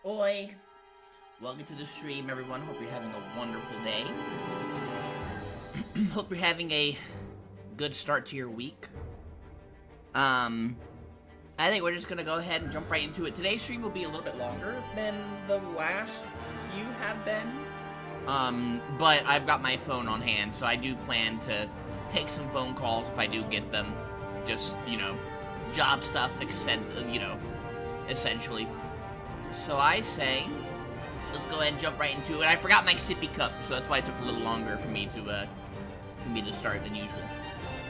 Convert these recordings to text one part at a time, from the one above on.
Oi! Welcome to the stream, everyone. Hope you're having a wonderful day. Hope you're having a good start to your week. I think we're just gonna go ahead and jump right into it. Today's stream will be a little bit longer than the last few have been. But I've got my phone on hand, so I do plan to take some phone calls if I do get them. Just, job stuff, essentially. So I say, let's go ahead and jump right into it. I forgot my sippy cup, so that's why it took a little longer for me to start than usual.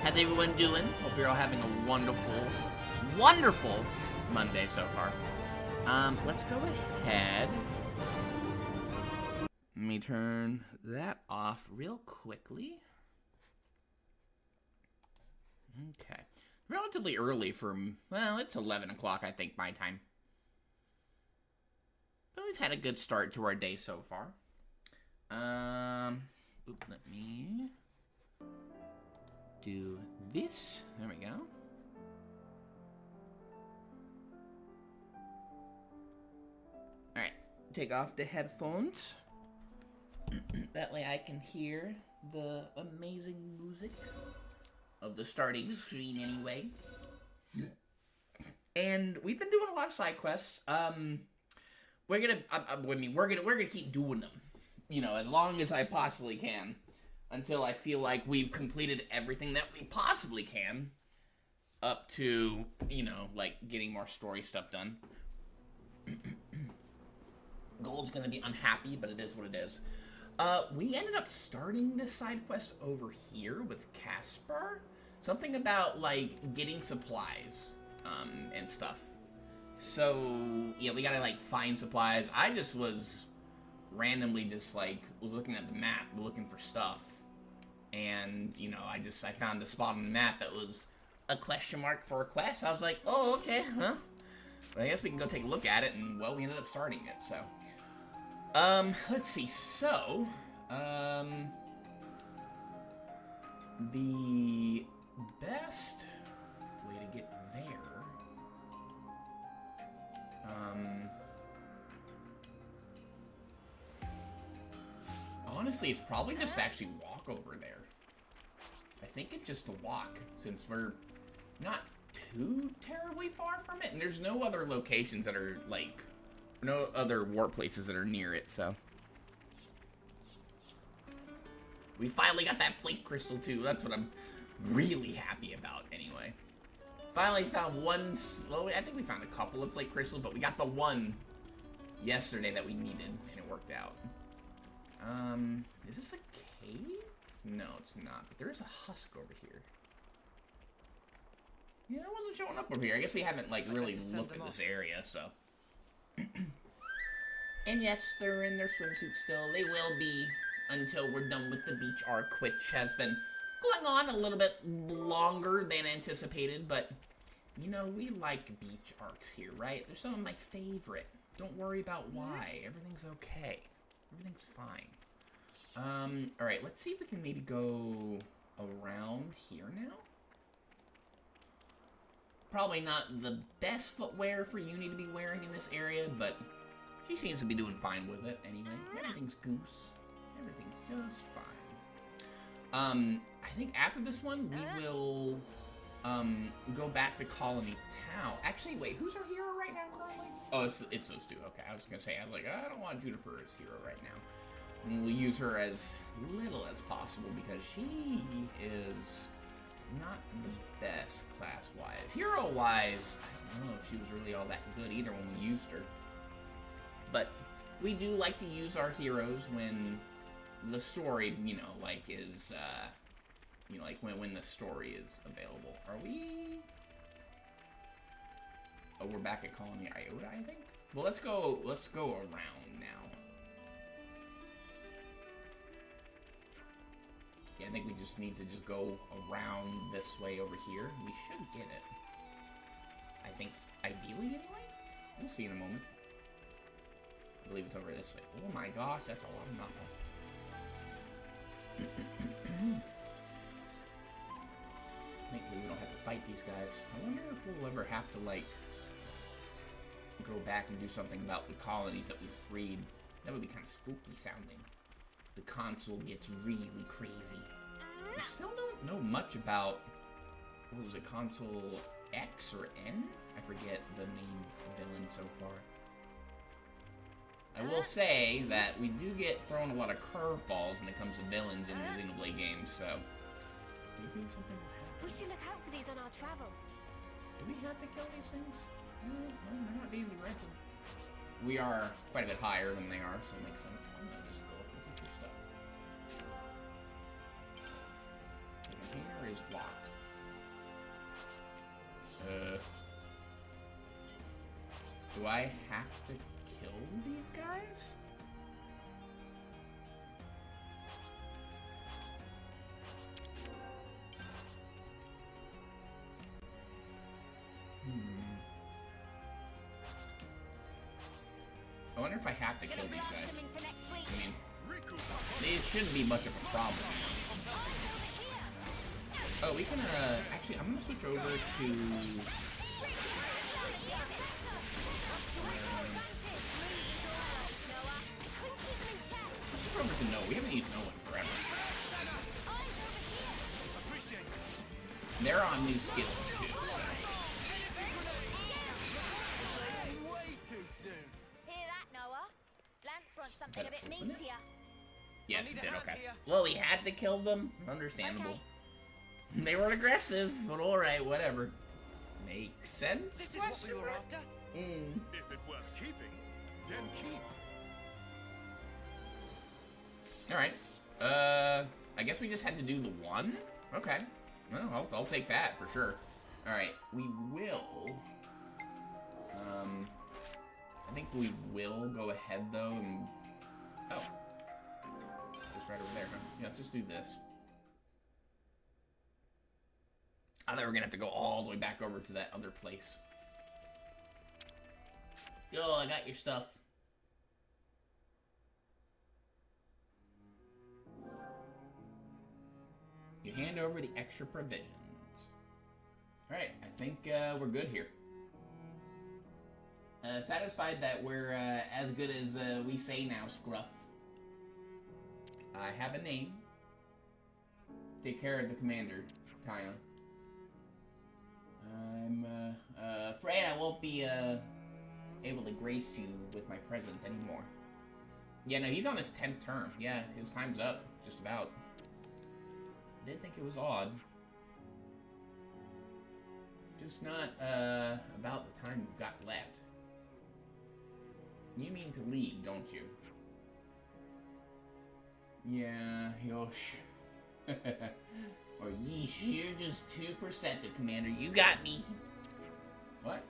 How's everyone doing? Hope you're all having a wonderful Monday so far. Let's go ahead. Let me turn that off real quickly. Okay. Relatively early for, well, it's 11 o'clock, I think, my time. But we've had a good start to our day so far. Let me do this. There we go. Alright, take off the headphones. That way I can hear the amazing music of the starting screen anyway. And we've been doing a lot of side quests. We're gonna keep doing them, as long as I possibly can, until I feel like we've completed everything that we possibly can, up to, getting more story stuff done. Gold's gonna be unhappy, but it is what it is. We ended up starting this side quest over here with Caspar. Something about, getting supplies, and stuff. So, yeah, we gotta, find supplies. I just was randomly was looking at the map, looking for stuff. And, I found a spot on the map that was a question mark for a quest. I was like, oh, okay, huh? But I guess we can go take a look at it, and, well, we ended up starting it, so. Let's see, so, the best way to get there, honestly, it's probably just actually walk over there. I think it's just a walk, since we're not too terribly far from it, and there's no other locations that are, no other warp places that are near it, so. We finally got that flake crystal, too. That's what I'm really happy about, anyway. Finally found one, well, I think we found a couple of flake crystals, but we got the one yesterday that we needed, and it worked out. Is this a cave? No, it's not, but there is a husk over here. Yeah, it wasn't showing up over here. I guess we haven't, really looked at this area, so. And yes, they're in their swimsuits still. They will be until we're done with the beach arc, which has been going on a little bit longer than anticipated, but, we like beach arcs here, right? They're some of my favorite. Don't worry about why. Everything's okay. Everything's fine. Alright, let's see if we can maybe go around here now. Probably not the best footwear for Uni to be wearing in this area, but she seems to be doing fine with it anyway. Everything's goose. Everything's just fine. I think after this one, we will, go back to Colony Town. Actually, wait, who's our hero right now currently? Oh, it's those two. Okay, I was gonna say, I don't want Juniper as hero right now. And we'll use her as little as possible because she is not the best class-wise. Hero-wise, I don't know if she was really all that good either when we used her. But we do like to use our heroes when the story, is, when the story is available. Are we? Oh, we're back at Colony Iota, I think? Well, let's go around now. Yeah, I think we just need to go around this way over here. We should get it. I think, ideally anyway? We'll see in a moment. I believe it's over this way. Oh my gosh, that's a lot of nothing. Thankfully we don't have to fight these guys. I wonder if we'll ever have to, go back and do something about the colonies that we freed. That would be kind of spooky sounding. The console gets really crazy. We still don't know much about, what was it, console X or N? I forget the main villain so far. I will say that we do get thrown a lot of curveballs when it comes to villains in the Xenoblade games, so maybe something will happen. We should look out for these on our travels. Do we have to kill these things? No, they're not being aggressive. We are quite a bit higher than they are, so it makes sense. I'm gonna just go up and get your stuff. The container is locked. Do I have to kill these guys? I wonder if I have to kill these guys. I mean, these shouldn't be much of a problem. Oh, we can, actually, I'm gonna switch over to... let's switch over to Noah. We haven't used Noah in forever. They're on new skills, too, so... Something a bit meatier. Yes, it did, okay. Well, we had to kill them. Understandable. Okay. They were aggressive, but alright, whatever. Makes sense? This is what we were after. If it worth keeping, then keep. Alright. I guess we just had to do the one? Okay. Well, I'll take that for sure. Alright, we will... I think we will go ahead, though, and... oh. Just right over there, huh? Yeah, let's just do this. I thought we were gonna have to go all the way back over to that other place. Yo, I got your stuff. You hand over the extra provisions. Alright, I think we're good here. Satisfied that we're as good as we say now, Scruff. I have a name. Take care of the commander, Kion. I'm afraid I won't be able to grace you with my presence anymore. Yeah, no, he's on his 10th term. Yeah, his time's up, just about. I did think it was odd. Just not about the time you've got left. You mean to leave, don't you? Yeah, Yosh. Or yeesh, you're just too perceptive, Commander. You got me. What?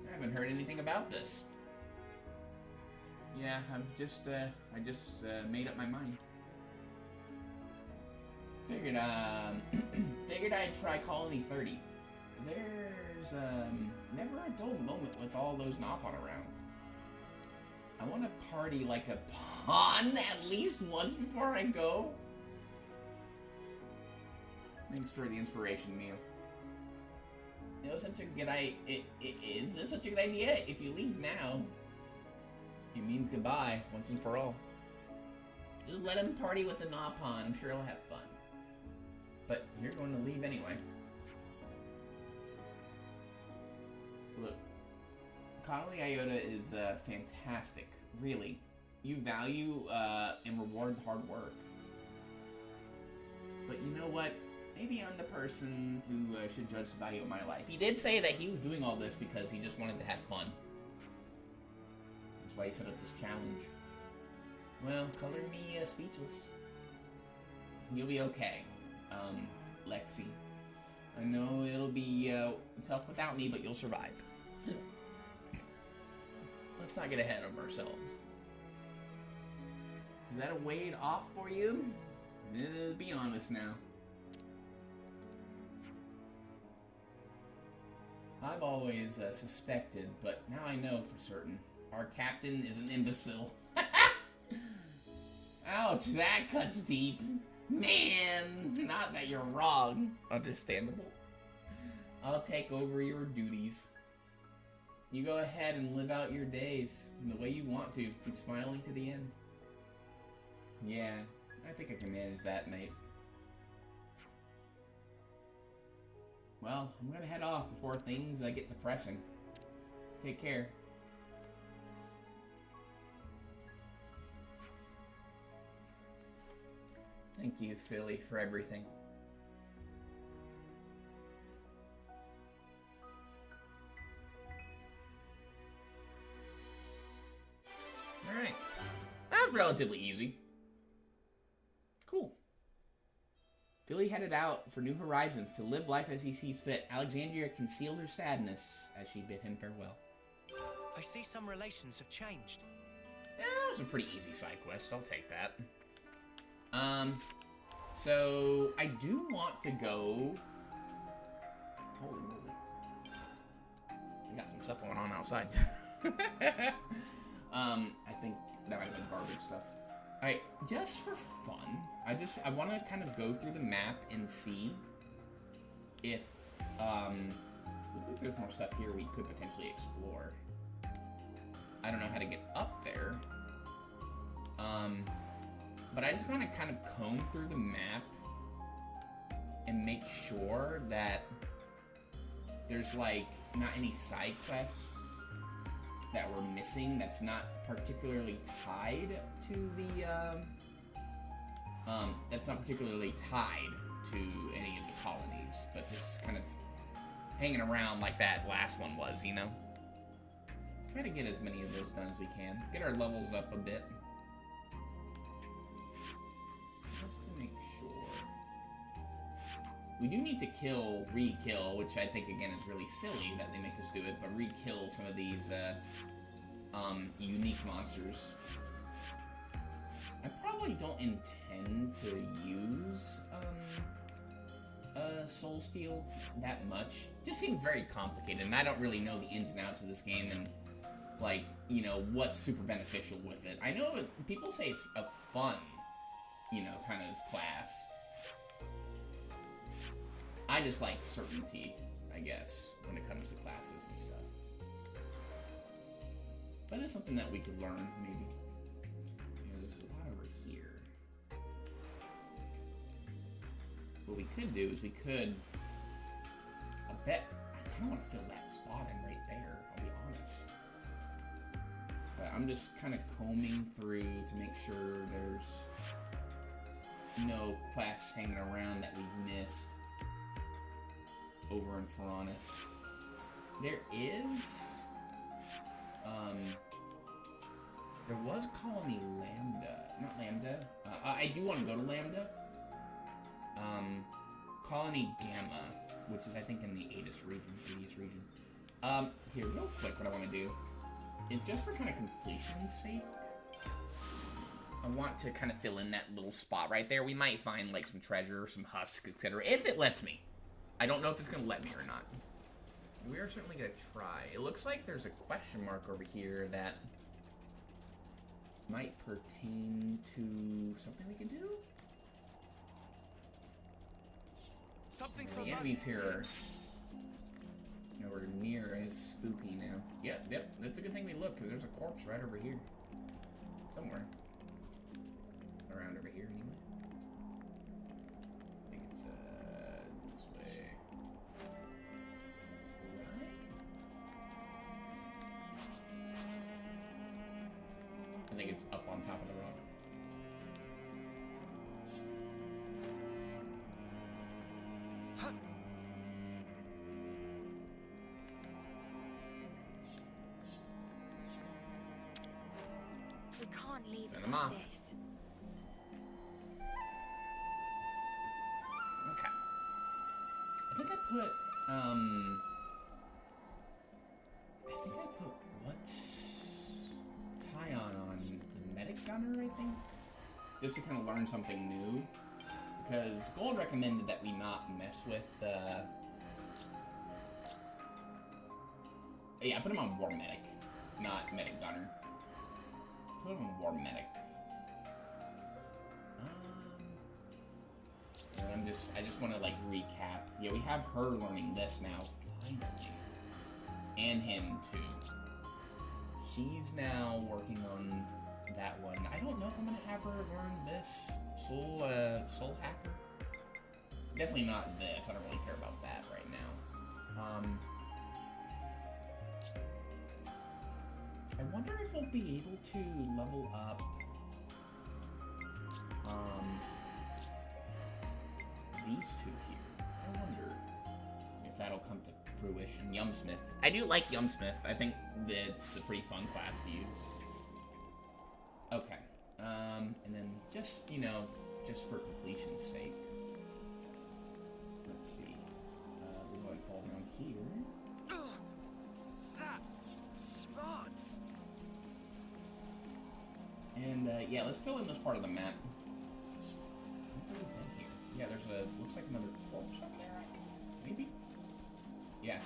I haven't heard anything about this. Yeah, I just made up my mind. Figured I'd try Colony 30. There's, never a dull moment with all those Nopon around. I want to party like a pawn at least once before I go. Thanks for the inspiration, Mio. You know, such a good is this such a good idea? If you leave now, it means goodbye once and for all. Just let him party with the Nopon. I'm sure he'll have fun. But you're going to leave anyway. Look, Colony Iota is fantastic. Really, you value and reward hard work. But you know what? Maybe I'm the person who should judge the value of my life. He did say that he was doing all this because he just wanted to have fun. That's why he set up this challenge. Well, color me speechless. You'll be okay, Lexi. I know it'll be tough without me, but you'll survive. Let's not get ahead of ourselves. Is that a weight off for you? Be honest now. I've always suspected, but now I know for certain. Our captain is an imbecile. Ouch, that cuts deep. Man, not that you're wrong. Understandable. I'll take over your duties. You go ahead and live out your days in the way you want to. Keep smiling to the end. Yeah, I think I can manage that, mate. Well, I'm gonna head off before things get depressing. Take care. Thank you, Philly, for everything. Alright. That was relatively easy. Cool. Philly headed out for new horizons to live life as he sees fit. Alexandria concealed her sadness as she bid him farewell. I see some relations have changed. Yeah, that was a pretty easy side quest. I'll take that. So I do want to go. Holy moly! We got some stuff going on outside. I think that might have been garbage stuff. All right, just for fun, I want to kind of go through the map and see if looks like there's more stuff here we could potentially explore. I don't know how to get up there. But I just want to kind of comb through the map and make sure that there's, like, not any side quests that we're missing that's not particularly tied to the, that's not particularly tied to any of the colonies, but just kind of hanging around like that last one was, you know? Try to get as many of those done as we can. Get our levels up a bit. Just to make sure. We do need to re-kill, which I think, again, is really silly that they make us do it, but re-kill some of these, unique monsters. I probably don't intend to use, Soul Steel that much. Just seems very complicated, and I don't really know the ins and outs of this game, and, like, you know, what's super beneficial with it. I know people say it's a fun, you know, kind of class. I just like certainty, I guess, when it comes to classes and stuff. But it's something that we could learn, maybe. You know, there's a lot over here. What we could do is we could... I bet... I kind of want to fill that spot in right there, I'll be honest. But I'm just kind of combing through to make sure there's no quests hanging around that we've missed over in Fiona. There is... there was Colony Lambda. Not Lambda. I do want to go to Lambda. Colony Gamma, which is, I think, in the Adis region. Here, real quick, what I want to do is just for kind of completion's sake, I want to kind of fill in that little spot right there. We might find, like, some treasure, some husks, etc. If it lets me. I don't know if it's going to let me or not. We are certainly going to try. It looks like there's a question mark over here that might pertain to something we can do. The enemies here are nowhere near as spooky now. Yep, that's a good thing we look, because there's a corpse right over here. Somewhere. Around over here, anyway. I think it's, this way. Right? I think it's up on top of the rock. We can't leave Send it them like off. this. Okay. I think I put, what? Kion on Medic Gunner, I think? Just to kind of learn something new. Because Gold recommended that we not mess with, yeah, I put him on War Medic, not Medic Gunner. Put him on War Medic. And I just want to, like, recap. Yeah, we have her learning this now, finally. And him, too. She's now working on that one. I don't know if I'm gonna have her learn this soul hacker. Definitely not this. I don't really care about that right now. I wonder if we'll be able to level up these two here. I wonder if that'll come to fruition. Yumsmith. I do like Yumsmith. I think that it's a pretty fun class to use. Okay. And then just, you know, just for completion's sake. Let's see. We'll go ahead and fall down here. That smarts. And, yeah, let's fill in this part of the map. I've never been here. Yeah, there's looks like another corpse up there, maybe? Yeah.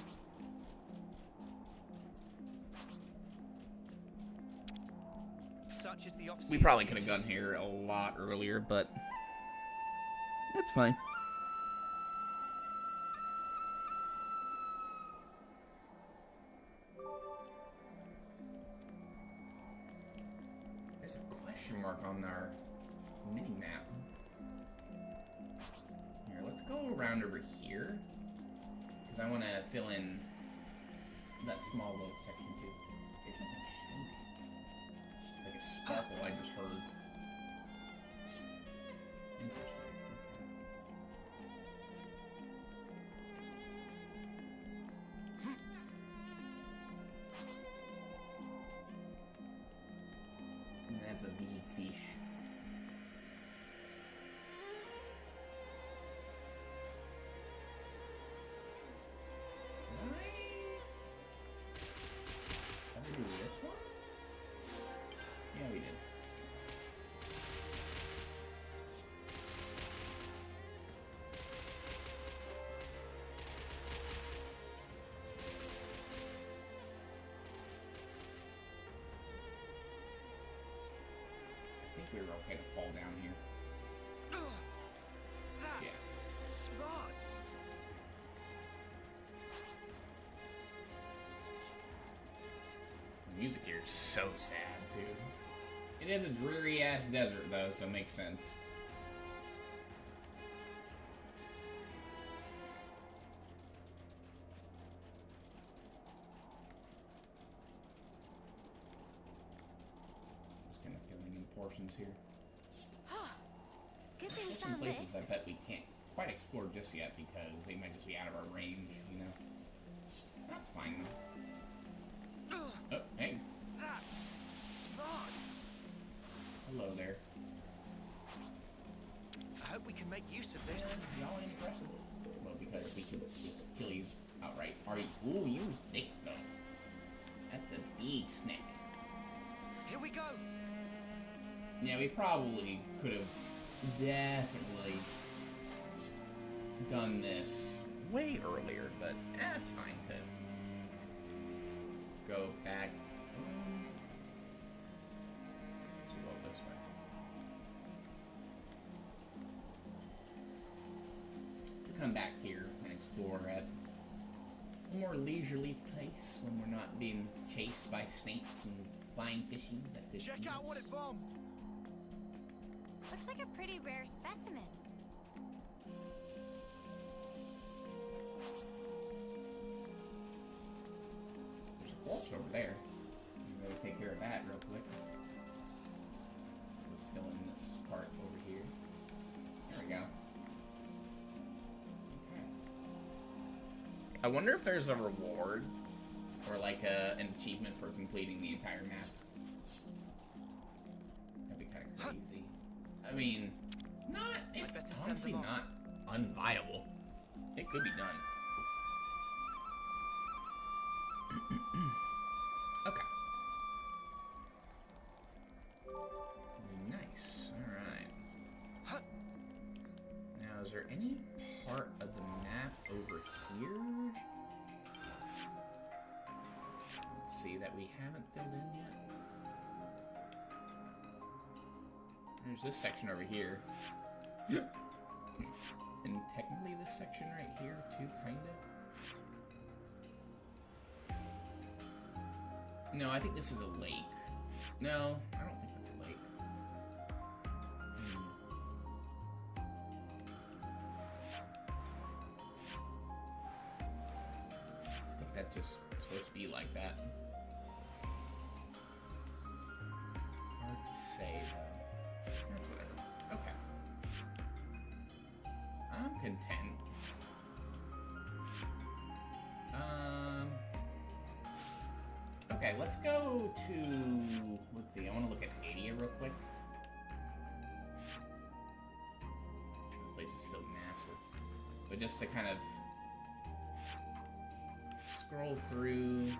Such is the officer. We probably could have gotten here a lot earlier, but that's fine. There's a question mark on our mini-map. Here, let's go around over here. Because I want to fill in that small little section too. There's something shiny. Like a sparkle I just heard. Interesting. Okay. And that's a big fish. Did we do this one? Yeah, we did. I think we were okay to fall down here. That Yeah. smarts. The music here is so sad, too. It is a dreary-ass desert, though, so it makes sense. Just kind of filling in portions here. Good thing we There's some found places this. I bet we can't quite explore just yet because they might just be out of our range, you know? That's fine, though. Oh, hey. That smarts. Hello there. I hope we can make use of this. Y'all ain't impressive. Well, because we could just kill you outright. Are you? Ooh, you thick, though. That's a big snake. Here we go. Yeah, we probably could have definitely done this way earlier, but that's fine to go back. Let's go this way. To come back here and explore at a more leisurely pace when we're not being chased by snakes and flying fishies at this Check out what it bombed. Looks like a pretty rare specimen. There's a corpse over there. We'll go take care of that real quick. Let's fill in this part over here. There we go. Okay. I wonder if there's a reward or like an achievement for completing the entire map. That'd be kind of crazy. I mean, it's better send honestly them not unviable. It could be done. Okay. Nice. Alright. Now, is there any part of the map over here? Let's see, that we haven't filled in yet. There's this section over here. And technically this section right here, too, kinda. No, I think this is a lake. No, I don't think that's a lake. I think that's just supposed to be like that. Hard to say, though. That's whatever. Okay. I'm content. Okay, let's go to... Let's see, I want to look at Adia real quick. This place is still massive. But just to kind of scroll through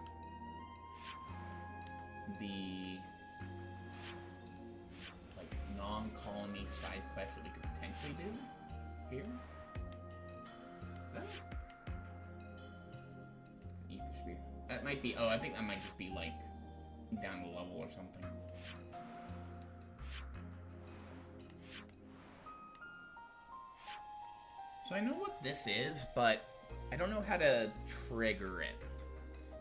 the like non-colony side quests that we could potentially do here. Is that it's an ether sphere. That might be, oh, I think that might just be like down a level or something. So I know what this is, but I don't know how to trigger it.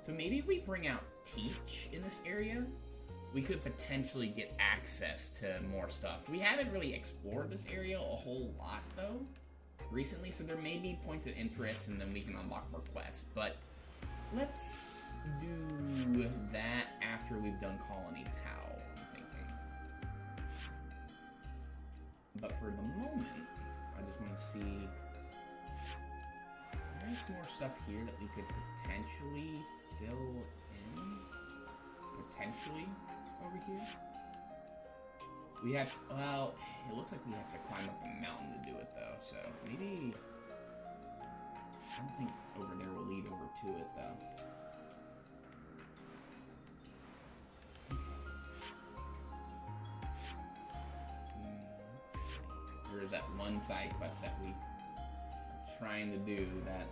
So maybe if we bring out Teach in this area, we could potentially get access to more stuff. We haven't really explored this area a whole lot, though, recently, so there may be points of interest, and then we can unlock more quests. But let's do that after we've done Colony Tau, I'm thinking. But for the moment, I just want to see... There's more stuff here that we could potentially fill in. Potentially over here. We have to, well, it looks like we have to climb up a mountain to do it though, so maybe something over there will lead over to it though. Let's see. There's that one side quest that we trying to do that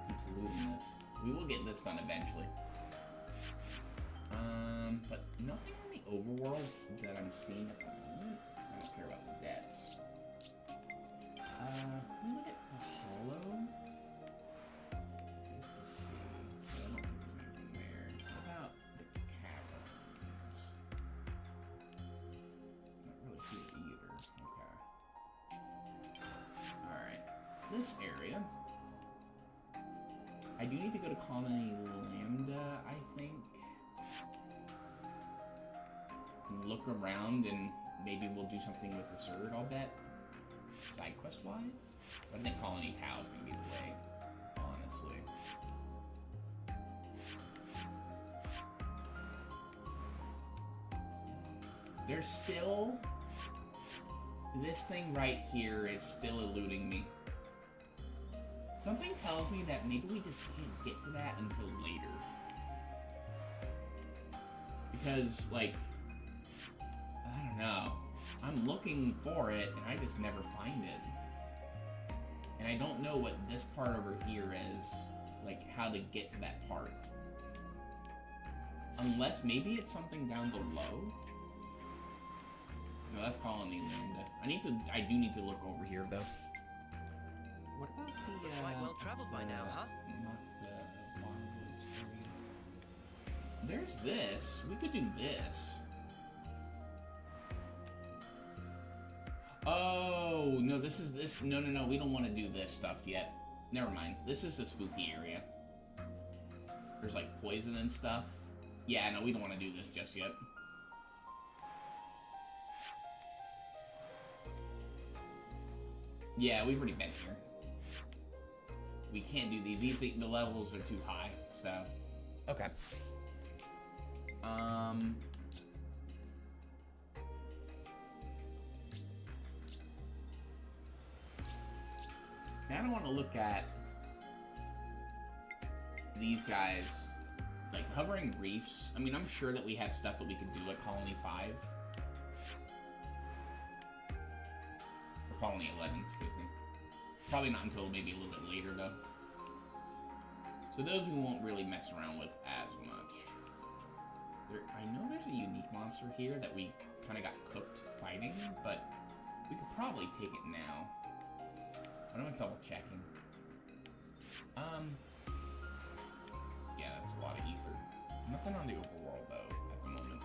keeps eluding this. We will get this done eventually. But nothing in the overworld that I'm seeing at the moment. I don't care about the depths. Let me look at the hollow. Just to see. I don't think there's anything there. What about the caverns? Not really here either. Okay. Alright. This area. I do need to go to Colony Lambda, I think. And look around and maybe we'll do something with the Zerd, I'll bet. Side quest wise. But I think Colony Tau is gonna be the way, honestly. There's still... This thing right here is still eluding me. Something tells me that maybe we just can't get to that until later. Because, like, I don't know. I'm looking for it, and I just never find it. And I don't know what this part over here is, like, how to get to that part. Unless maybe it's something down below. No, that's Colony Lambda. I do need to look over here, though. What about the, Quite well traveled by now, huh? Not the Wildwoods area. There's this. We could do this. Oh, no, this is this. No, we don't want to do this stuff yet. Never mind. This is the spooky area. There's, like, poison and stuff. Yeah, no, we don't want to do this just yet. Yeah, we've already been here. We can't do these. The levels are too high, so... Okay. Now I want to look at these guys, like hovering reefs. I mean, I'm sure that we have stuff that we could do at Colony 5. Or Colony 11, excuse me. Probably not until maybe a little bit later, though. So those we won't really mess around with as much. I know there's a unique monster here that we kind of got cooked fighting, but we could probably take it now. I don't know, double checking. Yeah, that's a lot of ether. Nothing on the overworld, though, at the moment.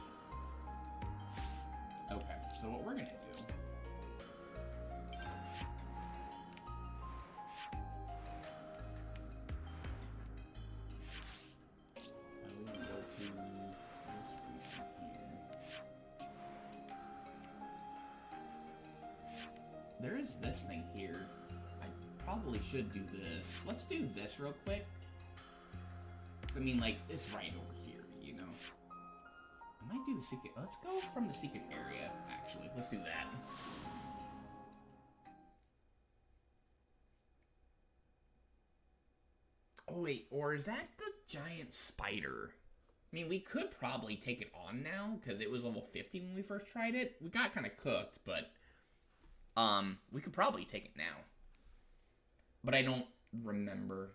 Okay, so what we're gonna do... we're gonna go to this region here. There is this thing here. I probably should do this. Let's do this real quick. I mean, like, it's right over here, you know? I might do the secret... Let's go from the secret area, actually. Let's do that. Oh, wait. Or is that the giant spider? I mean, we could probably take it on now, because it was level 50 when we first tried it. We got kind of cooked, but... we could probably take it now. But I don't remember...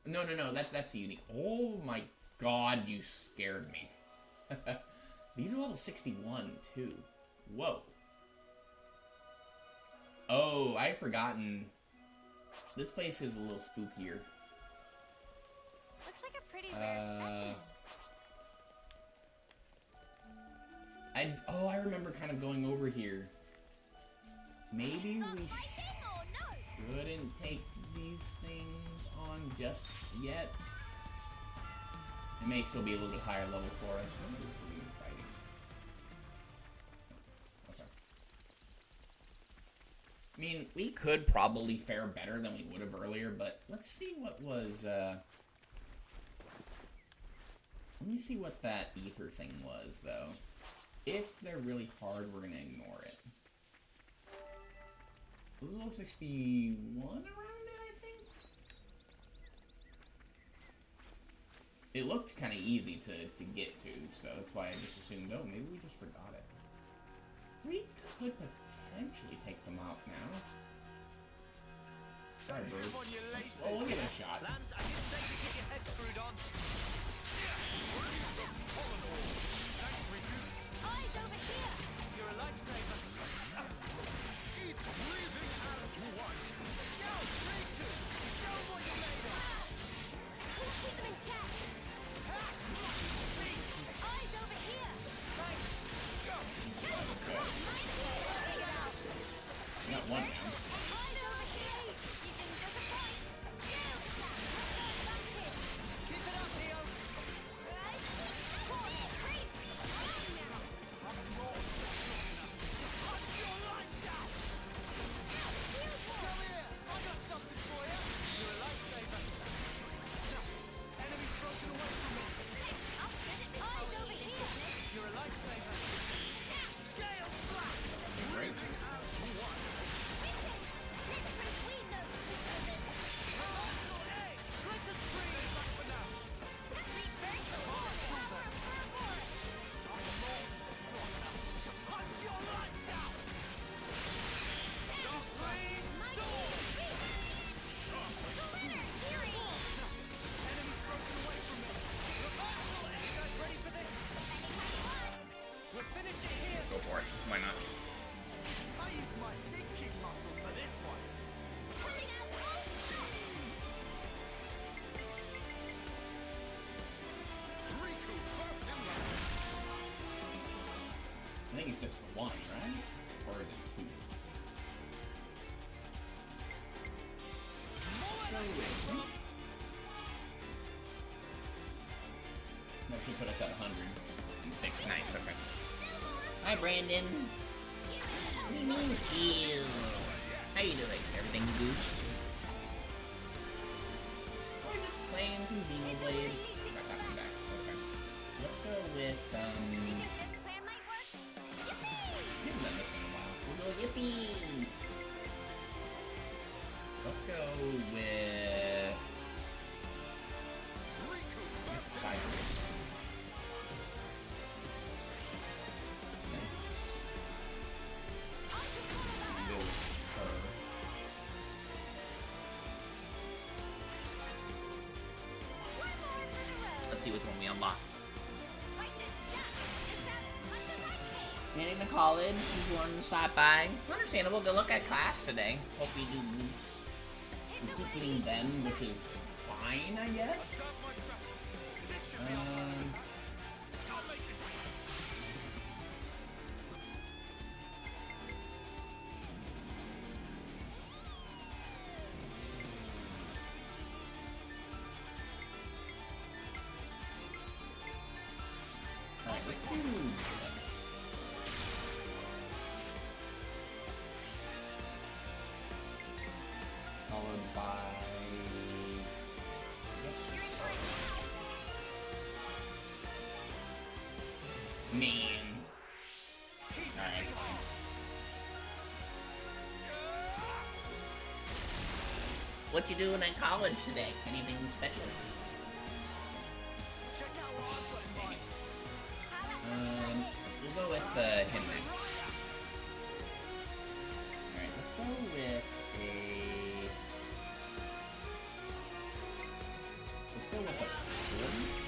No, that's unique. Oh my god, you scared me. These are level 61, too. Whoa. Oh, I've forgotten. This place is a little spookier. Looks like a pretty rare specimen. I remember kind of going over here. Maybe we shouldn't take these things on just yet. It may still be a little bit higher level for us. What are we fighting? Okay. I mean, we could probably fare better than we would have earlier, but let's see what was, let me see what that ether thing was, though. If they're really hard, we're gonna ignore it. Was it level 61 around it, I think? It looked kind of easy to get to, so that's why I just assumed, oh, maybe we just forgot it. We could potentially take them out now. Sorry, bro. Oh, we'll give it a shot. Lance, I didn't say you get your head screwed on. Eyes over here! You're a lifesaver. Keep breathing as one. Go, 3, 2. Show 'em what you're made of. Let's keep them intact! Eyes over here! Thanks. Go. Not one down. Eyes over here! You didn't disappoint! Keep it up, Theo. Come here. I got something for you. You're a lifesaver. Enemy's broken away from me. Eyes over here! You're a lifesaver. Gale blast. Great. Hey, glitter screen is up for now. Punch your lights out. Dark green sword. Enemy's broken away from me. Reversal. You guys ready for this? We'll finish it here. Go for it. Why not? I use my thinking muscles for this one. Riku first in line. I think it's just one, right? Or is it two? That should put us at 106. Nice, okay. Hi, Brandon. Ew. How you doing? Everything goose? We're just playing some Xenoblade. Come back. Okay. Let's go with, This plan might work. we haven't done this in a while. We'll go yippee! Let's go with... Riku This first is Cyber. Nice. Go with her. Let's see which one we unlock. Heading to college, just wanted to stop by. Understandable, good luck at class today. Hope you do loose. We keep getting them, which is fine, I guess. by... Yes. Man. Alright, fine. What you doing at college today? Anything special? Check out what I've got in mind. We'll go with him next. Alright, let's go with let's go with a 40.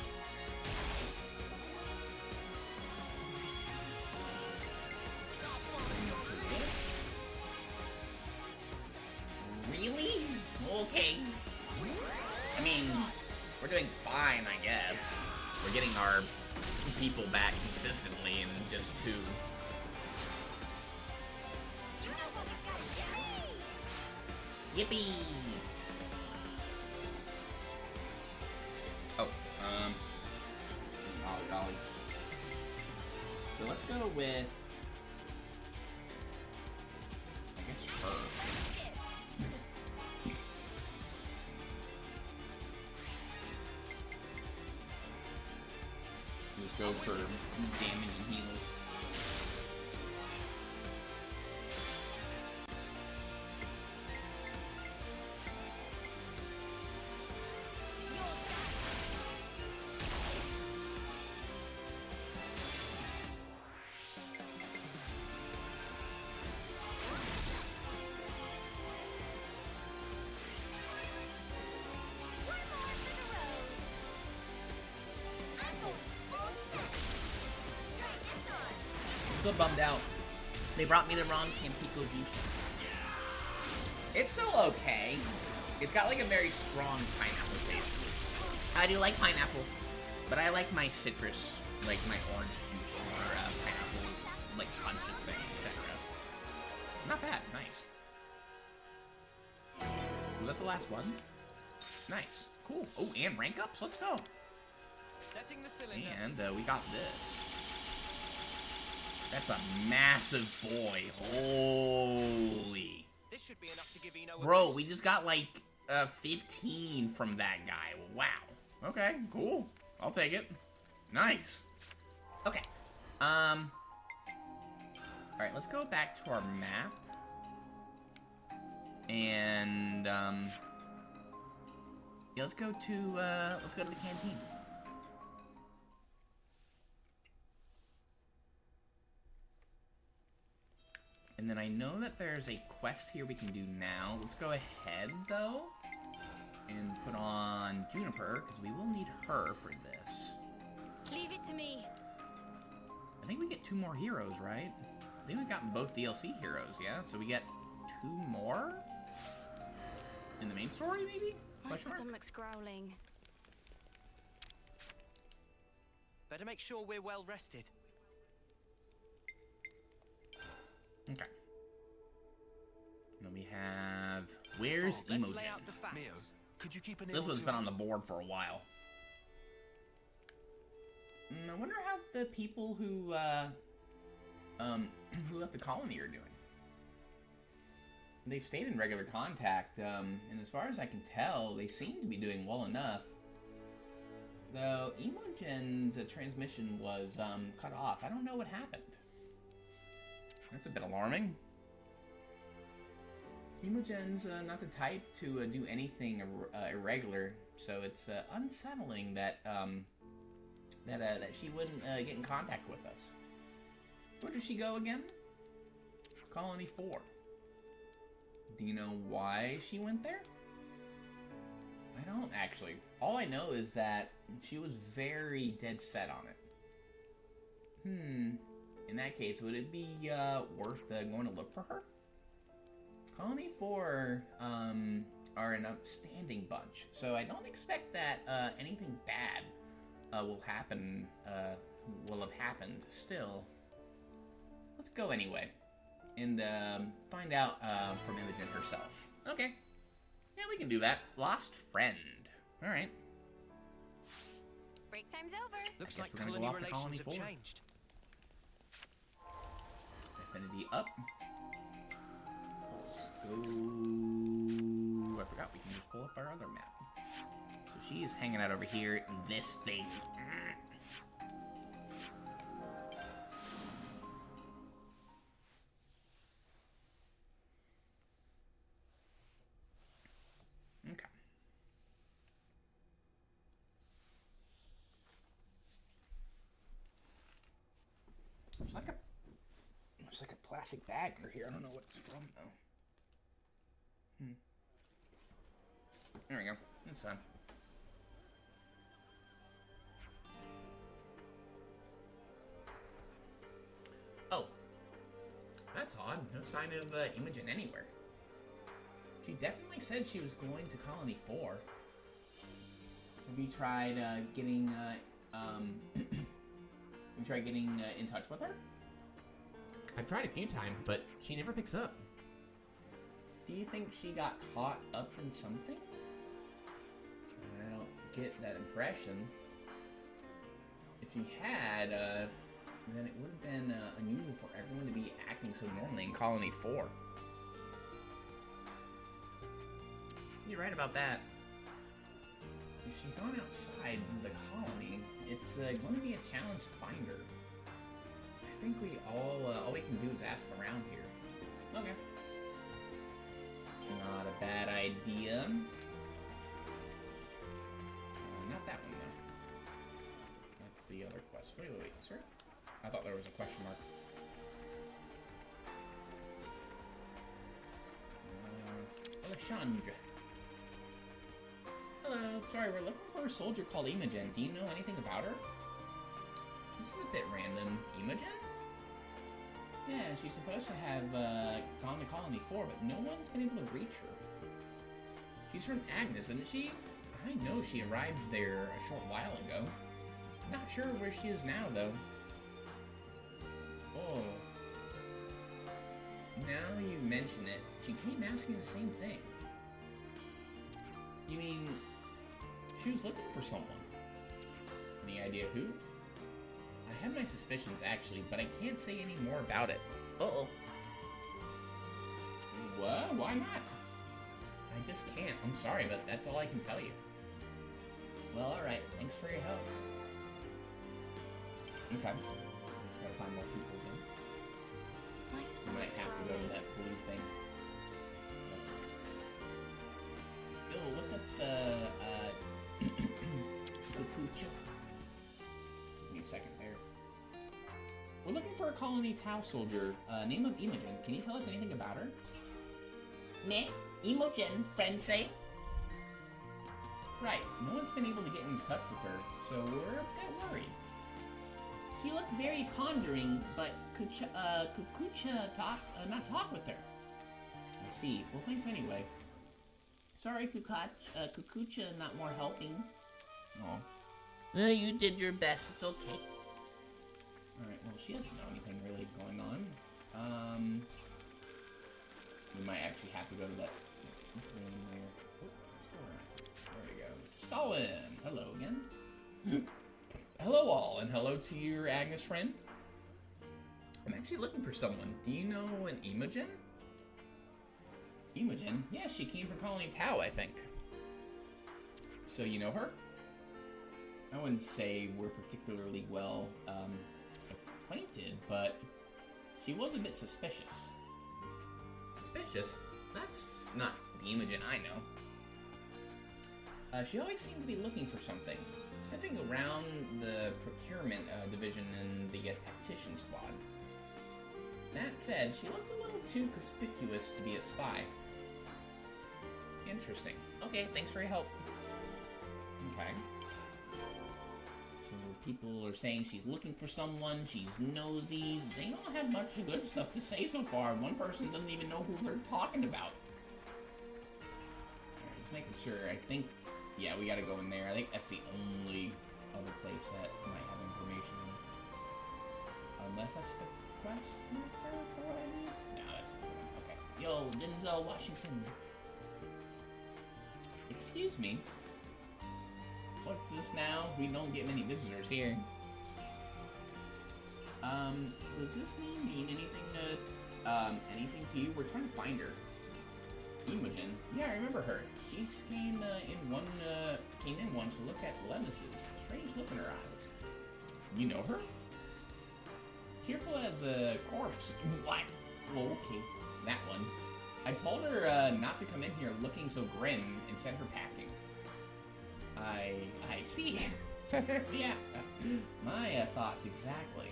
Really? Okay. I mean, we're doing fine, I guess. We're getting our people back consistently in just 2. You know what we've got to do. Yippee! Oh, golly, golly. So let's go with, I guess, her. Just go for damage and heals. Still bummed out. They brought me the wrong Tampico juice. It's still okay. It's got like a very strong pineapple taste. I do like pineapple, but I like my citrus, like my orange juice or pineapple, like punches thing, etc. Not bad. Nice. Was that the last one? Nice. Cool. Oh, and rank ups. Let's go. Setting the cylinder. And we got this. That's a massive boy. Holy. This should be enough to give Eno a Bro, boost. we just got like 15 from that guy. Wow. Okay, cool. I'll take it. Nice. Okay. Alright, let's go back to our map. And yeah, let's go to the canteen. And then I know that there's a quest here we can do now. Let's go ahead, though, and put on Juniper, because we will need her for this. Leave it to me. I think we get 2 more heroes, right? I think we've gotten both DLC heroes, yeah? So we get 2 more? In the main story, maybe? My Question mark? stomach's growling. Better make sure we're well rested. Okay. And then we have... Where's Let's Emogen? lay out the facts. Mio, could you keep an ear This on one's to been her? on the board for a while. I wonder how the people who left the colony are doing. They've stayed in regular contact, and as far as I can tell, they seem to be doing well enough. Though Emogen's transmission was cut off. I don't know what happened. That's a bit alarming. Imogen's not the type to do anything irregular, so it's unsettling that that she wouldn't get in contact with us. Where did she go again? Colony 4. Do you know why she went there? I don't actually. All I know is that she was very dead set on it. In that case, would it be worth going to look for her? Colony 4 are an upstanding bunch, so I don't expect that anything bad will happen. Will have happened. Still, let's go anyway and find out from Imogen herself. Okay, yeah, we can do that. Lost friend. All right. Break time's over. Looks guess like we're gonna colony go off to relations Colony have 4. changed. Affinity up. Let's go. I forgot we can just pull up our other map. So she is hanging out over here in this thing. Okay. There's like a plastic bag under here. I don't know what it's from though. There we go. That's fine. Oh. That's odd. No sign of Imogen anywhere. She definitely said she was going to Colony 4. Have you tried getting in touch with her? I've tried a few times, but she never picks up. Do you think she got caught up in something? I don't get that impression. If she had, then it would have been unusual for everyone to be acting so normally in Colony 4. You're right about that. If she's gone outside the colony, it's going to be a challenge to find her. I think we all we can do is ask around here. Okay. Not a bad idea. Not that one, though. That's the other question. Wait, sir? I thought there was a question mark. Alexandra. Hello. Sorry, we're looking for a soldier called Imogen. Do you know anything about her? This is a bit random. Imogen? Yeah, she's supposed to have gone to Colony 4, but no one's been able to reach her. She's from Agnes, isn't she? I know she arrived there a short while ago. Not sure where she is now, though. Oh. Now you mention it, she came asking the same thing. You mean, she was looking for someone? Any idea who? I have my suspicions, actually, but I can't say any more about it. Uh-oh. What? Why not? I just can't. I'm sorry, but that's all I can tell you. Well, alright. Thanks for your help. Okay. Just gotta find more people then. We might have to go to that blue thing. That's... Yo, what's up, Kukucha? Give me a second there. We're looking for a Colony Tau soldier, name of Imogen. Can you tell us anything about her? Meh? Imogen, friends say? Right, no one's been able to get in touch with her, so we're a bit worried. She looked very pondering, but Kukucha not talk with her. I see. Well, thanks anyway. Sorry, Kukucha not more helping. Oh. You did your best. It's okay. Alright, well, she doesn't know anything really going on. We might actually have to go to that room there. Oh, there we go. Solin! Hello again. Hello all, and hello to your Agnes friend. I'm actually looking for someone. Do you know an Imogen? Imogen? Yeah, she came from Colony Tau, I think. So you know her? I wouldn't say we're particularly well acquainted, but she was a bit suspicious. Suspicious? That's not the Imogen I know. She always seemed to be looking for something. Sniffing around the procurement division in the tactician squad. That said, she looked a little too conspicuous to be a spy. Interesting. Okay, thanks for your help. Okay. So people are saying she's looking for someone, she's nosy. They don't have much good stuff to say so far. One person doesn't even know who they're talking about. Alright, just making sure. I think, yeah, we gotta go in there. I think that's the only other place that might have information. Unless that's the quest marker for what I need? No, that's not the one. Okay. Yo, Denzel Washington. Excuse me. What's this now? We don't get many visitors here. Does this name mean anything to you? We're trying to find her. Imogen. Yeah, I remember her. She came in once to look at Lemus's. Strange look in her eyes. You know her? Cheerful as a corpse. What? Well, okay, that one. I told her not to come in here looking so grim and sent her packing. I see. Yeah, my thoughts exactly.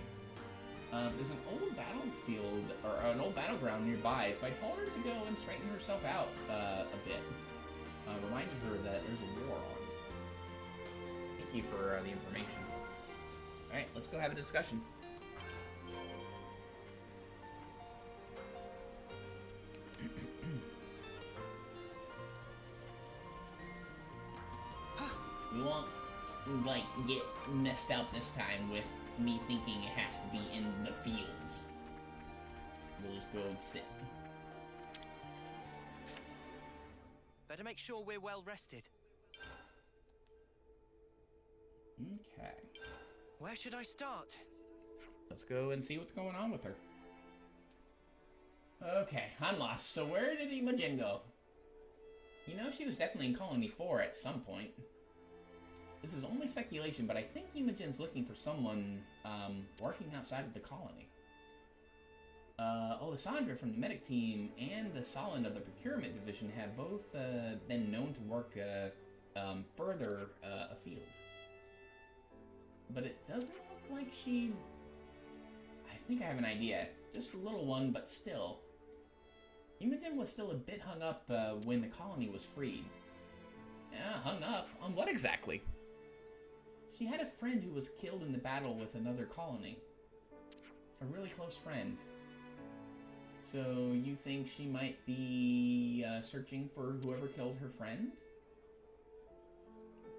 There's an old battlefield, or an old battleground nearby, so I told her to go and straighten herself out a bit. Reminded her that there's a war on. Thank you for the information. Alright, let's go have a discussion. We won't, like, get messed up this time with me thinking it has to be in the fields. We'll just go and sit. Better make sure we're well rested. Okay. Where should I start? Let's go and see what's going on with her. Okay, I'm lost. So where did Imogen go? You know, she was definitely in Colony 4 at some point. This is only speculation, but I think Imogen's looking for someone working outside of the colony. Alessandra from the medic team and the Solon of the procurement division have both been known to work further afield. But it doesn't look like she... I think I have an idea. Just a little one, but still. Imogen was still a bit hung up when the colony was freed. Yeah, hung up? On what exactly? She had a friend who was killed in the battle with another colony. A really close friend. So you think she might be searching for whoever killed her friend?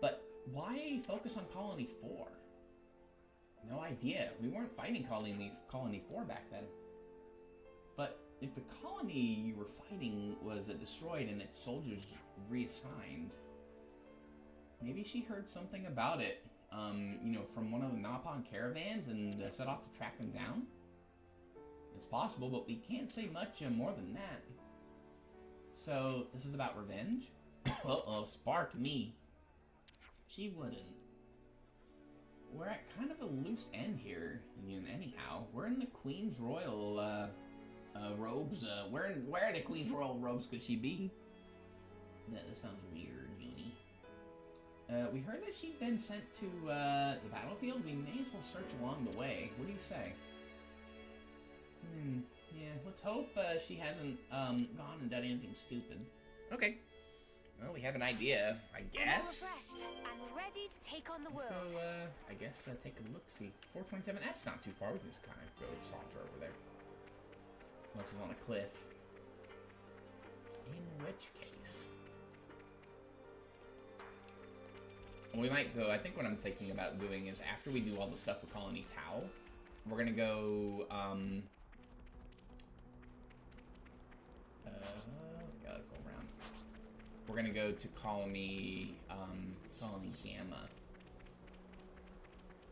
But why focus on Colony 4? No idea. We weren't fighting Colony 4 back then. But if the colony you were fighting was destroyed and its soldiers reassigned, maybe she heard something about it, you know, from one of the Napon caravans and set off to track them down? It's possible, but we can't say much more than that. So, this is about revenge? Uh-oh, spark me. She wouldn't. We're at kind of a loose end here, anyhow. We're in the Queen's Royal, robes. Where in the Queen's Royal robes could she be? That sounds weird, Uni. We heard that she'd been sent to, the battlefield. We may as well search along the way. What do you say? Yeah, let's hope, she hasn't, gone and done anything stupid. Okay. Well, we have an idea, I guess. I'm refreshed and ready to take on the Let's world. go, I guess, take a look-see. 427, that's not too far. We can just kind of go saunter over there. Unless it's on a cliff. In which case... we might go, I think what I'm thinking about doing is after we do all the stuff with Colony Tau, we're gonna go, yeah, let's go around. We're gonna go to Colony Gamma.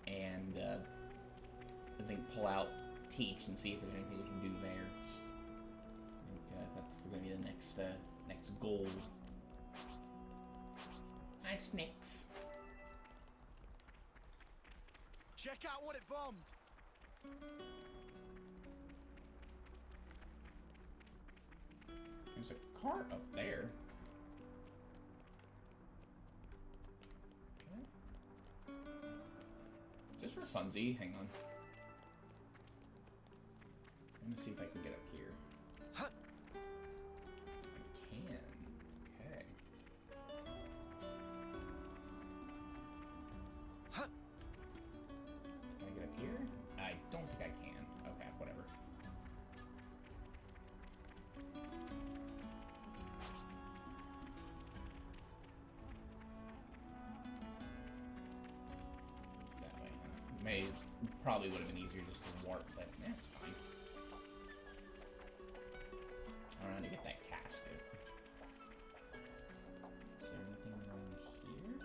And, I think pull out Teach and see if there's anything we can do there. I think, that's gonna be the next goal. Hi, Snakes. Check out what it bombed. There's a cart up there. Okay. Just for funsies, hang on. I'm gonna see if I can get up here. Huh. I can. Okay. Huh. Can I get up here? I don't think I can. Okay, whatever. It's that way, huh? Probably would have been easier just to warp, but it's fine. Alright, to get that casket. Is there anything around here?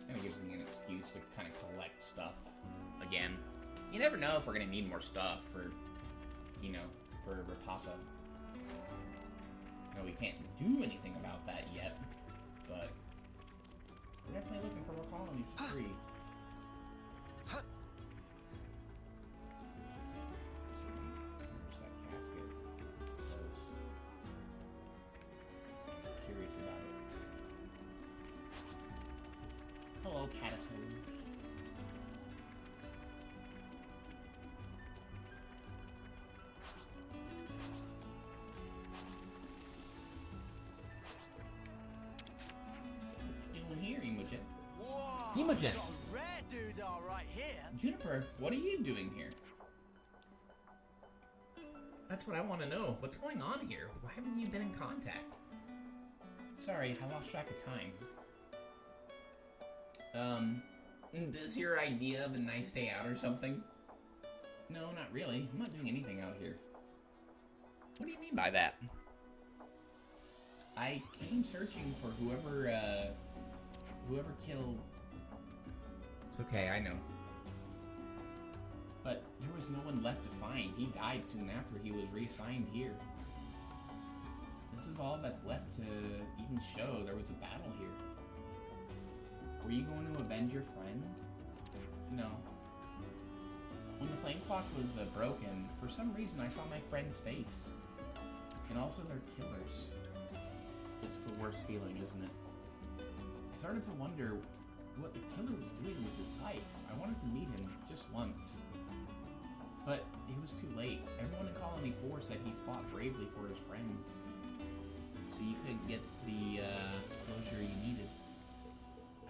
I'm gonna give colonies to kind of collect stuff again. You never know if we're gonna need more stuff for, you know, for Rapapa. No, we can't do anything about that yet, but we're definitely looking for more colonies for free. Where's that casket? Curious about it. Hello, caterpillars. Imogen. Got a rare dude all right here. Juniper, what are you doing here? That's what I want to know. What's going on here? Why haven't you been in contact? Sorry, I lost track of time. This your idea of a nice day out or something? No, not really. I'm not doing anything out here. What do you mean by that? I came searching for whoever killed... It's okay, I know. But there was no one left to find. He died soon after he was reassigned here. This is all that's left to even show there was a battle here. Were you going to avenge your friend? No. When the flame clock was broken, for some reason I saw my friend's face. And also their killers. It's the worst feeling, isn't it? I started to wonder what the killer was doing with his life. I wanted to meet him just once. But it was too late. Everyone in Colony 4 said he fought bravely for his friends. So you couldn't get the closure you needed.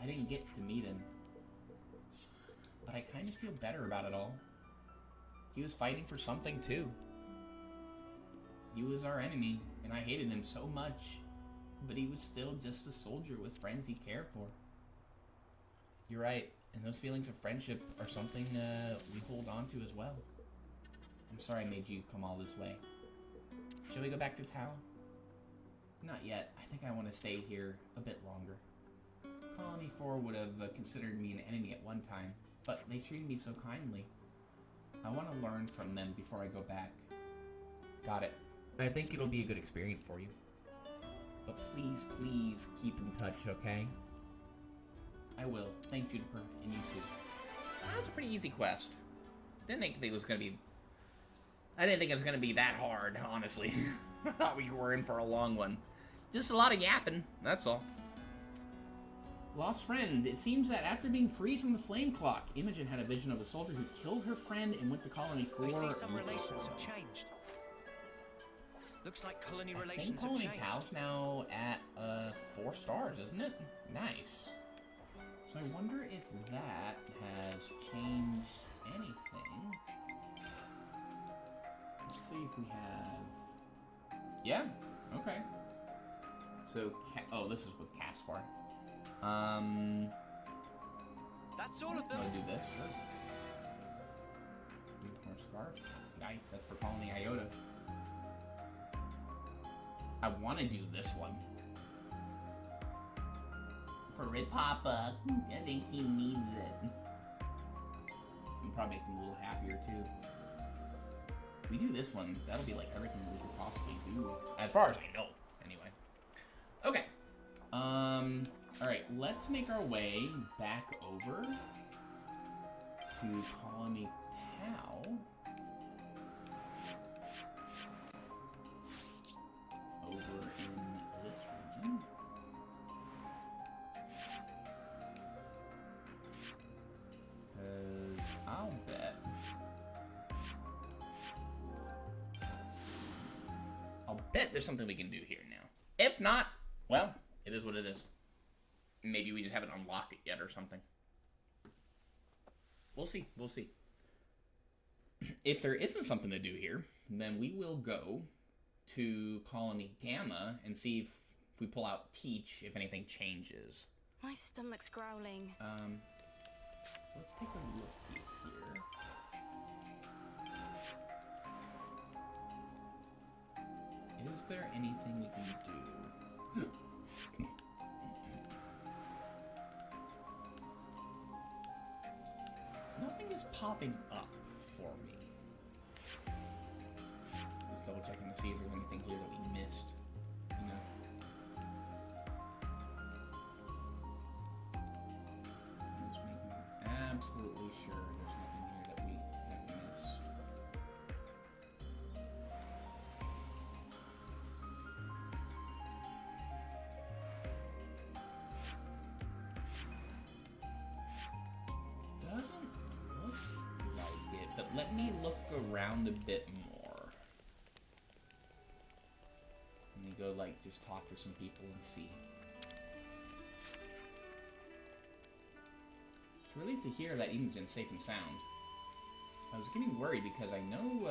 I didn't get to meet him. But I kind of feel better about it all. He was fighting for something too. He was our enemy, and I hated him so much. But he was still just a soldier with friends he cared for. You're right, and those feelings of friendship are something we hold on to as well. I'm sorry I made you come all this way. Shall we go back to town? Not yet. I think I want to stay here a bit longer. Colony 4 would have considered me an enemy at one time, but they treated me so kindly. I want to learn from them before I go back. Got it. I think it'll be a good experience for you. But please, please keep in touch, okay? I will. Thank Juniper, and you too. That was a pretty easy quest. Didn't think it was gonna be... I didn't think it was gonna be that hard, honestly. I thought we were in for a long one. Just a lot of yapping, that's all. Lost friend. It seems that after being freed from the flame clock, Imogen had a vision of a soldier who killed her friend and went to Colony 4. I see some relations have changed. Looks like colony relations have Colony changed. Cal's now at 4 stars, isn't it? Nice. So I wonder if that has changed anything. Let's see if we have... Yeah, okay. So, oh, this is with Caspar. That's all of them. I'll do this, sure. Unicorn Scarf. Nice, that's for Colony Iota. I want to do this one. For Papa. I think he needs it. It'll probably make him a little happier, too. If we do this one, that'll be like everything we could possibly do. As far as I know, anyway. Okay. Alright, let's make our way back over to Colony Tau. Over in this region. Because I'll bet there's something we can do here now. If not, well, it is what it is. Maybe we just haven't unlocked it yet or something. We'll see. We'll see. If there isn't something to do here, then we will go to Colony Gamma and see if we pull out Teach, if anything changes. My stomach's growling. Let's take a look here. Is there anything we can do? is popping up for me. Just double checking to see if there's anything here that we missed. You know. I'm just making absolutely sure there's nothing here that we missed. Doesn't look like it, but let me look around a bit more. Let me go, like, just talk to some people and see. It's a relief to hear that Imogen's safe and sound. I was getting worried because I know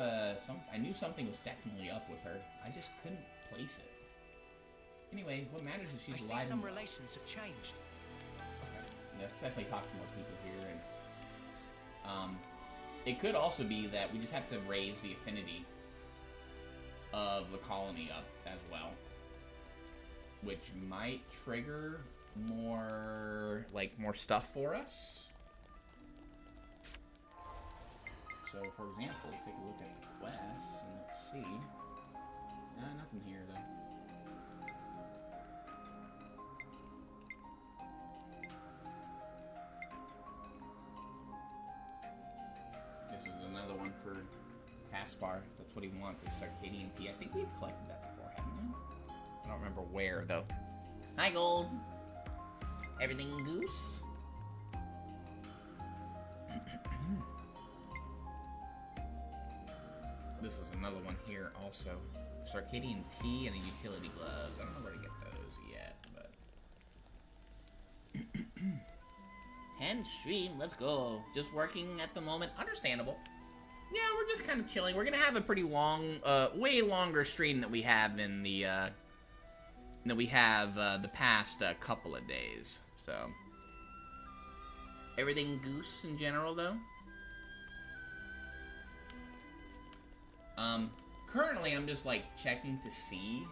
I knew something was definitely up with her. I just couldn't place it. Anyway, what matters is she's alive. I see some and well. relations have changed. Okay. Yeah, let's definitely talk to more people here, and it could also be that we just have to raise the affinity of the colony up as well, which might trigger more stuff for us. So, for example, let's take a look at the quests and let's see. Nothing here though. This is another one for Caspar. That's what he wants, is Circadian tea. I think we've collected that before, haven't we? I don't remember where, though. Hi, Gold. Everything goose? This is another one here, also. Circadian tea and the utility gloves. I don't know where to get those yet, but... 10 stream, let's go. Just working at the moment. Understandable. Yeah, we're just kind of chilling. We're gonna have a pretty long, way longer stream that we have in the, the past couple of days. So, everything goose in general, though. Currently, I'm just like checking to see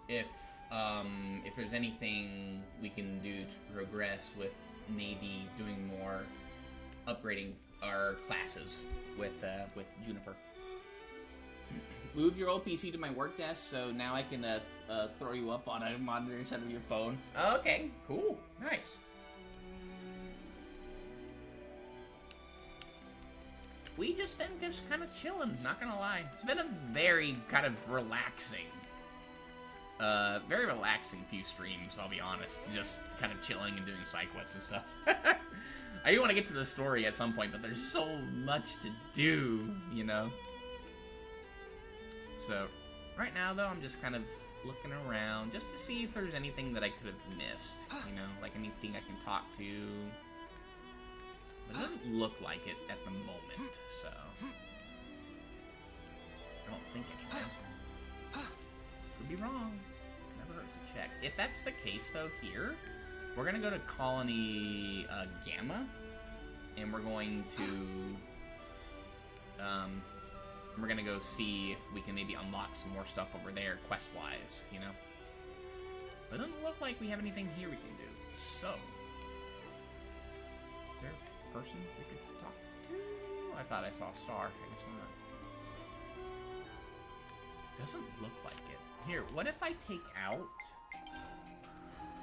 if there's anything we can do to progress with maybe doing more upgrading our classes with Juniper. Moved your old PC to my work desk, so now I can throw you up on a monitor instead of your phone. Okay, cool, nice. We just been just kind of chilling, not gonna lie. It's been a very kind of relaxing few streams, I'll be honest. Just kind of chilling and doing side quests and stuff. I do want to get to the story at some point, but there's so much to do, you know? So, right now, though, I'm just kind of looking around just to see if there's anything that I could have missed, you know? Like anything I can talk to. But it doesn't look like it at the moment, so... I don't think anything. Could be wrong. Never hurts to check. If that's the case, though, here, we're gonna go to Colony Gamma, and we're going to... we're gonna go see if we can maybe unlock some more stuff over there, quest-wise, you know? But it doesn't look like we have anything here we can do, so... Is there a person we could talk to? I thought I saw a star. I guess not. Doesn't look like it. Here, what if I take out...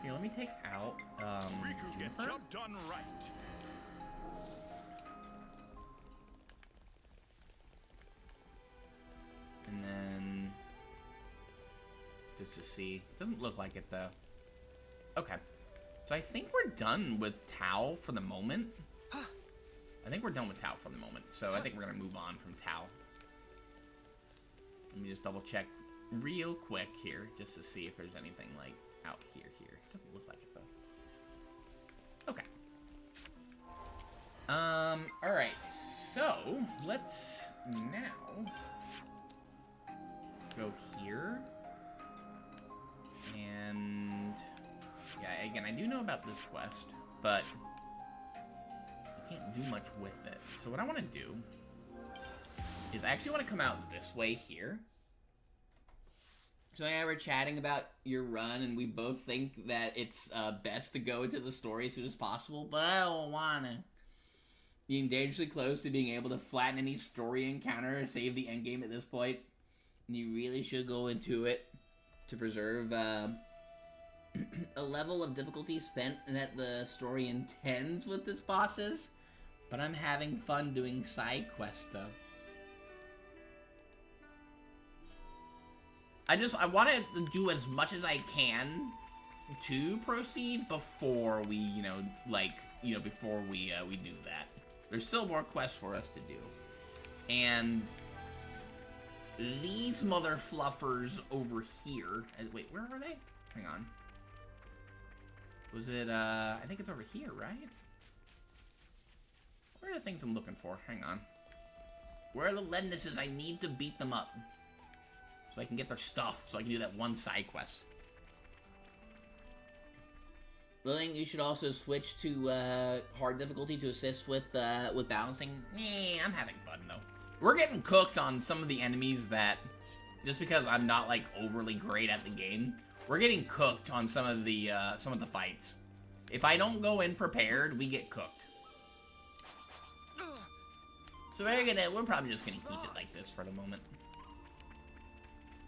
Here, let me take out, Riku get Juniper. job done right. And then... Just to see. Doesn't look like it, though. Okay. So I think we're done with Tau for the moment. I think we're done with Tau for the moment. So I think we're going to move on from Tau. Let me just double check real quick here, just to see if there's anything, like, out here. Doesn't look like it, though. Okay. Alright. So, let's now go here. And... yeah, again, I do know about this quest, but I can't do much with it. So what I want to do is I actually want to come out this way here. So I were chatting about your run, and we both think that it's best to go into the story as soon as possible, but I don't want to. Being dangerously close to being able to flatten any story encounter or save the endgame at this point. And you really should go into it to preserve a level of difficulty spent that the story intends with its bosses. But I'm having fun doing side quests though. I want to do as much as I can to proceed before we, before we do that. There's still more quests for us to do. And these mother fluffers over here. Wait, where are they? Hang on. Was it, I think it's over here, right? Where are the things I'm looking for? Hang on. Where are the Lednesses? I need to beat them up. So I can get their stuff, so I can do that one side quest. I think you should also switch to hard difficulty to assist with balancing. I'm having fun though. We're getting cooked on some of the enemies that, just because I'm not like overly great at the game, we're getting cooked on some of the fights. If I don't go in prepared, we get cooked. So we're probably just gonna keep it like this for the moment.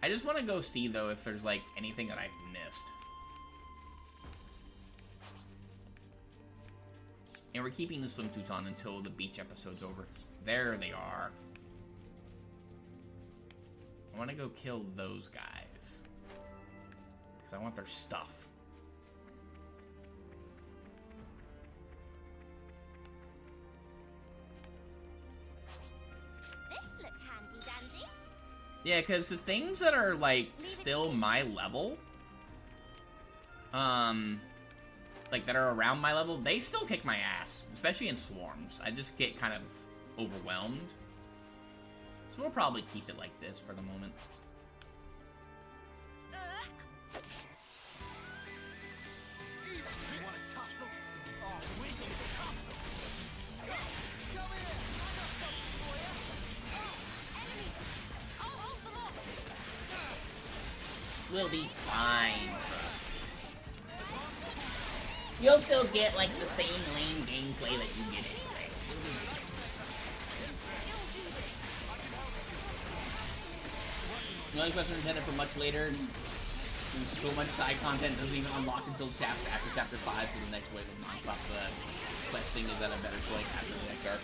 I just want to go see though if there's like anything that I've missed. And we're keeping the swimsuits on until the beach episode's over. There they are. I want to go kill those guys. Because I want their stuff. This look handy dandy. Yeah, because the things that are, like, still my level, like, that are around my level, they still kick my ass, especially in swarms. I just get kind of overwhelmed. So we'll probably keep it like this for the moment. You want to tussle? Oh, we can tussle. Come here. I got something for you. Enemy! I'll hold them off. We'll be fine. You'll still get, like, the same lame gameplay that you get anyway. The only question intended for much later. So much side content doesn't even unlock until after chapter 5, so the next wave of non-stop questing is at a better point after the next arc.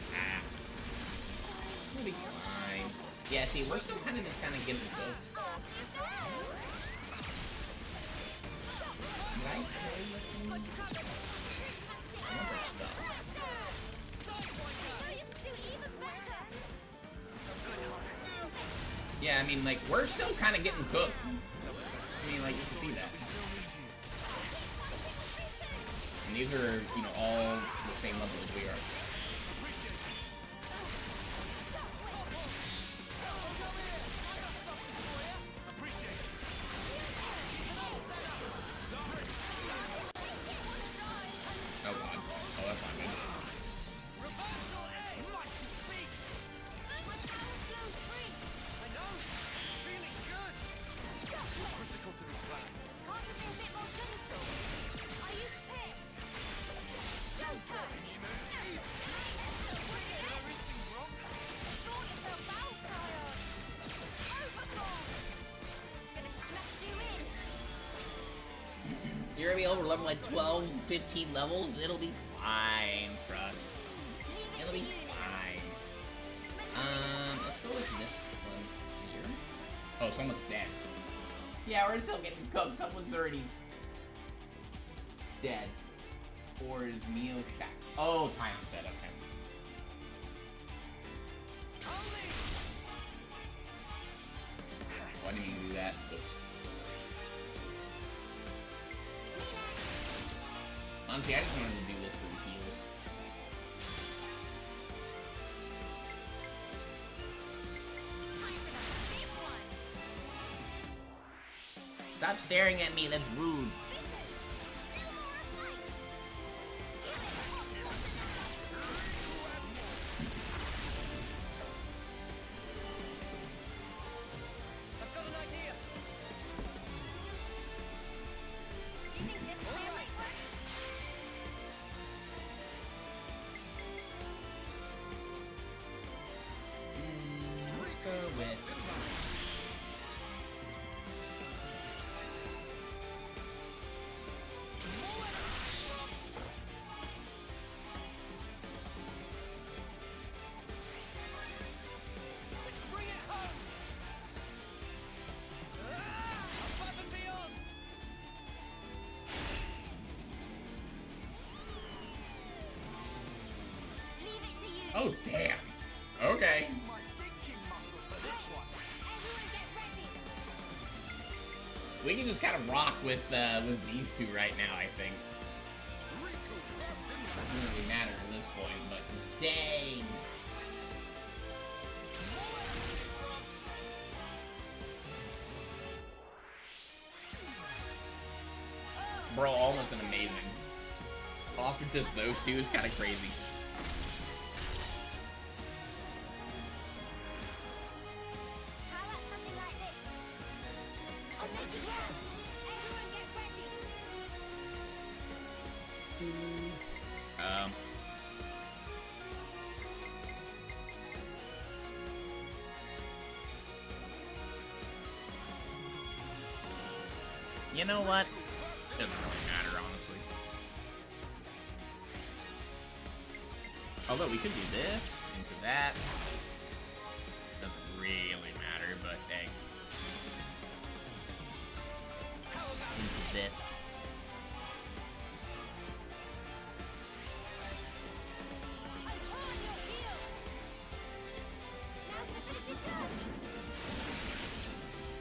We'll be fine. Yeah, see, we're still kind of getting close. Right? I want their stuff. Yeah, I mean, like, we're still kind of getting cooked. I mean, like, you can see that. And these are, all the same level as we are. Oh god. Oh, that's not good. I know. Feeling good. Critical to this plan. Can't you be a bit more clinical? Are you pissed? Joker! Everything wrong? Sort yourself out, Tryon! Overclock! Gonna smash you in! You're gonna be able to level like 12, 15 levels. It'll be fine, trust. It'll be fine. Let's go with this one here. Oh, someone's dead. Yeah, we're still getting cooked. Someone's already dead. Or is Mio Shack? Oh, Tion's dead. Okay. Why didn't you do that? Oops. Honestly, I just wanted to do this for the heals. Stop staring at me, that's rude. I've got an idea. Do you think this plan might work? Oh, damn. Okay. My thinking muscles for this one. Everyone get ready. We can just kind of rock with these two right now, I think. Doesn't really matter at this point, but dang. Bro, almost an amazing. Off of just those two is kind of crazy. How about something like this? I'll make it work. Everyone get ready. You know what? Doesn't really matter, honestly. Although we could do this into that. Doesn't really matter, but hey. Into this. I'm on your heels. Now's the finish your turn.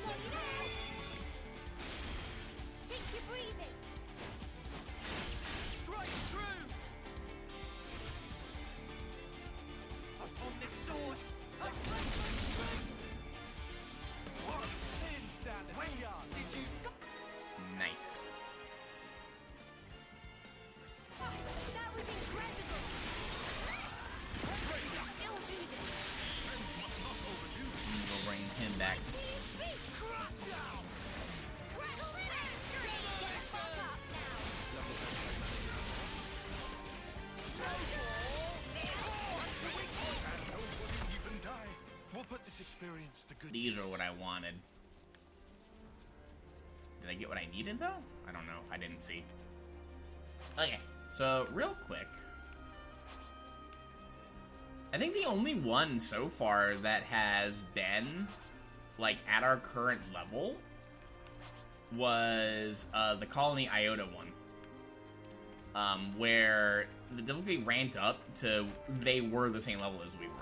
Steady now. Sink your breathing. Straight through. Upon this sword, I break my strength. What? Pin stand. When did you? Nice. That was incredible. Still do this. We'll bring him back. Beat crackdown. Crackle it. Get fuck up now. Even die. We'll put this experience to good These are what I wanted. Did I get what I needed, though? I don't know. I didn't see. Okay, so real quick. I think the only one so far that has been, like, at our current level was the Colony Iota one. Where the difficulty ranked up to they were the same level as we were.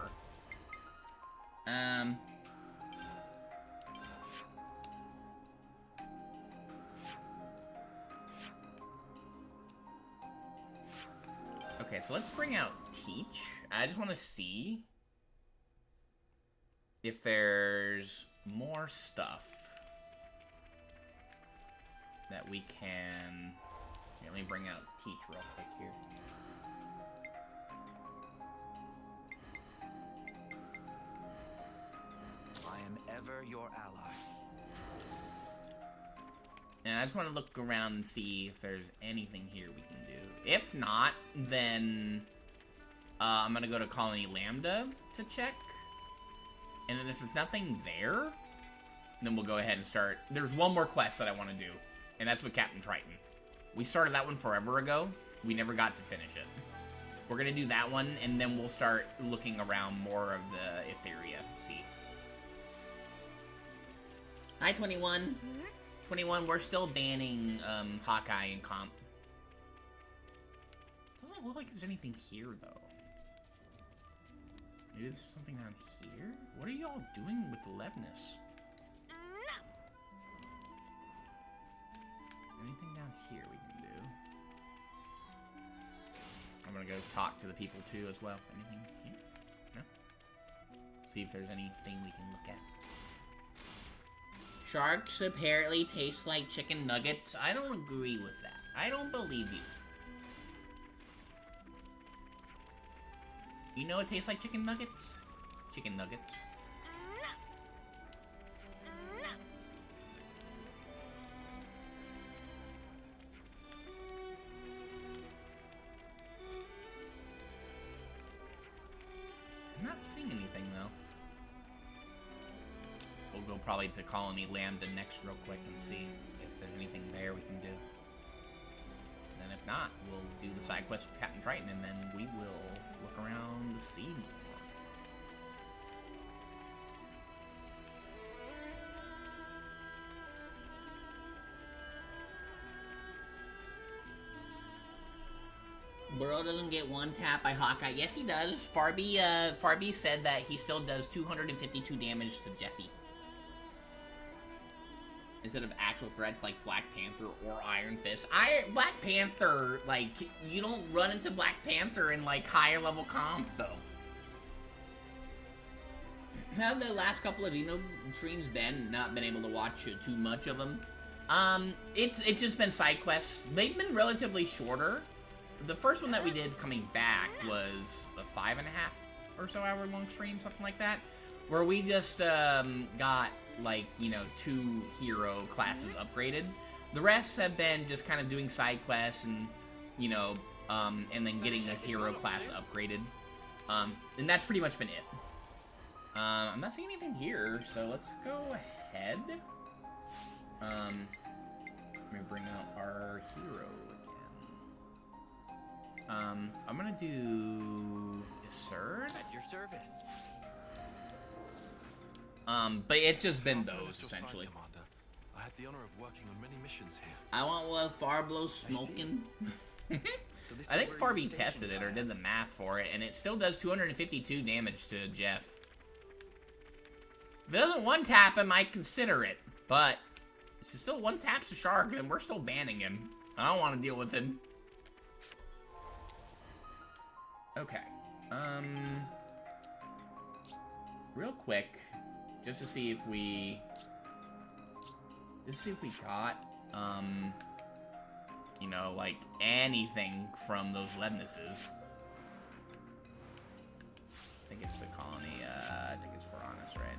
Okay, so let's bring out Teach. I just want to see if there's more stuff that we can... Here, let me bring out Teach real quick here. I am ever your ally. And I just want to look around and see if there's anything here we can do. If not, then I'm going to go to Colony Lambda to check. And then if there's nothing there, then we'll go ahead and start. There's one more quest that I want to do, and that's with Captain Triton. We started that one forever ago. We never got to finish it. We're going to do that one, and then we'll start looking around more of the Etheria. See. Hi, 21. 21, we're still banning Hawkeye and Comp. Doesn't look like there's anything here, though. Maybe there's something down here? What are y'all doing with the Lebnis? Anything down here we can do? I'm gonna go talk to the people, too, as well. Anything here? No? See if there's anything we can look at. Sharks apparently taste like chicken nuggets. I don't agree with that. I don't believe you. You know it tastes like chicken nuggets? Chicken nuggets. I'm not seeing anything, though. We'll go probably to Colony Lambda next real quick and see if there's anything there we can do. And then if not, we'll do the side quest with Captain Triton, and then we will look around the sea more. Zoro doesn't get one tap by Hawkeye. Yes, he does. Farby said that he still does 252 damage to Jeffy. Instead of actual threats like Black Panther or Iron Fist. Black Panther, like, you don't run into Black Panther in, like, higher level comp, though. Have the last couple of Xeno streams been? Not been able to watch too much of them. It's just been side quests. They've been relatively shorter. The first one that we did coming back was a 5.5 or so hour long stream, something like that, where we just got, like, you know, 2 hero classes upgraded. The rest have been just kind of doing side quests and, you know, and then getting a hero class upgraded. And that's pretty much been it. I'm not seeing anything here, so let's go ahead. Let me bring out our hero again. I'm gonna do Iserd. At your service. But it's just been After I those, left your side, essentially. Commander, I had the honor of working on many missions here. I want what Farblow's smoking. So this I is think where Farby your tested it stations or are. did the math for it, and it still does 252 damage to Jeff. If it doesn't one-tap him, I consider it, but it's still one-taps a shark, and we're still banning him. I don't want to deal with him. Okay. Real quick, just to see if we got, you know, like, anything from those Lednesses. I think it's the colony, I think it's Piranhas, right?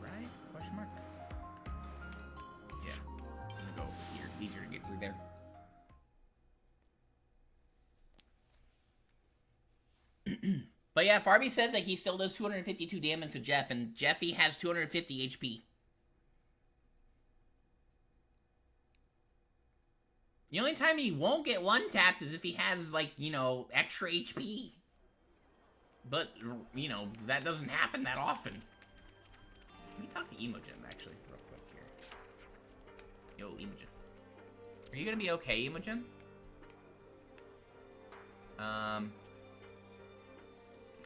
Right? Question mark? Yeah. I'm gonna go over here. Easier to get through there. But yeah, Farby says that he still does 252 damage to Jeff, and Jeffy has 250 HP. The only time he won't get one-tapped is if he has, like, you know, extra HP. But, you know, that doesn't happen that often. Let me talk to Imogen, actually, real quick here. Yo, Imogen. Are you gonna be okay, Imogen?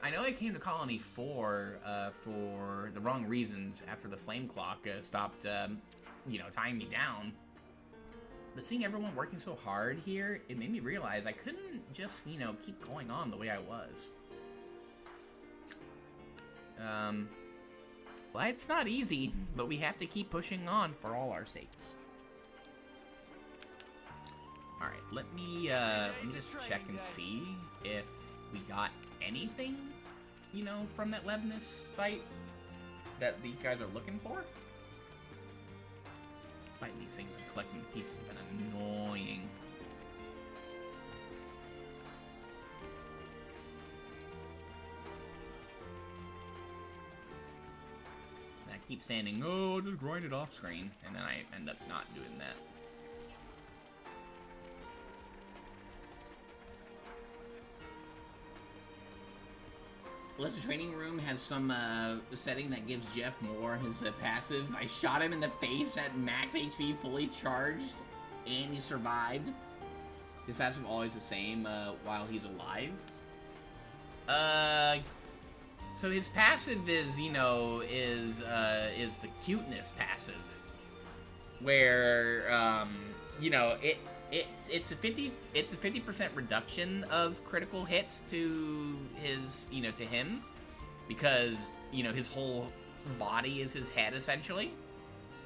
I know I came to Colony 4 for the wrong reasons after the flame clock stopped, you know, tying me down. But seeing everyone working so hard here, it made me realize I couldn't just, you know, keep going on the way I was. Well, it's not easy, but we have to keep pushing on for all our sakes. Alright, let me just check and see if we got anything, you know, from that Leibniz fight that these guys are looking for. Fighting these things and collecting the pieces has been annoying. And I keep saying, oh, just grind it off screen, and then I end up not doing that. Unless the training room has some setting that gives Jeff more his passive. I shot him in the face at max HP, fully charged, and he survived. His passive always the same while he's alive. So his passive is, you know, is the cuteness passive, where you know it's a 50% reduction of critical hits to his, you know, to him, because, you know, his whole body is his head essentially.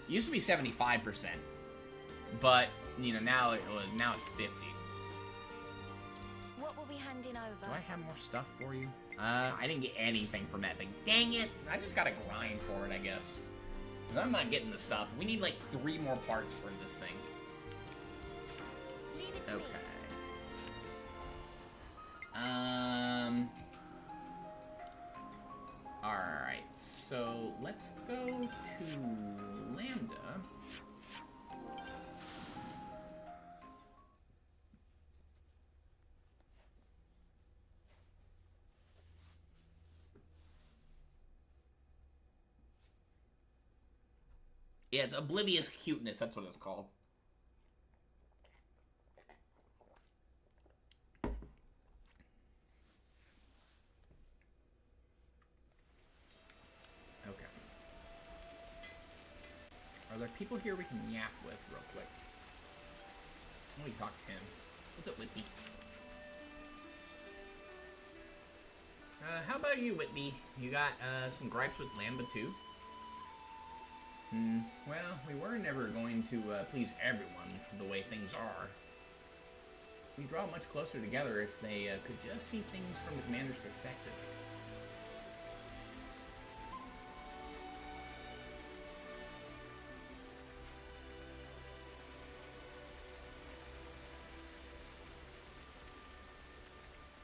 It used to be 75%, but you know now it's 50. What will be handing over? Do I have more stuff for you? I didn't get anything from that thing. Dang it! I just gotta grind for it, I guess. 'Cause I'm not getting the stuff. We need like 3 more parts for this thing. Leave it to me. Okay. Alright, so let's go to Lambda. Yeah, it's Oblivious Cuteness, that's what it's called. Are there people here we can yap with real quick? Let me talk to him. What's up, Whitby? How about you, Whitby? You got some gripes with Lambda too? Well, we were never going to please everyone the way things are. We draw much closer together if they could just see things from the commander's perspective.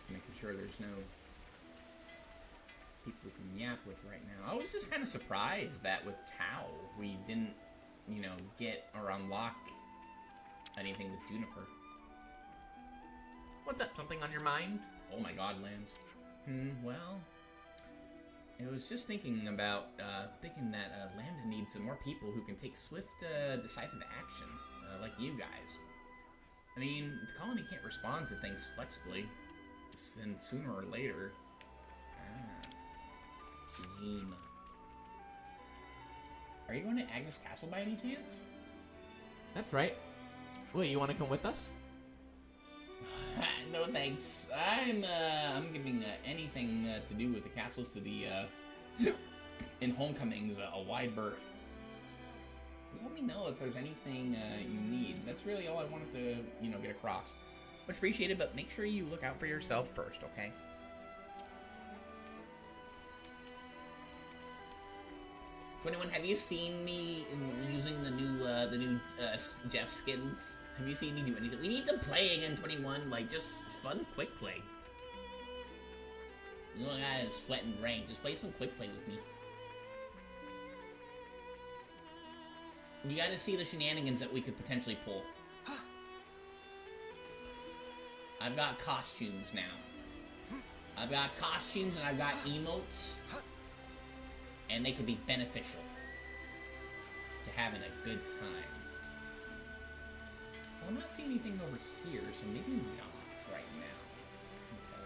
Making sure there's no people we can yap with right now. I was just kind of surprised that with Tao, we didn't, you know, get or unlock anything with Juniper. What's up? Something on your mind? Oh my god, Lambs. Well, I was just thinking about, thinking that Lambda needs some more people who can take swift, decisive action, like you guys. I mean, the colony can't respond to things flexibly, and sooner or later... Xena. Are you going to Agnes Castle by any chance? That's right. Well, you want to come with us? No thanks. I'm giving anything to do with the castles to the in Homecomings a wide berth. Just let me know if there's anything you need. That's really all I wanted to, you know, get across. Much appreciated, but make sure you look out for yourself first, okay? Anyone, have you seen me using the new Jeff skins? Have you seen me do anything? We need to play again, 21. Like, just fun quick play. You don't gotta sweat and rain. Just play some quick play with me. You gotta see the shenanigans that we could potentially pull. I've got costumes now. I've got costumes and I've got emotes. And they could be beneficial to having a good time. Well, I'm not seeing anything over here, so maybe not right now. Okay.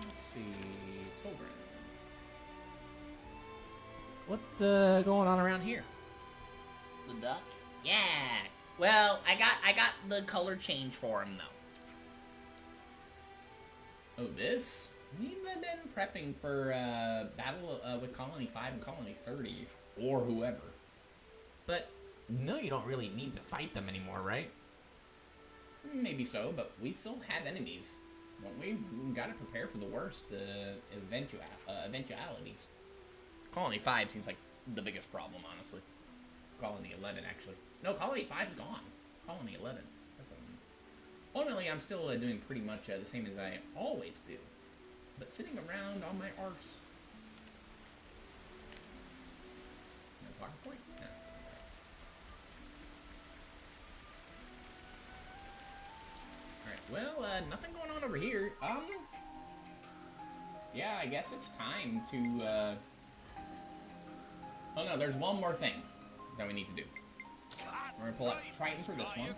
Let's see. Children. What's going on around here? The duck? Yeah. Well, I got the color change for him though. Oh, this? We've been prepping for battle with Colony 5 and Colony 30, or whoever. But No, you don't really need to fight them anymore, right? maybe so, but we still have enemies. Don't we? We gotta prepare for the worst eventualities. Colony 5 seems like the biggest problem, honestly. Colony 11, actually. No, Colony 5's gone. Colony 11. That's what I mean. Ultimately, I'm still doing pretty much the same as I always do. But sitting around on my arse. That's hard point. Yeah. Alright, well, nothing going on over here. Yeah, I guess it's time to, Oh no, there's one more thing that we need to do. We're gonna pull up Triton for this one.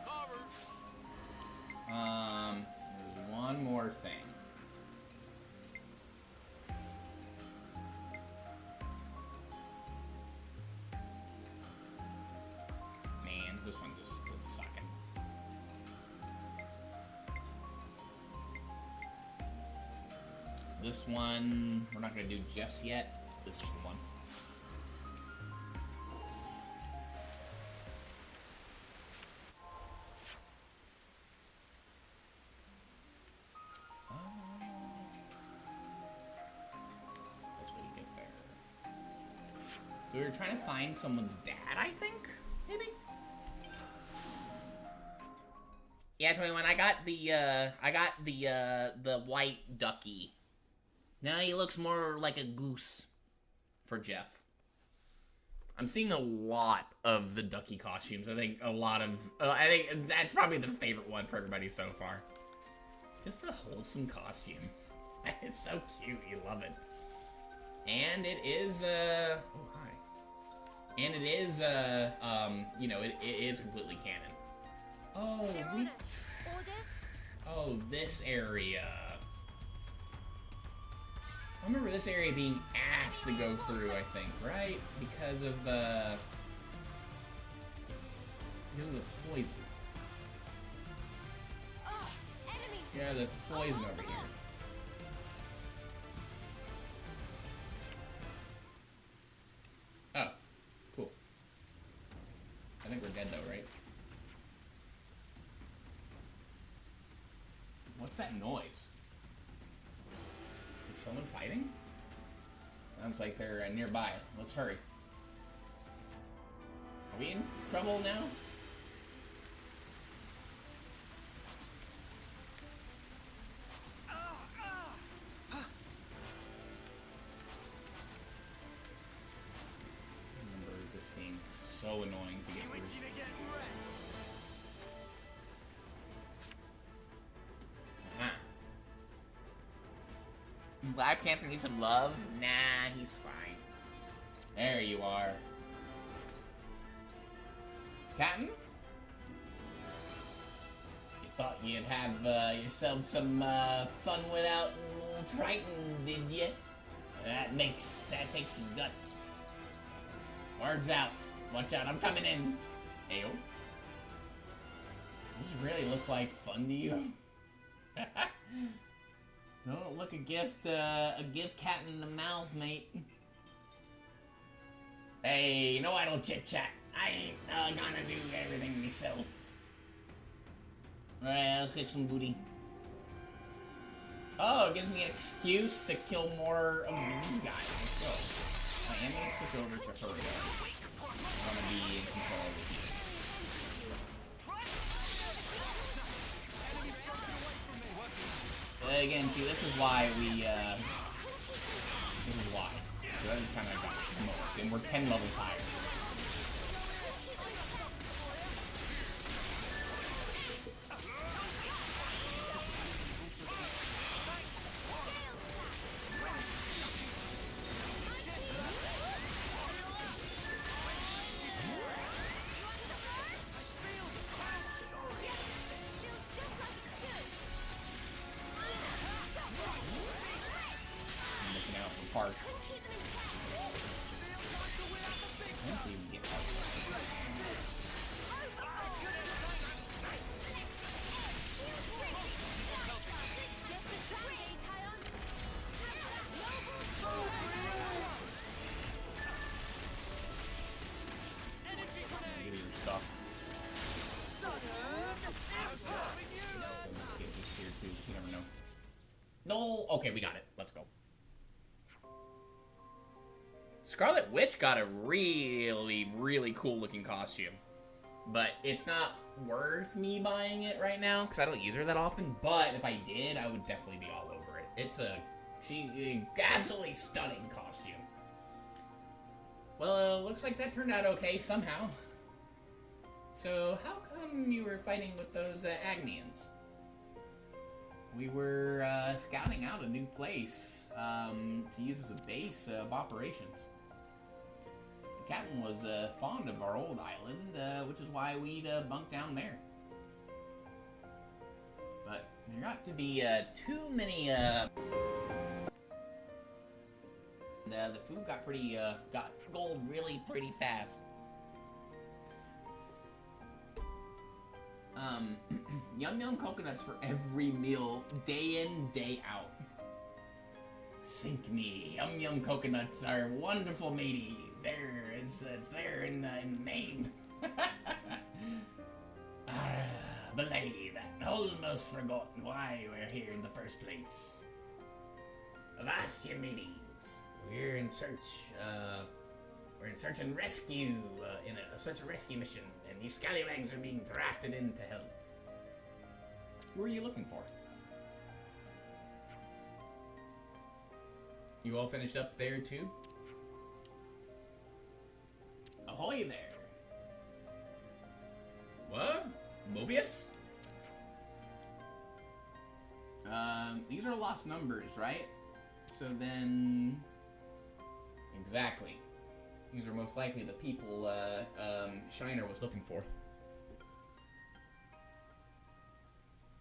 There's one more thing. Man, this one just is sucking. This one, we're not gonna do just yet. This is the one. So we were trying to find someone's dad, I think? Maybe? Yeah, 21, I got the white ducky. Now he looks more like a goose for Jeff. I'm seeing a lot of the ducky costumes. I think I think that's probably the favorite one for everybody so far. Just a wholesome costume. It's so cute, you love it. And it is, oh, hi. And it is, you know, it is completely canon. Oh, Your we... Honor, orders? Oh, this area. I remember this area being ass to go through, I think, right? Because of the poison. Enemy. Yeah, there's poison over here. Oh, cool. I think we're dead though, right? What's that noise? Is someone fighting? Sounds like they're nearby. Let's hurry. Are we in trouble now? I remember this being so annoying to get through. Uh-huh. Black Panther needs some love? Nah, he's fine. There you are. Captain? You thought you'd have yourself some fun without Triton, did you? That takes some guts. Words out. Watch out, I'm coming in. Ayo. Does this really look like fun to you? Don't look a gift cat in the mouth, mate. Hey, no idle chit-chat. I ain't gonna do everything myself. Alright, let's kick some booty. Oh, it gives me an excuse to kill more of these guys. Let's go. I am gonna switch over to her though. I wanna be in control of it. Again, see, this is why we, this is why. We already kind of got smoked, and we're 10 levels higher. I'm looking out for parts. I don't think we get parts. Give me your stuff. Get this here too. You never know. No. Okay, we got it. Let's go. Scarlet Witch got a really, really cool looking costume. But it's not worth me buying it right now, because I don't use her that often. But if I did, I would definitely be all over it. It's a absolutely stunning costume. Well, looks like that turned out okay somehow. So, how come you were fighting with those Agnians? We were scouting out a new place to use as a base of operations. The captain was fond of our old island, which is why we'd bunk down there. But there got to be too many. The food got pretty got gold really pretty fast. Yum coconuts for every meal, day in, day out. Sink me. Yum coconuts are wonderful, matey. It's there in the name. Belay that almost forgotten why we're here in the first place. Avast you mateys. We're in search and rescue, in a search and rescue mission, and you scallywags are being drafted in to help. Who are you looking for? You all finished up there too? Ahoy there! What? Mobius? These are lost numbers, right? So then... Exactly. These are most likely the people Shiner was looking for.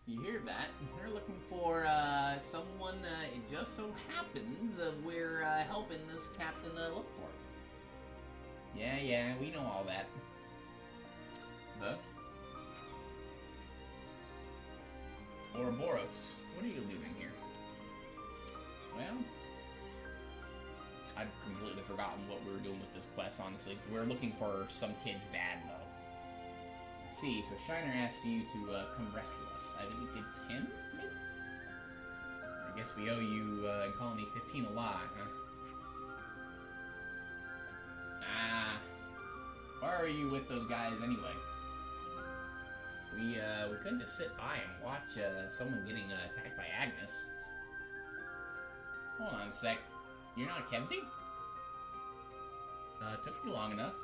You hear that? We're looking for someone. It just so happens we're helping this captain look for. Yeah, we know all that. Huh? Ouroboros, what are you doing here? Well, I've completely forgotten what we were doing with this quest, honestly. We're looking for some kid's dad, though. Let's see, so Shiner asked you to come rescue us. I think it's him, maybe? I guess we owe you in Colony 15 a lot, huh? Why are you with those guys anyway? We couldn't just sit by and watch someone getting attacked by Agnes. Hold on a sec. You're not Kevsey? Took you long enough.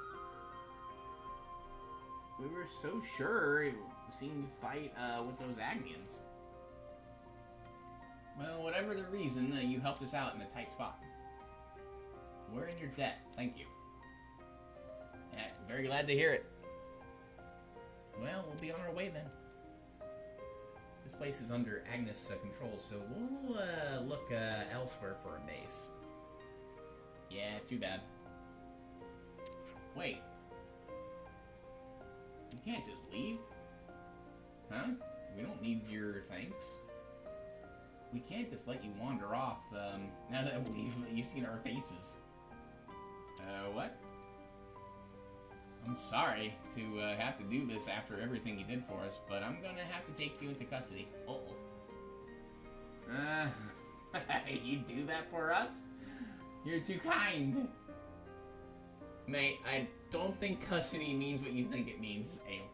We were so sure seeing you fight with those Agnians. Well, whatever the reason, you helped us out in a tight spot. We're in your debt, thank you. Yeah, very glad to hear it. Well, we'll be on our way then. This place is under Agnes' control, so we'll look elsewhere for a base. Yeah, too bad. Wait. You can't just leave. Huh? We don't need your thanks. We can't just let you wander off, now that you've seen our faces. What? I'm sorry to have to do this after everything you did for us, but I'm gonna have to take you into custody. You do that for us? You're too kind. Mate, I don't think custody means what you think it means, Ale.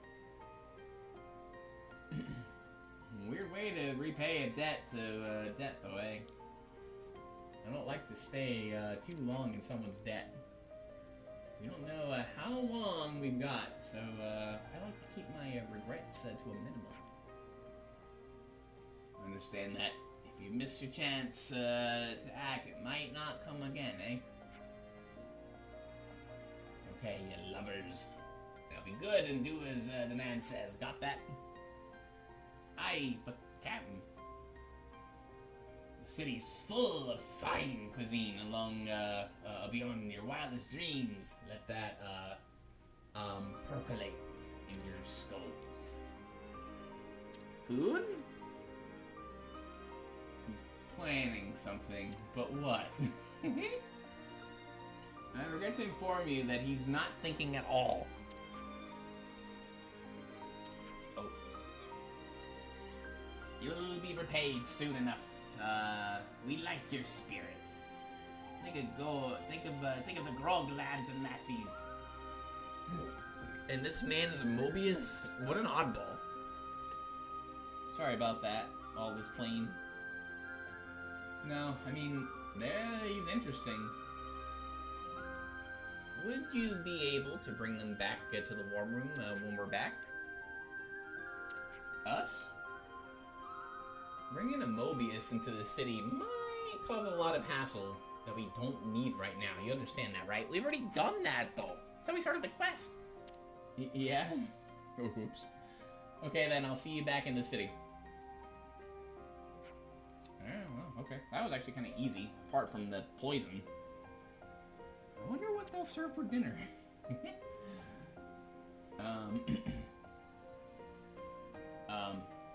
Weird way to repay a debt to debt, though, eh? I don't like to stay too long in someone's debt. We don't know how long we've got, so I like to keep my regrets to a minimum. Understand that if you miss your chance to act, it might not come again, eh? Okay, you lovers. Now be good and do as the man says. Got that? Aye, but Captain, the city's full of fine cuisine along beyond your wildest dreams. Let that percolate in your skulls. Food? He's planning something, but what? I regret to inform you that he's not thinking at all. Oh. You'll be repaid soon enough. We like your spirit. Think of the grog lads and lassies. And this man is a Mobius? What an oddball. Sorry about that, all this plane. No, I mean, he's interesting. Would you be able to bring them back to the war room when we're back? Us? Bringing a Mobius into the city might cause a lot of hassle that we don't need right now. You understand that, right? We've already done that, though. That's how we started the quest. Yeah? Oh, oops. Okay, then I'll see you back in the city. Yeah, well, okay. That was actually kind of easy, apart from the poison. I wonder what they'll serve for dinner.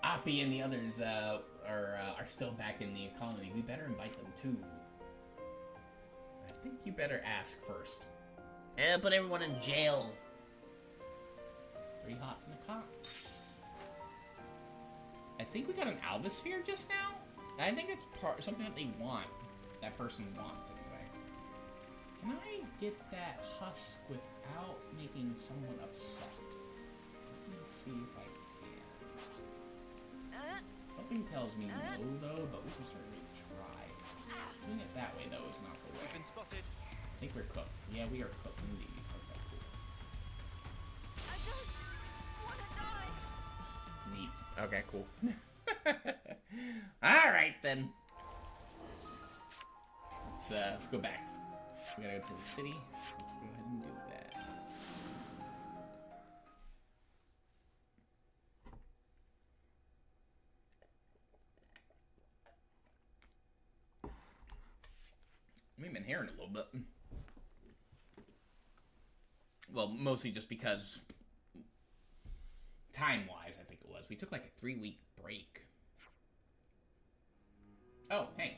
Appy and the others are still back in the colony. We better invite them too. I think you better ask first. Put everyone in jail. 3 hots in a cot. I think we got an Alvisphere just now. I think it's something that they want. That person wants anyway. Can I get that husk without making someone upset? Let me see if I can. Something tells me no, though, but we can certainly try. Doing it that way, though, is not the way. Been spotted. I think we're cooked. Yeah, we are cooked indeed. Okay, cool. I don't want to die. Neat. Okay, cool. Alright, then. Let's go back. We gotta go to the city. Let's go ahead and do that. well, mostly just because time-wise, I think it was. We took like a 3-week break. Oh, hey.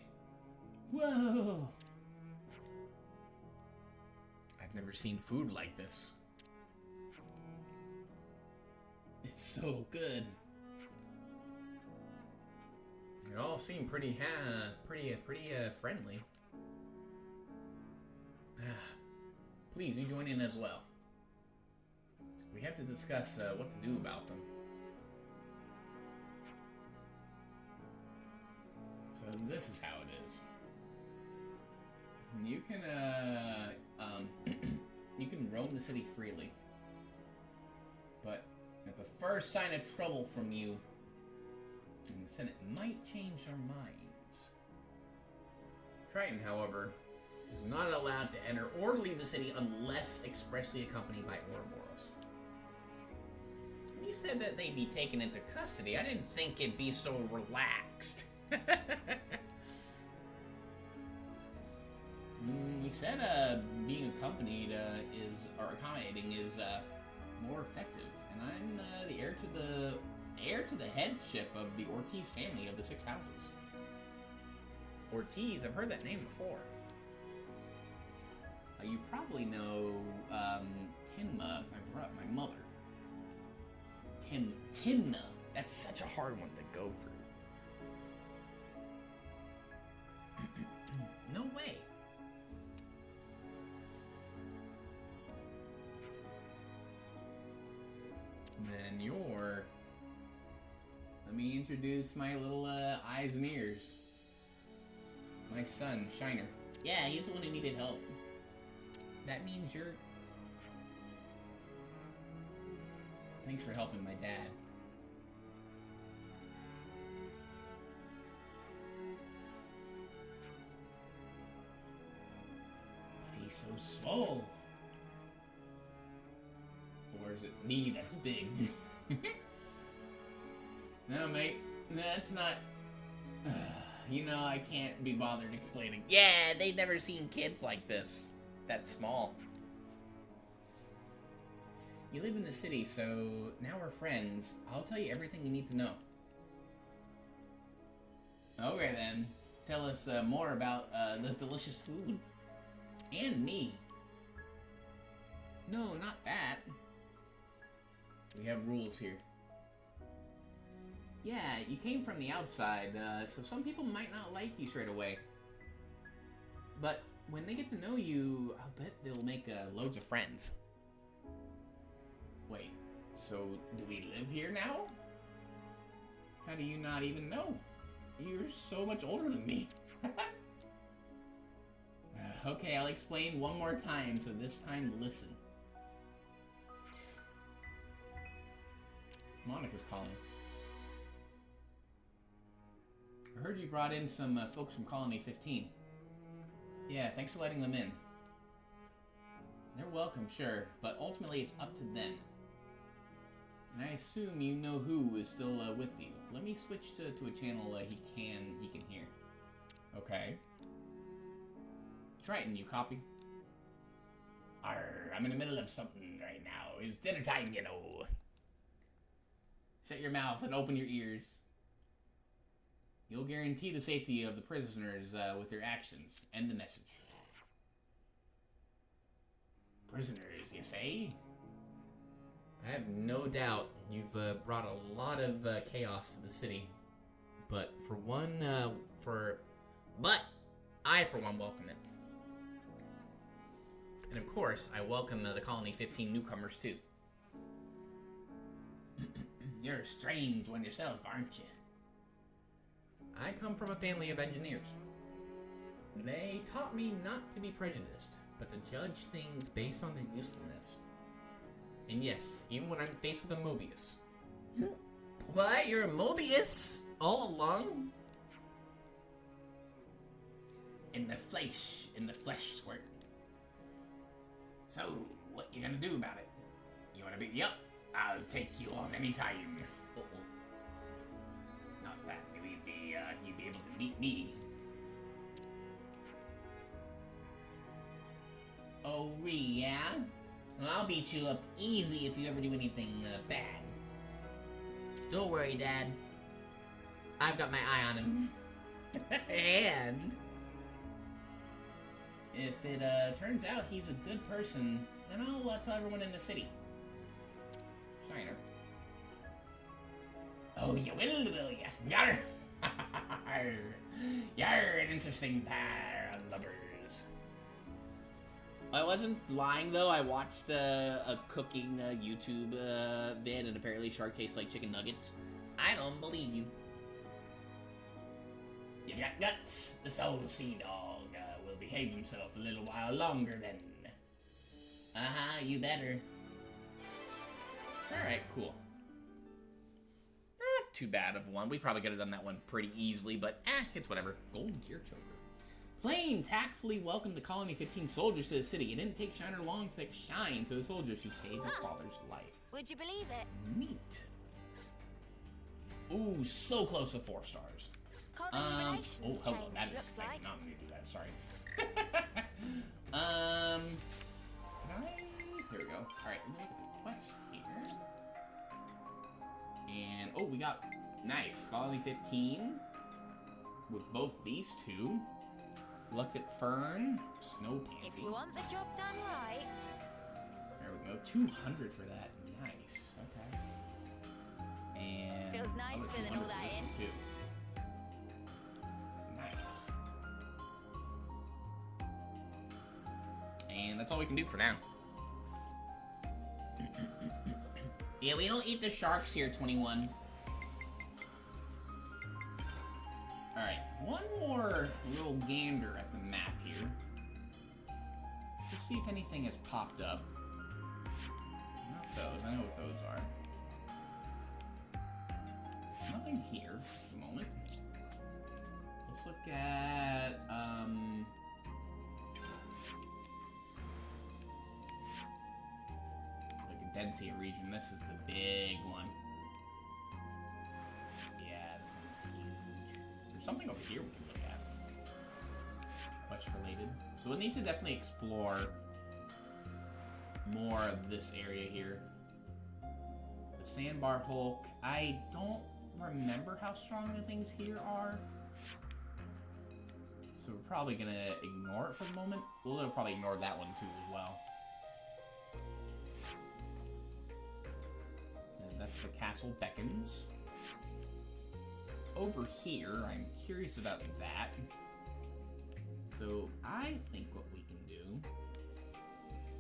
Whoa! I've never seen food like this. It's so good. They all seem pretty friendly. Please, you join in as well. We have to discuss what to do about them. So this is how it is. You can you can roam the city freely, but at the first sign of trouble from you, and the Senate might change their minds. Triton, however, is not allowed to enter or leave the city unless expressly accompanied by Ouroboros. You said that they'd be taken into custody. I didn't think it'd be so relaxed. We said being accompanied or accommodating is more effective, and I'm the heir to the headship of the Ortiz family of the 6 houses. Ortiz, I've heard that name before. You probably know Tinma, my mother. Timna. That's such a hard one to go through. No way. Then you're... Let me introduce my little eyes and ears. My son, Shiner. Yeah, he's the one who needed help. That means you're... Thanks for helping my dad. But he's so small. Or is it me that's big? No, mate. That's not... You know, I can't be bothered explaining. Yeah, they've never seen kids like this. That's small. You live in the city, so now we're friends. I'll tell you everything you need to know. Okay, then. Tell us more about the delicious food. And me. No, not that. We have rules here. Yeah, you came from the outside, so some people might not like you straight away. But when they get to know you, I'll bet they'll make loads of friends. Wait, so do we live here now? How do you not even know? You're so much older than me. Okay, I'll explain one more time, so this time listen. Monica's calling. I heard you brought in some folks from Colony 15. Yeah, thanks for letting them in. They're welcome, sure, but ultimately it's up to them. And I assume you know who is still with you. Let me switch to a channel he can hear. Okay. Triton, you copy? Arr, I'm in the middle of something right now. It's dinner time, you know. Shut your mouth and open your ears. You'll guarantee the safety of the prisoners with your actions. End the message. Prisoners, you say? I have no doubt you've brought a lot of chaos to the city. But I, for one, welcome it. And of course, I welcome the Colony 15 newcomers, too. You're a strange one yourself, aren't you? I come from a family of engineers. They taught me not to be prejudiced, but to judge things based on their usefulness. And yes, even when I'm faced with a Mobius. What? You're a Mobius? All along? In the flesh, squirt. So, what you gonna do about it? You wanna beat me up? I'll take you on any time. Not that you'd be able to beat me. Oh, yeah? Well, I'll beat you up easy if you ever do anything bad. Don't worry, Dad. I've got my eye on him. And if it turns out he's a good person, then I'll tell everyone in the city. Shiner. Oh, you will ya? Yar! You're an interesting pair of lovers. I wasn't lying, though. I watched a cooking YouTube vid, and apparently shark tastes like chicken nuggets. I don't believe you. You've got guts. The soul sea dog will behave himself a little while longer then. You better. Alright, cool. Not too bad of one. We probably could have done that one pretty easily, but it's whatever. Gold gear choker. Plane tactfully welcomed the Colony 15 soldiers to the city. It didn't take Shiner long to take shine to the soldiers who saved his father's life. Would you believe it? Neat. Ooh, so close to 4 stars. Common Oh, hello. change, That is. looks I like. did not mean to do that. Sorry. Can I? Here we go. All right. Let me look at the quest here. And oh, we got nice Colony 15 with both these two. Looked at Fern, Snow Pansy. If you want the job done right, There we go. 200 for that. Nice. Okay. And Feels nice another filling 200 all for that this in. one, too. Nice. And that's all we can do for now. Yeah, we don't eat the sharks here, 21. Alright, one more little gander at the map here. To see if anything has popped up. Not those, I know what those are. Nothing here at the moment. Let's look at, the Dead Sea region. This is the big one. Yeah, this one's huge. There's something over here we can look at. Quest related. So we'll need to definitely explore more of this area here. The Sandbar Hulk. I don't remember how strong the things here are. So we're probably gonna ignore it for the moment. We'll probably ignore that one too as well. And that's the Castle Beckons. Over here, I'm curious about that. So I think what we can do,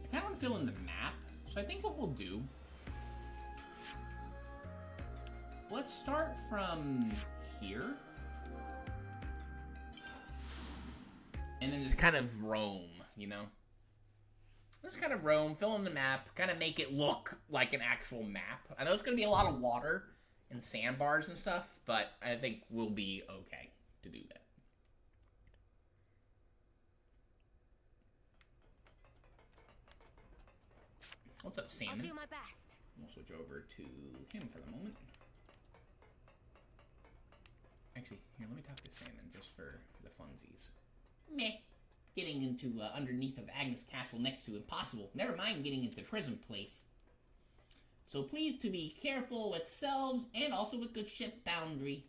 I kind of want to fill in the map. So I think what we'll do, let's start from here. And then just kind of roam, you know? Just kind of roam, fill in the map, kind of make it look like an actual map. I know it's going to be a lot of water and sandbars and stuff, but I think we'll be okay to do that. What's up, I'll Salmon? do my best. We'll switch over to him for the moment. Actually, here, let me talk to Salmon just for the funsies. Meh. Getting into underneath of Agnes Castle next to impossible. Never mind getting into Prison Place. So please to be careful with selves and also with good ship boundary.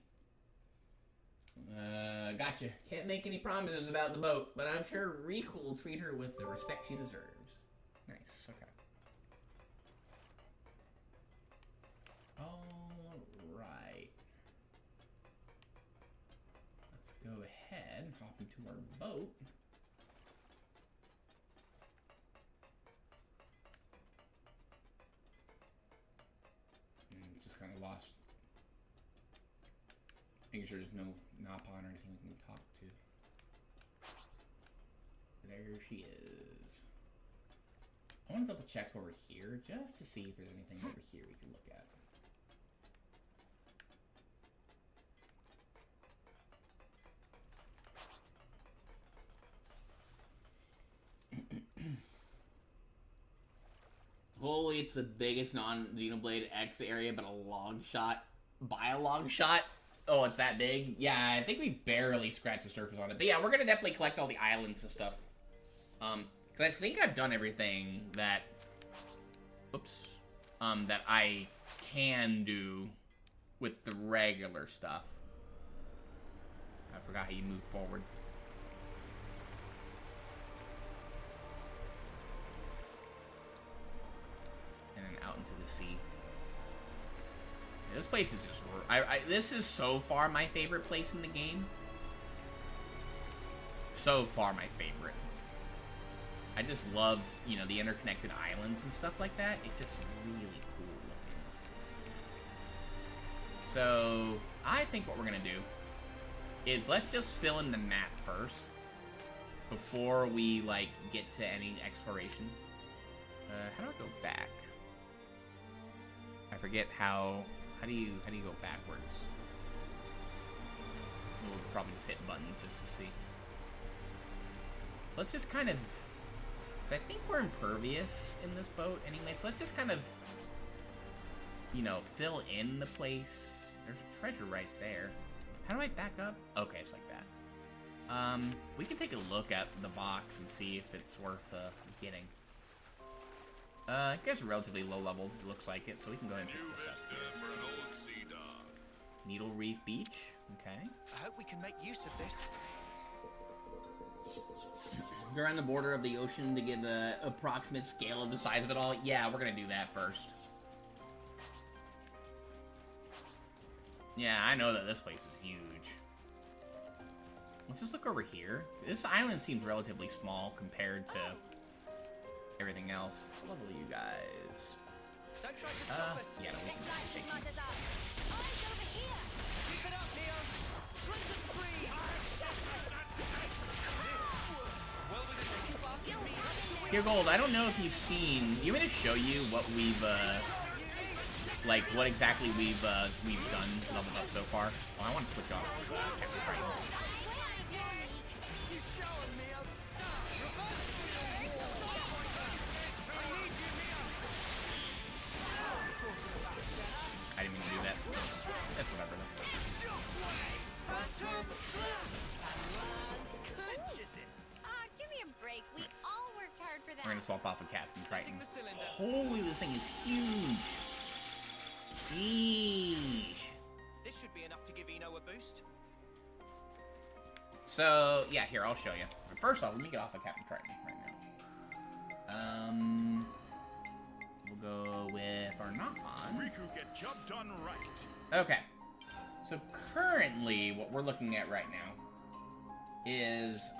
Gotcha. Can't make any promises about the boat, but I'm sure Riku will treat her with the respect she deserves. Nice, okay. Alright. Let's go ahead and hop into our boat. Just kind of lost. Making sure there's no Napon or anything we can talk to. There she is. I want to double check over here just to see if there's anything over here we can look at. Holy, it's the biggest non-Xenoblade X area, but a long shot. By a long shot? Oh, it's that big? Yeah, I think we barely scratched the surface on it. But yeah, we're gonna definitely collect all the islands and stuff. Because I think I've done everything that oops, that I can do with the regular stuff. I forgot how you move forward. And then out into the sea. Yeah, this place is just... this is so far my favorite place in the game. So far my favorite. I just love, you know, the interconnected islands and stuff like that. It's just really cool looking. So, I think what we're going to do is let's just fill in the map first before we, like, get to any exploration. How do I go back? I forget how do you go backwards? We'll probably just hit buttons just to see. So let's just kind of... I think we're impervious in this boat anyway, so let's just kind of, you know, fill in the place. There's a treasure right there. How do I back up? Okay, it's like that. We can take a look at the box and see if it's worth getting. You guys are relatively low leveled, it looks like it, so we can go ahead and pick this up here. Needle Reef Beach, okay. I hope we can make use of this. Go around the border of the ocean to give an approximate scale of the size of it all. Yeah, we're gonna do that first. Yeah, I know that this place is huge. Let's just look over here. This island seems relatively small compared to everything else. How level are you guys? Don't try to stop us. Yeah, we can take you. Eyes over here! Keep it up, Leon. Drink the spree. Well, we're gonna keep after me. Here, Gold, I don't know if you've seen... You want me to show you what we've, like, what exactly we've done leveled up so far? Well, I want to switch off Captain Triton. I didn't mean to do that. That's whatever, though. Give me a break. We all worked hard for that. We're gonna swap off with Captain Triton. the cylinder. Holy, this thing is huge! Yeesh. This should be enough to give Eno a boost. So, yeah, here, I'll show you. But first off, let me get off of Captain Triton right now. We'll go with our knock-on. Riku, get job done right. Okay. So, currently, what we're looking at right now is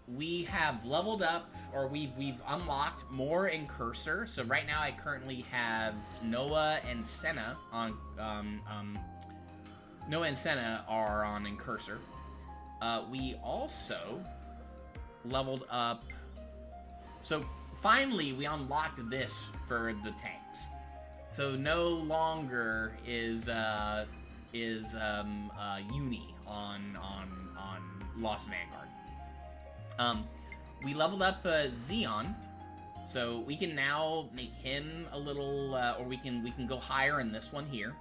we have leveled up, or we've unlocked more in Cursor. So right now I currently have Noah and Senna on Noah and Senna are on in Cursor. We also leveled up. So finally we unlocked this for the tanks. So no longer is Uni on Lost Vanguard. We leveled up Xeon, so we can now make him a little, or we can go higher in this one here.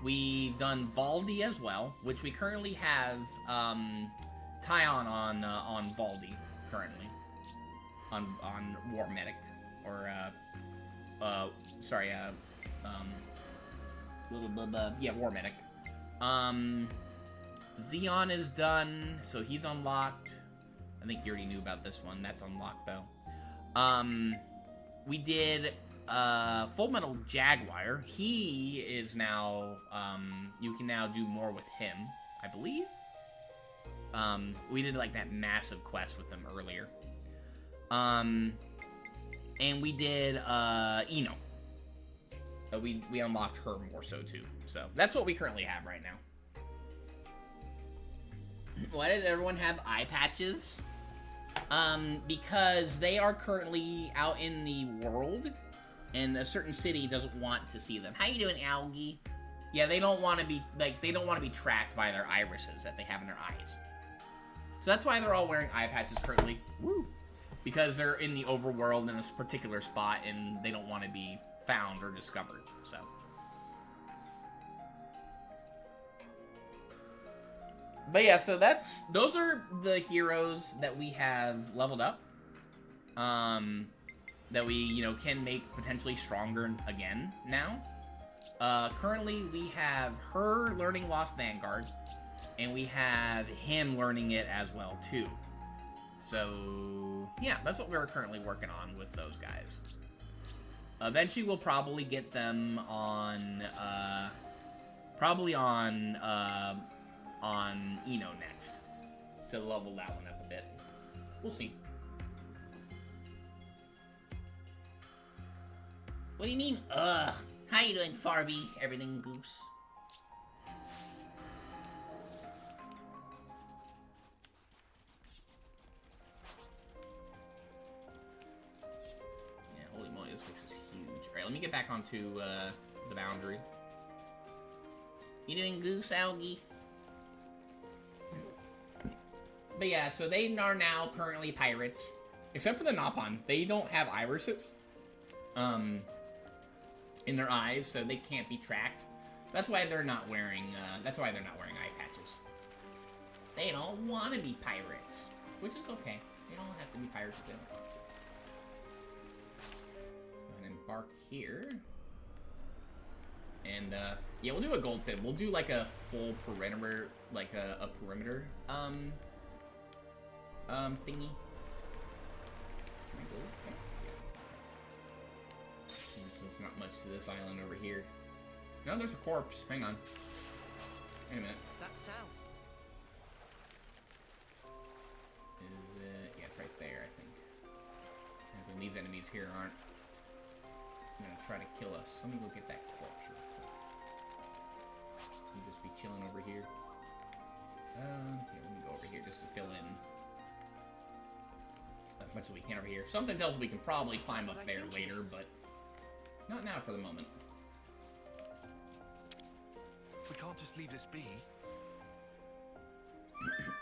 We've done Valdi as well, which we currently have Tyon on Valdi currently, on War Medic, or War Medic. Xeon is done, so he's unlocked. I think you already knew about this one. That's unlocked, though. We did Full Metal Jaguar. He is now, you can now do more with him, I believe. We did, like, that massive quest with them earlier. And we did, Eno. We unlocked her more so, too. So, that's what we currently have right now. Why did everyone have eye patches? Because they are currently out in the world, and a certain city doesn't want to see them. How you doing, Algie? Yeah, they don't want to be, like, they don't want to be tracked by their irises that they have in their eyes. So that's why they're all wearing eye patches currently. Woo! Because they're in the overworld in this particular spot, and they don't want to be found or discovered, so. But yeah, so those are the heroes that we have leveled up. that we, you know, can make potentially stronger again now. Currently, we have her learning Lost Vanguard, and we have him learning it as well, too. So, yeah, that's what we're currently working on with those guys. Eventually, we'll probably get them on, on Eno next, to level that one up a bit. We'll see. What do you mean, ugh? How you doing, Farby? Everything goose? Yeah, holy moly, this place is huge. Alright, let me get back onto, the boundary. You doing, goose, Algie? But yeah, so they are now currently pirates. Except for the Nopon. They don't have irises. In their eyes, so they can't be tracked. That's why they're not wearing, eye patches. They don't want to be pirates. Which is okay. They don't have to be pirates if they don't want to. Let's go ahead and embark here. And, yeah, we'll do a gold tip. We'll do, like, a full perimeter, like, a perimeter, thingy. Can I go? Okay. So there's not much to this island over here. No, there's a corpse. Hang on. Wait a minute. That sound. Is it? Yeah, it's right there, I think. And then these enemies here aren't gonna try to kill us. Let me go get that corpse real quick. You just be chilling over here. Here, let me go over here just to fill in as much as we can over here. Something tells me we can probably climb up there later, but not now for the moment. We can't just leave this be.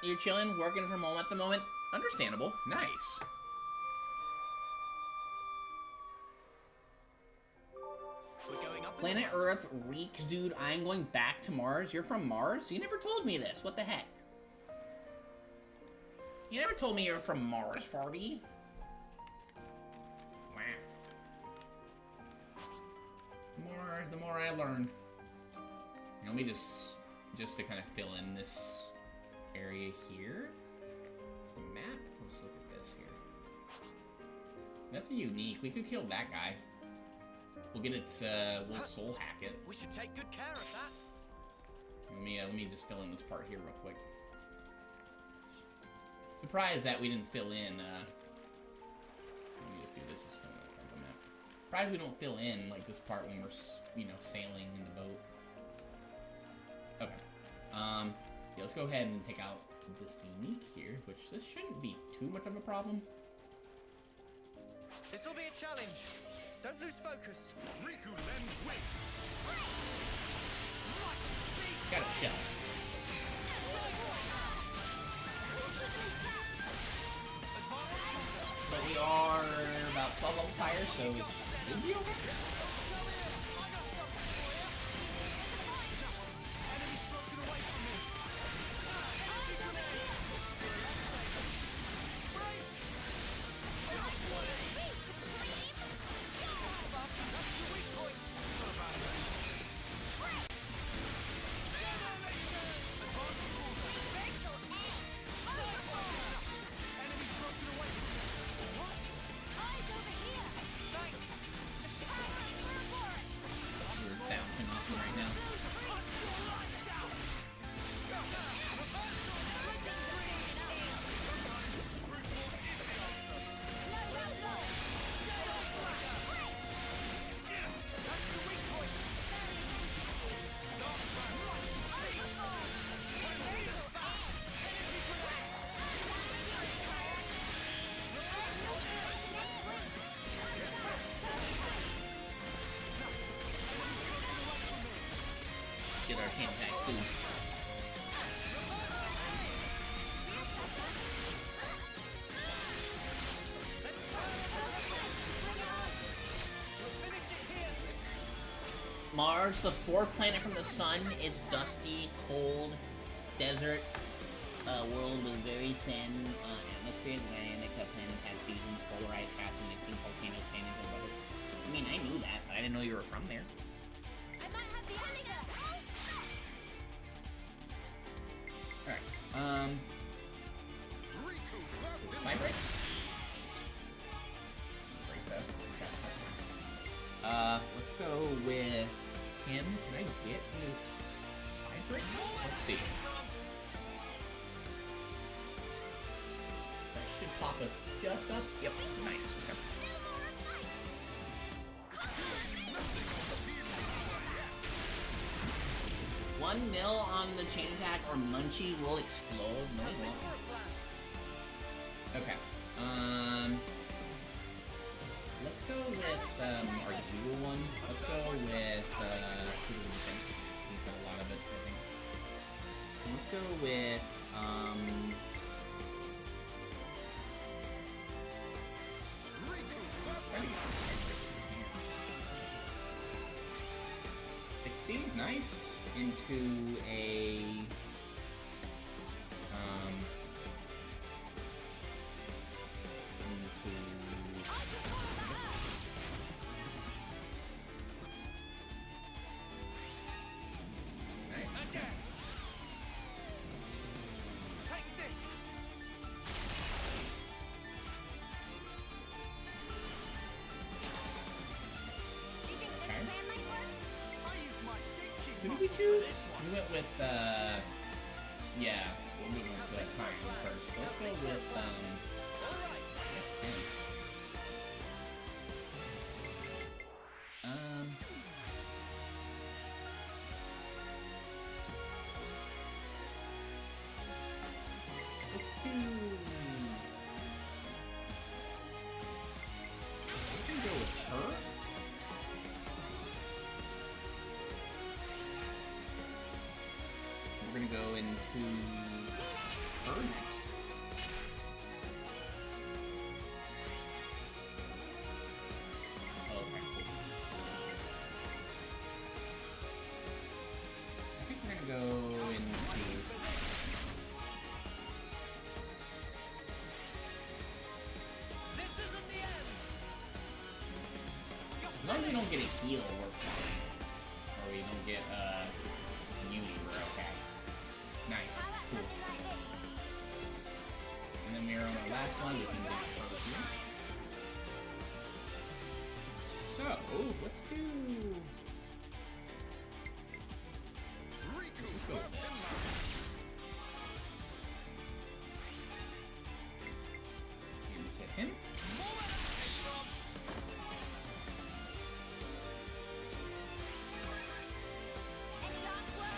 You're chilling, working from home at the moment? Understandable. Nice. We're going up. Planet Earth reeks, dude. I'm going back to Mars. You're from Mars? You never told me this. What the heck? You never told me you're from Mars, Farby. Wow. The more I learn. Let me just to kind of fill in this area here. The map. Let's look at this here. That's unique. We could kill that guy. We'll get its we'll soul hack it. We should take good care of that. Let me just fill in this part here real quick. Surprised that we didn't fill in, let me just do this, just fill in that part of the map. Surprised we don't fill in, like, this part when we're, you know, sailing in the boat. Okay. Yeah, let's go ahead and take out this unique here, which this shouldn't be too much of a problem. This will be a challenge. Don't lose focus. Riku lends wing. Got a shell. But we are about 12 levels higher, so it should be okay. Get our chain attack soon. Mars, the fourth planet from the sun, is dusty, cold, desert, world with very thin atmosphere, dynamic planets have seasons, polarized caps, and extinct volcanoes, canyons, and weather. I mean, I knew that, but I didn't know you were from there. I might have the answer. Alright, Riku buffed Side break? Break that. Let's go with him. Can I get his side break? Let's see. That should pop us just up. Yep, nice. Okay. One mil on the chain attack or Munchie will explode. No, it won't. Okay. Let's go with our usual one. Let's go with physical defense. We've got a lot of it, I think. And let's go with 60, nice. Into a nice. Again. Take this. Do you think this Okay. plan might work? I use my thinking Who did we muscle choose? for this one. We went with yeah, we went with time first. So let's go with All right. Let's do. We can go with her. We're gonna go into her next. Okay, cool. I think we're gonna go into. This isn't the end. As long as we don't get a heal, we're fine. Or we don't get immunity, we're okay. Nice, How about cool. something like this? And then we're on our last one, we can get her here. So, let's do. Let's just go with this. And let's hit him. Any last words?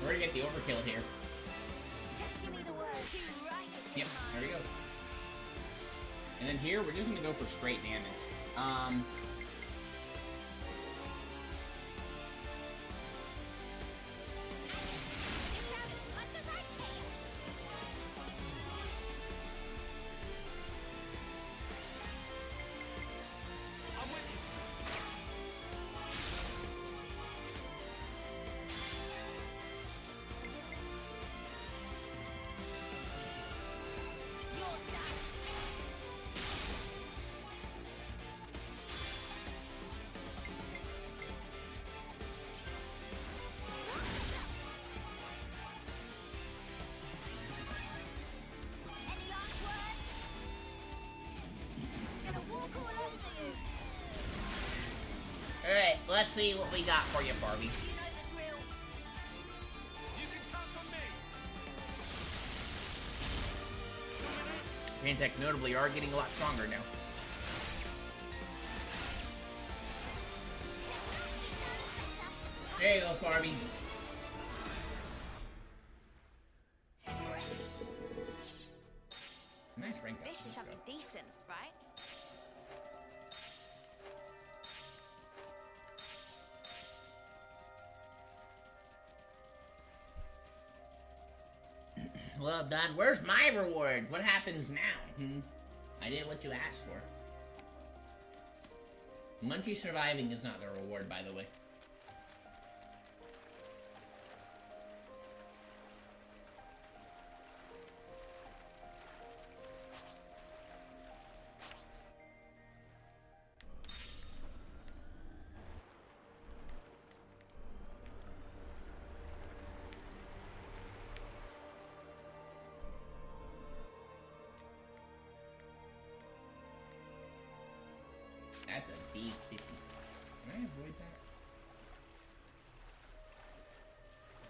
We're gonna get the overkill here. Just give me the word. You right it, Yep, Pokemon. there we go. And then here, we're just gonna go for straight damage. Dish out as much as I can. I'm with you. You're done. Any last words? Gonna walk all over you. Alright, let's see what we got for you, Barbie. You know the drill. You can count on me. Pain Tech notably are getting a lot stronger now. There you go, Barbie. Nice rank up. This is Let's something go. decent, right? Well done. Where's my reward? What happens now? I did what you asked for. Munchie surviving is not the reward, by the way. That's a deep kitty. Can I avoid that?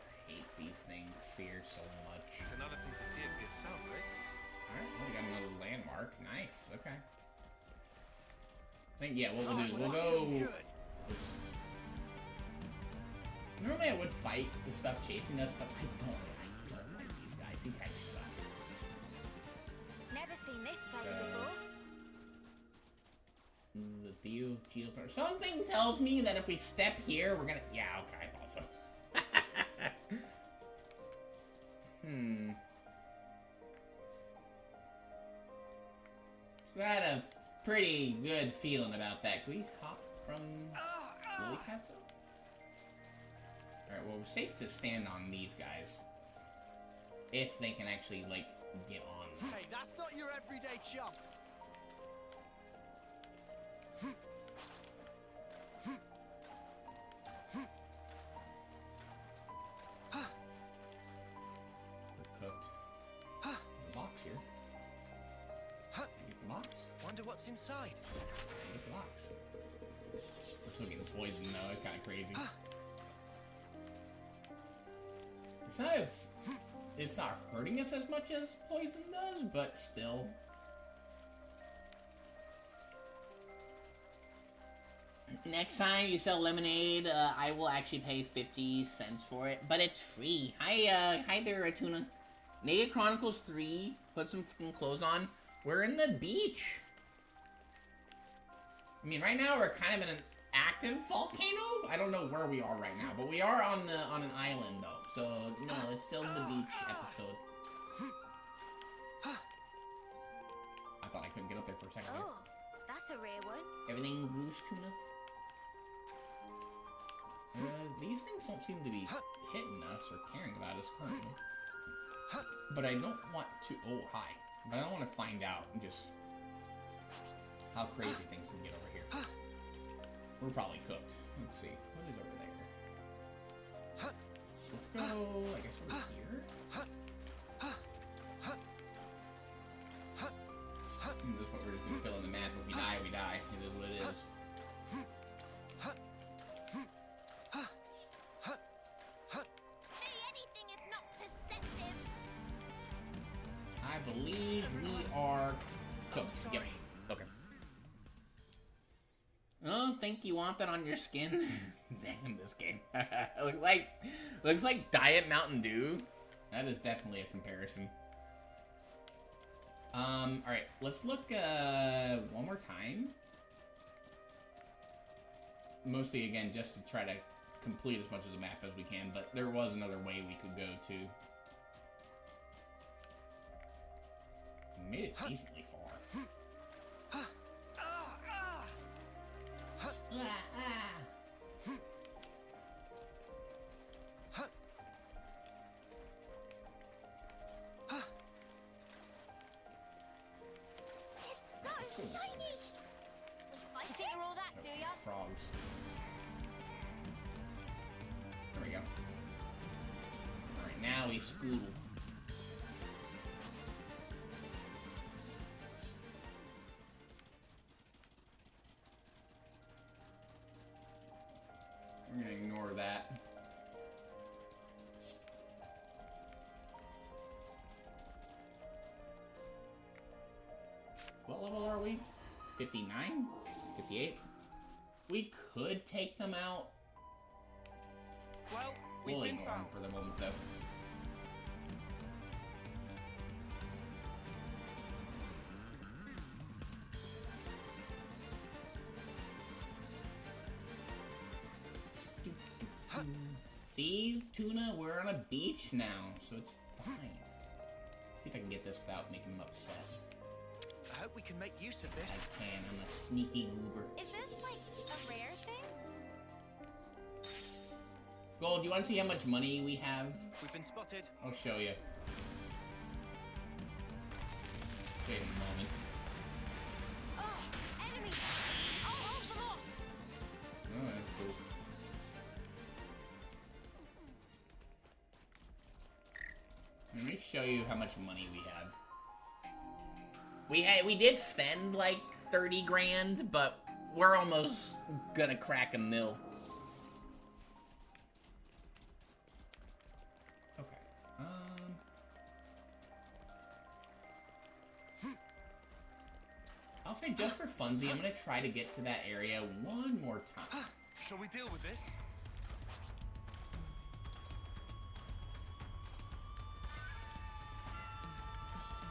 I hate these things here so much. It's another thing to see it for yourself, right? Alright, well, we got another landmark. Nice, okay. I think, yeah, what we'll do is we'll go... Normally I would fight the stuff chasing us, but I don't like these guys. These guys suck. Never seen this place before. The Theo Geo. Something tells me that if we step here, we're gonna. Yeah, okay, awesome. So I had a pretty good feeling about that. Can we hop from Lily Pads? Alright, well, we're safe to stand on these guys. If they can actually, like, get on them. Hey, that's not your everyday chump. We're cooked. The box here. Get the box. Wonder what's inside. Get the box. We're still getting poisoned though. It's kind of crazy. It's not as. It's not hurting us as much as poison does, but still. Next time you sell lemonade, I will actually pay 50 cents for it, but it's free. Hi there, Tuna. Naked Chronicles 3. Put some fucking clothes on. We're in the beach. I mean, right now we're kind of in an active volcano. I don't know where we are right now, but we are on an island though. So no, it's still the beach episode. I thought I couldn't get up there for a second. Oh, that's a rare one. Everything goose, Tuna? These things don't seem to be hitting us or caring about us currently. But I don't want to... Oh, hi. But I don't want to find out just how crazy things can get over here. We're probably cooked. Let's see. What is over there? Let's go, I guess, over here. This is what we're just going to fill in the map. If we die, we die. It is what it is. Say anything if not perceptive. I believe we are cooked. Yep. Okay. Oh, think you want that on your skin? Damn, this game. looks like Diet Mountain Dew. That is definitely a comparison. Alright, let's look one more time. Mostly again just to try to complete as much of the map as we can, but there was another way we could go to. We made it decently far. It's so shiny. I think we're all that, do ya? Frogs. There we go. Alright, now we scoodle. I'm gonna ignore that. What level are we? 59? 58? We could take them out. Well, We'll we've been ignore them found. for the moment, though. See, Tuna, we're on a beach now, so it's fine. See if I can get this without making them upset. I hope we can make use of this. I can, I'm a sneaky goober. Is this like a rare thing? Gold, do you want to see how much money we have? We've been spotted. I'll show you. Wait a moment. Oh, enemies! I'll hold them off. Oh, that's cool. Let me show you how much money we have. We did spend like 30 grand, but We're almost gonna crack a mill. Okay. I'll say just for funsies, I'm gonna try to get to that area one more time. Shall we deal with this?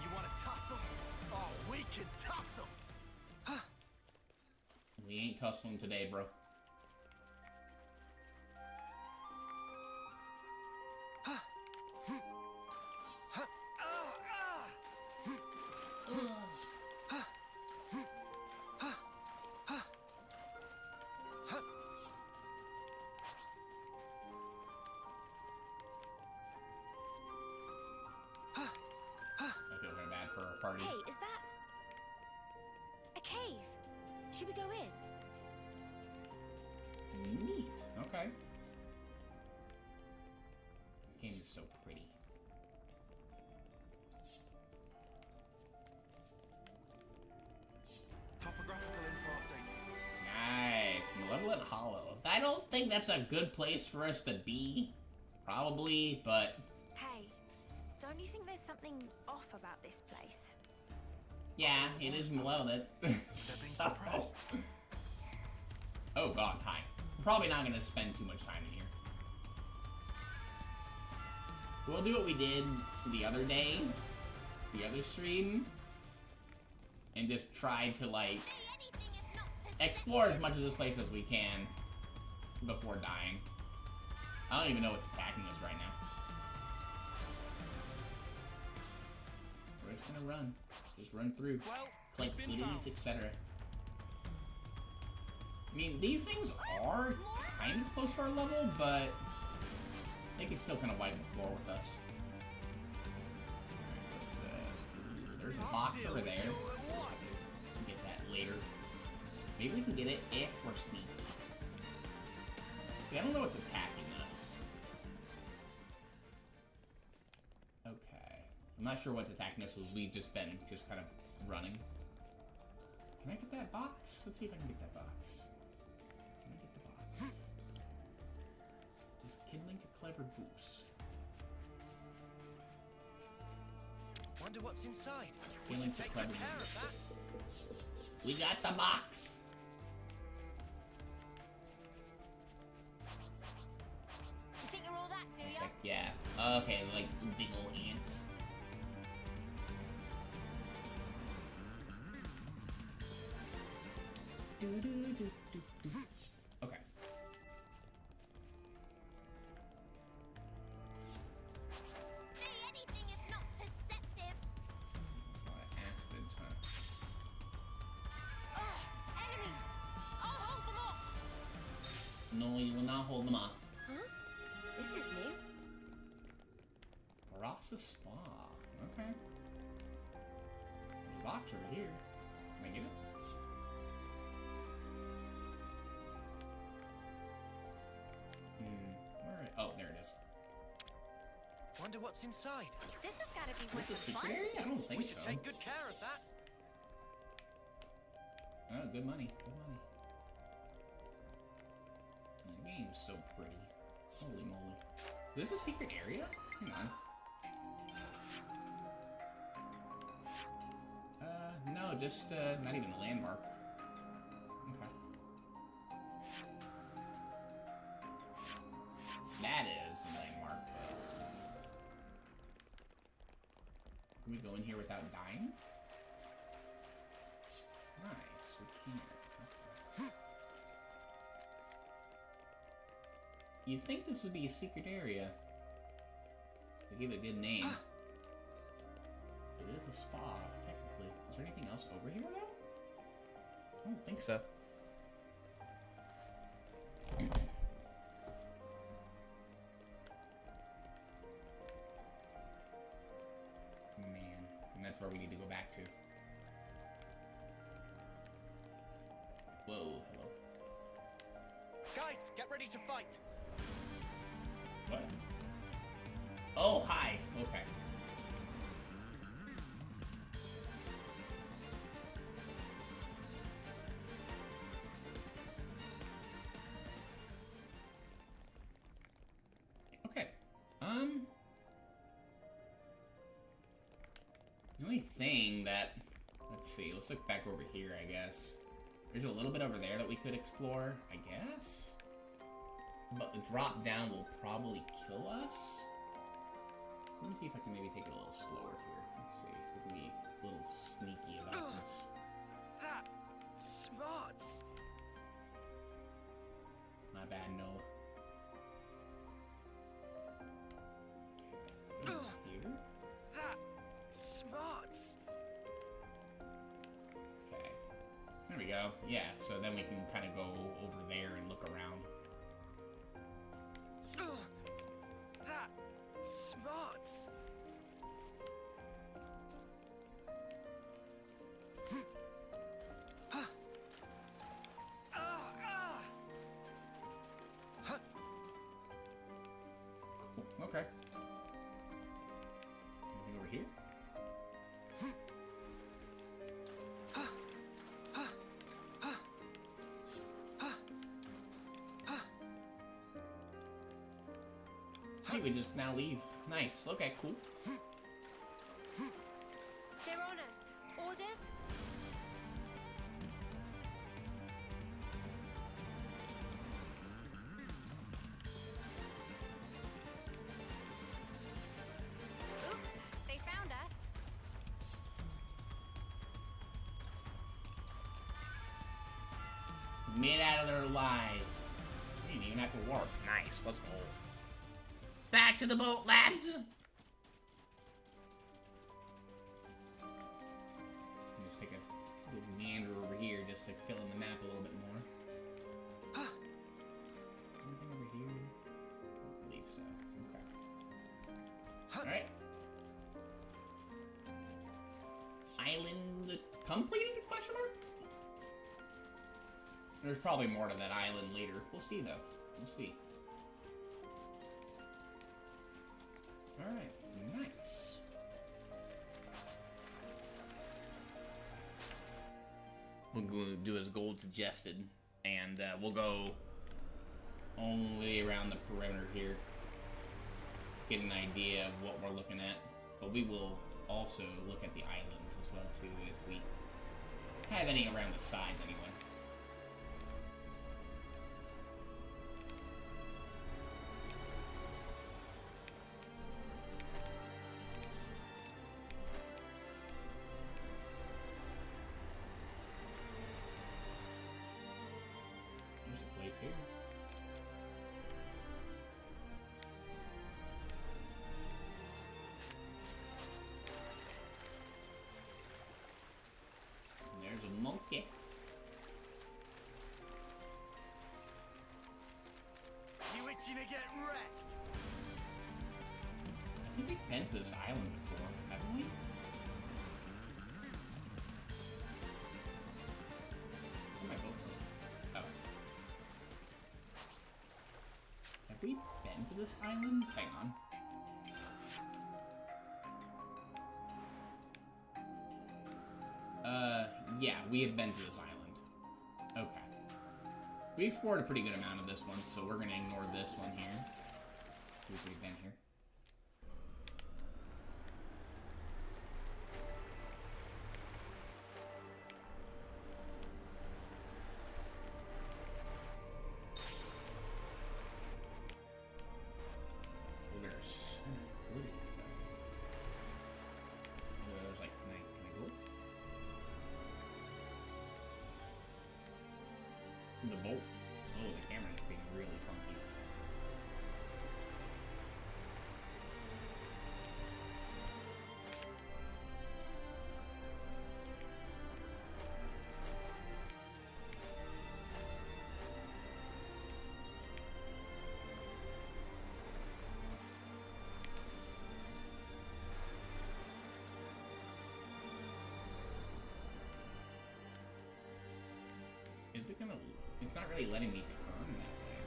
You want to tussle? Oh, we can tussle! We ain't tussling today, bro. I feel kind of bad for our party. Hey, is that a cave? Should we go in? Neat. Okay. The game is so pretty. Topographical info updated. Nice. Malevolent Hollow. I don't think that's a good place for us to be. Probably, but... Hey, don't you think there's something off about this place? Yeah, it is malevolent. So- Oh god, hi. Probably not gonna spend too much time in here. We'll do what we did the other day, the other stream, and just try to, like, explore as much of this place as we can before dying. I don't even know what's attacking us right now. We're just gonna run. Just run through. Well, Like we've been goodies, found. etc. I mean, these things are kind of close to our level, but they can still kind of wipe the floor with us. Alright, let's, there's a box over there. We'll get that later. Maybe we can get it if we're sneaky. Okay, I don't know what's attacking us. Okay. I'm not sure what's attacking us, as we've just been kind of running. Can I get that box? Let's see if I can get that box. Can I get the box? Is kindling a clever goose? Wonder what's inside. We Kindling's should a take clever good care of goose. that. We got the box! You think you're all that, do ya? Heck yeah. Okay, like big ol' ants. Okay. Say anything if not perceptive. Aspids, huh? Enemies! I'll hold them off! No, you will not hold them off. Huh? This is new. Barasa Spa. Okay. There's a box over here. Can I get it? Where? Oh, there it is. Wonder what's inside. This has got to be Is worth this a the fun. secret area? I don't We think should so. take good care of that. Oh, good money. Good money. The game's so pretty. Holy moly. Is this a secret area? Hang on. No, just, not even a landmark. Okay. That is a landmark, but... Can we go in here without dying? Nice, we can. Okay. You'd think this would be a secret area. They give it a good name. It is a spa, technically. Is there anything else over here, though? I don't think so. Man, and that's where we need to go back to. Whoa, hello. Guys, get ready to fight. What? Oh, hi. Okay. The only thing that... Let's see, let's look back over here, I guess. There's a little bit over there that we could explore, I guess? But the drop down will probably kill us. So let me see if I can maybe take it a little slower here. Let's see if we can be a little sneaky about this. That smarts. My bad, Noah. Here. That smarts. Okay. There we go. Yeah, so then we can kind of go over there and look around. That smarts. Cool. Okay. Anything over here? Hey, we just now leave. Nice. Okay, cool. They're on us. Orders? Oops, they found us. Made out of there alive. We didn't even have to warp. Nice. Let's go. Back to the boat, lads! Just take a little meander over here just to fill in the map a little bit more. Anything over here? I don't believe so. Okay. Alright. Island completed? Question mark? There's probably more to that island later. We'll see, though. We'll see. Alright, nice. We'll go do as Gold suggested, and we'll go only around the perimeter here. Get an idea of what we're looking at. But we will also look at the islands as well, too, if we have any around the sides, anyway. Here. And there's a monkey. You itching to get wrecked? I think we've been to this island before, haven't we? Where am I going? Oh. Have we been to this island? Hang on. Yeah, we have been to this island. Okay. We explored a pretty good amount of this one, so we're gonna ignore this one here. We've been here. The bolt. Oh, the camera's being really funky. Is it gonna... It's not really letting me turn that way,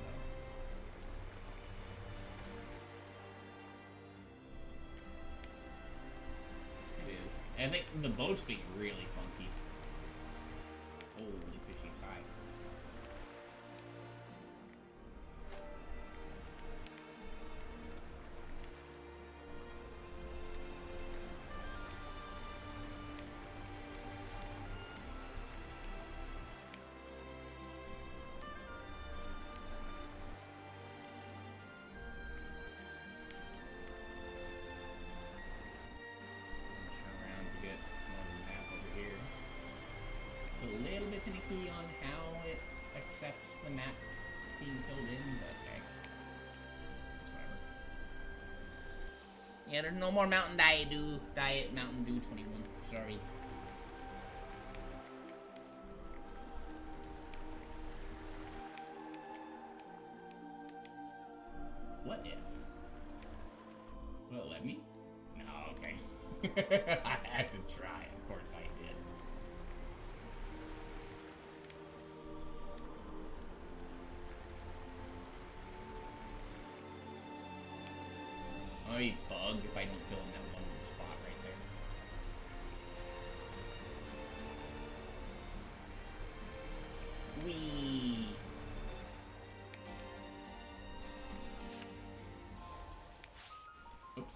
though. It is. I think the boat's being really funky. Holy fishy's high. Yeah, there's no more Mountain Diet Mountain Dew 21. Sorry. What if? Will it let me? No, okay. I had to try. Of course I did. I'm gonna be bugged if I don't fill in that one spot right there. Whee! Oops.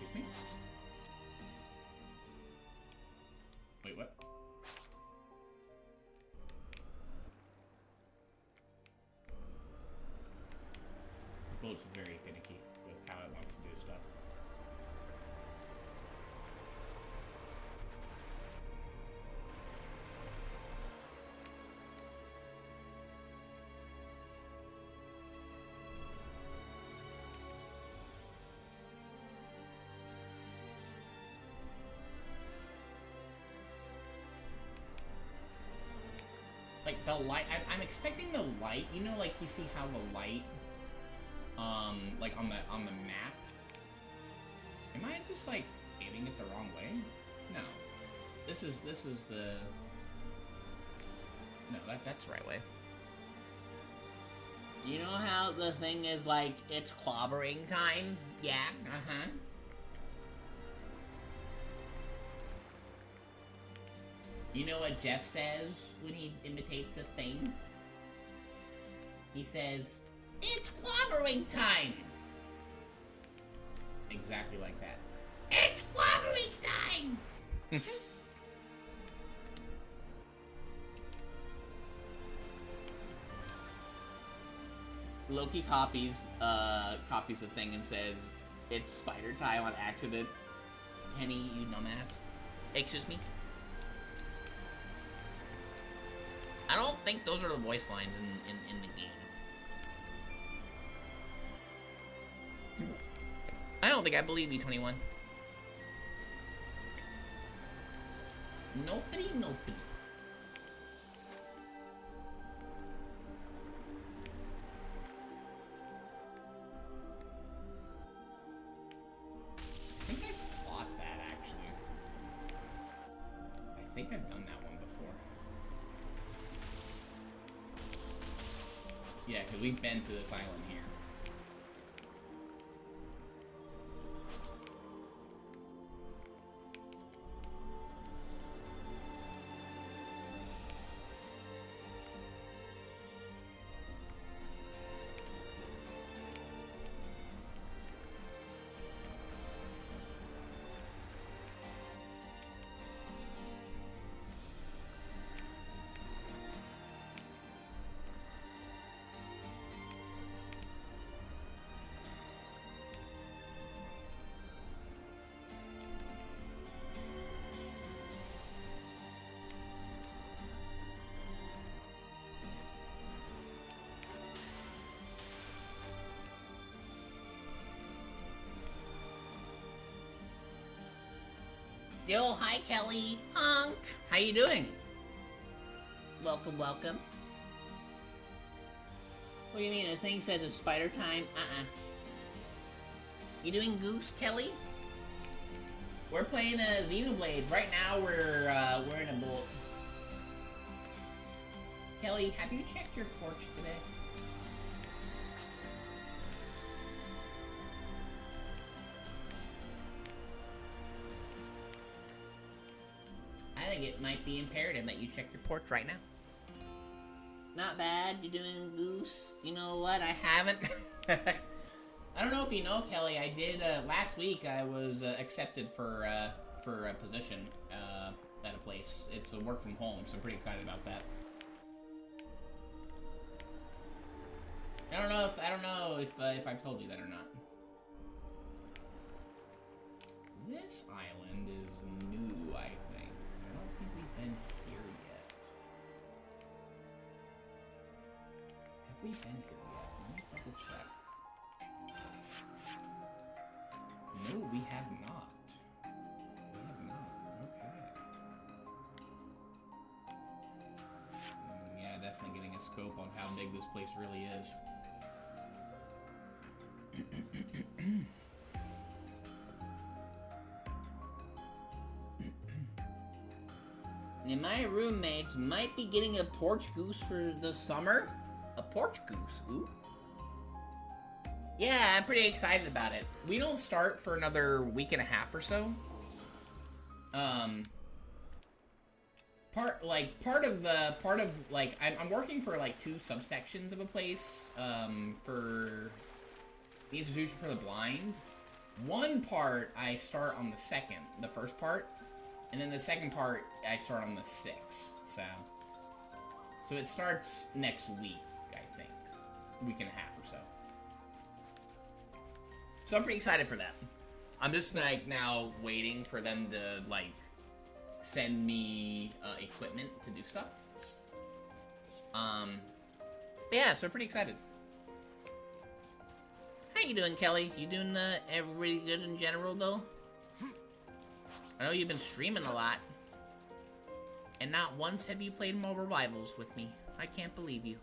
Excuse me? Wait, what? The boat's very finicky with how it wants to do stuff. Like the light, I'm expecting the light. You know, like you see how the light, like on the map. Am I just like aiming it the wrong way? No, this is the. No, that's the right way. You know how the thing is like it's clobbering time? Yeah. You know what Jeff says when he imitates a thing? He says, "It's clobbering time!" Exactly like that. It's clobbering time! Loki copies the thing and says, "It's spider time on accident." Penny, you dumbass. Excuse me? I don't think those are the voice lines in the game. I don't think I believe you, 21. Nobody. I think I fought that, actually. I think I've done that one before. Yeah, because we've been to this island here. Yo, hi Kelly. Honk. How you doing? Welcome. What do you mean? The thing says it's spider time? You doing Goose, Kelly? We're playing a Xenoblade. Right now we're in a boat. Kelly, have you checked your porch today? I think it might be imperative that you check your porch right now. Not bad. You doing Goose? You know what? I haven't. I don't know if you know, Kelly. I did last week. I was accepted for a position at a place. It's a work from home, so I'm pretty excited about that. I don't know if I've told you that or not. This island is new, I think. I don't think we've been here yet. Have we been here yet? Let me double check. No, we have not. We have not. Okay. Yeah, definitely getting a scope on how big this place really is. And my roommates might be getting a porch goose for the summer. A porch goose, ooh. Yeah, I'm pretty excited about it. We don't start for another week and a half or so. Part of I'm working for like 2 subsections of a place, for the Institution for the Blind. One part I start on the first part, and then the second part I start on the 6th, so it starts next week, I think. Week and a half or so. So I'm pretty excited for that. I'm just like now waiting for them to like send me equipment to do stuff. Yeah, so I'm pretty excited. How you doing, Kelly? You doing everybody good in general though? I know you've been streaming a lot, and not once have you played more revivals with me. I can't believe you.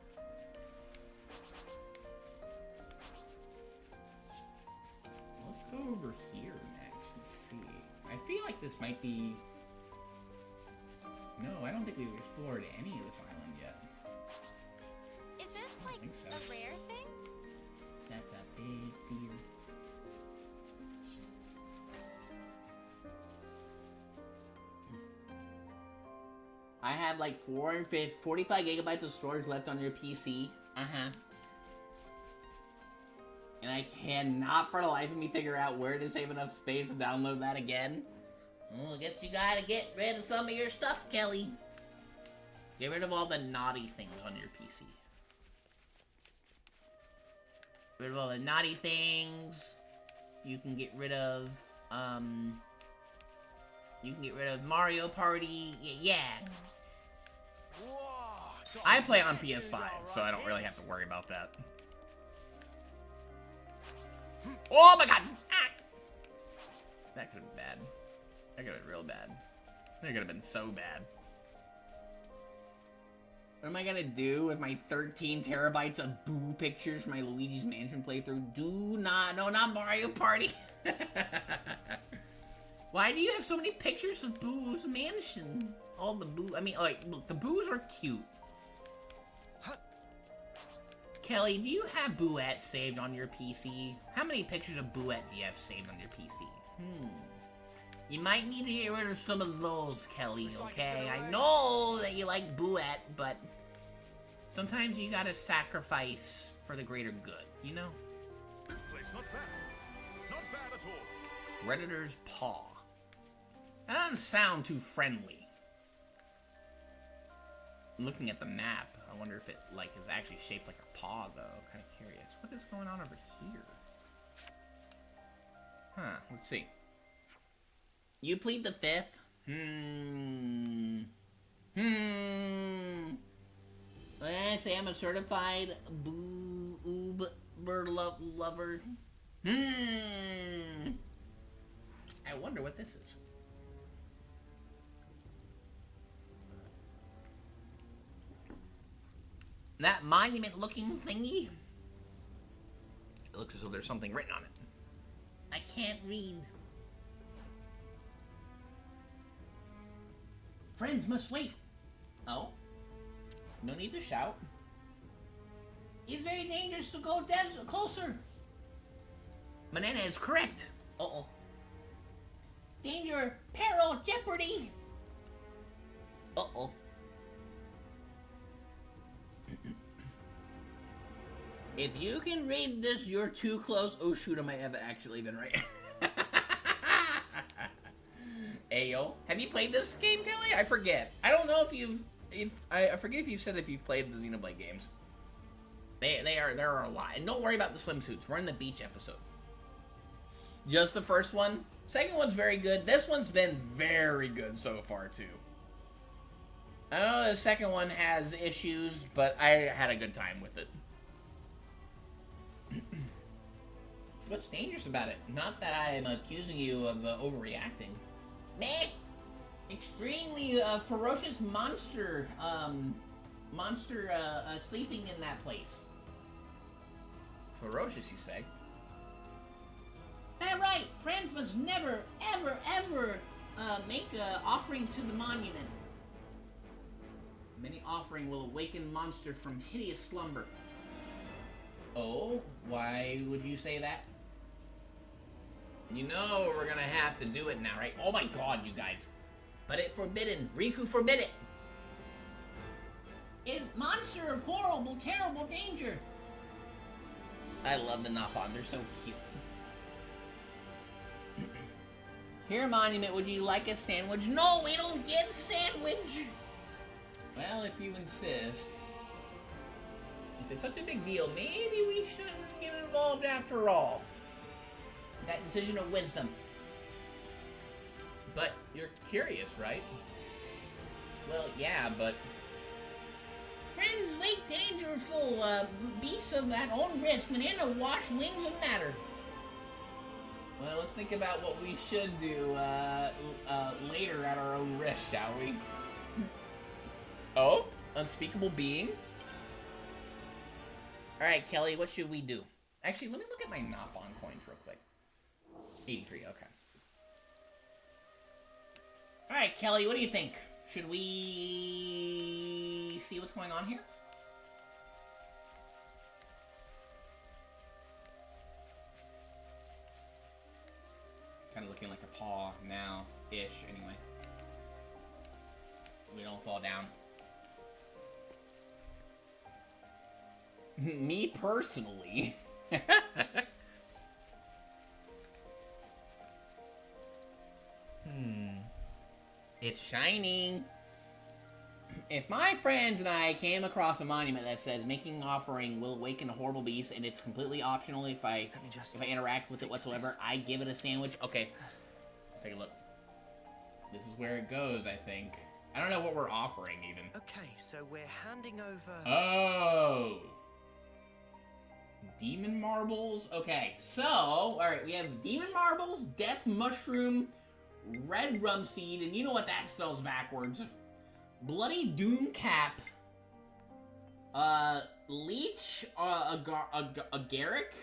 Let's go over here next and see. I feel like this might be... No, I don't think we've explored any of this island yet. Is this I like think so. a rare thing? That's a big deal. I have like 45 gigabytes of storage left on your PC. Uh-huh. And I cannot for the life of me figure out where to save enough space to download that again. Well, I guess you gotta get rid of some of your stuff, Kelly. Get rid of all the naughty things on your PC. Get rid of all the naughty things. You can get rid of, you can get rid of Mario Party. Yeah. Whoa, I play on PS5, so I don't really have to worry about that. Oh my god! Ah! That could have been bad. That could have been real bad. That could have been so bad. What am I gonna do with my 13 terabytes of boo pictures from my Luigi's Mansion playthrough? No, not Mario Party. Why do you have so many pictures of Boo's mansion? All the Boo, I mean, like, look, the Boos are cute. Kelly, do you have Booette saved on your PC? How many pictures of Booette do you have saved on your PC? You might need to get rid of some of those, Kelly, okay? I know that you like Booette, but sometimes you gotta sacrifice for the greater good, you know? This place not bad. Not bad at all. Predator's Paw. That doesn't sound too friendly. Looking at the map, I wonder if it like is actually shaped like a paw though. Kind of curious. What is going on over here? Huh, let's see. You plead the 5th? I say I'm a certified bird lover. I wonder what this is. That monument-looking thingy? It looks as though there's something written on it. I can't read. Friends must wait. Oh? No need to shout. It's very dangerous to go closer. Banana is correct. Uh-oh. Danger, peril, jeopardy. Uh-oh. If you can read this, you're too close. Oh shoot, I might have actually been right. Ayo. Have you played this game, Kelly? I forget. I don't know if I forget if you said if you've played the Xenoblade games. There are a lot. And don't worry about the swimsuits. We're in the beach episode. Just the first one? Second one's very good. This one's been very good so far, too. I know the second one has issues, but I had a good time with it. What's dangerous about it? Not that I am accusing you of overreacting. Meh! Extremely ferocious monster, sleeping in that place. Ferocious, you say? Right. Friends must never, ever, ever make an offering to the monument. Many offering will awaken monster from hideous slumber. Oh, why would you say that? You know we're gonna have to do it now, right? Oh my god, you guys. But it forbidden. Riku forbid it. If monster of horrible, terrible danger. I love the Napon. They're so cute. Here, monument, would you like a sandwich? No, we don't get sandwich. Well, if you insist. If it's such a big deal, maybe we shouldn't get involved after all. That decision of wisdom. But you're curious, right? Well, yeah, but... Friends make dangerful beasts of that own risk. Banana wash wings of matter. Well, let's think about what we should do later at our own risk, shall we? Oh, unspeakable being. Alright, Kelly, what should we do? Actually, let me look at my Napon coins real quick. 83, okay. Alright, Kelly, what do you think? Should we see what's going on here? Kind of looking like a paw now-ish, anyway. We don't fall down. Me personally. It's shining. If my friends and I came across a monument that says making an offering will awaken a horrible beast and it's completely optional if I interact with it whatsoever, I give it a sandwich. Okay. Take a look. This is where it goes, I think. I don't know what we're offering even. Okay, so we're handing over... Oh. Demon marbles? Okay, so, alright, we have demon marbles, death mushroom, red rum seed, and you know what that spells backwards. Bloody doom cap, leech, agaric,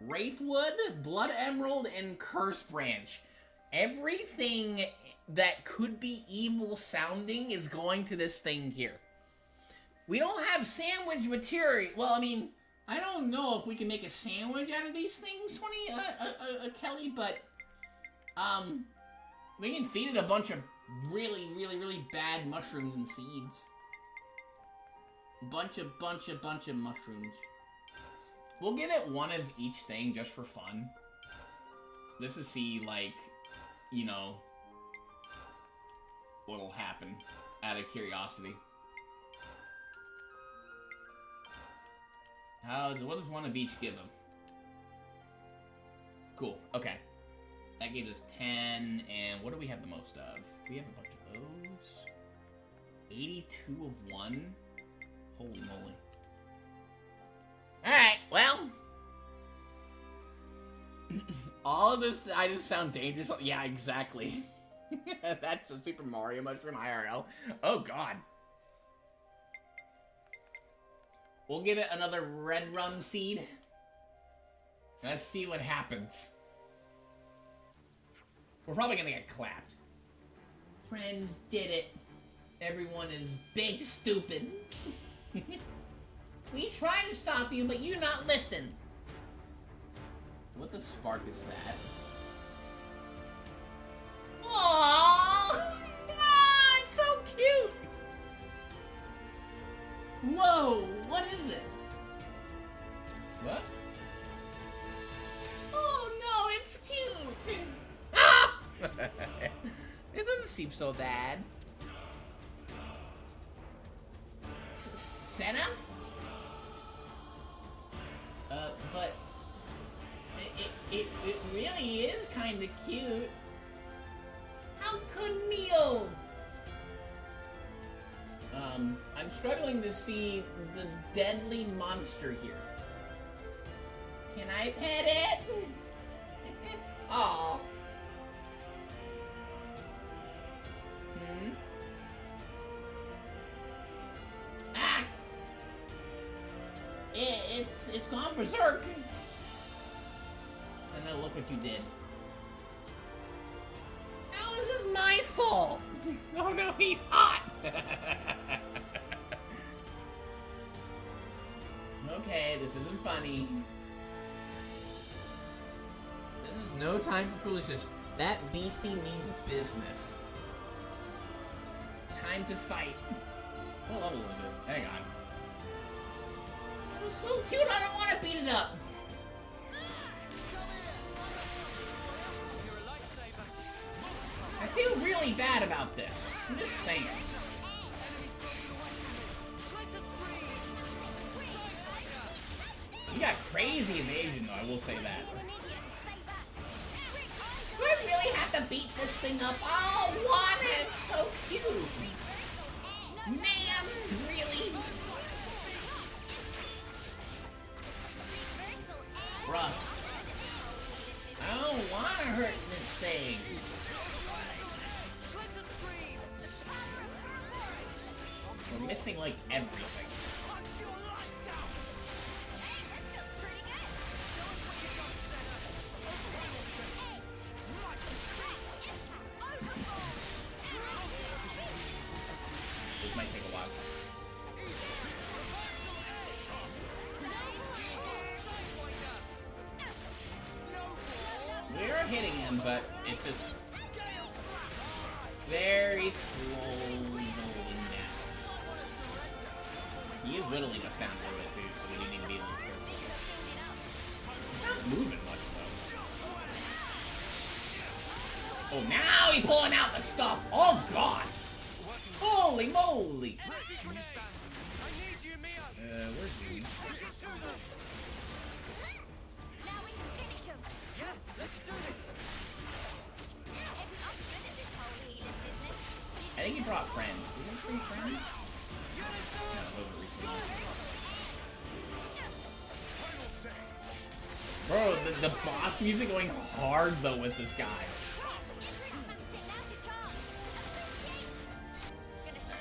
wraithwood, blood emerald, and curse branch. Everything that could be evil sounding is going to this thing here. We don't have sandwich material. Well, I mean, I don't know if we can make a sandwich out of these things, Kelly, but, we can feed it a bunch of really, really, really bad mushrooms and seeds. Bunch of mushrooms. We'll give it one of each thing just for fun. Just to see, like, you know, what'll happen out of curiosity. What does one of each give them? Cool, okay. That gave us 10, and what do we have the most of? We have a bunch of those. 82 of one? Holy moly. Alright, well. All of this items sound dangerous. Yeah, exactly. That's a Super Mario mushroom IRL. Oh, God. We'll give it another red rum seed. Let's see what happens. We're probably gonna get clapped. Friends did it. Everyone is big stupid. We try to stop you, but you not listen. What the spark is that? Aww! Ah, it's so cute! Whoa, what is it? What? Oh no, it's cute! Ah! It doesn't seem so bad. Senna? But It really is kind of cute. How could Neil? I'm struggling to see the deadly monster here. Can I pet it? Aw. Ah! It's gone berserk. So now look what you did. How is this my fault? Oh no, he's hot! Okay, this isn't funny. This is no time for foolishness. That beastie means business. Time to fight. What level was it? Hang on. It was so cute, I don't want to beat it up. I feel really bad about this. I'm just saying. You got crazy evasion, though, I will say that. Do I really have to beat this thing up? Oh, what? It's so cute. Man, really? Bruh. I don't want to hurt this thing. We're missing, like, everything. This might take a while. We're hitting him, but it's just very slowly rolling down. He is whittling us down a little bit too, so we need to be a little careful. He's not moving much though. Oh, now he's pulling out the stuff! Oh god! Holy moly! Where's he? I think he brought friends. Did he bring friends? No, those are recently. Bro, the boss music going hard though with this guy.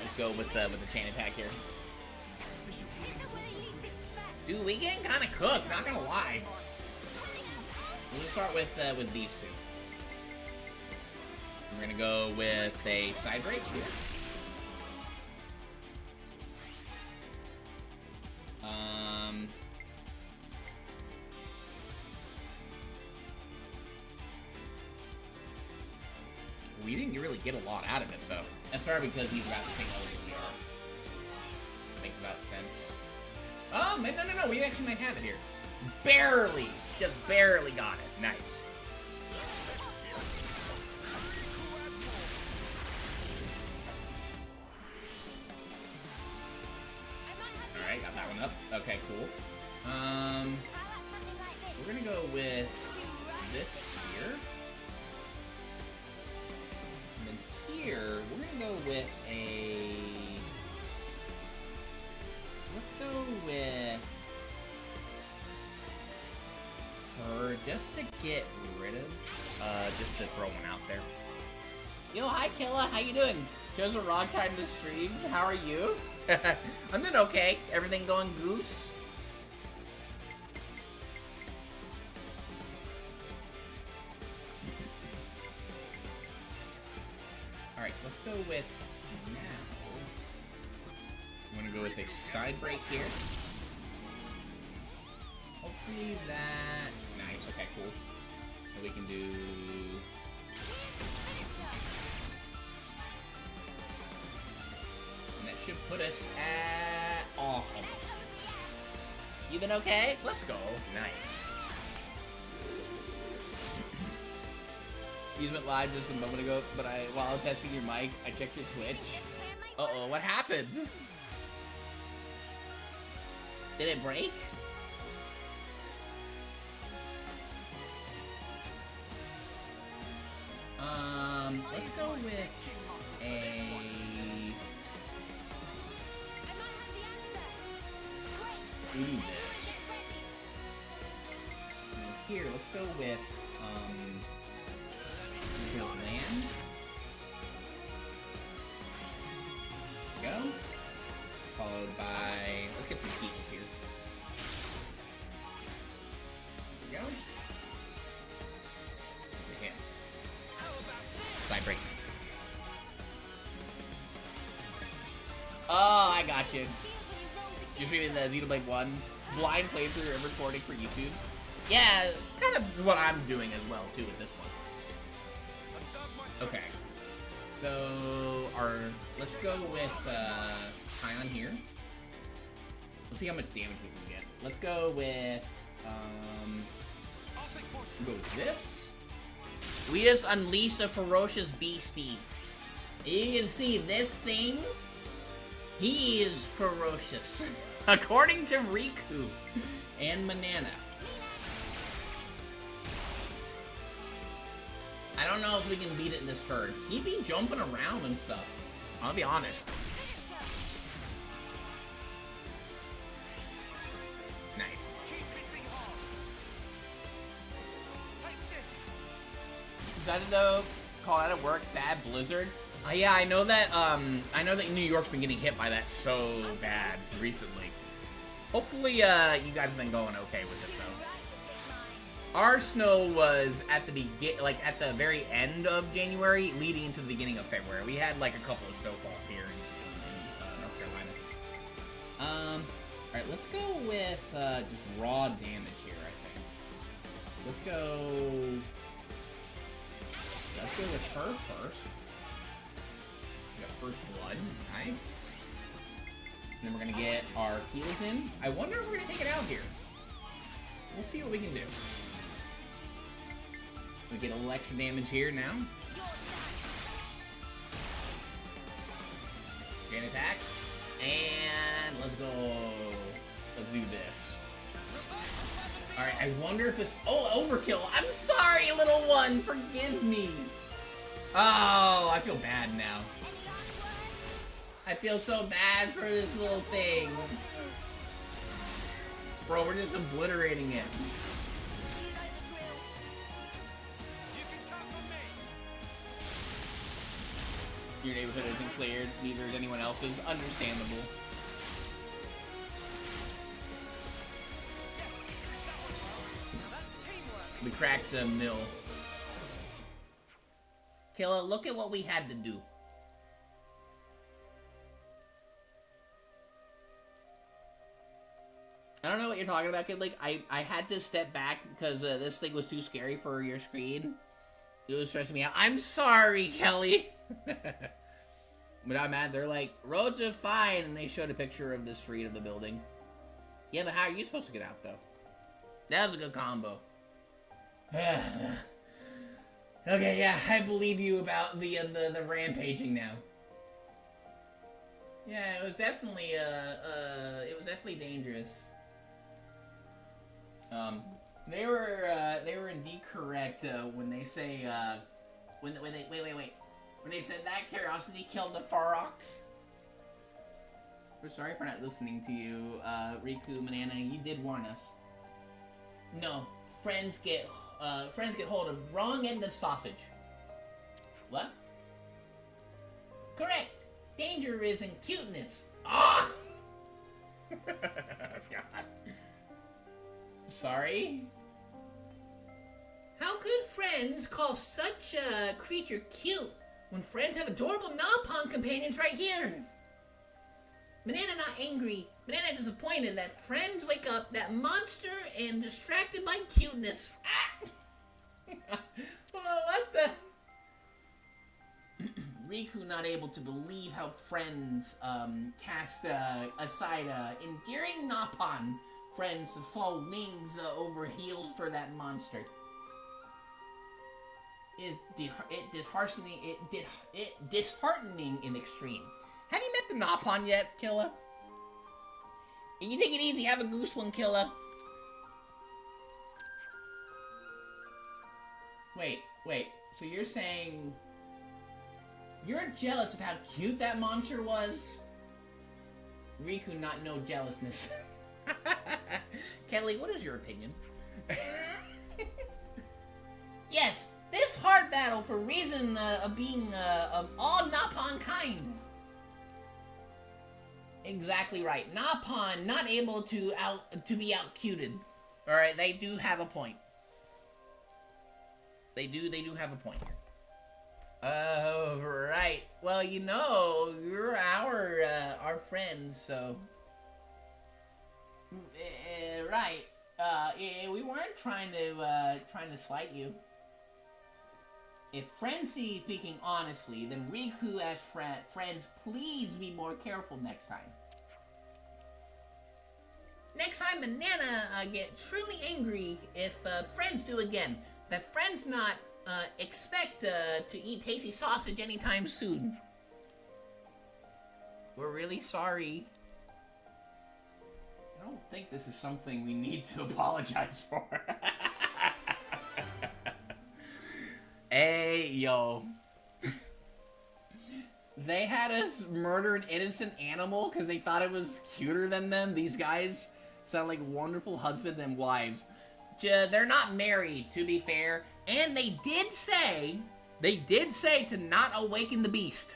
Let's go with the chain attack here. Dude, we getting kind of cooked. Not gonna lie. We'll start with these two. We're gonna go with a side break here. We didn't really get a lot out of it though. That's probably because he's about the same level as we are. Makes about sense. Oh, no, we actually might have it here. Barely! Just barely got it. Nice. Alright, got that one up. Okay, cool. We're gonna go with this here. And then here, we're gonna go with a... Let's go with her just to get rid of, just to throw one out there. Yo, hi Killa, how you doing? Shows a wrong time to stream. How are you? I'm doing okay. Everything going goose? Alright, let's go with now. I'm gonna go with a side break here. Hopefully that... Nice, okay, cool. And we can do... And that should put us at... Oh, you been okay? Let's go. Nice. You went live just a moment ago, but while I was testing your mic, I checked your Twitch. Uh-oh, what happened? Did it break? Let's go with a... I might have the answer. Great. Ooh, this. Get ready. And then here, let's go with, lands. Go. Followed by, let's get some keys here. There we go. It's a hit. Side break. Oh, I got you. You're streaming the Xenoblade 1 blind playthrough and recording for YouTube. Yeah, kind of what I'm doing as well, too, with this one. Okay. So, let's go with, Kion here. Let's see how much damage we can get. Let's go with, we'll go with this. We just unleashed a ferocious beastie. You can see this thing, he is ferocious. According to Riku and Manana. I don't know if we can beat it in this turn. He'd be jumping around and stuff. I'll be honest. Nice. Decided to call out of work, bad blizzard. Yeah, I know that New York's been getting hit by that so bad recently. Hopefully, you guys have been going okay with it, though. Our snow was at the at the very end of January, leading into the beginning of February. We had like a couple of snowfalls here in North Carolina. Alright, let's go with just raw damage here, I think. Let's go with her first. We got first blood, nice. And then we're gonna get our heals in. I wonder if we're gonna take it out here. We'll see what we can do. We get a little extra damage here now. Get an attack. And let's go. Let's do this. Alright, I wonder if this... Oh, overkill. I'm sorry, little one. Forgive me. Oh, I feel bad now. I feel so bad for this little thing. Bro, we're just obliterating it. Your neighborhood isn't cleared, neither is anyone else's. Understandable. We cracked a mill. Killa, look at what we had to do. I don't know what you're talking about, kid. Like, I had to step back because this thing was too scary for your screen. It was stressing me out. I'm sorry, Kelly. But I'm mad. They're like, roads are fine, and they showed a picture of the street of the building. Yeah, but how are you supposed to get out, though? That was a good combo. Okay, yeah, I believe you about the rampaging now. Yeah, it was definitely dangerous. They were indeed correct when they say when they said that curiosity killed the Farox. We're sorry for not listening to you, Riku, Manana. You did warn us. No, friends get hold of wrong end of sausage. What? Correct. Danger is in cuteness. Ah. God. Sorry. How could friends call such a creature cute when friends have adorable Napalm companions right here? Banana not angry. Banana disappointed that friends wake up that monster and distracted by cuteness. Ah! Well, what the? Riku not able to believe how friends cast aside endearing Napalm friends to fall wings over heels for that monster. It disheartening in extreme. Have you met the Napalm yet, Killa? You take it easy, have a goose one, Killa. Wait, so you're saying You're jealous of how cute that monster was? Riku not no jealousness. Kelly, what is your opinion? Yes, this hard battle for reason of being of all Napon kind. Exactly right. Napon not able to be outcuted. All right, they do have a point. They do have a point here. Oh, right. Well, you know, you're our friends, so. Right. We weren't trying to slight you. If Frenzy speaking honestly, then Riku as friends, please be more careful next time. Next time, Banana get truly angry if friends do again. That friends not expect to eat tasty sausage anytime soon. We're really sorry. I don't think this is something we need to apologize for. Hey, yo. They had us murder an innocent animal because they thought it was cuter than them. These guys sound like wonderful husbands and wives. They're not married, to be fair. And they did say to not awaken the beast.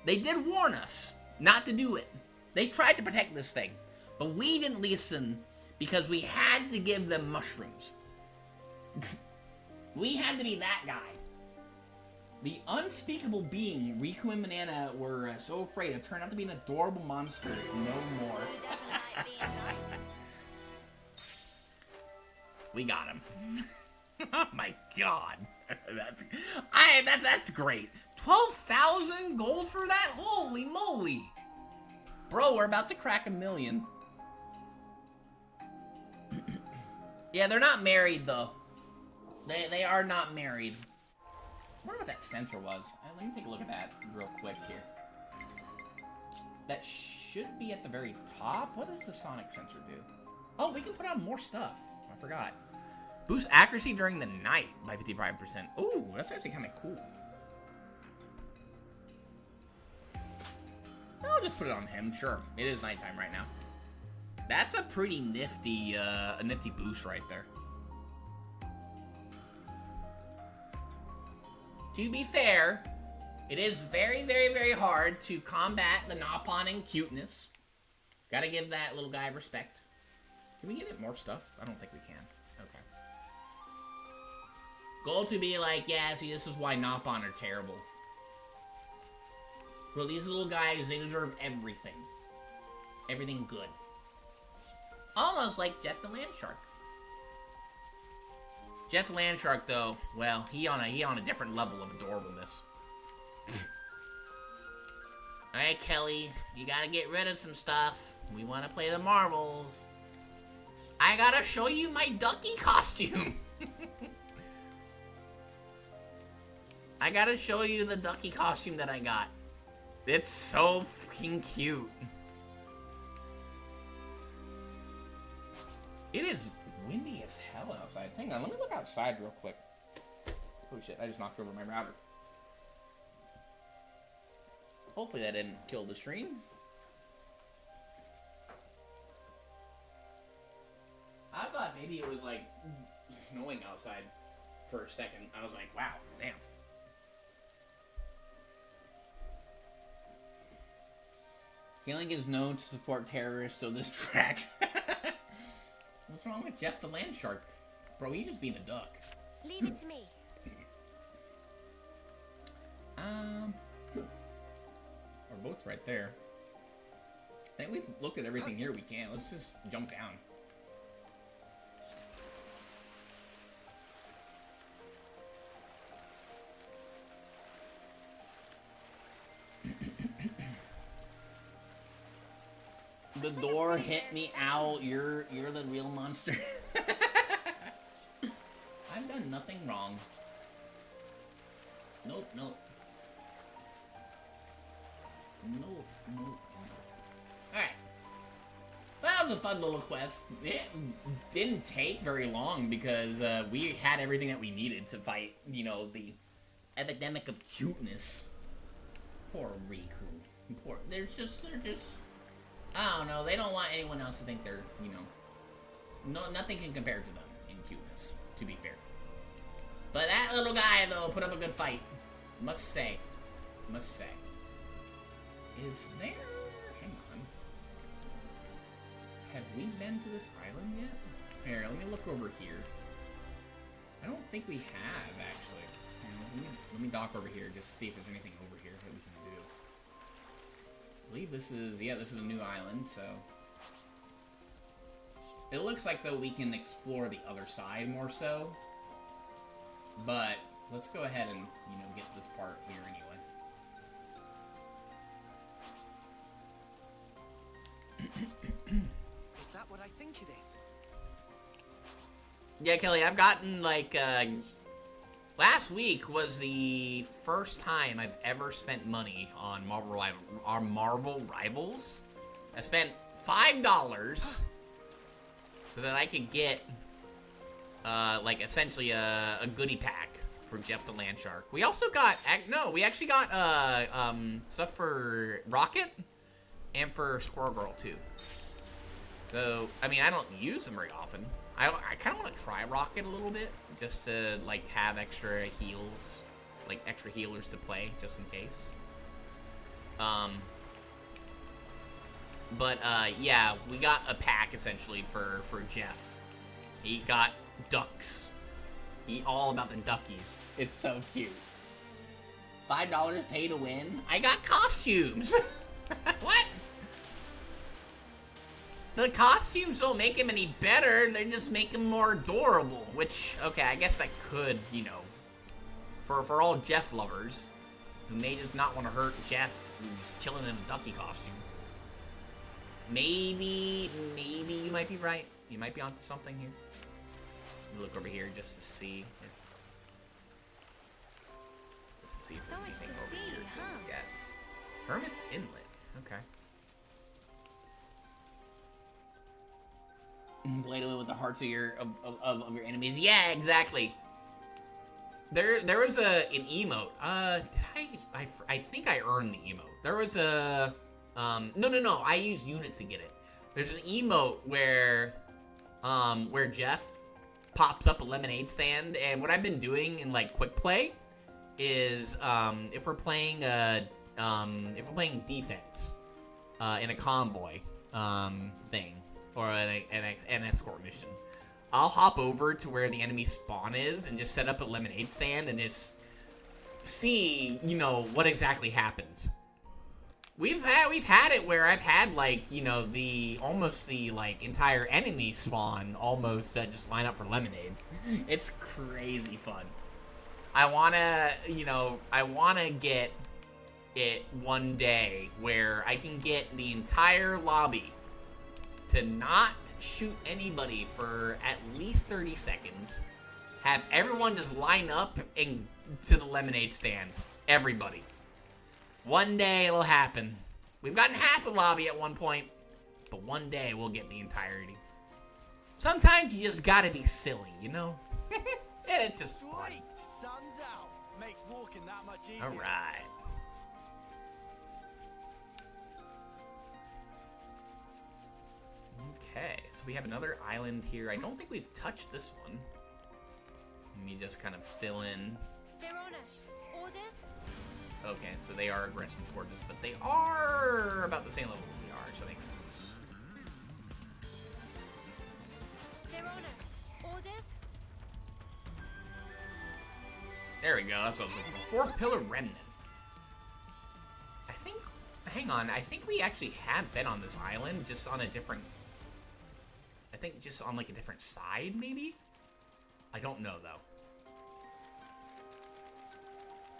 They did warn us not to do it. They tried to protect this thing. But we didn't listen because we had to give them mushrooms. We had to be that guy. The unspeakable being Riku and Banana were so afraid of turned out to be an adorable monster. No more. We got him. Oh my god. That's great. 12,000 gold for that? Holy moly. Bro, we're about to crack 1 million. Yeah, they're not married though. They are not married. I wonder what that sensor was. Let me take a look at that real quick here. That should be at the very top. What does the sonic sensor do? Oh, we can put on more stuff. I forgot. Boost accuracy during the night by 55%. Ooh, that's actually kind of cool. I'll just put it on him, sure. It is nighttime right now. That's a pretty nifty, a nifty boost right there. To be fair, it is very, very, very hard to combat the Napon and cuteness. Gotta give that little guy respect. Can we give it more stuff? I don't think we can. Okay. Goal to be like, yeah, see, this is why Napon are terrible. Well, these little guys, they deserve everything. Everything good. Almost like Jeff the Landshark. Jeff the Landshark, though, well, he on a different level of adorableness. Alright, Kelly, you gotta get rid of some stuff. We wanna play the marbles. I gotta show you my ducky costume. I gotta show you the ducky costume that I got. It's so fucking cute. It is windy as hell outside. Hang on, let me look outside real quick. Oh shit, I just knocked over my router. Hopefully that didn't kill the stream. I thought maybe it was like snowing outside for a second. I was like, wow, damn. Healing is known to support terrorists, so this tracks. What's wrong with Jeff the Landshark? Bro, he just being a duck. Leave it to me. Our boat's right there. I think we've looked at everything here we can. Let's just jump down. The door hit me out. You're the real monster. I've done nothing wrong. Nope, nope. Nope, nope. Alright. That was a fun little quest. It didn't take very long because we had everything that we needed to fight, you know, the epidemic of cuteness. Poor Riku. Poor. They're just. I don't know. They don't want anyone else to think they're, you know. No, nothing can compare to them in cuteness, to be fair. But that little guy, though, put up a good fight. Must say. Must say. Is there... Hang on. Have we been to this island yet? Here, let me look over here. I don't think we have, actually. Let me dock over here just to see if there's anything over here that we can do. I believe this is... Yeah, this is a new island, so... It looks like, though, we can explore the other side more so. But let's go ahead and, you know, get to this part here anyway. Is that what I think it is? Yeah, Kelly, I've gotten, like, last week was the first time I've ever spent money on Marvel Rivals. I spent $5 so that I could get, like, essentially a goodie pack for Jeff the Landshark. We also got, we actually got, stuff for Rocket and for Squirrel Girl, too. So, I mean, I don't use them very often. I kind of want to try Rocket a little bit, just to, like, have extra heals, like, extra healers to play, just in case. But, yeah, we got a pack, essentially, for Jeff. He got ducks. He all about the duckies. It's so cute. $5 pay to win? I got costumes! What? The costumes don't make him any better, they just make him more adorable. Which, okay, I guess that could, you know, for all Jeff lovers, who may just not want to hurt Jeff, who's chilling in a ducky costume. Maybe you might be right. You might be onto something here. Let me look over here just to see if So there's much anything to over see, here huh? to get. Hermit's Inlet. Okay. Blade away with the hearts of your enemies. Yeah, exactly. There was an emote. I think I earned the emote. There was a no. I used units to get it. There's an emote where Jeff pops up a lemonade stand, and what I've been doing in like quick play is if we're playing defense in a convoy thing or an escort mission, I'll hop over to where the enemy spawn is and just set up a lemonade stand and just see, you know, what exactly happens. We've had it where I've had, like, you know, almost the like entire enemy spawn almost just line up for lemonade. It's crazy fun. I wanna get it one day where I can get the entire lobby to not shoot anybody for at least 30 seconds. Have everyone just line up and to the lemonade stand. Everybody. One day it'll happen. We've gotten half the lobby at one point, but one day we'll get the entirety. Sometimes you just gotta be silly, you know? And it's just fun. Sweet! Sun's out. Makes walking that much easier. Alright. Okay, so we have another island here. I don't think we've touched this one. Let me just kind of fill in. They're on us. Orders? Okay, so they are aggressive towards us, but they are about the same level as we are, so it makes sense. They're on us. Orders? There we go, that's what I was looking for. Fourth Pillar Remnant. Hang on, I think we actually have been on this island, just on a different... I think just on, like, a different side, maybe? I don't know, though.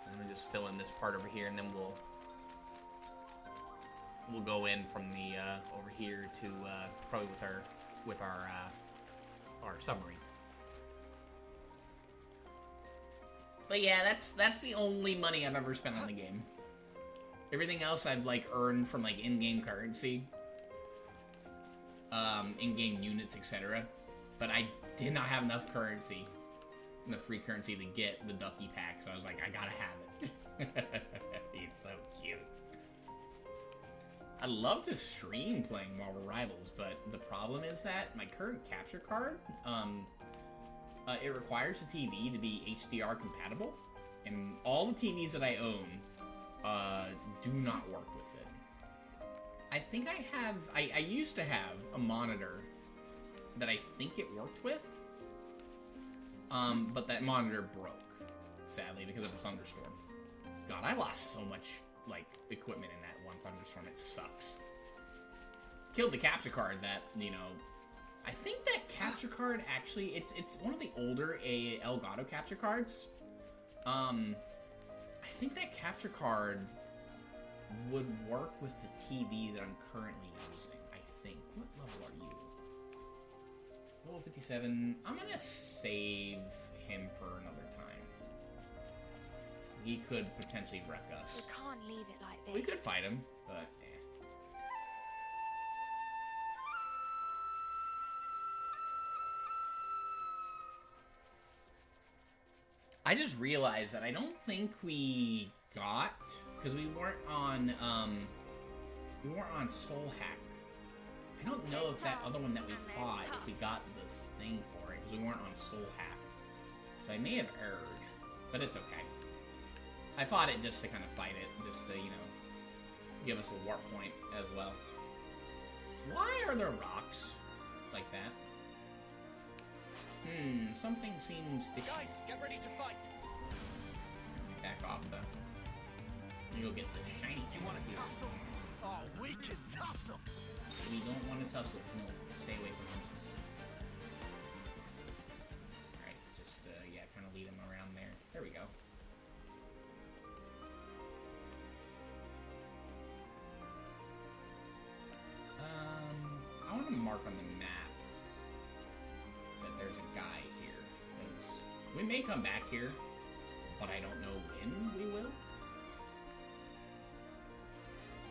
I'm gonna just fill in this part over here, and then we'll go in from the over here to probably with our submarine. But yeah, that's the only money I've ever spent on the game. Everything else I've like earned from like in-game currency, in-game units, etc. But I did not have enough currency the free currency to get the Ducky pack, so I was like, I gotta have it. He's so cute. I love to stream playing Marvel Rivals, but the problem is that my current capture card, it requires the TV to be HDR compatible, and all the TVs that I own do not work with it. I think I used to have a monitor that I think it worked with, but that monitor broke, sadly, because of a thunderstorm. God, I lost so much, like, equipment in that one thunderstorm. It sucks. Killed the capture card that, you know... I think that capture card, actually, it's one of the older Elgato capture cards. I think that capture card would work with the TV that I'm currently using, I think. What level are you? Level 57. I'm gonna save him for another time. He could potentially wreck us. You can't leave it like this. We could fight him, but eh. I just realized that I don't think we got, because we weren't on Soul Hack. I don't know if that other one that we fought, if we got this thing for it, because we weren't on Soul Hack. So I may have erred, but it's okay. I fought it just to kind of fight it, just to, you know, give us a warp point as well. Why are there rocks like that? Something seems fishy. Guys, get ready to fight. Back off, though. You'll get the shiny thing. You want over to here. tussle? Oh, we can tussle. We don't want to tussle. No, stay away from him. Alright, just, yeah, kind of lead him around there. There we go. I want to mark on the map that there's a guy here. 'Cause we may come back here, but I don't know when we will.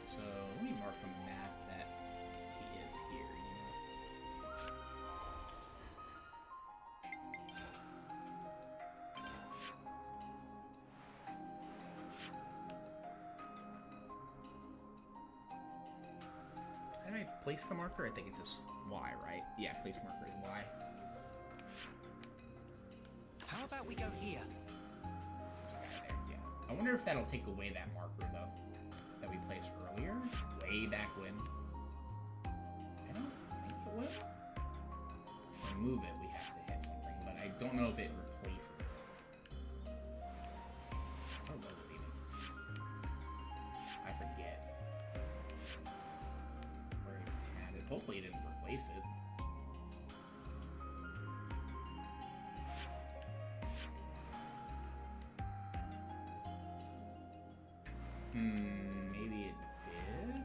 So let me mark on the map that he is here, you know. How do I place the marker? I think it's just Y, right? Yeah, place marker is Y. How about we go here? There, yeah. I wonder if that'll take away that marker, though, that we placed earlier, way back when. I don't think it will. To remove it, we have to hit something, but I don't know if it replaces it. Or was it even? I forget. Where he had it. Hopefully it didn't replace it. Maybe it did?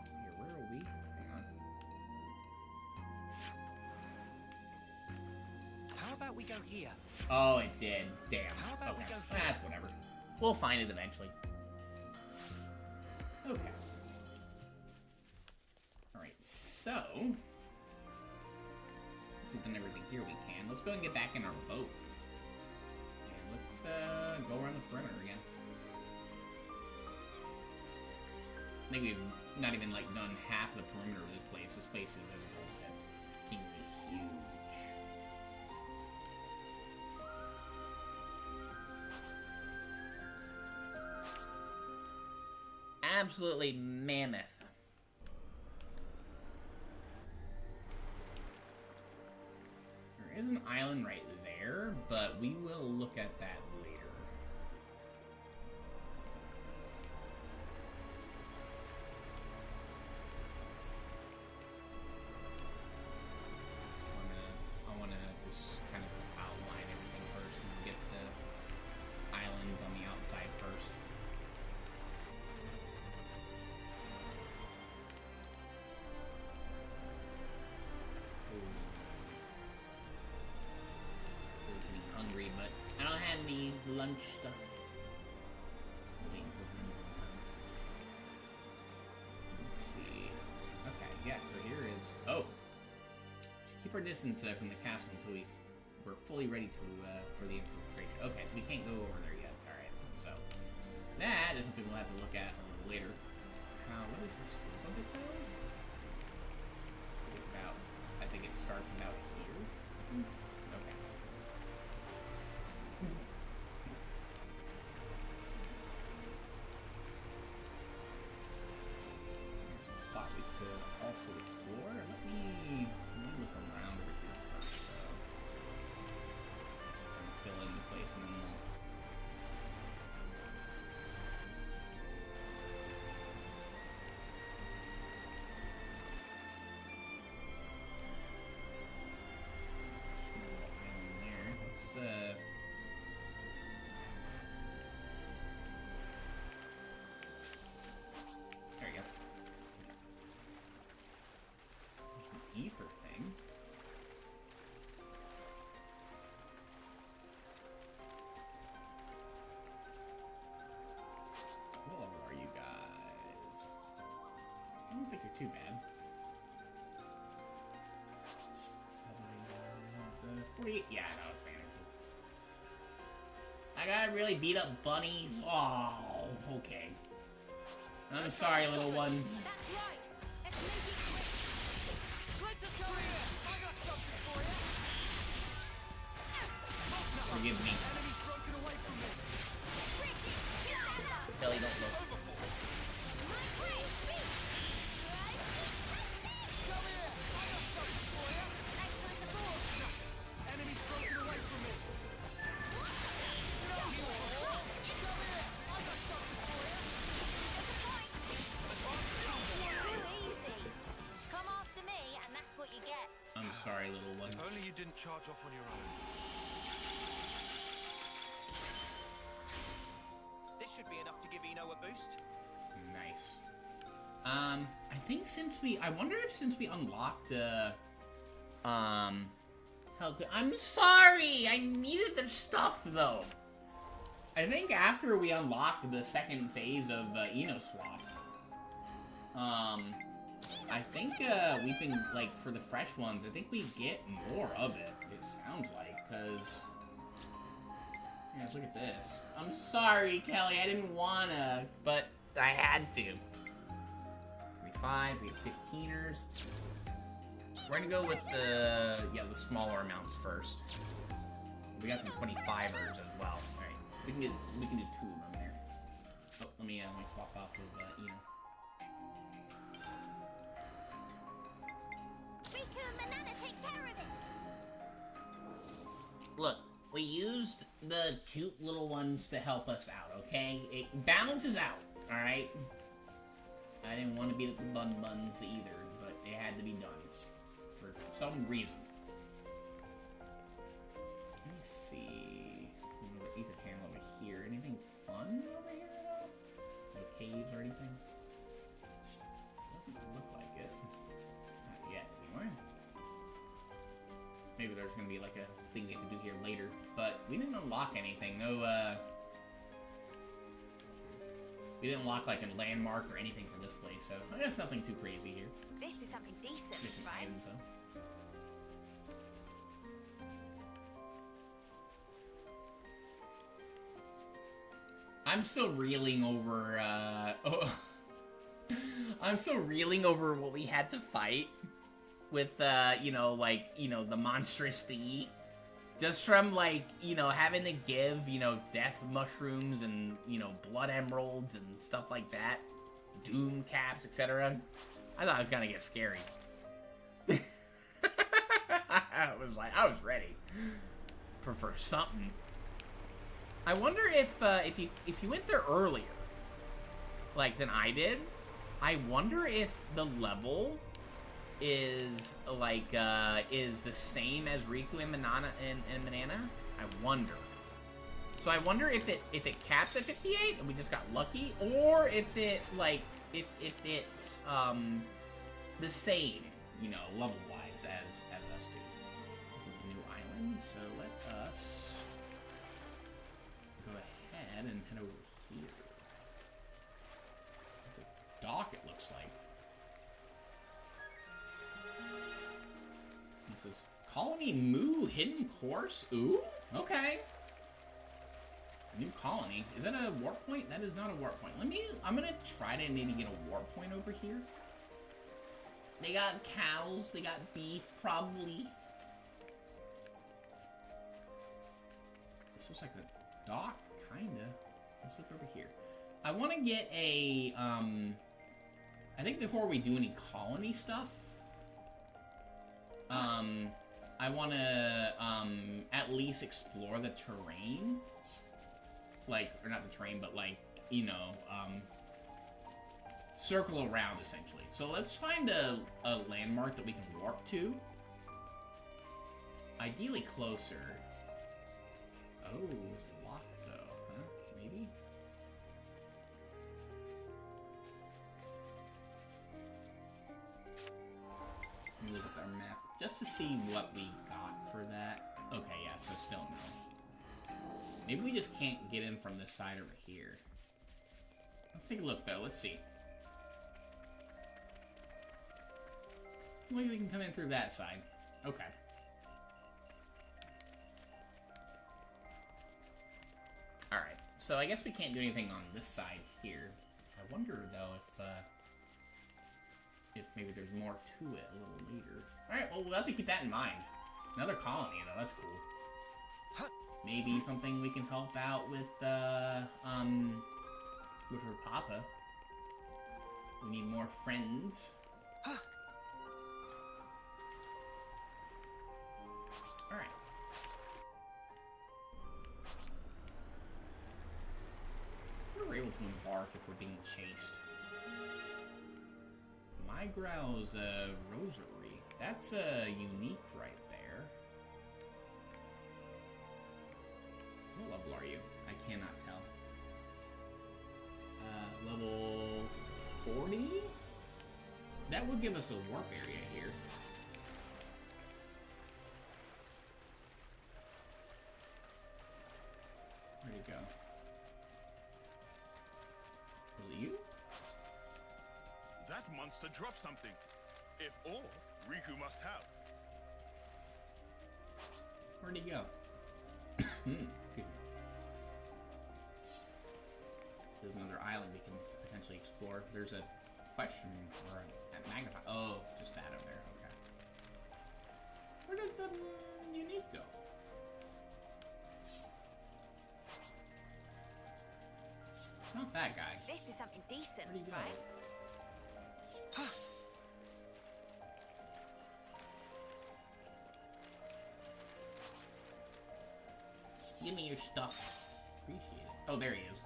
Here, where are we? Hang on. How about we go here? Oh, it did. Damn. How about we Okay. go here? That's whatever. We'll find it eventually. Okay. Alright, so... we've done everything here we can. Let's go and get back in our boat. And let's go around the perimeter again. I think we've not even like done half the perimeter of this place. This place is, as Paul said, fucking huge. Absolutely mammoth. There is an island right there, but we will look at that later. I wanna just kind of outline everything first and get the islands on the outside first. Getting hungry, but I don't have any lunch stuff. Waiting till the end of the time. Let's see. Okay. keep our distance from the castle until we're fully ready to for the infiltration. Okay, so we can't go over there yet. All right, so that is something we'll have to look at a little later. What is this scope of it though? It's about. I think it starts about here. Okay. There's a spot we could also explore. Let me look around over here first. So just kind of fill in the place and then we'll. There you go. There's an ether thing. What level are you guys? I don't think you're too bad. 48. Yeah, no, it's fine. I gotta really beat up bunnies. Oh, okay. I'm sorry, little ones. That's right. Let's make it quick. Let us go here. I got something for you. Forgive me. Enemy's broken away from me. Pretty. Get that up. Kelly, don't look. My way. Speed. Go here. I got something for you. Thanks for the support. Enemy's broken away from me. Go here. I got something for you. Too easy. Come after me, and that's what you get. I'm sorry, little one. If only you didn't charge off on your own. This should be enough to give Eno a boost. Nice. I think I wonder if since we unlocked, I'm sorry! I needed their stuff, though. I think after we unlocked the second phase of, Eno Swap, I think, we've been, like, for the fresh ones, I think we get more of it, it sounds like, because... Yeah, look at this. I'm sorry, Kelly, I didn't wanna, but I had to. 35, we have 15ers. We're gonna go with the smaller amounts first. We got some 25ers as well. Alright, we can do 2 of them there. Oh, let me swap off with Eno. Riku and Banana take care of it. Look, we used the cute little ones to help us out, okay? It balances out, alright? I didn't want to beat up the buns either, but it had to be done. For some reason. Let me see. Ether channel over here. Anything fun over here at all? No caves or anything? Doesn't look like it. Not yet, anyway. Maybe there's gonna be like a thing we can do here later. But we didn't unlock anything. No, we didn't unlock like a landmark or anything for this place, so I guess nothing too crazy here. This is something decent, Just some right? items, though. I'm still reeling over, I'm still reeling over what we had to fight with, the monstrous to eat. Just from, having to give, death mushrooms and, blood emeralds and stuff like that. Doom caps, etc. I thought it was gonna get scary. I was ready for something. I wonder if you went there earlier, than I did. I wonder if the level is is the same as Riku and Banana and Banana. I wonder. So I wonder if it caps at 58 and we just got lucky, or if it if it's the same, level wise as us two. This is a new island, so let us go ahead and head over here. It's a dock, it looks like. This is Colony Moo Hidden Course. Ooh, okay. New colony. Is that a warp point? That is not a warp point. I'm gonna try to maybe get a warp point over here. They got cows, they got beef, probably. This looks like a dock, kinda. Let's look over here. I want to get a, I think before we do any colony stuff, I want to, at least explore the terrain. Like, or not the terrain, but like, you know, circle around, essentially. So let's find a landmark that we can warp to. Ideally closer. Oh, it's locked though, huh? Maybe? Let me look at our map just to see what we got for that. Okay, yeah, so still no. Maybe we just can't get in from this side over here. Let's take a look though, let's see. Maybe we can come in through that side. Okay. Alright, so I guess we can't do anything on this side here. I wonder though if maybe there's more to it a little later. Alright, well we'll have to keep that in mind. Another colony though, that's cool. Maybe something we can help out with her papa. We need more friends. Alright. We're able to embark if we're being chased. My Grow's rosary. That's unique right there. What level are you? I cannot tell. Level 40? That would give us a warp area here. Where'd he go? Was it you? That monster dropped something. If all, Riku must have. Where'd he go? Excuse me. There's another island we can potentially explore. There's a question or a magnify. Oh, just that over there. Okay. Where did the unique go? It's not that guy. This is something decent, Where'd he go? right? Give me your stuff. Appreciate it. Oh, there he is.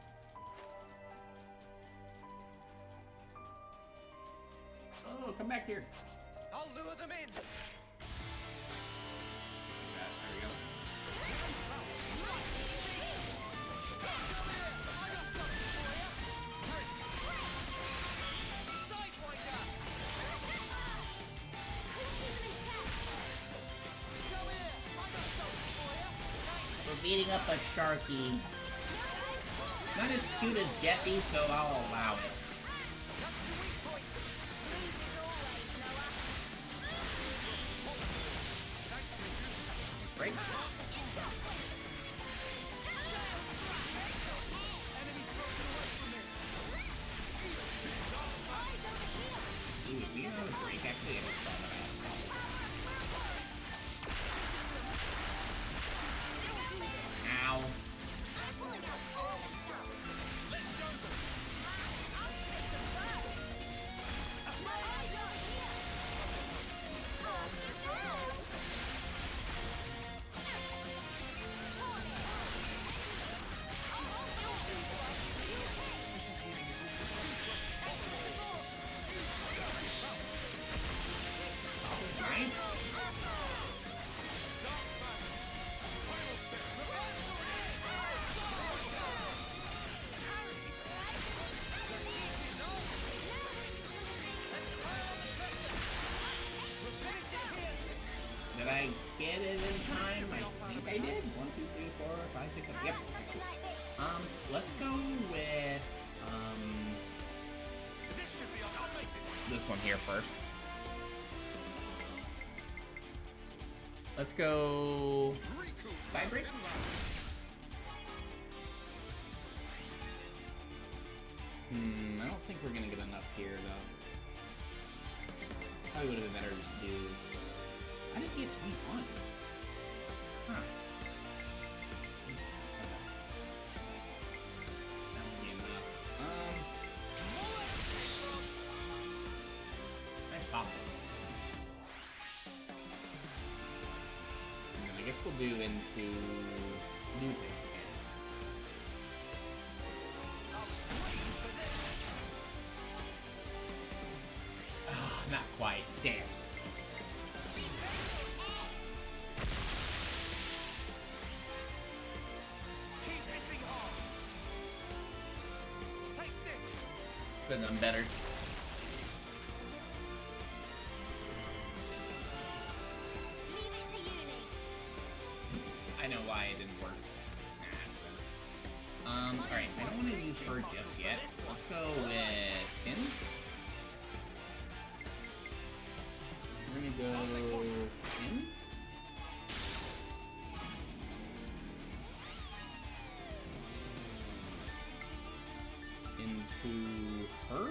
Oh, come back here. I'll lure them in. There we go. We're beating up a Sharky. Not as cute as Jeffy, so I'll allow it. Break. Ooh, we have a break actually. Ow. Nice. Did I get it in time? I think I did. 1, 2, 3, 4, 5, 6, 7. Yep. Let's go with this one here first. Let's go... Side break? I don't think we're gonna get enough here, though. Probably would have been better to just do... I didn't get 21. Huh. That won't be enough. Nice hop. And then I guess we'll do into new thing. Not quite. Damn. Keep hitting hard. Take this. Could have done better. Leave it to uni. I know why it didn't work. Nah, it's better. Alright, I don't want to use her just yet. Let's go with him. We're gonna go in. Into her.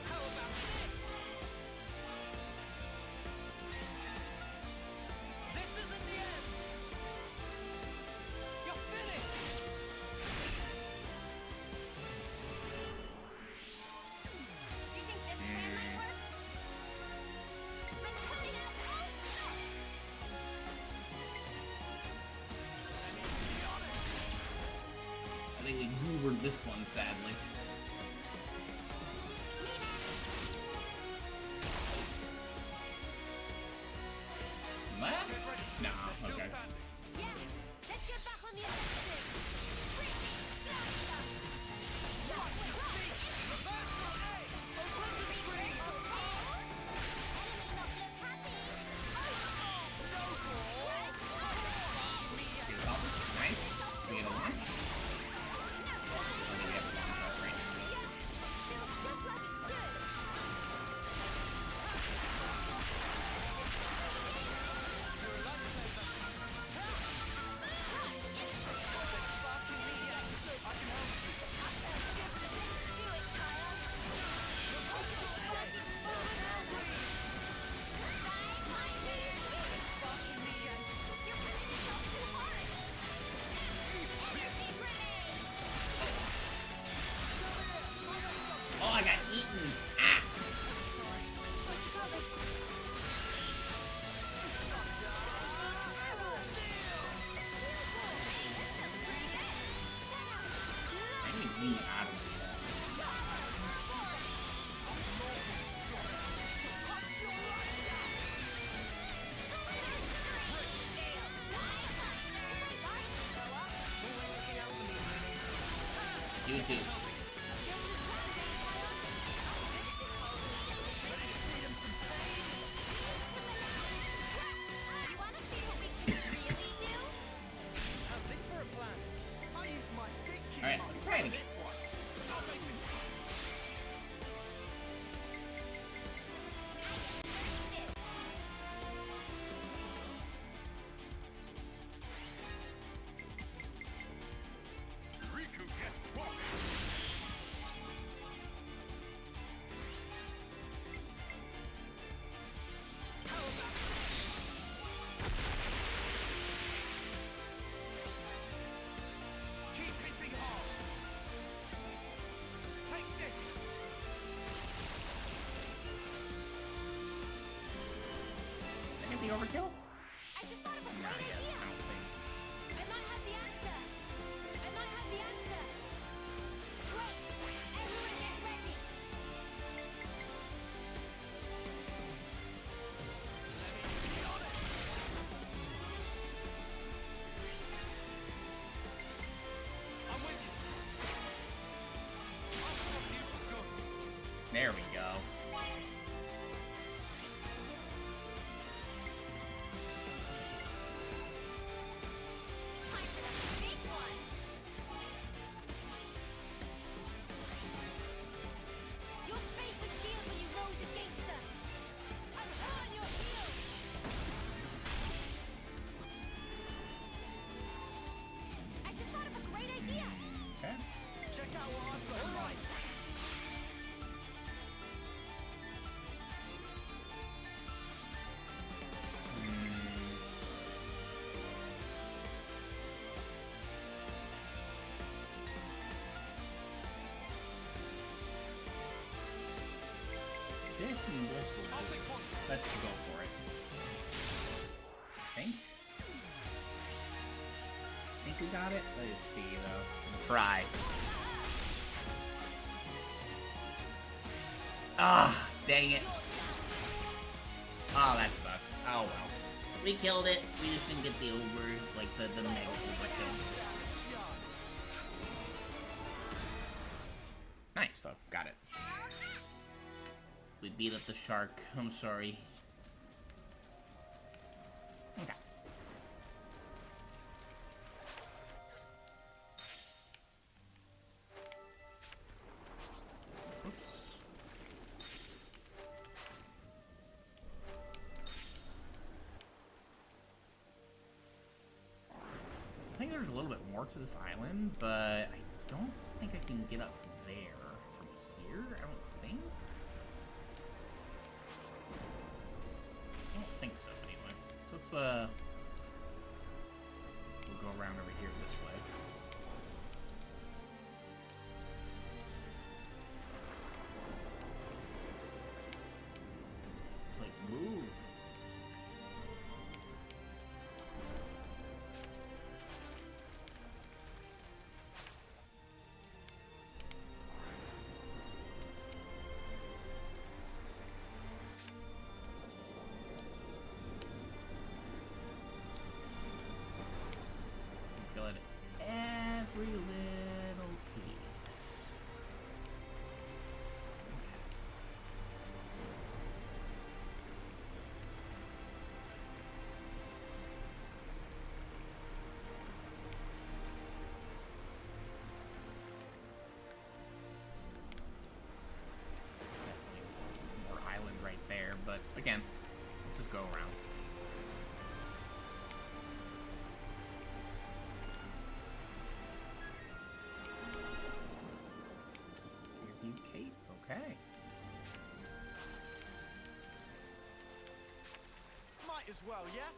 How about this? This isn't the end. You're finished. Do you think this plan might work? I'm coming out all set. I think we goobered this one, sadly. Less? Nah, Still okay. standing. Yeah, let's get back on the offensive. Freaking blaster. Reversal A. Obliterating green. Enemy not look happy. No more. Here's all. Nice. We get a launch. I think we have a launch out right now. Feels just like it should. Sparking me yet. I can help you. Do it, Kyle. Sparking me yet. You're pushing yourself too hard. Energy grenade. Oh, I got eaten. Ah! I need me out of this. You too. You wanna see what we can really do? How's this for a plan? I used my big key Alright, muscle let's try it on again. this one. I'll make it. Riku gets walking. How about keep hitting hard. Take this. Did I get the overkill? I just thought of a Not great yet, idea. I don't think. I might have the answer. I might have the answer. Wait, everyone get ready. Be honest. I'm with you. I'll stop you for good. There we go. Time for the big one. Your fate was sealed with This and this will I'll do. take one. Let's go for it. Okay. Think we got it? Let's see, though. Try. Ah, dang it. Oh, that sucks. Oh, well. We killed it. We just didn't get the over, like, the mega overkill. Nice, though. Got it. We beat up the shark. I'm sorry. Okay. Oops. I think there's a little bit more to this island, but I don't think I can get up there from here. I don't think. I don't think so, anyway. So let's, we'll go around over here this way. It's like, move. Kill it every little piece. Definitely more island right there, but again, let's just go around. Fairview Cape, okay. Might as well, yeah?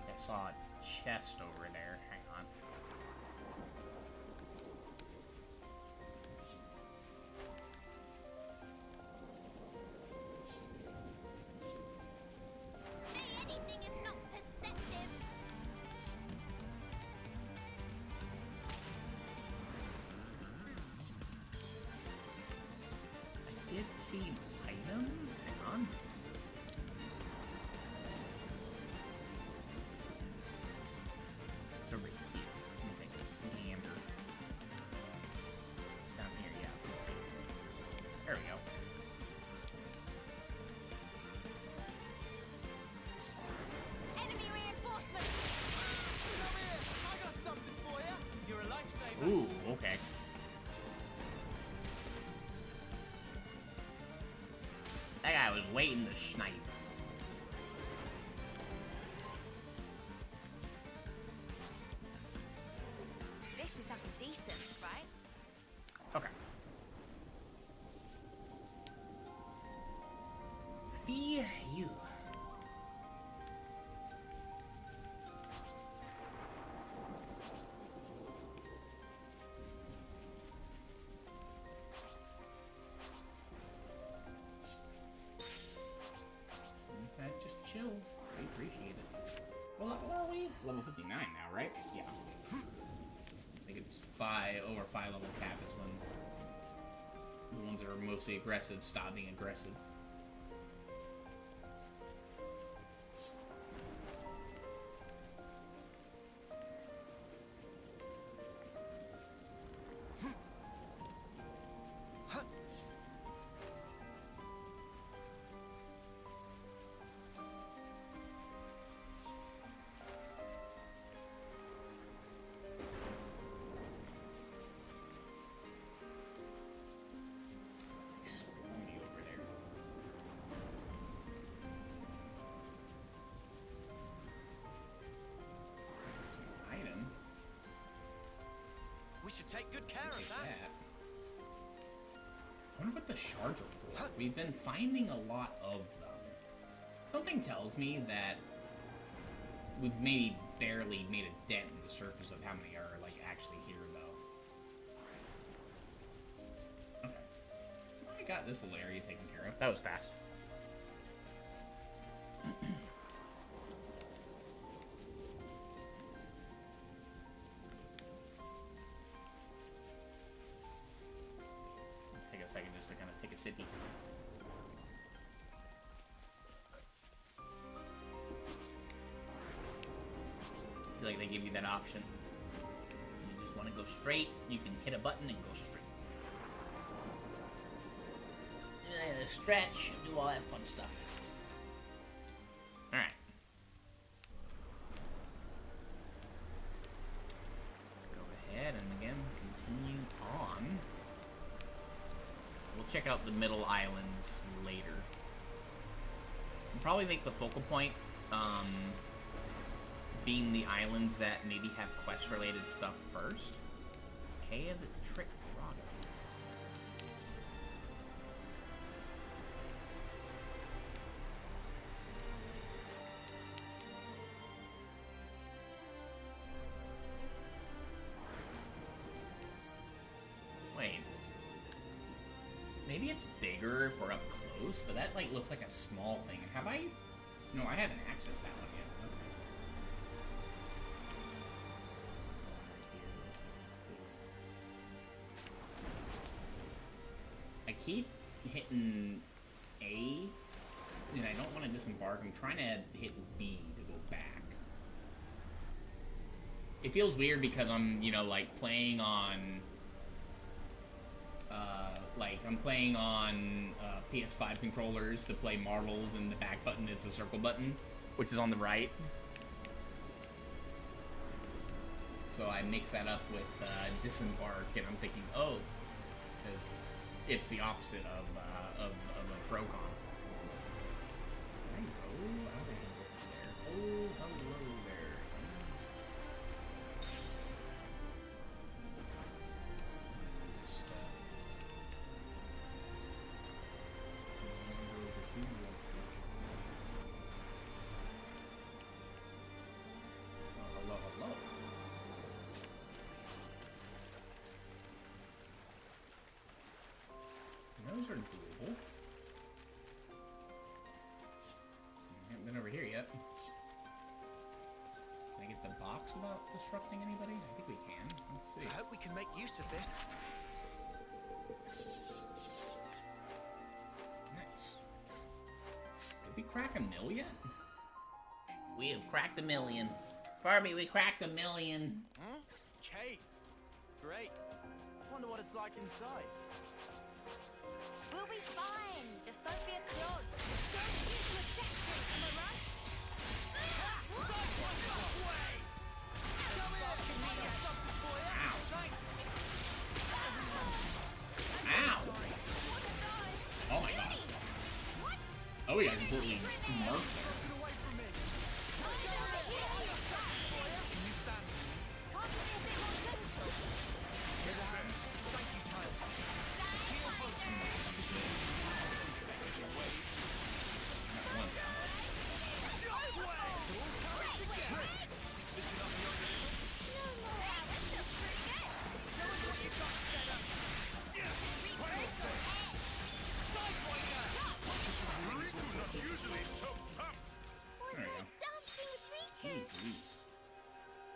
I saw a chest over there. Hang on. Say anything if not perceptive. I did see an item. Hang on. It's over here. Let me think. Gander. Down here, yeah. Let's see. There we go. Enemy reinforcements. Come here! I got something for you! You're a lifesaver! Ooh, okay. That guy was waiting to snipe. This is something decent, right? Okay. Phew. Okay, just chill. I appreciate it. Well, what are we? Level 59 now, right? Yeah. I think it's over 5 level cap is when the ones that are mostly aggressive stop being aggressive. Stormy over there. Item? We should take good care of Take that. that. wonder what the shards are for. We've been finding a lot of them. Something tells me that we've maybe barely made a dent in the surface of how many are, like, actually here, though. Okay. I got this little area taken care of. That was fast. Take a second just to kind of take a sippy. I feel like they give you that option. You just want to go straight, you can hit a button and go straight. Stretch, do all that fun stuff. Alright. Let's go ahead and again continue on. We'll check out the middle islands later. We'll probably make the focal point, being the islands that maybe have quest-related stuff first. Cave Trick Grotto. Wait. Maybe it's bigger if we're up close, but that like looks like a small thing. Have I? No, I haven't accessed that one yet. I keep hitting A, and I don't want to disembark. I'm trying to hit B to go back. It feels weird because I'm, you know, like playing on, PS5 controllers to play Marvels, and the back button is the circle button, which is on the right. So I mix that up with disembark, and I'm thinking, oh, because it's the opposite of a Procon. Can I go? I don't think I can go through there. Oh, hello there. Just, oh, hello. Those are doable. I haven't been over here yet. Can I get the box without disrupting anybody? I think we can. Let's see. I hope we can make use of this. Nice. Did we crack 1,000,000 yet? We have cracked 1,000,000. Barbie, we cracked 1,000,000. Hmm? Cave. Great. Wonder what it's like inside. We'll be fine. Just don't be a clod. Don't shoot to a set street, am I right? Ow! Oh my god. Oh, we got completely murked there.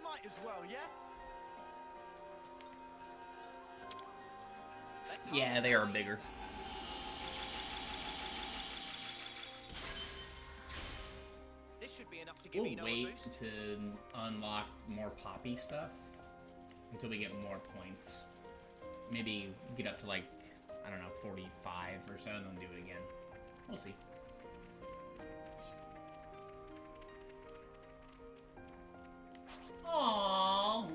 Might as well, yeah? Yeah, they are bigger. This should be enough to give We'll Eno a wait boost. to unlock more poppy stuff until we get more points. Maybe get up to like, I don't know, 45 or so, and then do it again. We'll see. Aww.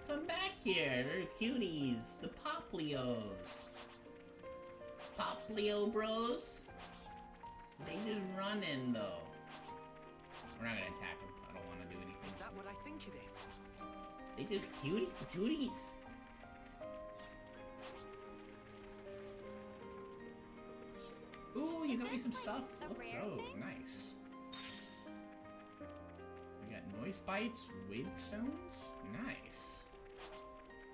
Come back here, they're cuties. The Poplios. Poplio bros. They just running though. We're not gonna attack them. I don't want to do anything. Is that what I think it is? They just cuties patooties. Ooh, you Is got me this, some like, stuff. a Let's rare go. thing? Nice. We got noise bites, wind stones. Nice.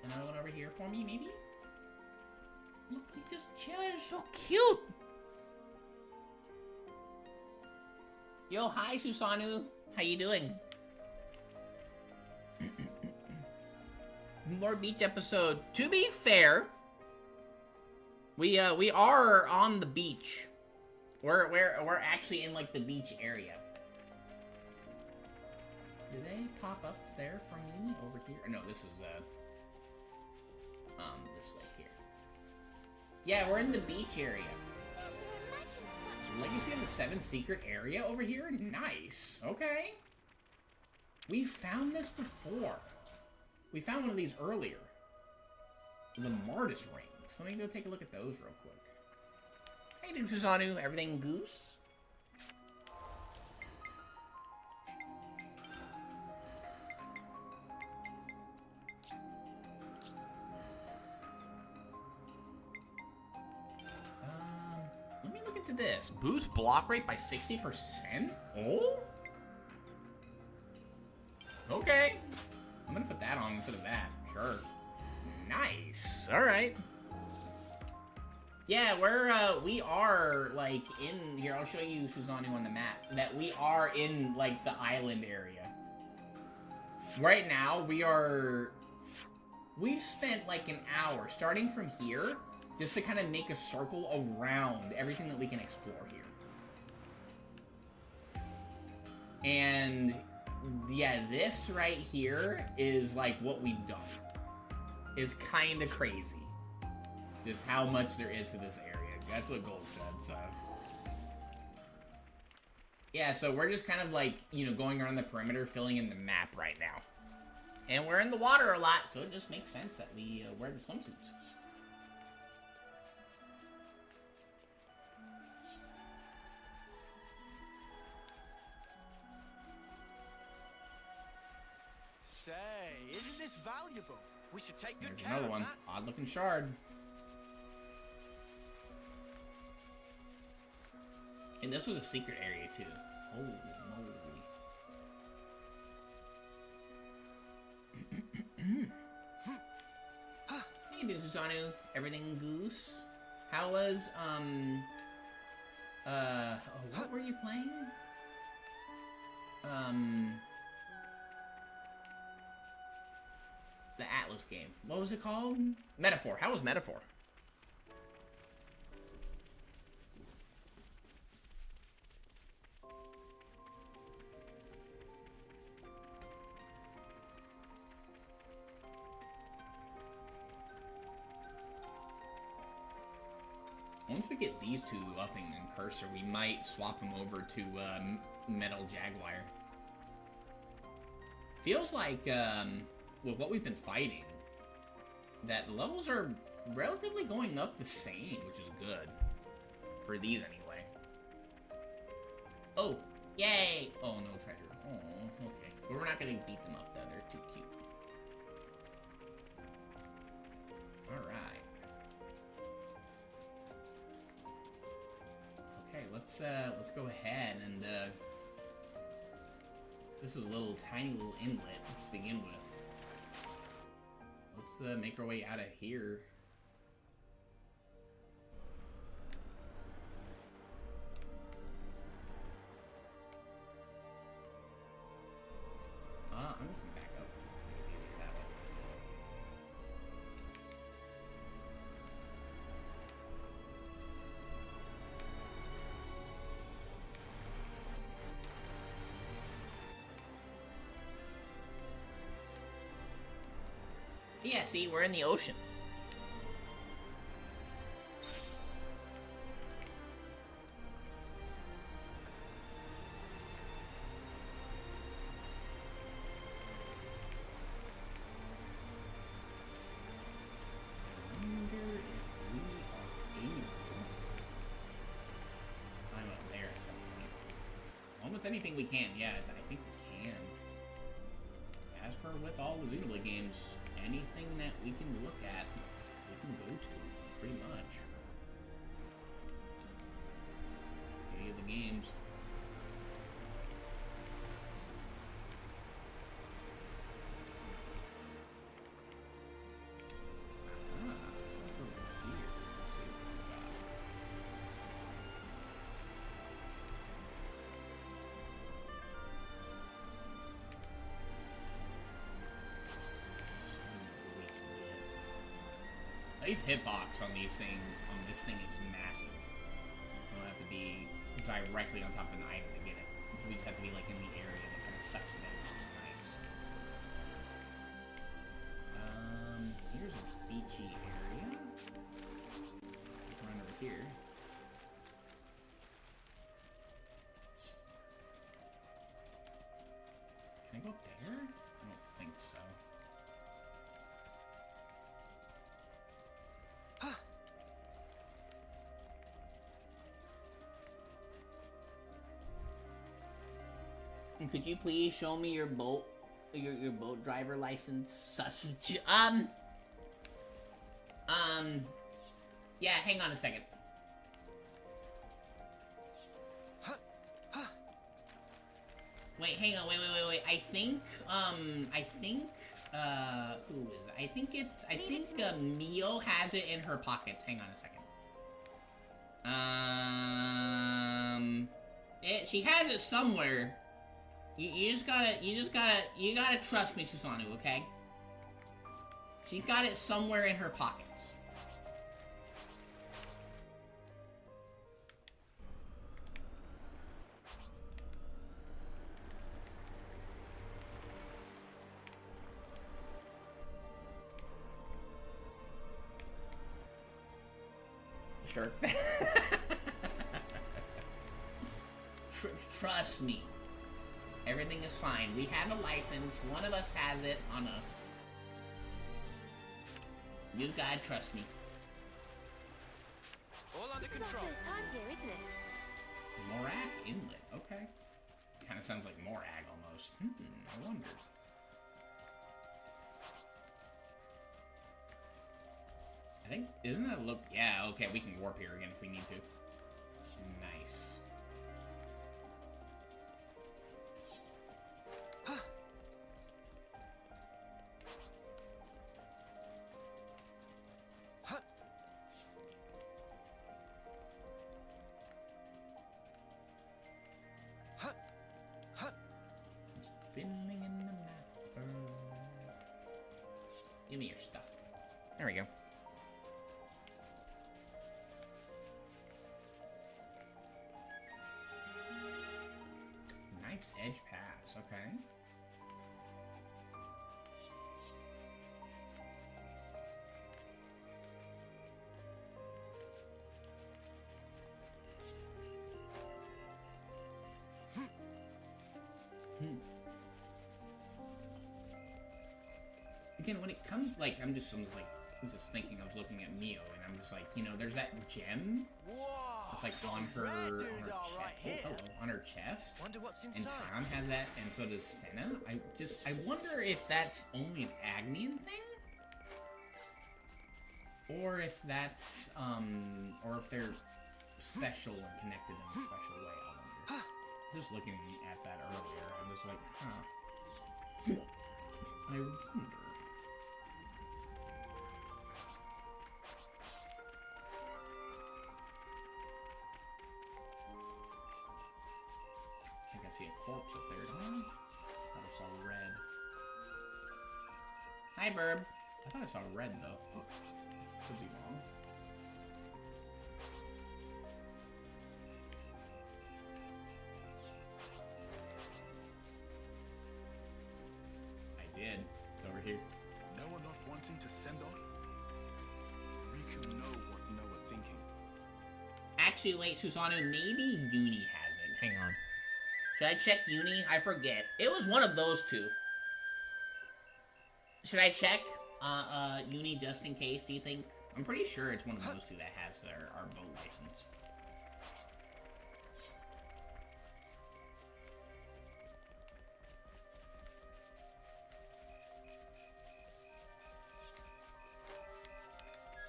Another one over here for me, maybe? Look, he's just chilling. So cute. Yo, hi, Susanu. How you doing? More beach episode. To be fair, we are on the beach. We're actually in like the beach area. Do they pop up there for me over here? Or no, this is this way here. Yeah, we're in the beach area. Legacy of the Seven Secret area over here? Nice. Okay. We found this before. We found one of these earlier. The Martis rings. Let me go take a look at those real quick. Hey, dude, Susanu. Everything goose? Let me look into this. Boost block rate by 60%? Oh? Okay. I'm gonna put that on instead of that. Sure. Nice. Alright. Yeah, we are, like, in... Here, I'll show you, Susanu, on the map. That we are in, like, the island area. Right now, we've spent, like, an hour, starting from here, just to kind of make a circle around everything that we can explore here. And... yeah, this right here is, like, what we've done. Is kind of crazy. Just how much there is to this area. That's what Gold said, so... yeah, so we're just kind of, like, you know, going around the perimeter, filling in the map right now. And we're in the water a lot, so it just makes sense that we wear the swimsuits. Say, isn't this valuable? We should take good There's care another of one. that. Odd-looking shard. And this was a secret area, too. Holy moly. Hey, dude, Susanu. Everything goose? How was, oh, what were you playing? The Atlas game. What was it called? Metaphor. How was Metaphor? Once we get these two upping in Cursor, we might swap them over to Metal Jaguar. Feels like, with what we've been fighting, that the levels are relatively going up the same, which is good. For these, anyway. Oh, yay! Oh, no treasure. Oh, okay. But we're not gonna beat them up, though. They're too cute. Alright. Okay, let's go ahead and, this is a little tiny little inlet to begin with. Let's make our way out of here. I'm just gonna back up. I think it's easier that way. Yeah, see, we're in the ocean. I wonder if we are able to climb up there at some point. Almost anything we can, yeah, I think we can. As per with all the Xenoblade games, anything that we can look at, we can go to, pretty much. base hitbox on these things, on this thing is massive. You don't have to be directly on top of an item to get it. We just have to be like in the area that kind of sucks it in. Nice. Here's a beachy area. Run over here. Can I go up there? I don't think so. Could you please show me your boat, your boat driver license, sausage? Yeah, hang on a second. Wait, hang on, wait. I think, who is it? I think Mio has it in her pockets. Hang on a second. She has it somewhere. You gotta trust me, Susanoo, okay? She's got it somewhere in her pockets. Sure. Trust me. Everything is fine. We have a license. One of us has it on us. You gotta trust me. All under This is our control. first time here, isn't it? Morag Inlet. Okay. Kind of sounds like Morag almost. I wonder. I think, isn't that look? Yeah, okay, we can warp here again if we need to. Nice. Fiddling in the mapper. Give me your stuff. There we go. Knife's Edge Pass, okay. Again, when it comes, like, I'm just thinking, I was looking at Mio, and I'm just like, you know, there's that gem. Whoa! It's like on her Right chest. here. On her chest. Wonder what's And inside. Town has that, and so does Senna. I wonder if that's only an Agnian thing, or if that's or if they're special and connected in a special way. I wonder. Just looking at that earlier, I'm just like, huh. I wonder. I think I see a corpse up there, don't I? I thought I saw red. Hi, Burb. I thought I saw red, though. Could be wrong. I did. It's over here. Noah not wanting to send off? Riku know what Noah thinking. Actually, wait, Susanoo, maybe Uni has it. Hang on. Should I check Uni? I forget. It was one of those two. Should I check Uni just in case, do you think? I'm pretty sure it's one of those two that has our boat license.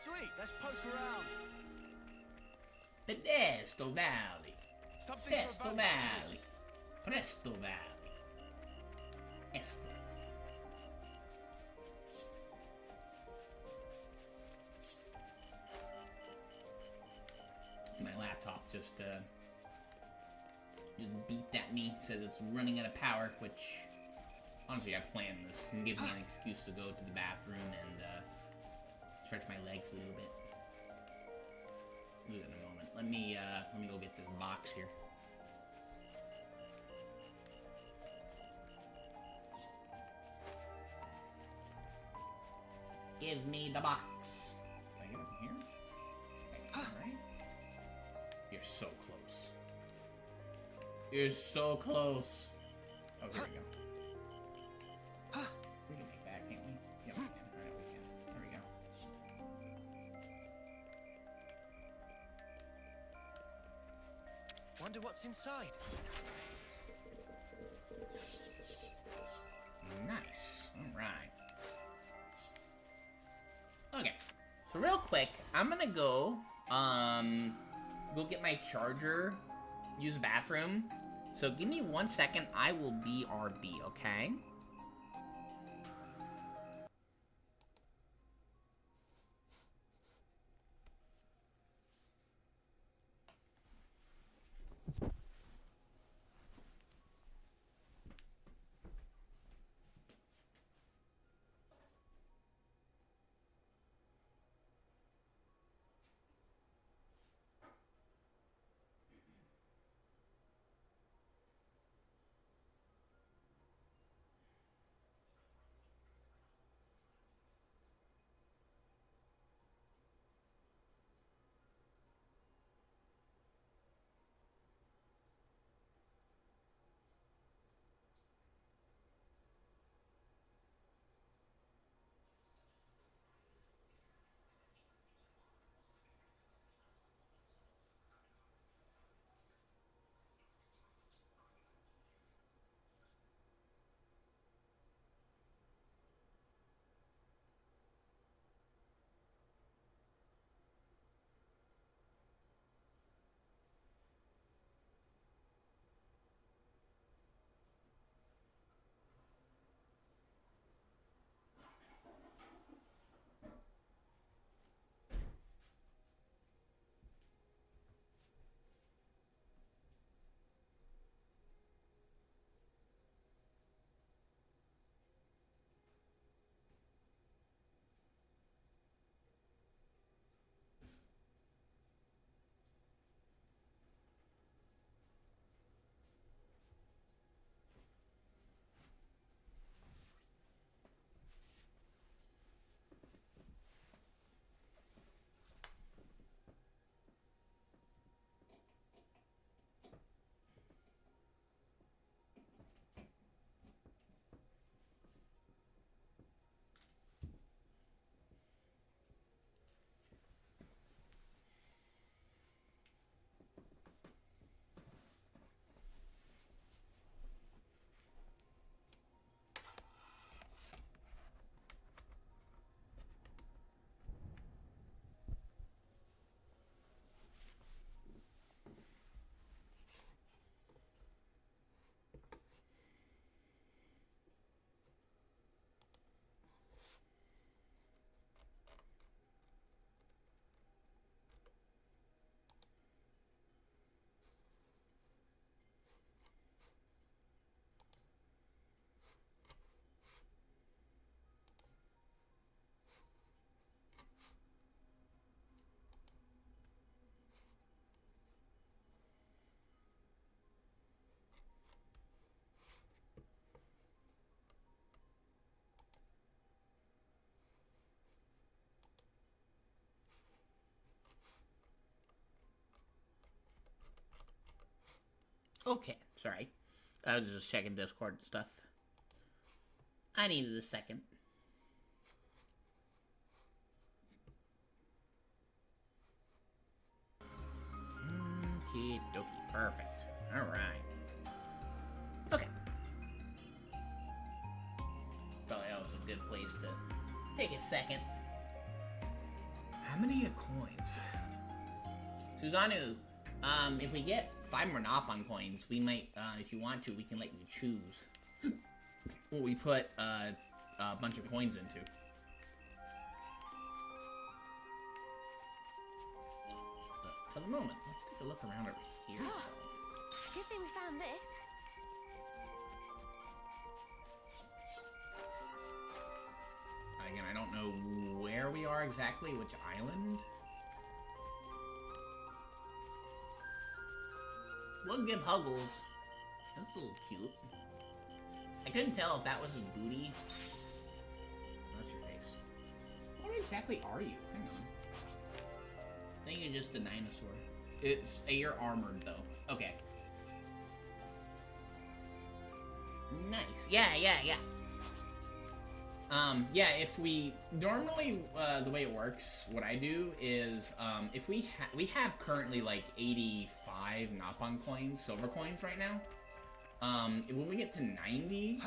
Sweet, let's poke around. Presto Valley. Something Presto Valley. Presto Valley. Esto. My laptop just beeped at me, says it's running out of power, which honestly I planned this and give me an excuse to go to the bathroom and stretch my legs a little bit. Do it in a moment. Let me go get this box here. Give me the box. Can I get up in here? Okay, alright. You're so close. You're so close. Oh, here we go. We can make that, can't we? Yeah, we can. Alright, we can. There we go. Wonder what's inside. Nice. Alright. Okay. So real quick, I'm gonna go get my charger, use the bathroom. So give me 1 second, I will be RB, okay? Okay, sorry. I was just checking Discord and stuff. I needed a second. Okie dokie, perfect. Alright. Okay. Thought that was a good place to take a second. How many coins? Susanoo, if we get 5 more Nopon coins, we might, if you want to, we can let you choose what we put a bunch of coins into. But for the moment, let's take a look around over here. Good thing we found this. Again, I don't know where where we are exactly, which island. We'll give Huggles. That's a little cute. I couldn't tell if that was his booty. Oh, that's your face. What exactly are you? Hang on. I think you're just a dinosaur. It's you're armored though. Okay. Nice. Yeah. Yeah, if we normally the way it works, what I do is if we have currently like 85 Napon coins, silver coins right now. When we get to 90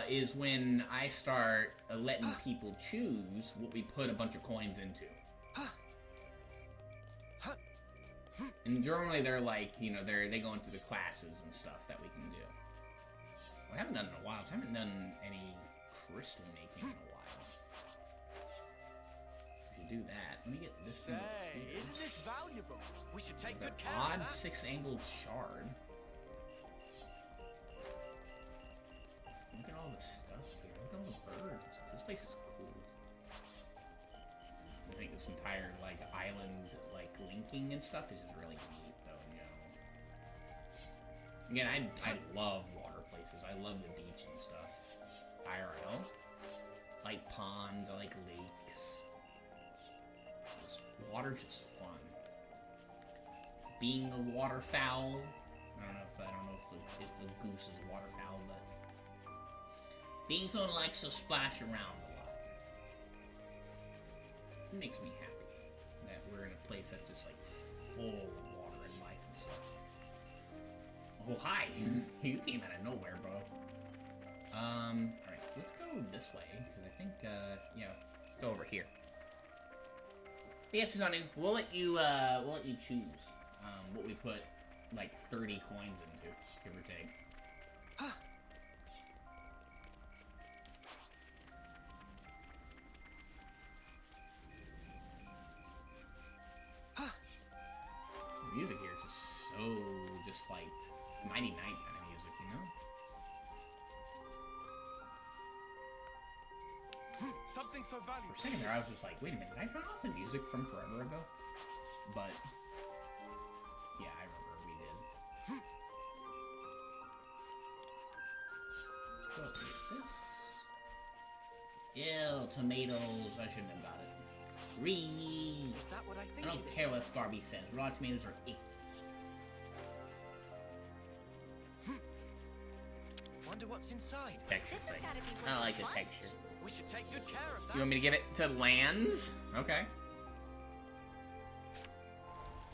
is when I start letting people choose what we put a bunch of coins into. And normally they're like, you know, they go into the classes and stuff that we can do. Well, I haven't done it in a while, so I haven't done any crystal making in a while. We can do that. Let me get this thing over Hey, here. isn't this valuable? We should take The good care of odd that. 6-angled shard. Look at all the stuff here. Look at all the birds and stuff. This place is cool. I think this entire like island like linking and stuff is just really neat though, you know. Again, I love water places. I love the beach and stuff. IRL. I like ponds, I like lakes. Water's just fun. Being a waterfowl. I don't know if the goose is a waterfowl, but being someone who likes to splash around a lot. It makes me happy that we're in a place that's just like full of water and life and stuff. Oh hi! You came out of nowhere, bro. Alright, let's go this way, because I think, yeah, go over here. The answer's on it. We'll let you choose, what we put, like, 30 coins into, give or take. The music here is just so, just like, nighty-night kind of music, you know? Something so For valuable. a second there, I was just like, wait a minute, did I turn off the music from forever ago? But, yeah, I remember we did. Let's go up with this. Ew, tomatoes. I shouldn't have got it. Read. Is that what I I think don't it care is? what Farby says. Raw tomatoes are 8. Wonder what's inside. Texture This has thing. gotta be I worth like the much. texture. We should take good care of that. You want me to give it to lands? Okay.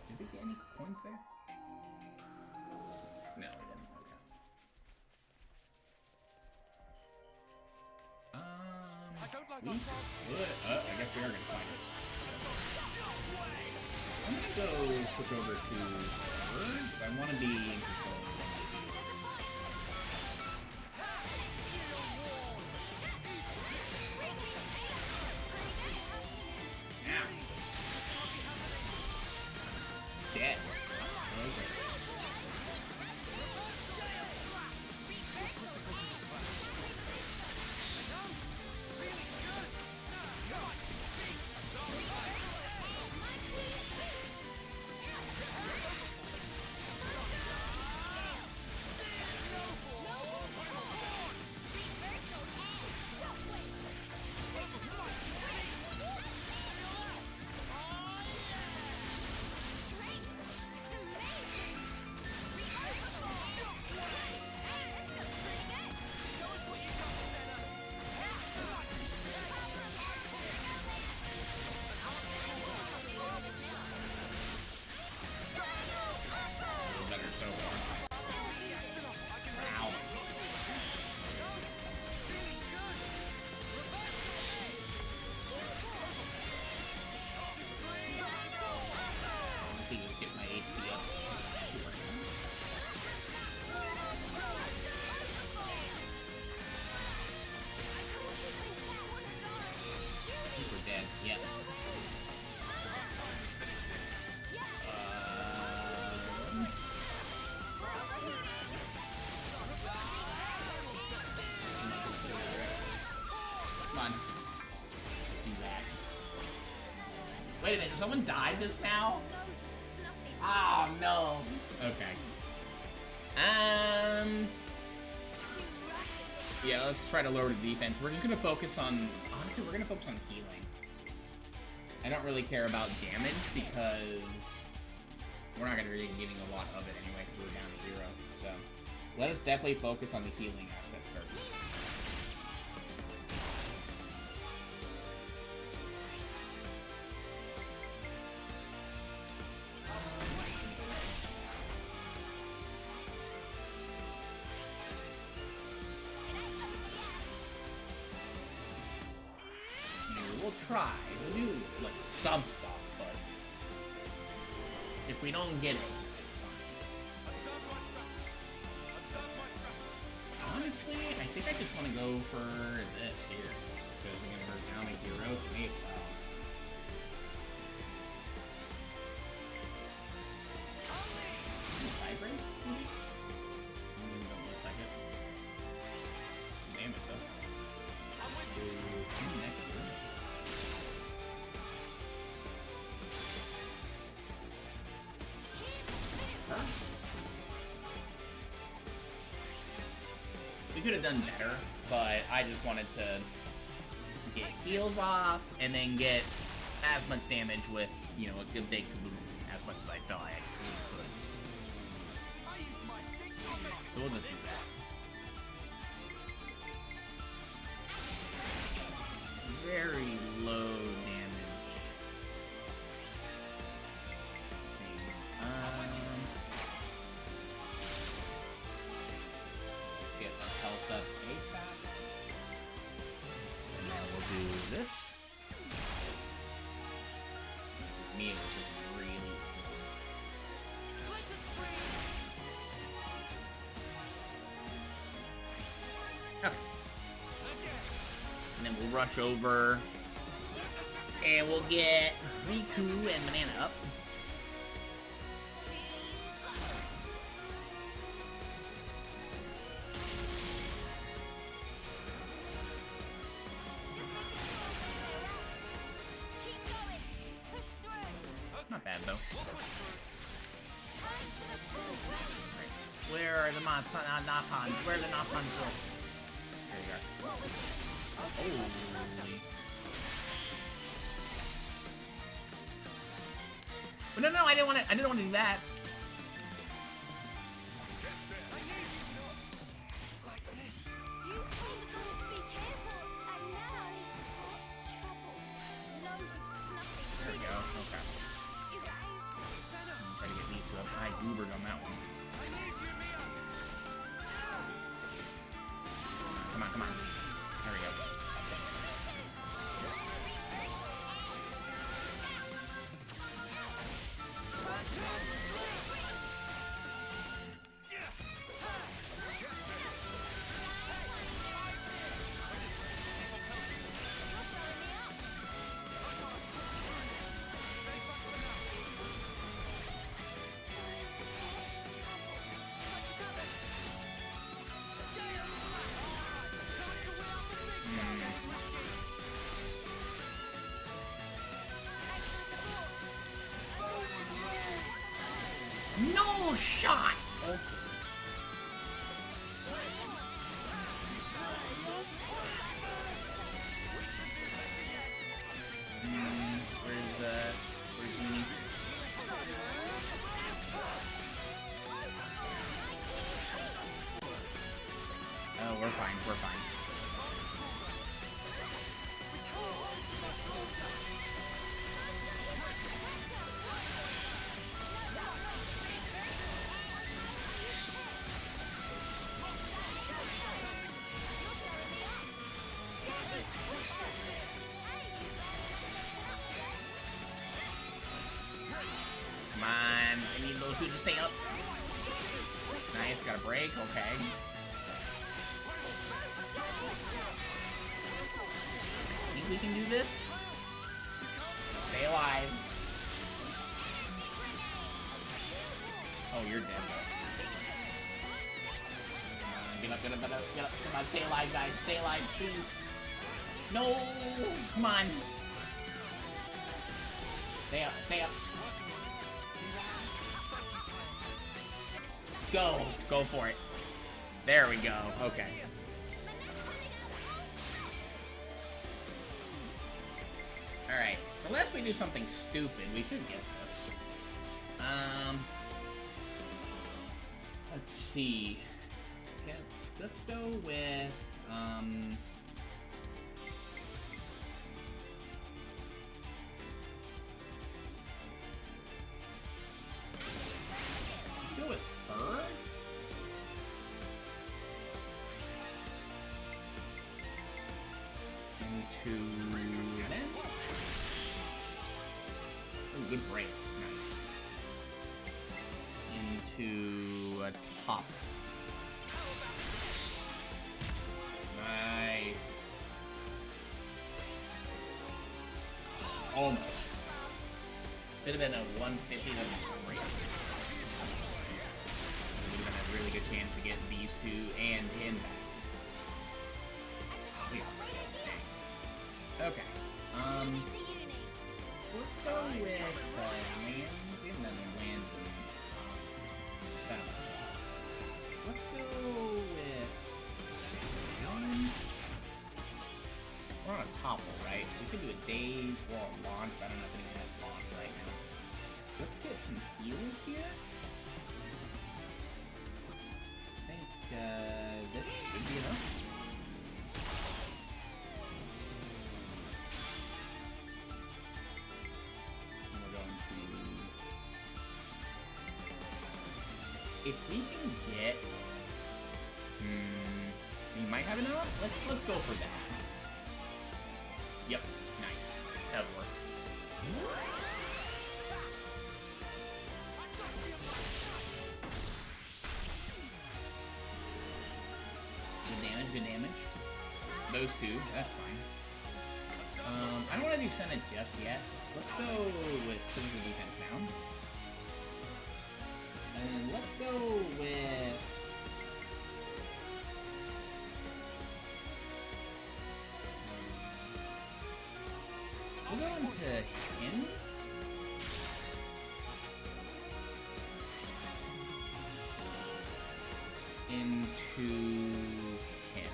Did we get any coins there? No, we didn't. Okay. I don't like We our chance. could. I guess we are gonna find it. I'm gonna go switch over to birds. I want to be in control of one of these. Yeah. Dead. Okay. Wait a minute, someone died just now? No, snuffy. Oh, no. Okay. Yeah, let's try to lower the defense. We're just gonna focus on... Honestly, we're gonna focus on healing. I don't really care about damage because we're not gonna be getting a lot of it anyway because we're down to 0. So let us definitely focus on the healing aspect first. We'll try. We'll do like some stuff, but if we don't get it, it's fine. Honestly, I think I just want to go for this here because we're gonna hurt down a hero, so maybe Cyber? Don't look like it. Damage though. Next turn. We could have done better, but I just wanted to get heals off and then get as much damage with, you know, a good big kaboom as much as I felt I could. So we'll just do that. Very low damage. Let's get our health up ASAP. And then we'll do this. Me, which is really okay. And then we'll rush over. And we'll get Riku and Banana up. Keep going. Push through. Not bad though. Time for the full. Where are the Napons? Where are the Napons? There you are. Holy. But no, I didn't want to do that. You told us all to be careful, and now you've got trouble. No, snuffy. There we go. Okay. You guys. Try to get these two up. I goobered on that one. Come on, come on. There we go. No shot! Okay. Where's Uni? Oh, we're fine, we're fine. Come on, I need those two to stay up. Nice, got a break, okay. Think we can do this? Stay alive. Oh, you're dead. Get up, get up, get up, get up. Come on, stay alive, guys. Stay alive, please. No! Come on. Stay up, stay up. Go for it. There we go, okay. Alright, unless we do something stupid, we should get this. Let's see. Let's go with, let's go with her? Into them? Oh, good break. Nice. Into a top. Nice. Almost. Could have been a 150 that was great. Would have been a really good chance to get these two and him back. Oh, yeah. Dang. Okay. Let's go with land. We haven't done lands in Xenoblade. Let's go with one. We're on a topple, right? We could do a daze or a launch. I don't know if anyone has launch right now. Let's get some heals here. I think this should be enough. And we're going to... If we can get... we might have enough? Let's go for that. Yep, nice. That'll work. Good damage. Those two, that's fine. I don't want to do Senate just yet. Let's go with physical defense down. And let's go with... we'll go into him. Into him.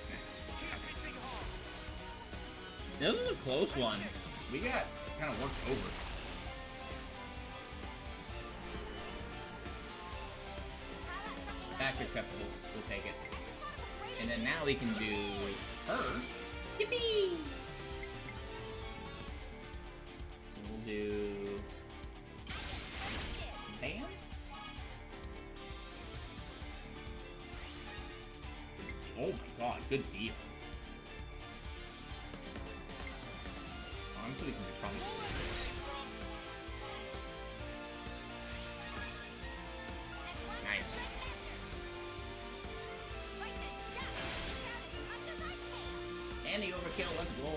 Nice. This was a close one. We got kind of worked over. That's acceptable. We'll take it. And then now we can do her. Yippee! We'll do... Bam? Oh my god, good deal. Honestly, we can probably do this. Nice. And the overkill, let's go.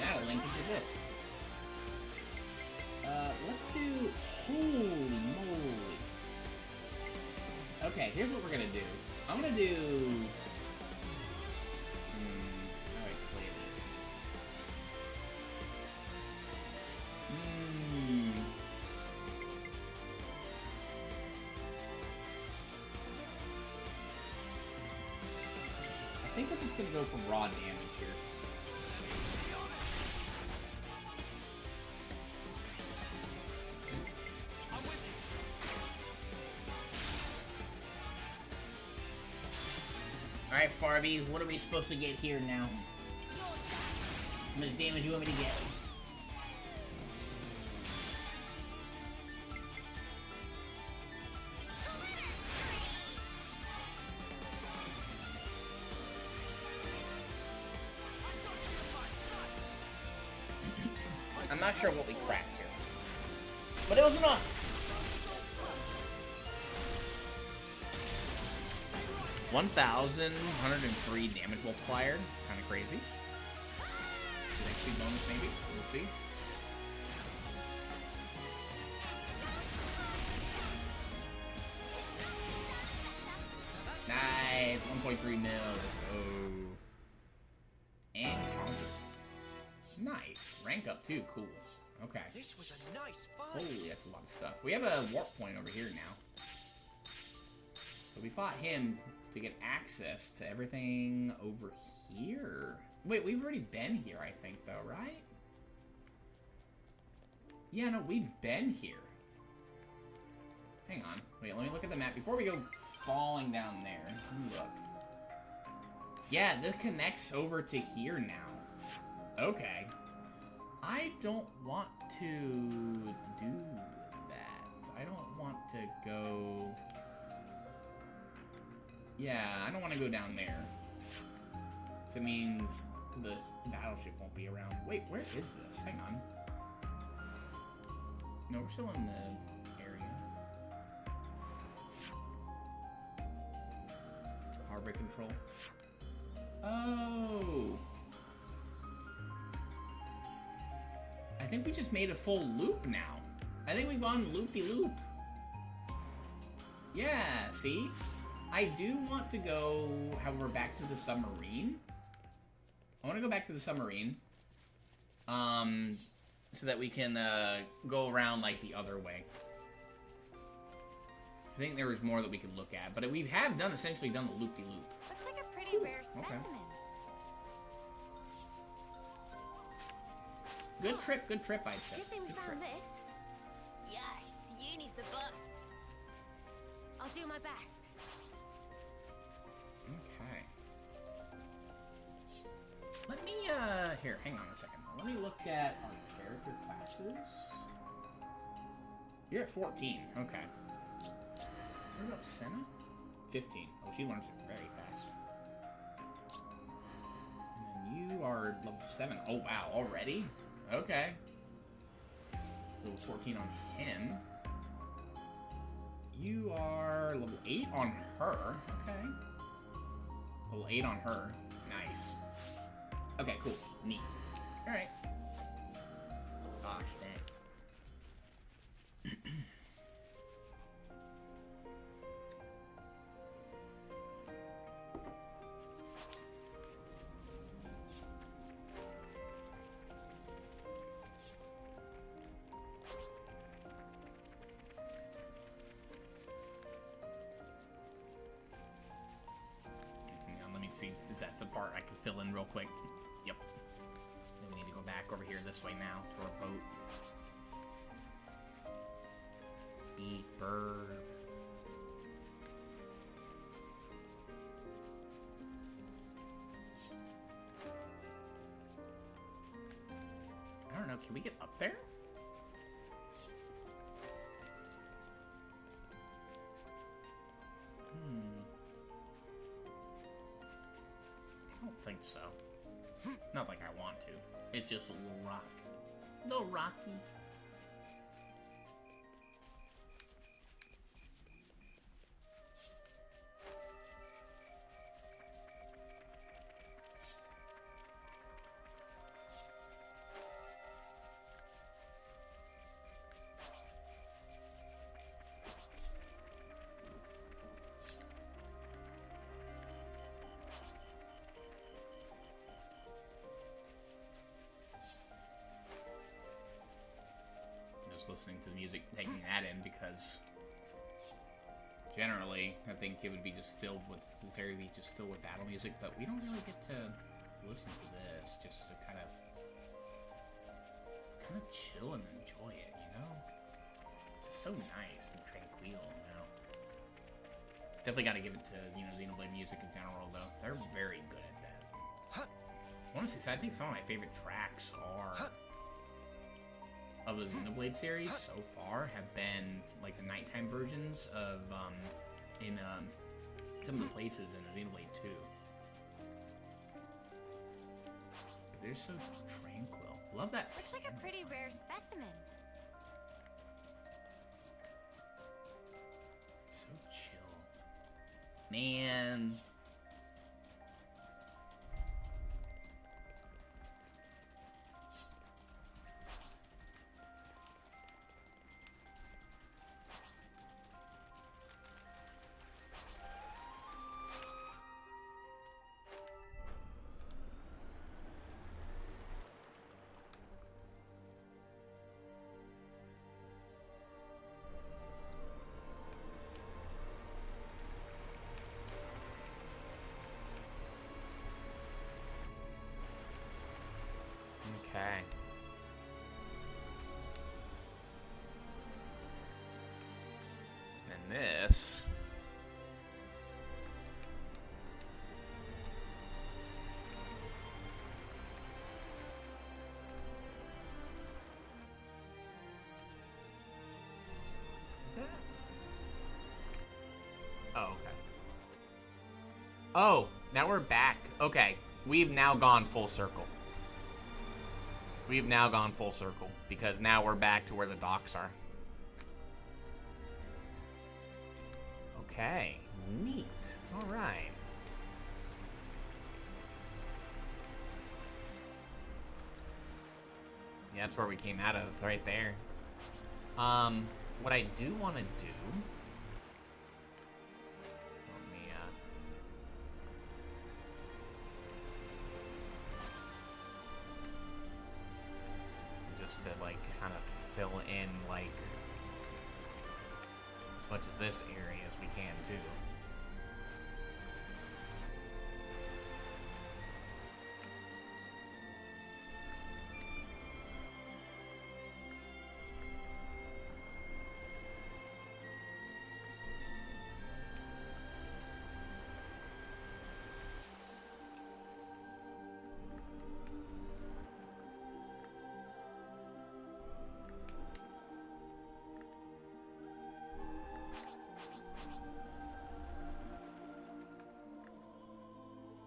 Yeah, link into this. Let's do... Holy moly. Okay, here's what we're gonna do. I'm gonna do... how do I play this? I think I'm just gonna go for raw damage here. Alright, Farby, what are we supposed to get here now? How much damage you want me to get? I'm not sure what we cracked here. But it was enough! 1,103 damage multiplier. Kind of crazy. XP bonus, maybe? We'll see. Nice. 1.3 mil. Let's go. And conquer. Nice. Rank up too. Cool. Okay. This was a nice fight. Holy, that's a lot of stuff. We have a warp point over here now. So we fought him to get access to everything over here. Wait, we've already been here, I think, though, right? Yeah, no, we've been here. Hang on. Wait, let me look at the map before we go falling down there. Let me look. Yeah, this connects over to here now. Okay. I don't want to do that. I don't want to go... Yeah, I don't want to go down there. So it means the battleship won't be around. Wait, where is this? Hang on. No, we're still in the area. Harbor control. Oh! I think we just made a full loop now. I think we've gone loop-de-loop. Yeah, see? I do want to go, however, back to the submarine. I want to go back to the submarine. So that we can go around like the other way. I think there was more that we could look at, but we have essentially done the loop-de-loop. Looks like a pretty rare specimen. Good trip, I'd say. Good thing we Good found trip. this. Yes, Uni's the boss. I'll do my best. Okay. Let me, here, hang on a second. Let me look at our character classes. You're at 14, okay. What about Senna? 15. Oh, she learns it very fast. And then you are level 7. Oh, wow, already? Okay. Level 14 on him. You are level 8 on her. Okay. Level 8 on her. Nice. Okay, cool. Neat. Alright. Gosh, dang. See if that's a part I can fill in real quick. Yep. Then we need to go back over here this way now to our boat. Deeper. I don't know, can we get up there? I don't think so. Not like I want to. It's just a little rock. A little rocky. Listening to the music, taking that in, because generally I think it would be just filled with battle music, but we don't really get to listen to this just to kind of chill and enjoy it, you know? It's so nice and tranquil, you know? Definitely got to give it to, Xenoblade music in general, though. They're very good at that. Honestly, I think some of my favorite tracks are of the Xenoblade series so far have been like the nighttime versions of in some of the places in Xenoblade 2. They're so tranquil. Love that. Looks like a pretty rare specimen. So chill. Man. Oh, now we're back. Okay, we've now gone full circle. We've now gone full circle because now we're back to where the docks are. Okay, neat. All right. Yeah, that's where we came out of, right there. What I do want to do... Let me, just to, like, kind of fill in, like, as much of this area as we can, too.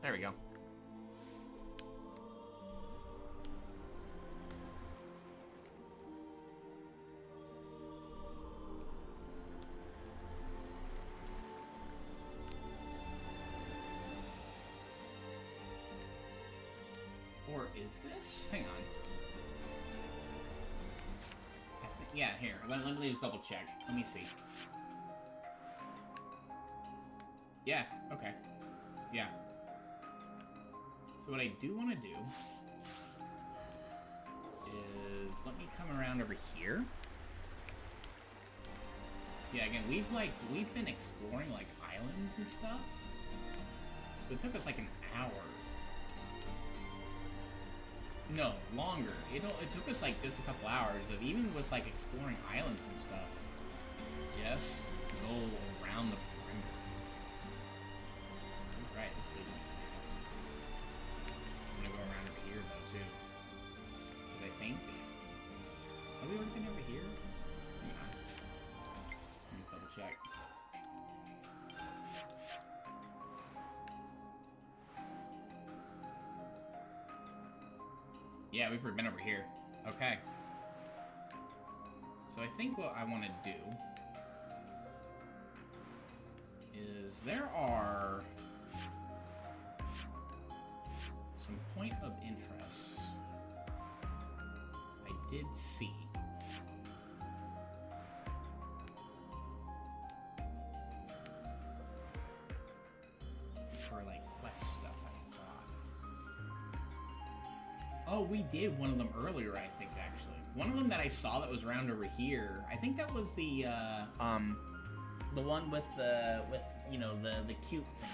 There we go. Or is this? Hang on. Yeah, here. Let me just double check. Let me see. Yeah, okay. Yeah. So what I do want to do is let me come around over here. Yeah, again, we've been exploring like islands and stuff. So it took us like an hour. No, longer. It took us like just a couple hours of even with like exploring islands and stuff. Just go around the perimeter. That's right, this is nice. I'm gonna go around over here though too. Cause I think have we already been over here? Hang on. Let me double check. Yeah, we've been over here. Okay. So I think what I want to do is there are some point of interest I did see. For like quest stuff, I thought. Oh, we did one of them earlier, I think, actually. One of them that I saw that was around over here, I think that was the one with you know, the cute thing.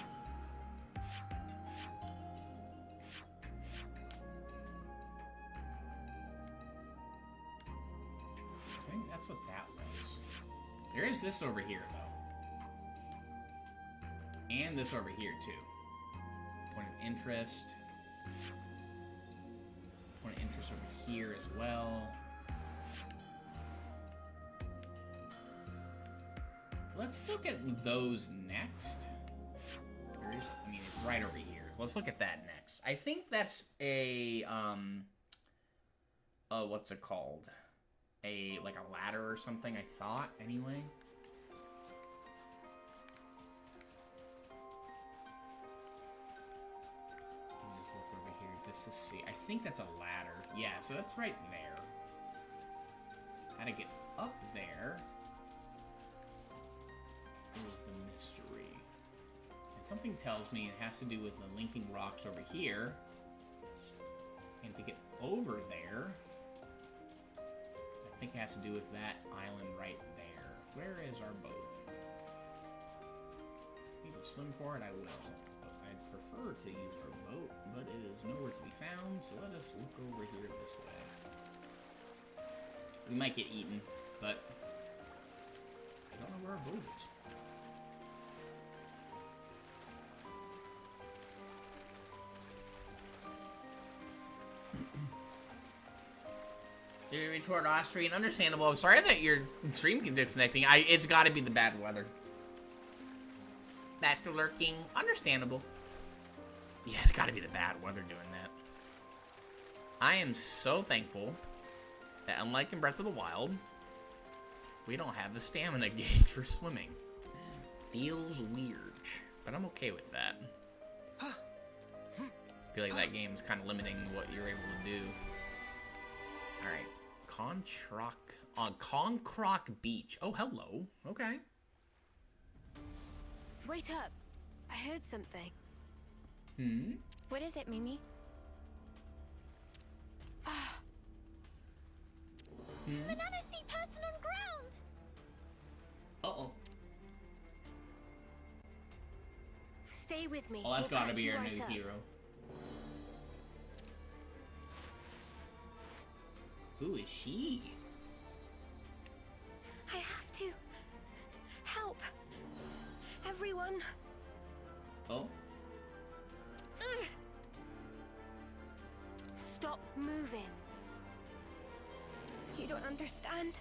I think that's what that was. There is this over here, though. And this over here, too. Point of interest. Point of interest over here as well. Let's look at those next. There is, I mean, it's right over here. Let's look at that next. I think that's a, what's it called? Like a ladder or something, I thought, anyway. Let me just look over here just to see. I think that's a ladder. Yeah, so that's right there. How to get up there is the mystery. And something tells me it has to do with the linking rocks over here. And to get over there, I think it has to do with that island right there. Where is our boat? If you can swim for it, I will. But I'd prefer to use our boat, but it is nowhere to be found, so let us look over here this way. We might get eaten, but I don't know where our boat is. You retort Austrian, understandable. I'm sorry that your stream keeps disconnecting. It's got to be the bad weather. Back to lurking, understandable. Yeah, it's gotta be the bad weather doing that. I am so thankful that, unlike in Breath of the Wild, we don't have the stamina gauge for swimming. Feels weird, but I'm okay with that. I feel like that game's kind of limiting what you're able to do. Alright. Concroc Beach. Oh, hello. Okay. Wait up. I heard something. Hmm? What is it, Mimi? Banana see person on ground! Uh-oh. Stay with me. Oh, that's We'll gotta catch be you our right new up. hero. Who is she? I have to help everyone. Oh? Ugh. Stop moving. You don't understand.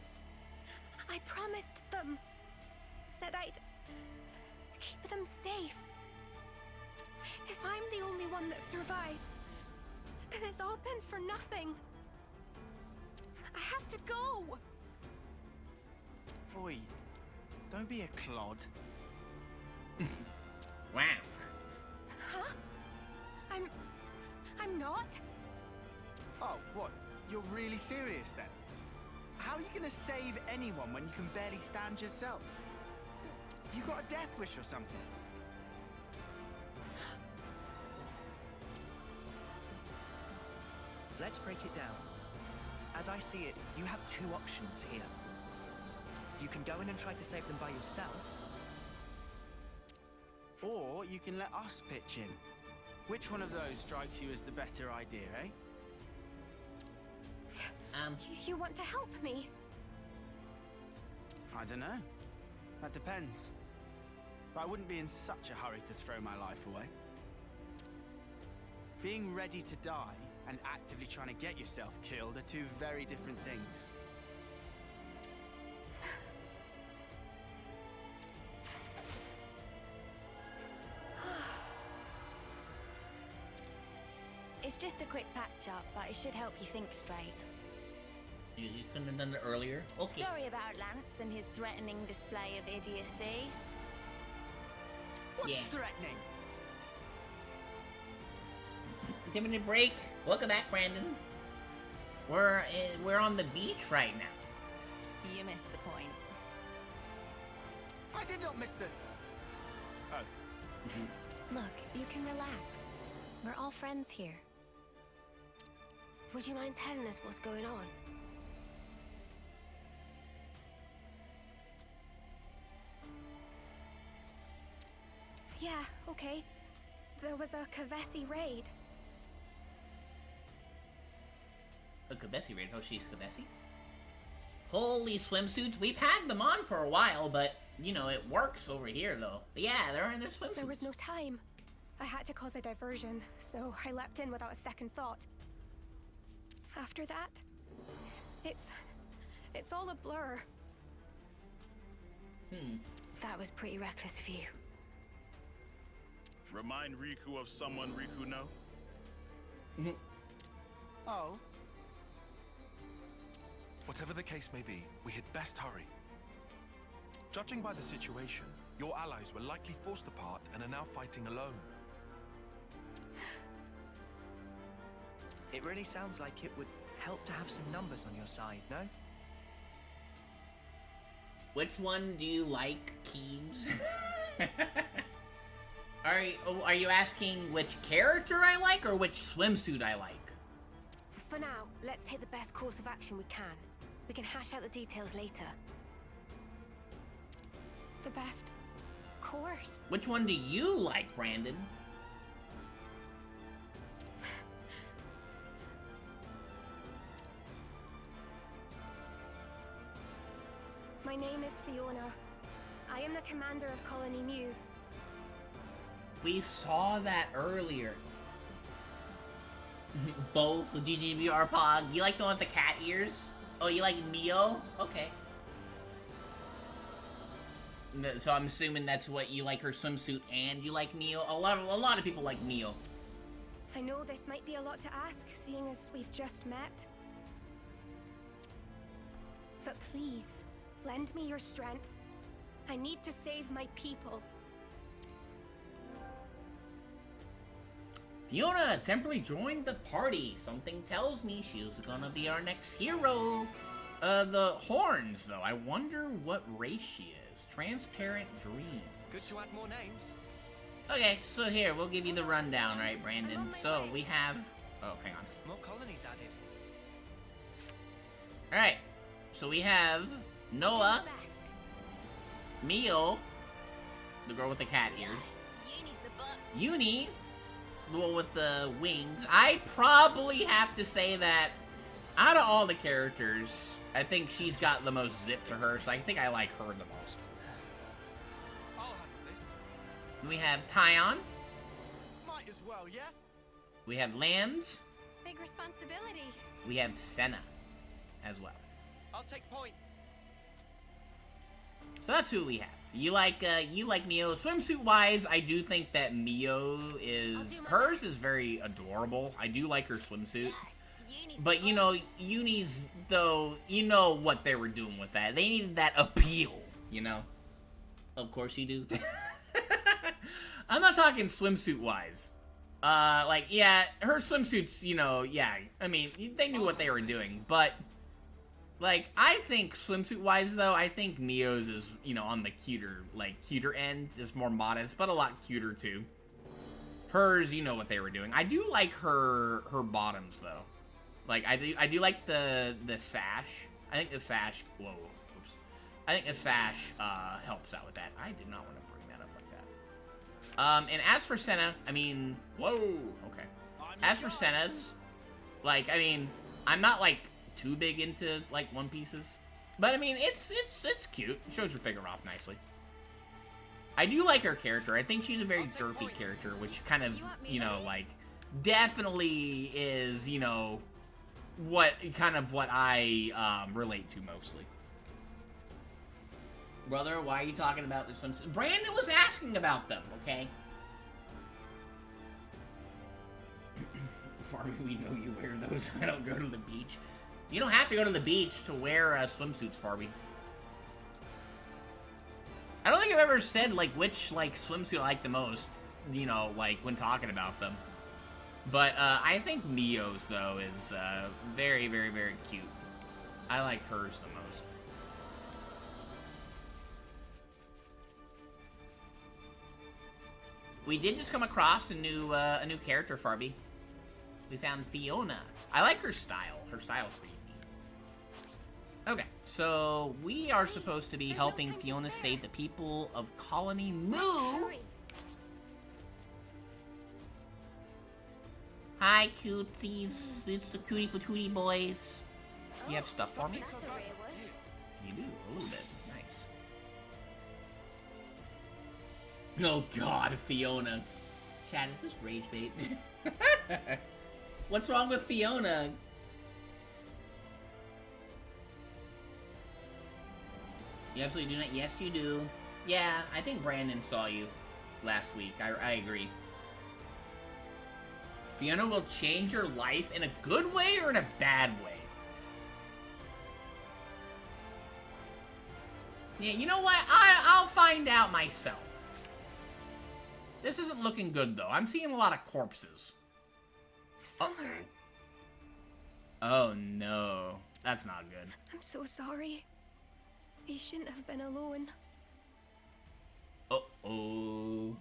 I promised them. Said I'd keep them safe. If I'm the only one that survives, then it's all been for nothing. I have to go. Oi, don't be a clod. Wow. Huh? I'm not. Oh, what? You're really serious then? How are you gonna save anyone when you can barely stand yourself? You got a death wish or something? Let's break it down. As I see it, you have two options here. You can go in and try to save them by yourself, Or you can let us pitch in. Which one of those strikes you as the better idea, eh? You want to help me? I don't know. That depends. But I wouldn't be in such a hurry to throw my life away. Being ready to die and actively trying to get yourself killed are two very different things. It's just a quick patch-up, but it should help you think straight. You couldn't have done it earlier? Okay. Sorry about Lance and his threatening display of idiocy. What's Yeah. threatening? Give me a break. Welcome back, Brandon. We're on the beach right now. You missed the point. I did not miss the... Oh. Look, you can relax. We're all friends here. Would you mind telling us what's going on? Yeah, okay. There was a Kavesi raid. A Kavesi raid. Oh, she's Kavesi? Holy swimsuits. We've had them on for a while, but, you know, it works over here, though. But yeah, they're in their swimsuits. There was no time. I had to cause a diversion, so I leapt in without a second thought. After that, it's all a blur. That was pretty reckless of you. Remind Riku of someone Riku know? Oh. Whatever the case may be, we had best hurry. Judging by the situation, your allies were likely forced apart and are now fighting alone. it really sounds like it would help to have some numbers on your side, no? Which one do you like, Keeves? Are you asking which character I like or which swimsuit I like? For now, let's take the best course of action we can. We can hash out the details later. The best course? Which one do you like, Brandon? My name is Fiona. I am the commander of Colony Mu. We saw that earlier. Both the GGBR Pog. You like the one with the cat ears? Oh, you like Mio? Okay. So I'm assuming that's what you like, her swimsuit, and you like Mio. A lot of people like Mio. I know this might be a lot to ask, seeing as we've just met. But please, lend me your strength. I need to save my people. Fiona temporarily joined the party. Something tells me she's gonna be our next hero. The horns, though. I wonder what race she is. Transparent Dream. Good to add more names. Okay, so here, we'll give you the rundown, right, Brandon? So, we have... Oh, hang on. More colonies added. Alright, so we have Noah, Mio, the girl with the cat ears, Uni, the one with the wings. I probably have to say that out of all the characters, I think she's got the most zip to her, so I think I like her the most. I'll handle this. We have Tyon, Might as well, yeah? we have Lambs, Big responsibility. we have Senna as well. I'll take point. So that's who we have. You like Mio. Swimsuit wise, I do think that Mio is hers is very adorable. I do like her swimsuit. But you know, Uni's though, you know what they were doing with that. They needed that appeal, you know? Of course you do. I'm not talking swimsuit wise. Like, yeah, her swimsuits, you know, yeah, I mean, they knew what they were doing, but like, I think swimsuit-wise, though, I think Mio's is, you know, on the cuter end. It's more modest, but a lot cuter, too. Hers, you know what they were doing. I do like her bottoms, though. Like, I do like the sash. I think the sash, whoa, oops. I think the sash, helps out with that. I did not want to bring that up like that. And as for Senna, I mean, whoa, okay. As for Senna's, like, I mean, I'm not, like, too big into like one pieces, but I mean it's cute. It shows her figure off nicely. I do like her character. I think she's a very derpy character, which kind of, you know, like definitely is, you know, what I relate to mostly. Brother, why are you talking about this one? Brandon was asking about them, okay? Farmy, we know you wear those. I don't go to the beach. You don't have to go to the beach to wear swimsuits, Farby. I don't think I've ever said, like, which, like, swimsuit I like the most, you know, like, when talking about them. But, I think Mio's, though, is, very, very, very cute. I like hers the most. We did just come across a new character, Farby. We found Fiona. I like her style. Her style's pretty neat. Okay, so we are supposed to be helping Fiona save the people of Colony Moo. Hi, cuties. It's the cutie patootie boys. You have stuff for me? You do, a little bit. Nice. Oh God, Fiona. Chad, is this rage bait? What's wrong with Fiona? You absolutely do not. Yes, you do. Yeah, I think Brandon saw you last week. I agree. Fiona will change your life in a good way or in a bad way? Yeah, you know what? I'll find out myself. This isn't looking good, though. I'm seeing a lot of corpses. Summer. Oh, no. That's not good. I'm so sorry. They shouldn't have been alone. Uh-oh.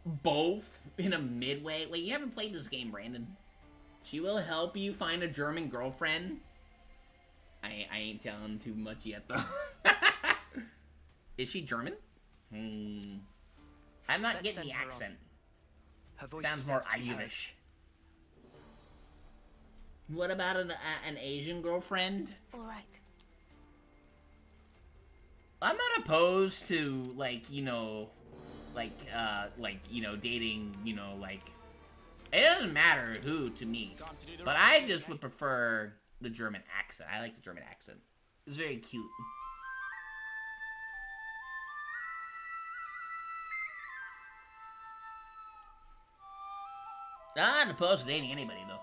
Both in a midway? Wait, you haven't played this game, Brandon. She will help you find a German girlfriend. I ain't telling too much yet, though. Is she German? I'm not getting the accent. Her voice Sounds more deserves to be heard. Irish. What about an Asian girlfriend? All right. I'm not opposed to, like, you know, dating, you know, like, it doesn't matter who to me, but I just would prefer the German accent. I like the German accent. It's very cute. Not opposed to dating anybody, though.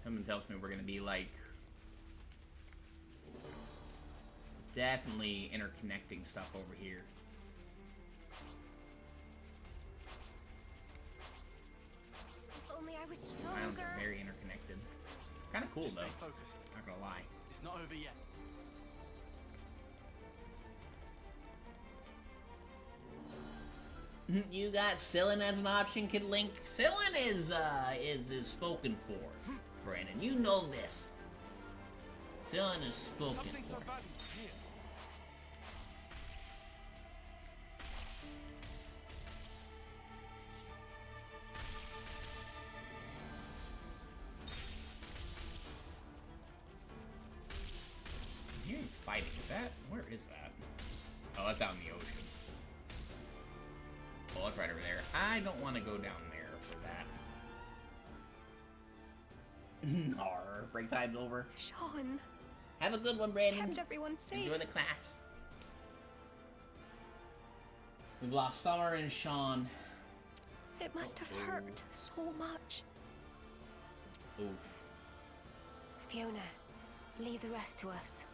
Someone tells me we're gonna be like definitely interconnecting stuff over here. If only I was Islands stronger. are very interconnected. Kind of cool Just though. stay focused. Not gonna lie. It's not over yet. You got Cylon as an option, Kid Link. Cylon is spoken for, Brandon. You know this. Cylon is spoken Something so for. valuable here. I'm hearing fighting. Is that? Where is that? Oh, that's out in the ocean. Oh, it's right over there. I don't want to go down there for that. Arr, break time's over. Sean, Have a good one, Brandon. kept everyone safe. Enjoy the class. We've lost Summer and Sean. It must have hurt so much. Oof. Fiona, leave the rest to us.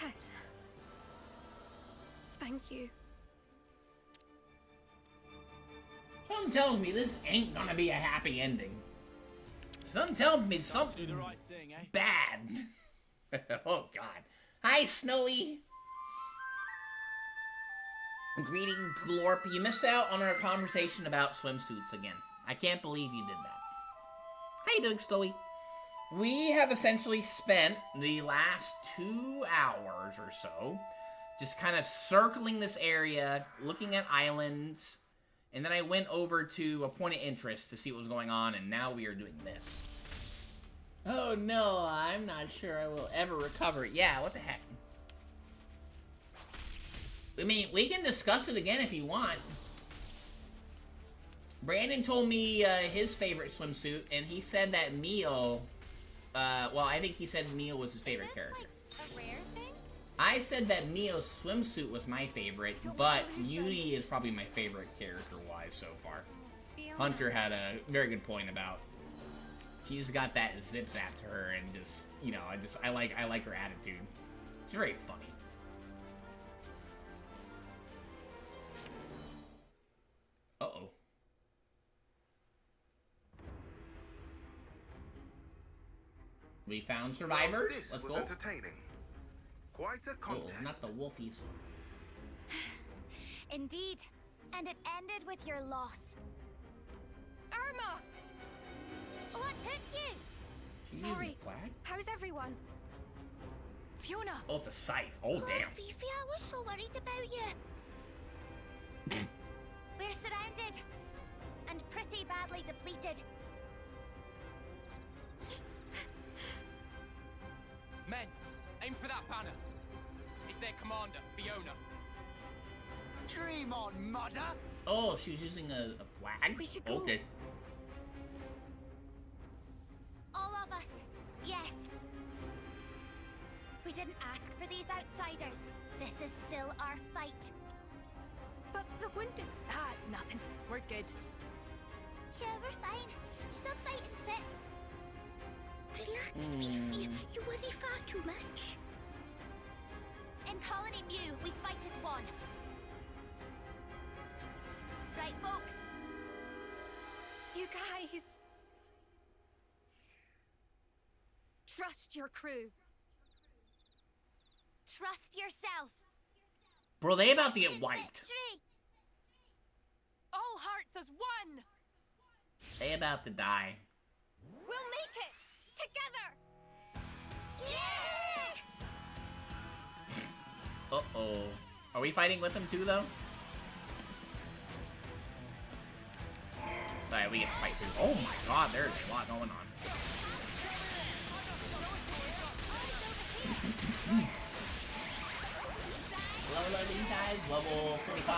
Yes. Thank you. Something tells me this ain't gonna be a happy ending. Something tells me Do something the right thing, eh? bad. Oh, God. Hi, Snowy. Greeting, Glorp. You missed out on our conversation about swimsuits again. I can't believe you did that. How you doing, Snowy? We have essentially spent the last 2 hours or so just kind of circling this area, looking at islands, and then I went over to a point of interest to see what was going on, and now we are doing this. Oh no, I'm not sure I will ever recover it. Yeah, what the heck? I mean, we can discuss it again if you want. Brandon told me his favorite swimsuit, and he said that Mio, well, I think he said Mio was his favorite character. Like a rare thing? I said that Mio's swimsuit was my favorite, but Uni is probably my favorite character-wise so far. Fiona. Hunter had a very good point about she's got that zip zap to her, and just, you know, I like her attitude. She's very funny. Uh-oh. We found survivors. This Let's was go. entertaining. Quite a Oh, contest. not the wolfies. Indeed. And it ended with your loss. Irma! What took you? She's Sorry. using a flag? How's everyone? Fiona! Oh, it's a scythe. Oh, damn. Fifi, I was so worried about you. We're surrounded. And pretty badly depleted. Men, aim for that banner. It's their commander, Fiona. Dream on, mother! Oh, she was using a flag? We should go. Okay. All of us. Yes. We didn't ask for these outsiders. This is still our fight. But the wounded... Ah, it's nothing. We're good. Yeah, we're fine. Stop fighting fit. Relax, Fifi. You worry far too much. In Colony Mu, we fight as one. Right, folks? You guys... Trust your crew. Trust yourself. Bro, they about to get wiped. Victory. All hearts as one. They about to die. We'll make it together. Yeah! Uh-oh. Are we fighting with them too, though? Alright, we get to fight through. Oh my god, there's a lot going on. Low loading time. level 25.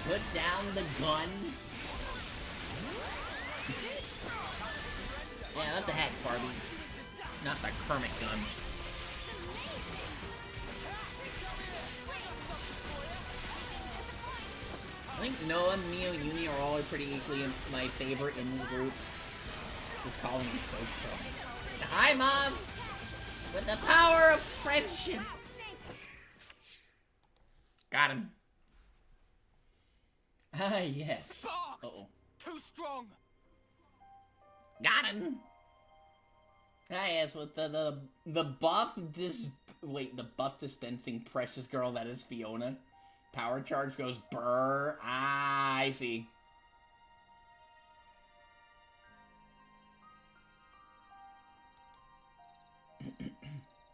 Put down the gun. Yeah, what the heck, Barbie? Not the Kermit gun. I think Noah, Mio, Uni are all pretty equally my favorite in this group. This colony is so cool. Hi, Mom! With the power of friendship! Got him. Ah, yes. Sparks! Uh-oh. Too strong! Got him! Ah, yes, with the buff the buff dispensing precious girl that is Fiona. Power charge goes brr. Ah, I see.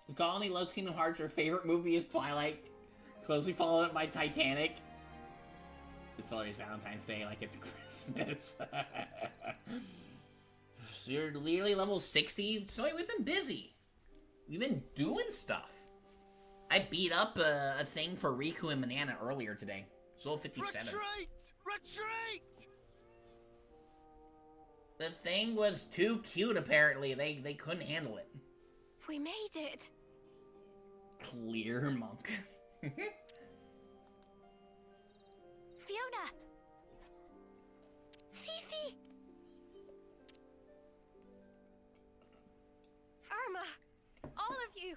The colony loves Kingdom Hearts. Her favorite movie is Twilight, closely followed up by Titanic. It's always Valentine's Day, like it's Christmas. So you're literally level 60. So we've been busy. We've been doing stuff. I beat up a thing for Riku and Banana earlier today. It's level 57. Retreat! Retreat! The thing was too cute, apparently. They couldn't handle it. We made it. Clear monk. Fiona! Fifi! Irma! All of you!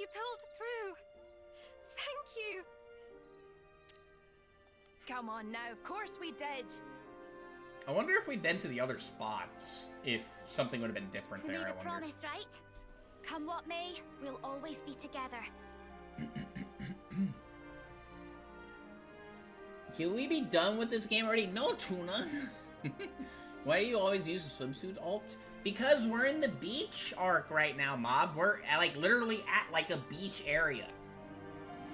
You pulled through! Thank you! Come on now, of course we did. I wonder if we'd been to the other spots, if something would have been different We there, made I a wonder. promise, right? Come what may, we'll always be together. Can we be done with this game already? No, Tuna. Why do you always use the swimsuit alt? Because we're in the beach arc right now, Mob. We're like literally at like a beach area.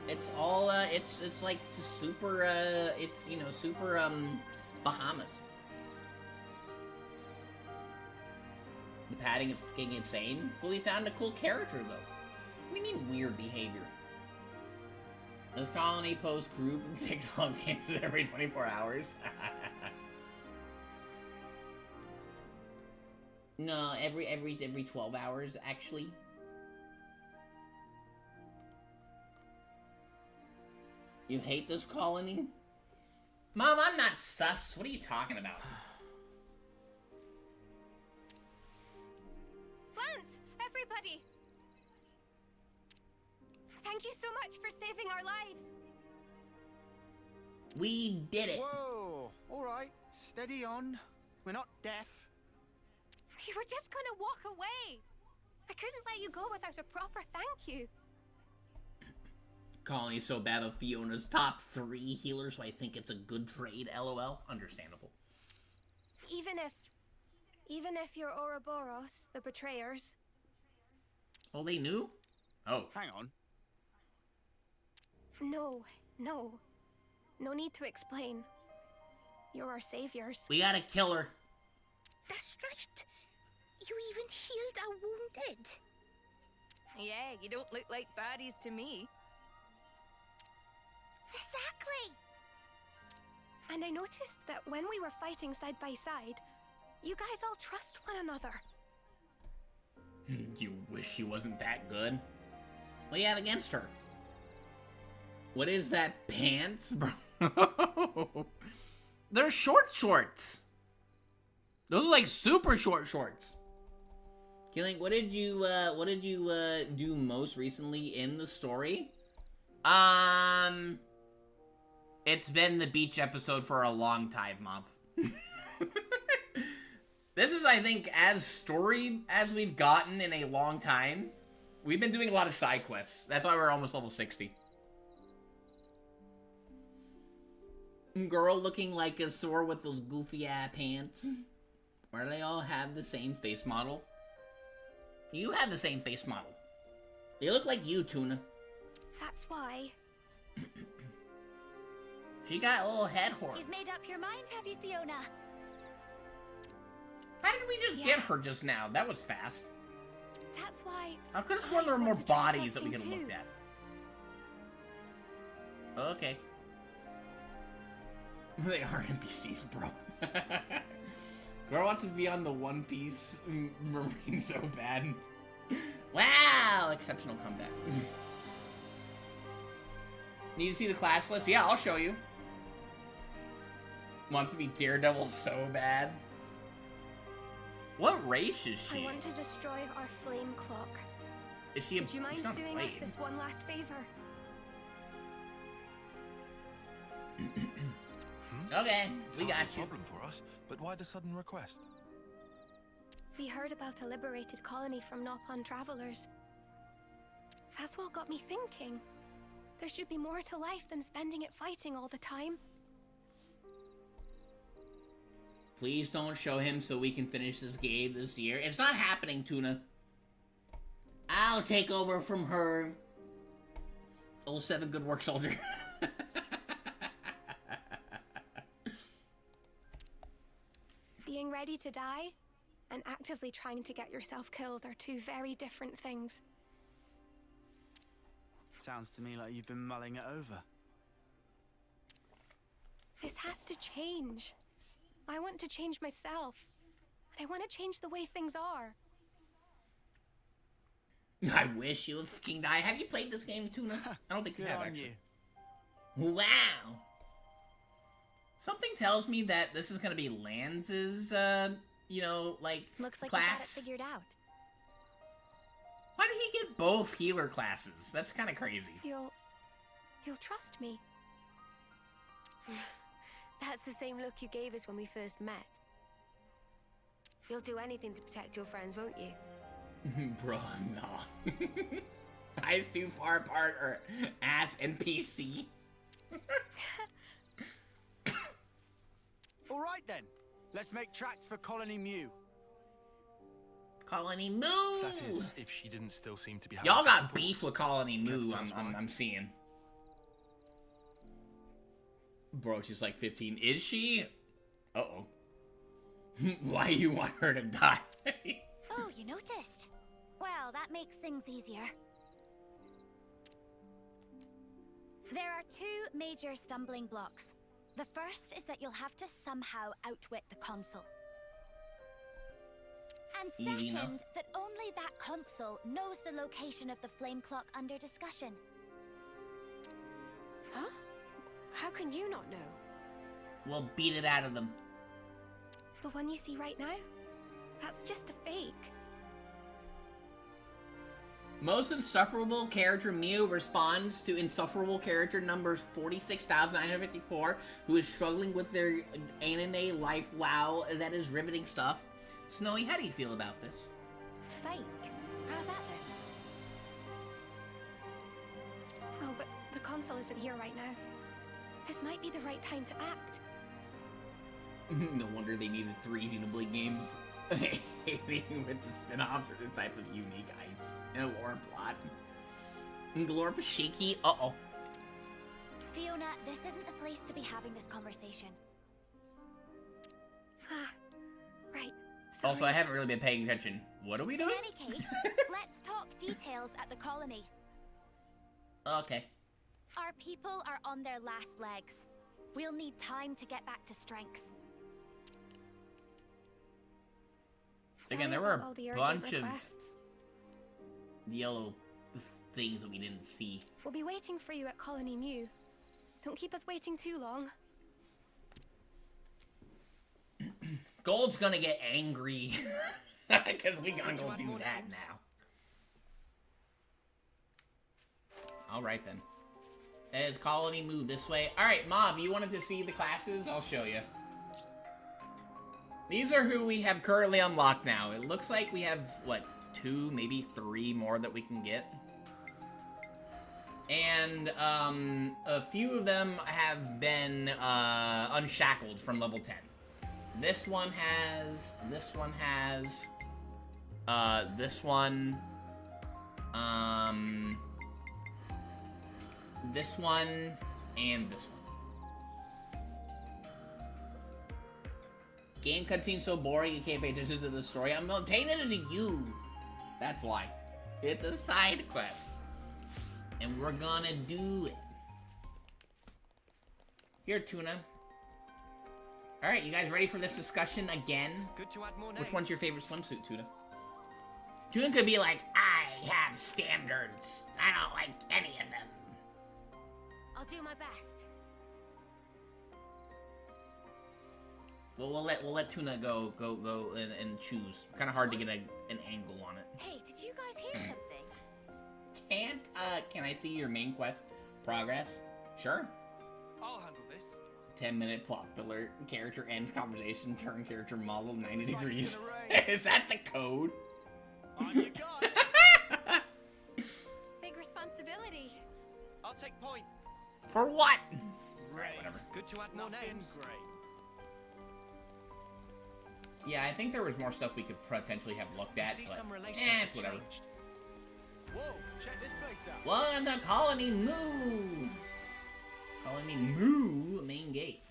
It's all it's like super it's you know super Bahamas. The padding is fucking insane. But we found a cool character though. What do you mean weird behavior? This colony posts group and TikTok dances every 24 hours. No, every 12 hours actually. You hate this colony? Mom, I'm not sus. What are you talking about? Lance! Everybody! Thank you so much for saving our lives. We did it. Whoa! Alright, steady on. We're not deaf. We were just gonna walk away. I couldn't let you go without a proper thank you. Colony's so bad of Fiona's top 3 healers, so I think it's a good trade, lol. Understandable. Even if you're Ouroboros, the betrayers. Oh, they knew? Oh. Hang on. No. No need to explain. You're our saviors. We gotta kill her. That's right. You even healed a wounded. Yeah, you don't look like baddies to me. Exactly. And I noticed that when we were fighting side by side, you guys all trust one another. You wish she wasn't that good? What do you have against her? What is that, pants, bro? They're short shorts. Those are like super short shorts. Killing, what did you do most recently in the story? It's been the beach episode for a long time, Mom. This is, I think, as storied as we've gotten in a long time. We've been doing a lot of side quests. That's why we're almost level 60. Girl looking like a Sora with those goofy ass pants. Where they all have the same face model. You have the same face model. They look like you, Tuna. That's why. She got a little head horns. You've made up your mind, have you, Fiona? How did we just get her just now? That was fast. That's why. I could have sworn there were more bodies that we could have looked at. Okay. They are NPCs, bro. Girl wants to be on the One Piece Marine so bad. Wow! Exceptional comeback. Need to see the class list? Yeah, I'll show you. Wants to be Daredevil so bad. What race is she? I want to destroy our flame clock. Is she a... Would you mind doing us this one last favor? Okay, we got you. Problem for us, but why the sudden request? We heard about a liberated colony from Nopon travelers. That's what got me thinking. There should be more to life than spending it fighting all the time. Please don't show him so we can finish this game this year. It's not happening, Tuna. I'll take over from her. 07 good work, soldier. Being ready to die and actively trying to get yourself killed are two very different things. Sounds to me like you've been mulling it over. This has to change. I want to change myself. And I want to change the way things are. I wish you would fucking die. Have you played this game, Tuna? I don't think you have, actually. Wow. Something tells me that this is gonna be Lance's, you know, like, Looks like class. you got it figured out. Why did he get both healer classes? That's kind of crazy. You'll trust me. That's the same look you gave us when we first met. You'll do anything to protect your friends, won't you? Bro, no. Eyes too far apart or ass and PC. All right then, let's make tracks for Colony Mu. Colony Mu! That is, if she didn't still seem to be having Y'all got trouble. beef with Colony Mu, That's I'm seeing. Bro, she's like 15. Is she? Uh-oh. Why you want her to die? Oh, you noticed? Well, that makes things easier. There are two major stumbling blocks. The first is that you'll have to somehow outwit the console. And Easy enough. second, that only that console knows the location of the flame clock under discussion. Huh? How can you not know? We'll beat it out of them. The one you see right now? That's just a fake. Most insufferable character Mew responds to insufferable character number 46,954, who is struggling with their anime life. Wow, that is riveting stuff. Snowy, how do you feel about this? Fake? How's that then? Oh, but the console isn't here right now. This might be the right time to act. No wonder they needed 3 Xenoblade games. Aiming with the spin-offs or this type of unique ice and a lore plot. Glorp shaky. Uh-oh. Fiona, this isn't the place to be having this conversation. Ah, right. Sorry. Also, I haven't really been paying attention. What are we doing? In any case, let's talk details at the colony. Okay. Our people are on their last legs. We'll need time to get back to strength. Again, there Sorry were about all the a urgent bunch of requests. yellow things that we didn't see. We'll be waiting for you at Colony Mu. Don't keep us waiting too long. Gold's gonna get angry because we gonna go do that now. All right then. As Colony Mu this way. All right, Mob, you wanted to see the classes? I'll show you. These are who we have currently unlocked now. It looks like we have, what, 2, maybe 3 more that we can get. And, a few of them have been, unshackled from level 10. This one has, This one. This one, and this one. Game cutscene so boring you can't pay attention to the story. I'm paying attention to you. That's why. It's a side quest. And we're gonna do it. Here, Tuna. Alright, you guys ready for this discussion again? Good to add more names. Which one's your favorite swimsuit, Tuna? Tuna could be like, I have standards. I don't like any of them. I'll do my best. Well, we'll let Tuna go and choose. Kind of hard to get an angle on it. Hey, did you guys hear something? Can I see your main quest progress? Sure. I'll handle this. 10-minute plot filler. Character ends conversation. Turn character model 90 Looks like it's degrees. gonna rain. Is that the code? On you go. Big responsibility. I'll take point. For what? Rain. Whatever. Good to add more Nothing names. great. Yeah, I think there was more stuff we could potentially have looked at, See but some relationships whatever. changed. Whoa, check this place out. Welcome to Colony Moo! Colony Moo, main gate.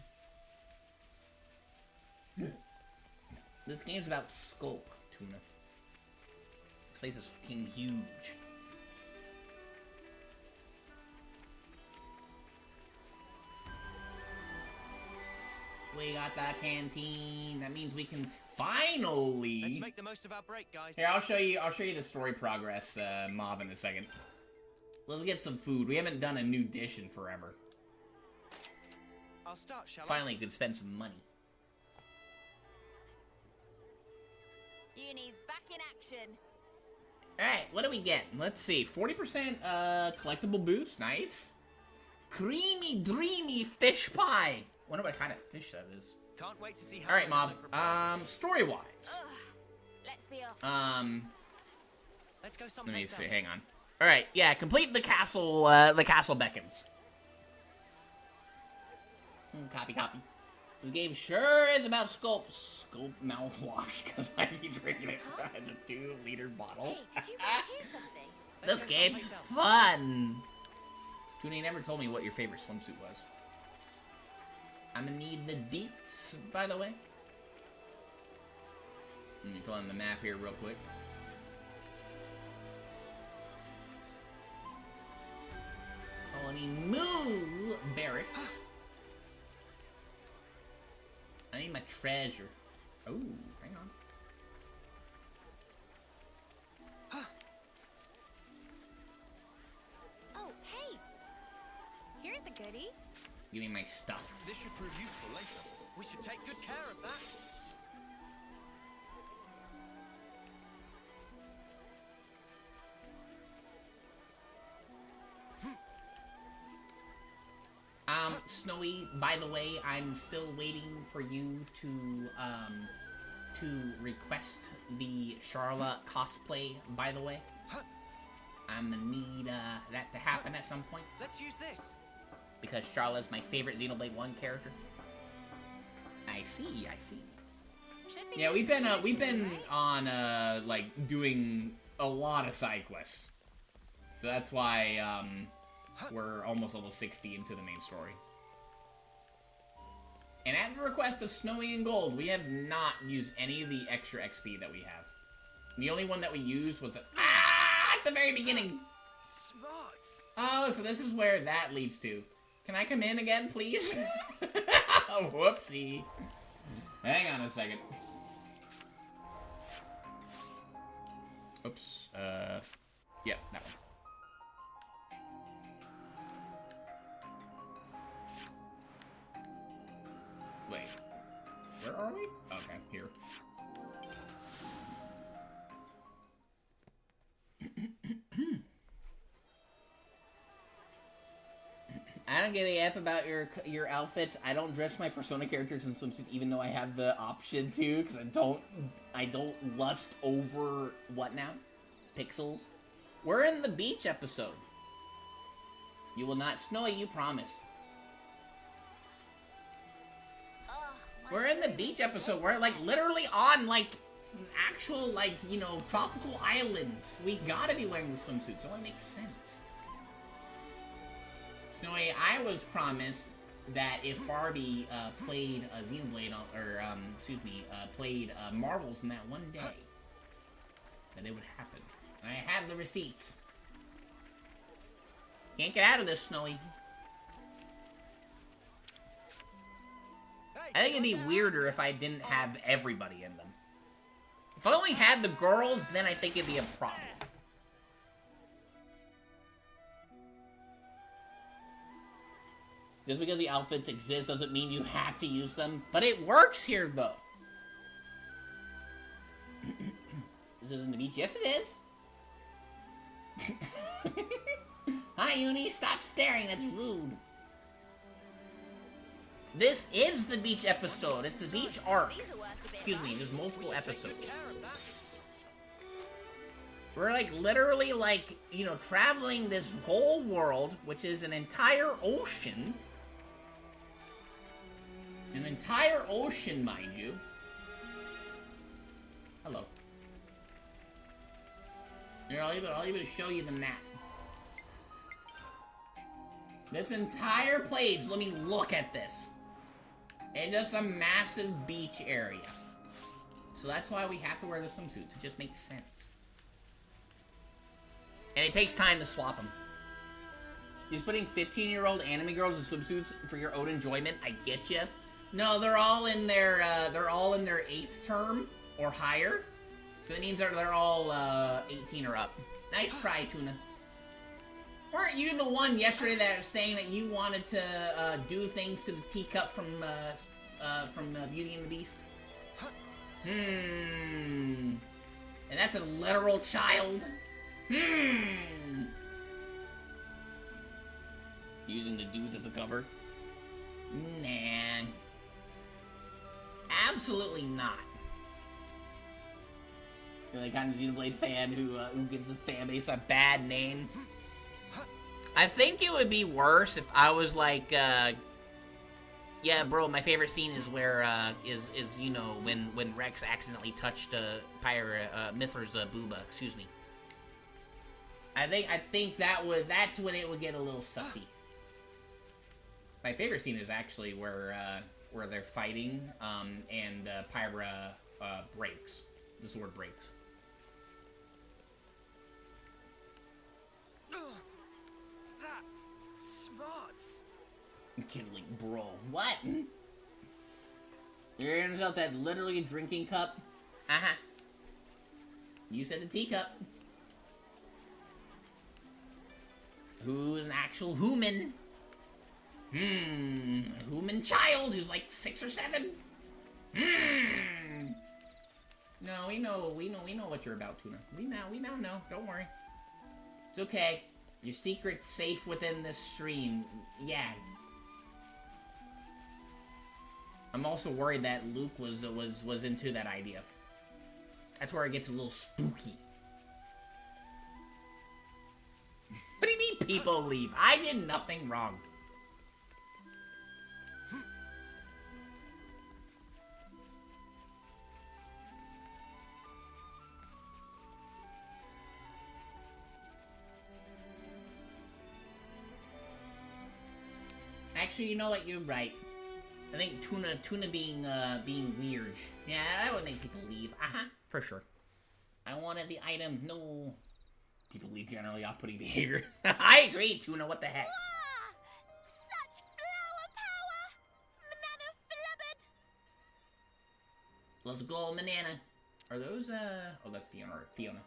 This game's about scope, Tuna. This place is fucking huge. We got the canteen. That means we can finally. Let's make the most of our break, guys. Here, I'll show you the story progress, Mauve, in a second. Let's get some food. We haven't done a new dish in forever. I'll start, shall Finally, could spend some money. Uni's back in action. Alright, what do we get? Let's see. 40% collectible boost. Nice. Creamy, dreamy fish pie. Wonder what kind of fish that is. I? Can't wait to see how. Alright, Mom Mauve. Story-wise. Let's be off. Let's go Let someplace me see. else. Hang on. Alright, yeah, complete the castle beckons. Copy. This game sure is about scope mouthwash, because I be drinking it in a 2-liter bottle. Hey, did you guys hear something? This game's fun! Tuna, you never told me what your favorite swimsuit was. I'm gonna need the deets, by the way. Let me fill in the map here real quick. Colony Moo Barracks. I need my treasure. Oh, hang on. Oh, hey. Here's a goodie. Give me my stuff. This should prove useful later. We should take good care of that. Snowy, by the way, I'm still waiting for you to request the Charla cosplay, by the way. I'm gonna need, that to happen at some point, Let's use this. because Charla's my favorite Xenoblade 1 character. I see. Should be Yeah, we've been right? on, like, doing a lot of side quests. So that's why, we're almost level 60 into the main story. And at the request of Snowy and Gold, we have not used any of the extra XP that we have. The only one that we used was at the very beginning. Smarts. Oh, so this is where that leads to. Can I come in again, please? Oh, whoopsie. Hang on a second. Oops. Yeah, that one. Wait. Where are we? Okay, here. I don't give a F about your outfits. I don't dress my Persona characters in swimsuits, even though I have the option to, because I don't lust over what now? Pixels. We're in the beach episode. You will not Snowy, you promised. Oh, my We're in the goodness. beach episode. We're like literally on like actual, like, you know, tropical islands. We gotta be wearing the swimsuits. It only makes sense. Snowy, I was promised that if Barbie played Xenoblade, played Marvels in that one day, that it would happen. And I have the receipts. Can't get out of this, Snowy. I think it'd be weirder if I didn't have everybody in them. If I only had the girls, then I think it'd be a problem. Just because the outfits exist doesn't mean you have to use them, but it works here, though. This isn't the beach. Yes, it is. Hi, Uni. Stop staring. That's rude. This is the beach episode. It's the beach arc. Excuse me. There's multiple episodes. We're, like, literally, like, you know, traveling this whole world, which is an entire ocean. An entire ocean, mind you. Hello. Here, I'll even show you the map. This entire place, let me look at this. It's just a massive beach area. So that's why we have to wear the swimsuits. It just makes sense. And it takes time to swap them. He's putting 15-year-old anime girls in swimsuits for your own enjoyment. I get you. No, they're all in their 8th term or higher. So that means they're all 18 or up. Nice try, Tuna. Weren't you the one yesterday that was saying that you wanted to do things to the teacup from Beauty and the Beast? And that's a literal child? Using the dudes as a cover? Nah. Absolutely not. You're the kind of Xenoblade fan who gives the fan base a bad name. I think it would be worse if I was like, yeah, bro, my favorite scene is where, is you know, when Rex accidentally touched Mithra's booba, excuse me. I think that's when it would get a little sussy. My favorite scene is actually where they're fighting, and Pyra breaks. The sword breaks. That smarts. Kindling, bro. What? You're gonna tell that literally a drinking cup? Uh-huh. You said the teacup. Who's an actual human? A human child who's like 6 or 7? No, we know what you're about, Tuna. We now know. Don't worry. It's okay. Your secret's safe within this stream. Yeah. I'm also worried that Luke was into that idea. That's where it gets a little spooky. What do you mean people leave? I did nothing wrong. Actually, you know what? You're right. I think Tuna being weird. Yeah, that would make people leave. For sure. I wanted the item. No. People leave generally off-putting behavior. I agree, Tuna. What the heck? Such flower power! Banana flubbered! Let's go, banana. Are those, oh, that's Fiona.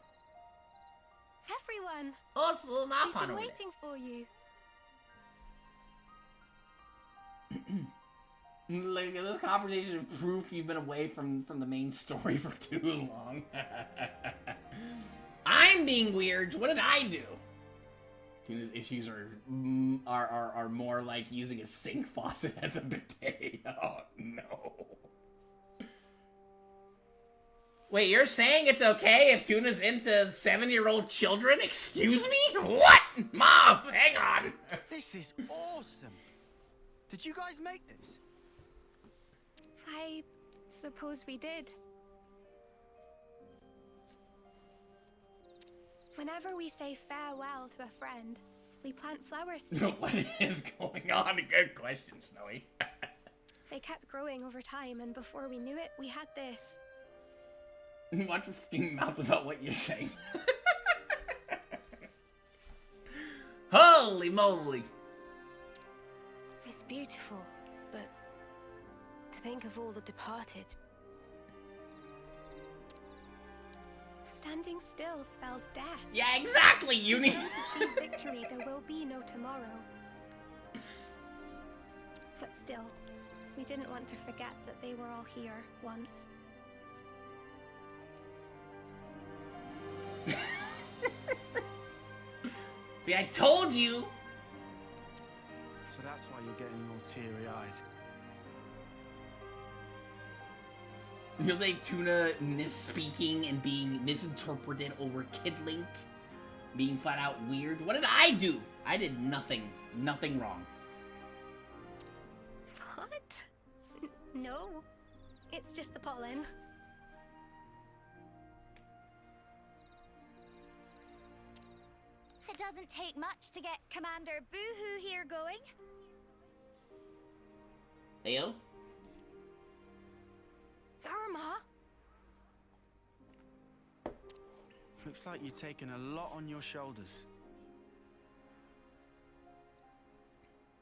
Everyone! Oh, it's a little We've Nopon been over waiting for you. Like, this conversation is proof you've been away from the main story for too long. I'm being weird. What did I do? Tuna's issues are more like using a sink faucet as a bidet. Oh no. Wait, you're saying it's okay if Tuna's into 7-year-old children? Excuse me? What? Mom, hang on. This is awesome. Did you guys make this? I suppose we did. Whenever we say farewell to a friend, we plant flower seeds. What is going on? Good question, Snowy. They kept growing over time, and before we knew it, we had this. Watch your fucking mouth about what you're saying. Holy moly! It's beautiful, but to think of all the departed. Standing still spells death. Yeah, exactly, Uni! Achieve victory, there will be no tomorrow. But still, we didn't want to forget that they were all here once. See, I told you! So that's why you're getting all teary-eyed. You know, Tuna misspeaking and being misinterpreted over Kid Link being flat out weird. What did I do? I did nothing. Nothing wrong. What? No. It's just the pollen. It doesn't take much to get Commander Boohoo here going. Ayo? Irma? Looks like you're taking a lot on your shoulders.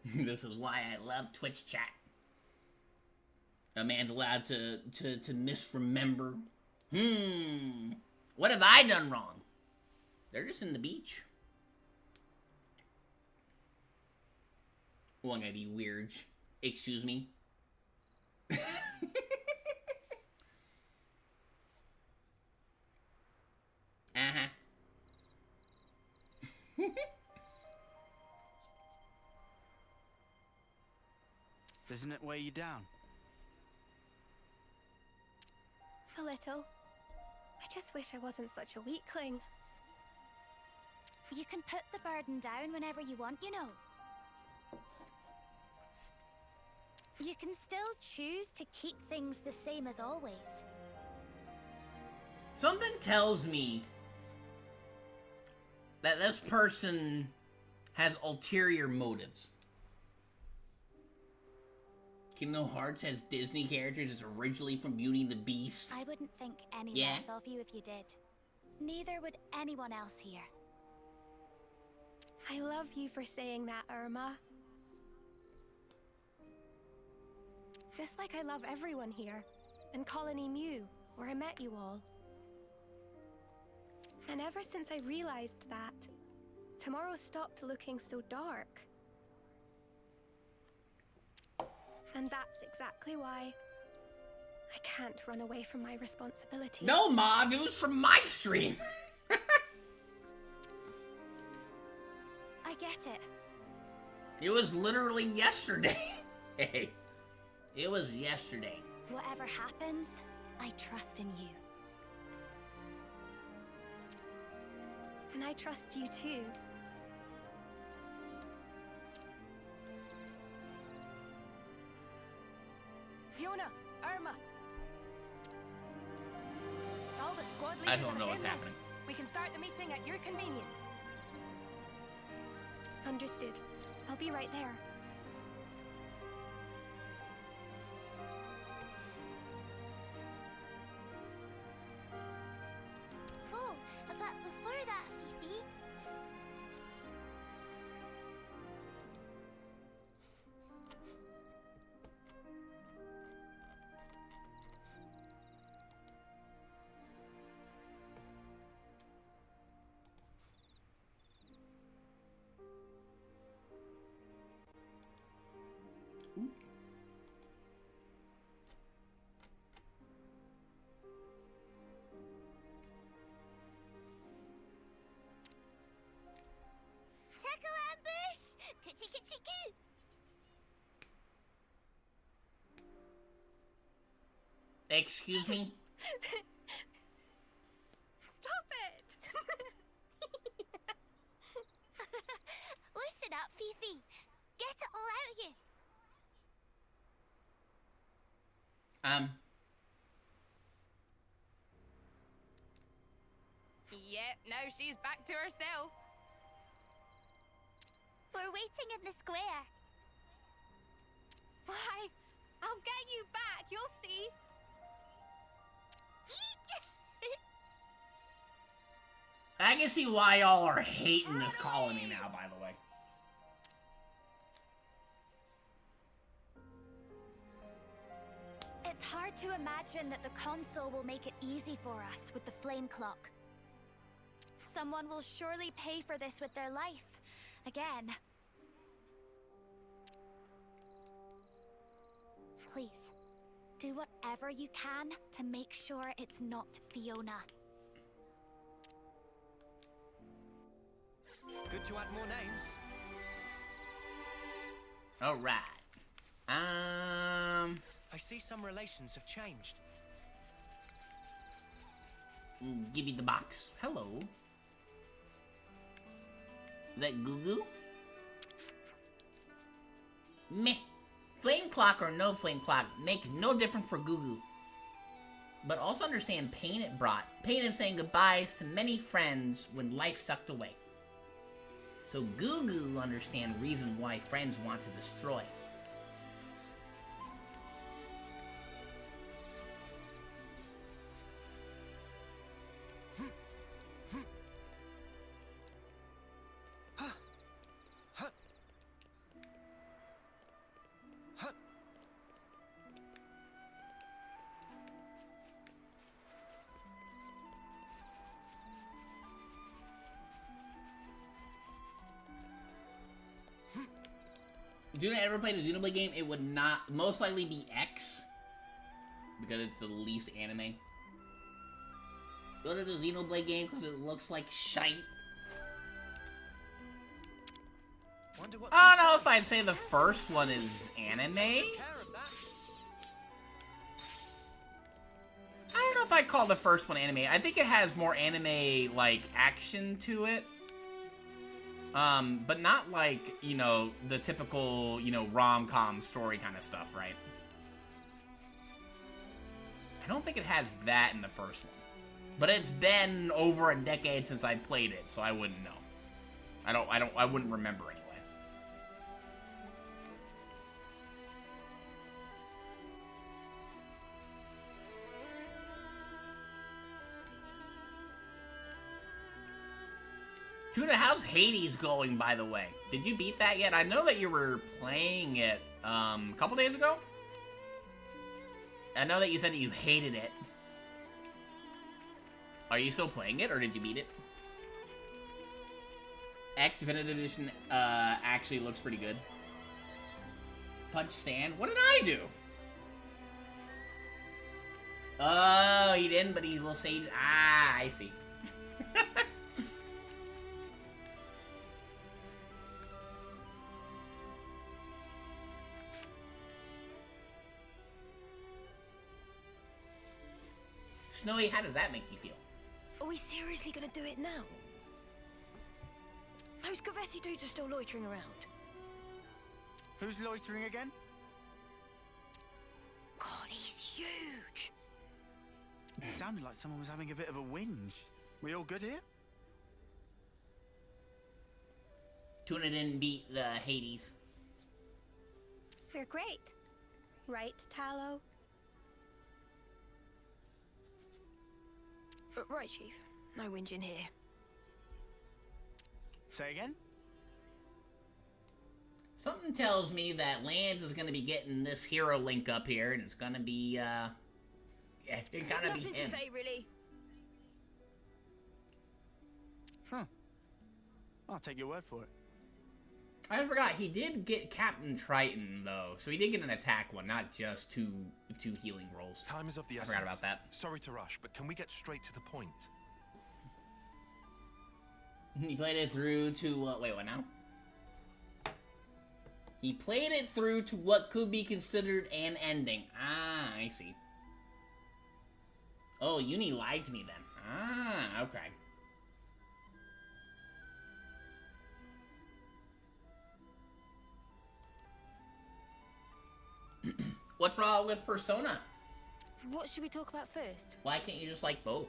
This is why I love Twitch chat. A man's allowed to misremember. What have I done wrong? They're just in the beach. Well, I'm gonna be weird. Excuse me. Uh-huh. Doesn't it weigh you down? A little. I just wish I wasn't such a weakling. You can put the burden down whenever you want, you know. You can still choose to keep things the same as always. Something tells me that this person has ulterior motives. Kingdom Hearts has Disney characters. It's originally from Beauty and the Beast. I wouldn't think any Yeah? less of you if you did. Neither would anyone else here. I love you for saying that, Irma. Just like I love everyone here, and Colony Mew, where I met you all. And ever since I realized that, tomorrow stopped looking so dark. And that's exactly why I can't run away from my responsibility. No, Mom, it was from my stream. I get it. It was literally yesterday. Hey, it was yesterday. Whatever happens, I trust in you. And I trust you too. Fiona, Irma. All the squad leaders I don't are know what's assembled. happening. We can start the meeting at your convenience. Understood. I'll be right there. Oh, but before that, Fifi. Tackle ambush! Coochie coochie coo! Excuse me? Stop it! Loosen up, Fifi. Get it all out of you. Yep, now she's back to herself. We're waiting in the square. Why? I'll get you back, you'll see. I can see why y'all are hating this colony now, by the way. It's hard to imagine that the console will make it easy for us with the flame clock. Someone will surely pay for this with their life. Again. Please, do whatever you can to make sure it's not Fiona. Good to add more names. Alright. I see some relations have changed. Give me the box. Hello. Is that Goo Goo? Meh. Flame clock or no flame clock make no difference for Goo Goo. But also understand pain it brought. Pain of saying goodbyes to many friends when life sucked away. So Goo Goo understand reason why friends want to destroy. If you ever played a Xenoblade game, it would not most likely be X. Because it's the least anime. Go to the Xenoblade game because it looks like shite. I don't know if I'd say the first one is anime. I don't know if I'd call the first one anime. I think it has more anime, like, action to it. But not like, you know, the typical, you know, rom-com story kind of stuff, right? I don't think it has that in the first one. But it's been over a decade since I played it, so I wouldn't know. I wouldn't remember anyway. Tuna, how's Hades going, by the way? Did you beat that yet? I know that you were playing it, a couple days ago? I know that you said that you hated it. Are you still playing it, or did you beat it? X Definitive Edition, actually looks pretty good. Punch sand? What did I do? Oh, he didn't, but he will say... Ah, I see. Snowy, how does that make you feel? Are we seriously gonna do it now? Those Gavesi dudes are still loitering around. Who's loitering again? God, he's huge. It sounded like someone was having a bit of a whinge. We all good here? Tuna didn't beat the Hades. We're great. Right, Tallow? Right, Chief. No whinging here. Say again? Something tells me that Lance is going to be getting this hero link up here, and it's going to be, yeah, it's going to be him. Nothing to say, really. Huh. I'll take your word for it. I forgot, he did get Captain Triton, though, so he did get an attack one, not just two healing rolls. Time is of the I essence. forgot about that. Sorry to rush, but can we get straight to the point? He played it through to, wait, what now? He played it through to what could be considered an ending. Ah, I see. Oh, Uni lied to me then. Ah, okay. What's wrong with Persona? What should we talk about first? Why can't you just like both?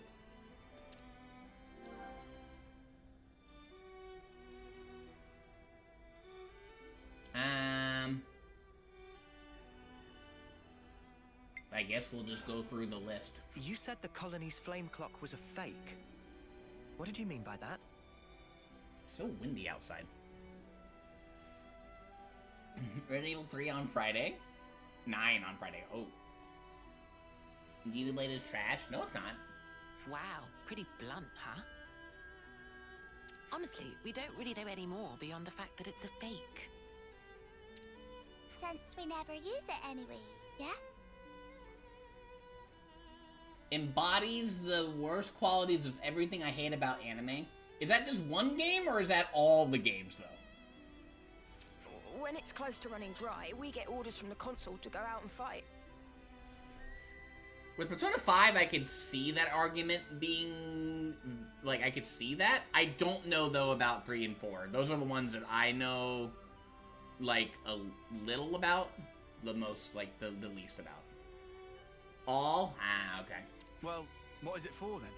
guess we'll just go through the list. You said the colony's flame clock was a fake. What did you mean by that? So windy outside. Resident Evil 3 on Friday. 9 on Friday. Oh. Xenoblade is trash? No, it's not. Wow, pretty blunt, huh? Honestly, we don't really know any more beyond the fact that it's a fake. Since we never use it anyway, yeah? Embodies the worst qualities of everything I hate about anime. Is that just one game, or is that all the games, though? When it's close to running dry, we get orders from the console to go out and fight. With Persona 5, I could see that argument being... Like, I could see that. I don't know, though, about 3 and 4. Those are the ones that I know, like, a little about. The most, like, the least about. All? Ah, okay. Well, what is it for, then?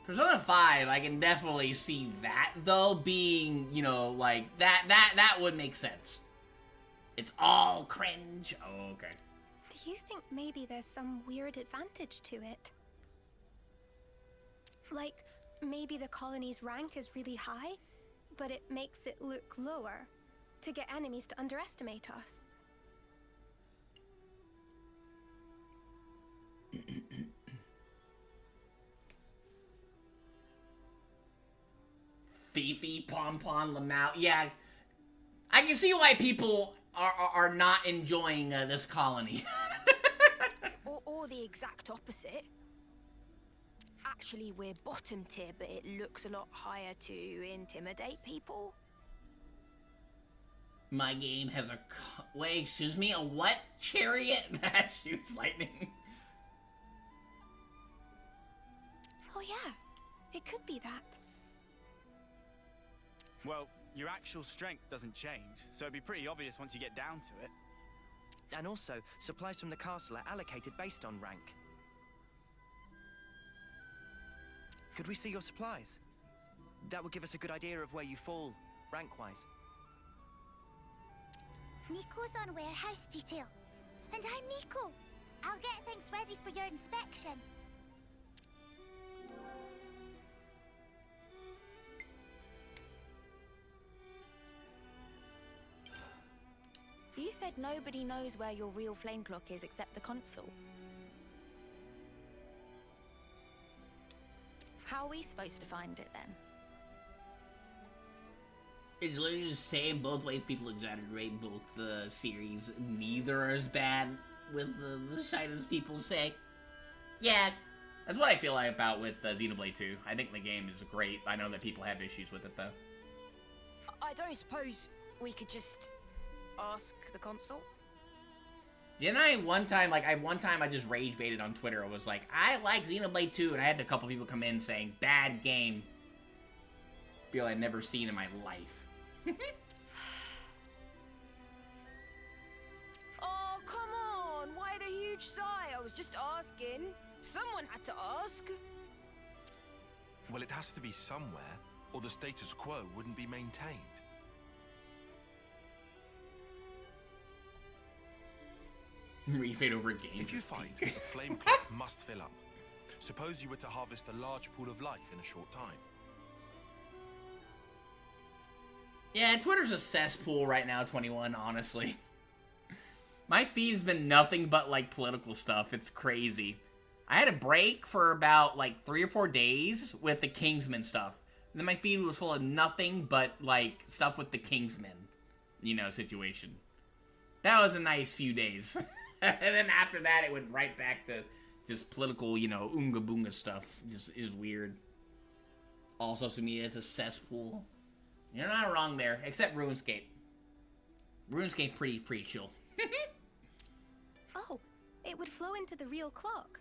Persona 5, I can definitely see that, though, being, you know, like, that would make sense. It's all cringe. Oh, okay. Do you think maybe there's some weird advantage to it? Like, maybe the colony's rank is really high, but it makes it look lower to get enemies to underestimate us. Fifi, Pom-Pom, Lamau. Yeah, I can see why people are not enjoying this colony. Or the exact opposite. Actually, we're bottom tier, but it looks a lot higher to intimidate people. My game has a... Wait, excuse me? A what? Chariot that shoots lightning. Oh yeah, it could be that. Well, your actual strength doesn't change, so it'd be pretty obvious once you get down to it. And also, supplies from the castle are allocated based on rank. Could we see your supplies? That would give us a good idea of where you fall, rank-wise. Nico's on warehouse detail. And I'm Nico. I'll get things ready for your inspection. You said nobody knows where your real flame clock is except the console. How are we supposed to find it then? It's literally the same both ways. People exaggerate both the series. Neither are as bad with the shite as people say. Yeah, that's what I feel like about with Xenoblade 2. I think the game is great. I know that people have issues with it, though. I don't suppose we could just ask the console? Didn't I one time I just rage baited on Twitter. I was like, I like Xenoblade 2, and I had a couple people come in saying, bad game. Feel I'd never seen in my life. Oh, come on! Why the huge sigh? I was just asking. Someone had to ask. Well, it has to be somewhere, or the status quo wouldn't be maintained. Refade over a game. If you fight, the flame clock must fill up. Suppose you were to harvest a large pool of life in a short time. Yeah, Twitter's a cesspool right now, 21, honestly. My feed's been nothing but, like, political stuff. It's crazy. I had a break for about, like, 3 or 4 days with the Kingsman stuff. And then my feed was full of nothing but, like, stuff with the Kingsman, you know, situation. That was a nice few days. And then after that, it went right back to just political, you know, oonga boonga stuff. Just is weird. All social media is a cesspool. You're not wrong there, except RuneScape. RuneScape pretty chill. Oh, it would flow into the real clock.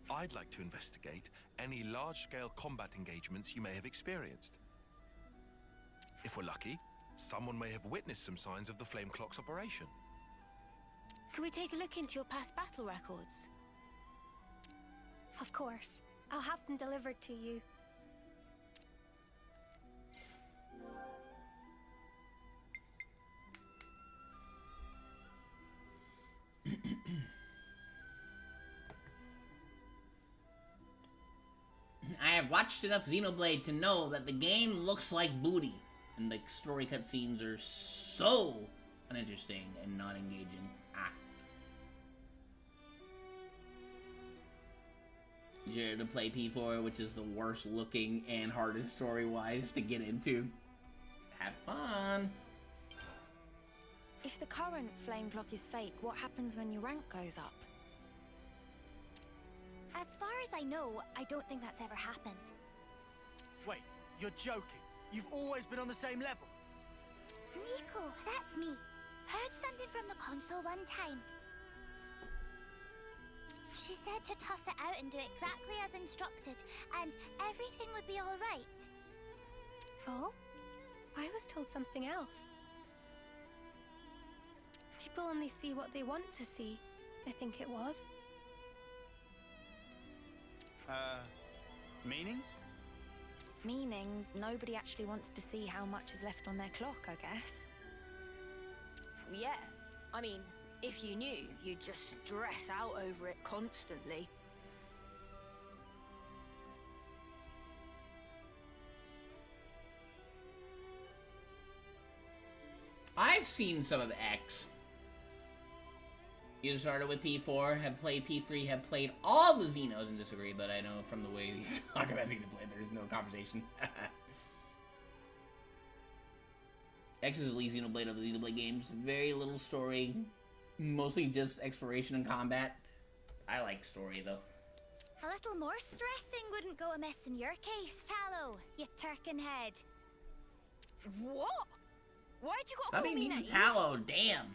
I'd like to investigate any large-scale combat engagements you may have experienced. If we're lucky, someone may have witnessed some signs of the flame clock's operation. Can we take a look into your past battle records? Of course. I'll have them delivered to you. have watched enough Xenoblade to know that the game looks like booty, and the story cutscenes are so uninteresting and not engaging. You're to play P4, which is the worst looking and hardest story-wise to get into. Have fun! If the current flame clock is fake, what happens when your rank goes up? As far as I know, I don't think that's ever happened. Wait, you're joking. You've always been on the same level. Nico, that's me. Heard something from the console one time. She said to tough it out and do exactly as instructed, and everything would be all right. Oh? I was told something else. People only see what they want to see, I think it was. Meaning? Meaning, nobody actually wants to see how much is left on their clock, I guess. Yeah. I mean, if you knew, you'd just stress out over it constantly. I've seen some of X. You started with P4, have played P3, have played all the Xenos and disagree, but I know from the way you talk about Xenoblade, there's no conversation. X is the lead Xenoblade of the Xenoblade games. Very little story, mostly just exploration and combat. I like story, though. A little more stressing wouldn't go amiss in your case, Tallow, you turkin head. What? Why'd you gotta I call me mean, naive? Tallow, damn.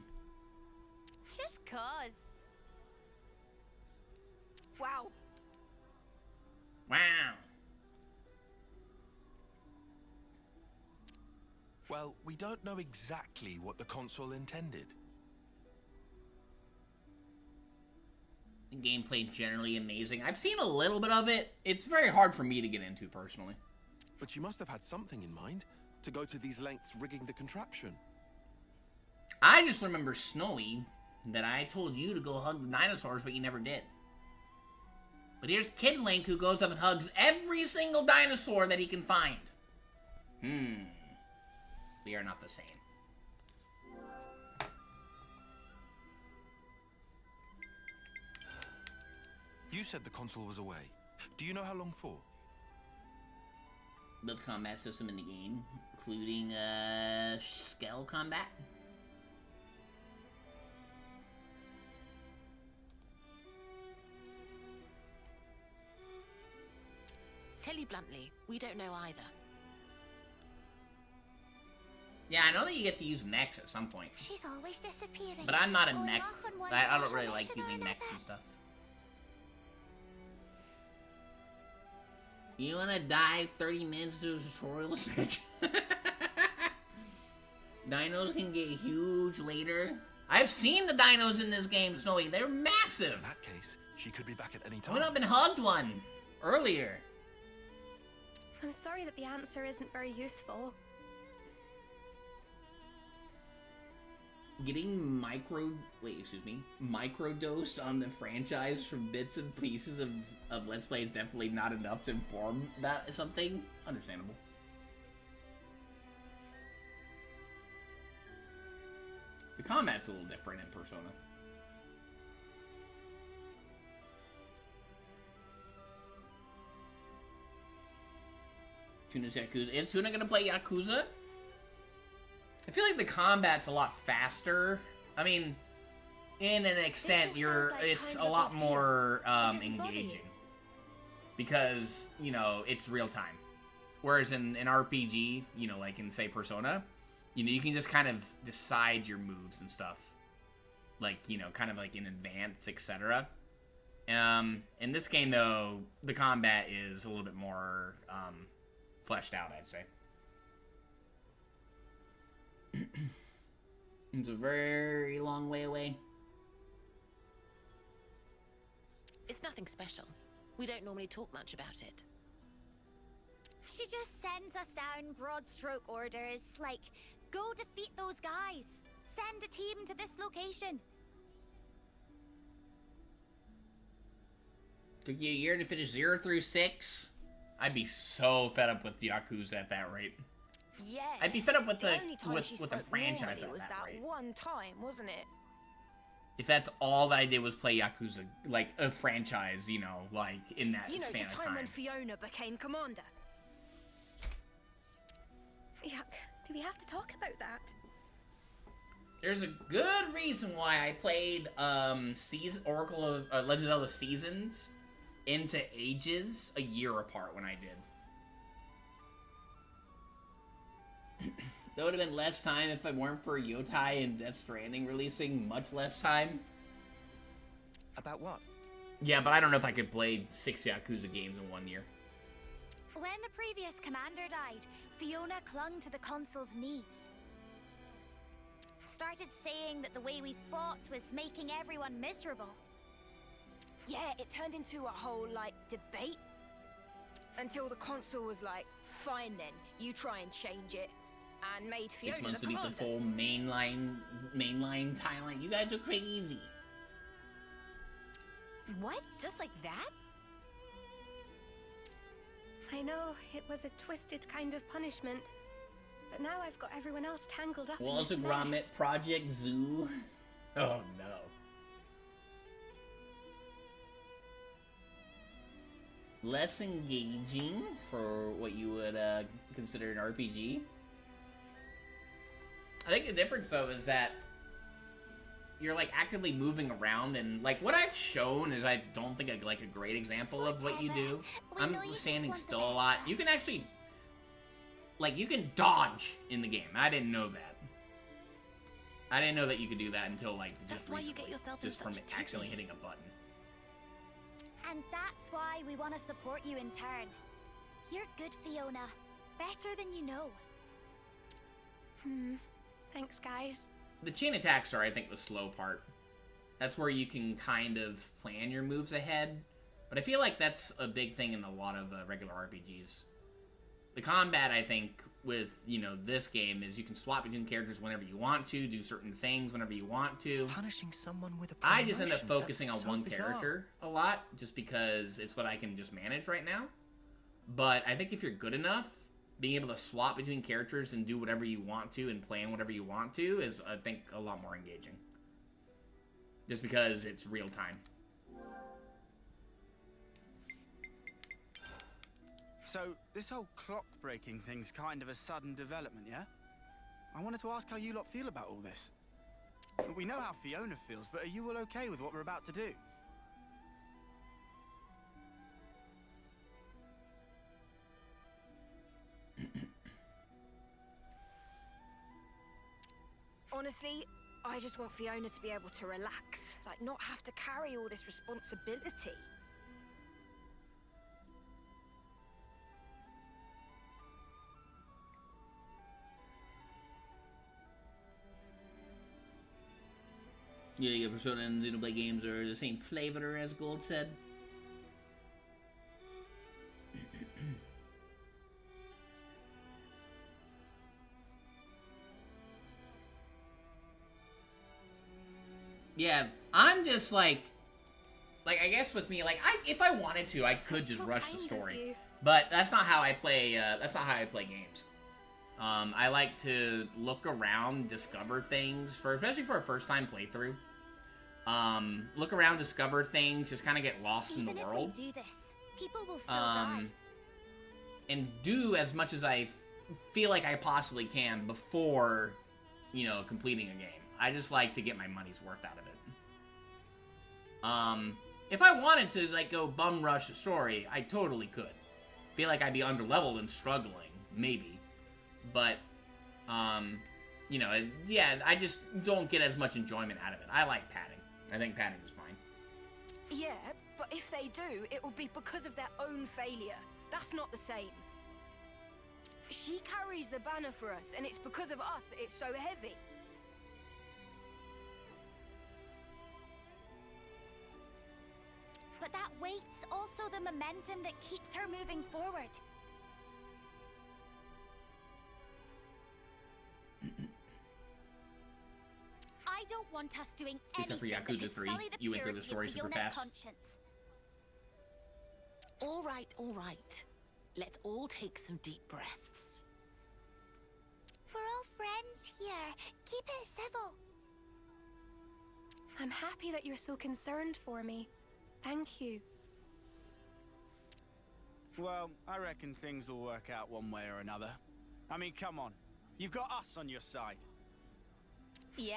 Just cause. Wow. Wow. Well, we don't know exactly what the console intended. The gameplay generally amazing. I've seen a little bit of it. It's very hard for me to get into, personally. But you must have had something in mind to go to these lengths rigging the contraption. I just remember, Snowy, that I told you to go hug the dinosaurs, but you never did. But here's Kid Link, who goes up and hugs every single dinosaur that he can find. We are not the same. You said the console was away. Do you know how long for? Builds combat system in the game, including scale combat. Tell you bluntly, we don't know either. Yeah, I know that you get to use mechs at some point. She's always disappearing. But I'm not a going mech. off on one I don't special really like mission or using mechs another. and stuff. You wanna die 30 minutes to a tutorial switch? Dinos can get huge later. I've seen the dinos in this game, Snowy. They're massive. In that case, she could be back at any I time. went up and hugged one earlier. I'm sorry that the answer isn't very useful. Getting microdosed on the franchise from bits and pieces of Let's Play is definitely not enough to inform that something. Understandable. The combat's a little different in Persona. Tuna's Yakuza. Is Tuna gonna play Yakuza? I feel like the combat's a lot faster. I mean, in an extent, it's a lot more engaging. Because, you know, it's real time. Whereas in an RPG, you know, like in, say, Persona, you know, you can just kind of decide your moves and stuff. Like, you know, kind of like in advance, etc. In this game, though, the combat is a little bit more fleshed out, I'd say. It's a very long way away. It's nothing special. We don't normally talk much about it. She just sends us down broad stroke orders, like, go defeat those guys. Send a team to this location. Took you a year to finish 0 through 6. I'd be so fed up with Yakuza at that rate. Yeah. I'd be fed up with the only time she with the spoke franchise normally at was that rate. one time, wasn't it? If that's all that I did was play Yakuza, like a franchise, you know, like in that span the of time time. when Fiona became commander. Yuck. Do we have to talk about that? There's a good reason why I played Oracle of Legend of Zelda Seasons into Ages a year apart when I did. That would have been less time if it weren't for Yotai and Death Stranding releasing much less time. About what? Yeah, but I don't know if I could play 6 Yakuza games in 1 year. When the previous commander died, Fiona clung to the consul's knees. Started saying that the way we fought was making everyone miserable. Yeah, it turned into a whole, debate. Until the consul was like, fine then, you try and change it. And made 6 Fiona months the to beat commander. the full mainline timeline. You guys are crazy. What? Just like that? I know it was a twisted kind of punishment, but now I've got everyone else tangled up in Was this a mess. Gromit Project Zoo? Oh no. Less engaging for what you would consider an RPG. I think the difference though is that you're like actively moving around, and like what I've shown is I don't think like a great example of what you do. I'm standing still a lot. You can actually like you can dodge in the game. I didn't know that. I didn't know that you could do that until like just That's why you recently, get yourself in just from such accidentally tizzy. hitting a button. And that's why we want to support you in turn. You're good, Fiona. Better than you know. Thanks, guys. The chain attacks are, I think, the slow part. That's where you can kind of plan your moves ahead. But I feel like that's a big thing in a lot of regular RPGs. The combat, I think, with, you know, this game is you can swap between characters whenever you want to, do certain things whenever you want to. Punishing someone with a I just end up promotion, focusing that's on so one bizarre. character a lot, just because it's what I can just manage right now. But I think if you're good enough, being able to swap between characters and do whatever you want to and plan whatever you want to is, I think, a lot more engaging. Just because it's real time. So, this whole clock breaking thing's kind of a sudden development, yeah? I wanted to ask how you lot feel about all this. We know how Fiona feels, but are you all okay with what we're about to do? Honestly, I just want Fiona to be able to relax, like not have to carry all this responsibility. Yeah, your Persona and Xenoblade games are the same flavor, as Gold said. Yeah, I'm just like I guess with me, if I wanted to, I could just rush the story. But that's not how I play, games. I like to look around, discover things, especially for a first-time playthrough. Look around, discover things, just kind of get lost in the world. Even if we do this, people will still die. And do as much as I feel like I possibly can before, you know, completing a game. I just like to get my money's worth out of it. If I wanted to, go bum rush a story, I totally could. Feel like I'd be underleveled and struggling, maybe. But, you know, yeah, I just don't get as much enjoyment out of it. I like padding. I think padding is fine. Yeah, but if they do, it will be because of their own failure. That's not the same. She carries the banner for us, and it's because of us that it's so heavy. But that weight's also the momentum that keeps her moving forward. I don't want us doing Except for anything that Yakuza could 3, sully the you went through the purity story of super Fiona's fast. conscience. All right, all right. Let's all take some deep breaths. We're all friends here. Keep it civil. I'm happy that you're so concerned for me. Thank you. Well, I reckon things will work out one way or another. I mean, come on. You've got us on your side. Yeah,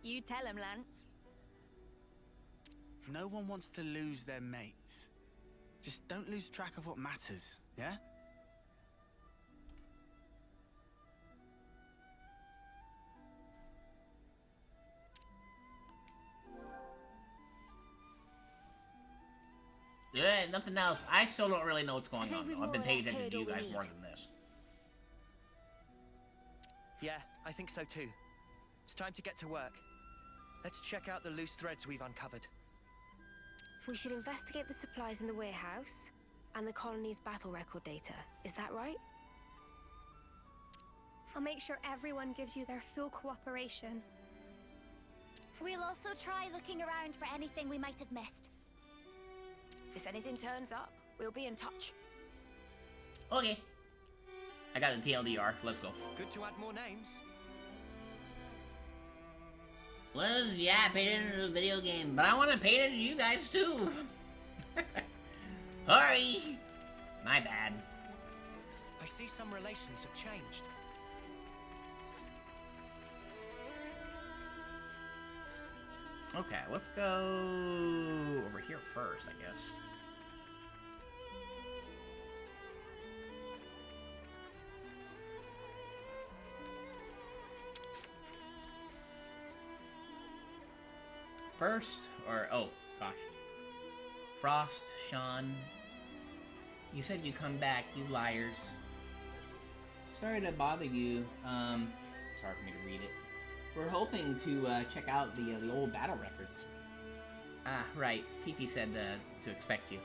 you tell him, Lance. No one wants to lose their mates. Just don't lose track of what matters, yeah? Yeah, nothing else. I still don't really know what's going on, we've though. I've been more or paying less attention heard to you all we guys need. more than this. Yeah, I think so too. It's time to get to work. Let's check out the loose threads we've uncovered. We should investigate the supplies in the warehouse and the colony's battle record data. Is that right? I'll make sure everyone gives you their full cooperation. We'll also try looking around for anything we might have missed. If anything turns up, we'll be in touch. Okay. I got a TLDR. Let's go. Good to add more names. Let's, yeah, pay attention to the video game, but I want to pay attention to you guys, too. Sorry. My bad. I see some relations have changed. Okay, let's go over here first, I guess. First, or, oh, gosh. Frost, Sean. You said you'd come back, you liars. Sorry to bother you. It's hard for me to read it. We're hoping to check out the old battle records. Ah, right. Fifi said to expect you.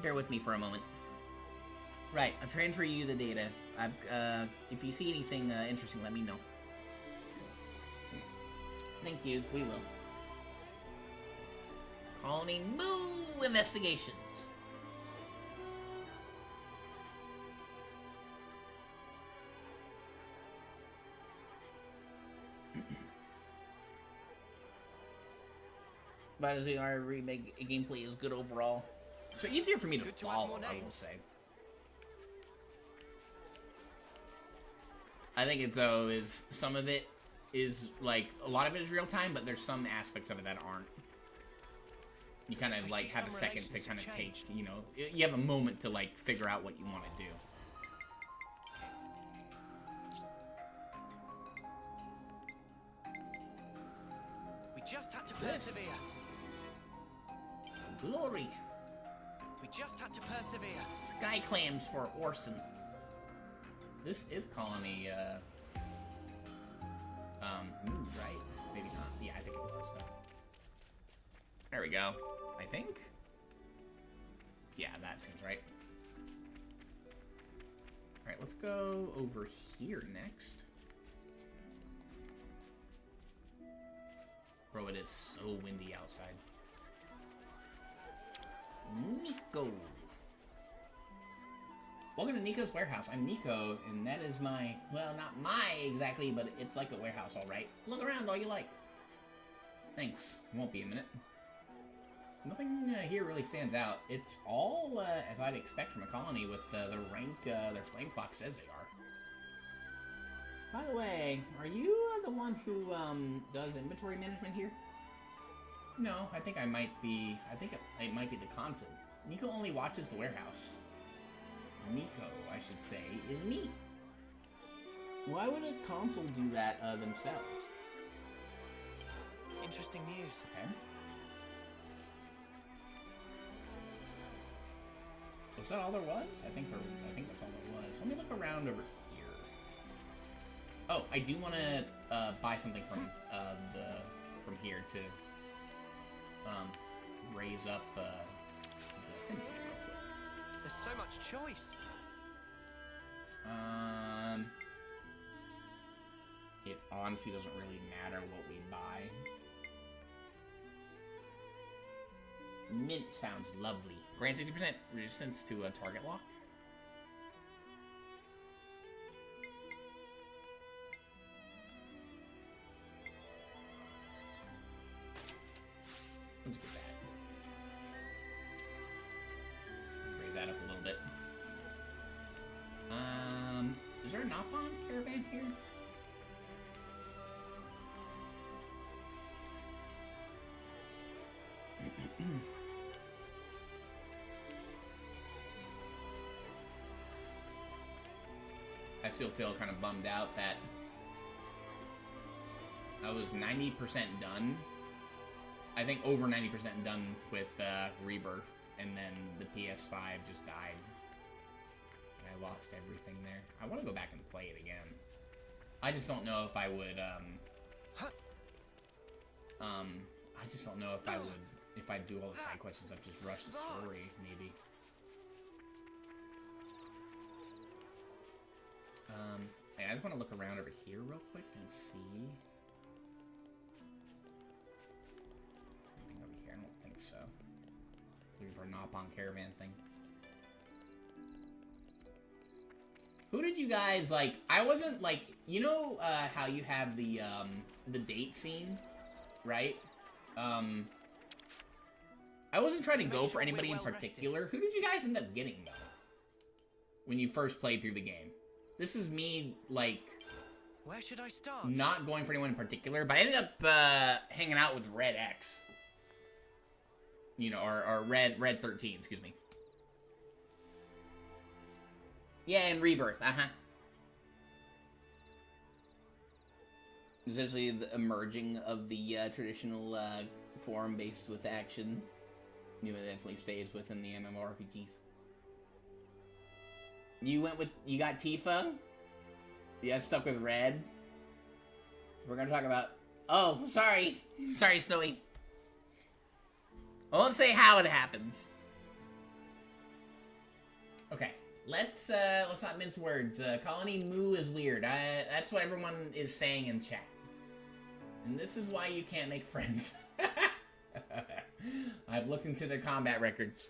Bear with me for a moment. Right, I'm transferring you the data. If you see anything interesting, let me know. Thank you. We will. Colony Moo Investigations. But as our remake gameplay is good overall. So easier for me to follow, I will say. I think it though is some of it is like a lot of it is real time, but there's some aspects of it that aren't. You kind of like have a second to kind of take, you know, you have a moment to like figure out what you want to do. We just had to persevere. Glory. We just had to persevere. Sky clams for Orson. This is colony, move, right? Maybe not. Yeah, I think it was, though. There we go. I think? Yeah, that seems right. Alright, let's go over here next. Bro, it is so windy outside. Nico. Welcome to Nico's warehouse. I'm Nico, and that is my, well, not my exactly, but it's like a warehouse, all right. Look around all you like. Thanks. Won't be a minute. Nothing here really stands out. It's all as I'd expect from a colony with the rank their flame clock says they are. By the way, are you the one who does inventory management here? No, I think I might be. I think it might be the console. Nico only watches the warehouse. Nico, I should say, is me. Why would a console do that themselves? Interesting news. Okay. Was that all there was? I think that's all there was. Let me look around over here. Oh, I do want to buy something from here to raise up the thing real quick. There's so much choice. It honestly doesn't really matter what we buy. Mint sounds lovely. Grant 60% resistance to a target lock. Let's get that. Raise that up a little bit. Is there a Napon caravan here? I still feel kind of bummed out that I was 90% done. I think over 90% done with Rebirth, and then the PS5 just died. And I lost everything there. I want to go back and play it again. I just don't know if I would, I just don't know if I would, if I'd do all the side quests and stuff, just rush the story, maybe. Hey, I just want to look around over here real quick and see. Anything over here? I don't think so. Looking for a Napon caravan thing. Who did you guys, like, I wasn't, like, you know, how you have the date scene, right? I wasn't trying to go for anybody in particular. Who did you guys end up getting, though? When you first played through the game? This is me, like, where should I start? Not going for anyone in particular, but I ended up hanging out with Red X. You know, or Red 13, excuse me. Yeah, and Rebirth, Essentially the emerging of the traditional form based with action. You know, it definitely stays within the MMORPGs. You got Tifa? Yeah, stuck with Red. We're gonna talk about... Oh, sorry. Sorry, Snowy. I won't say how it happens. Okay, let's not mince words. Colony Moo is weird. That's what everyone is saying in chat. And this is why you can't make friends. I've looked into their combat records.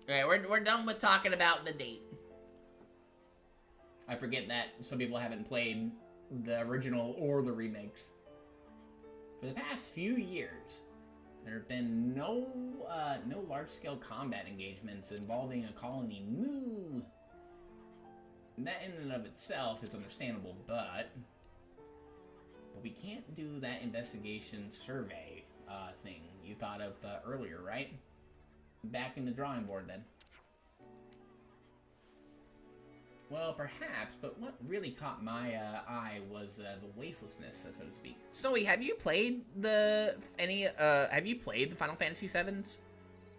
Alright, we're done with talking about the date. I forget that some people haven't played the original or the remakes. For the past few years, there have been no large-scale combat engagements involving a colony Moo. That in and of itself is understandable, but we can't do that investigation survey thing you thought of earlier, right? Back in the drawing board, then. Well, perhaps, but what really caught my eye was the wastelessness, so to speak. Snowy, have you played the Final Fantasy VII's?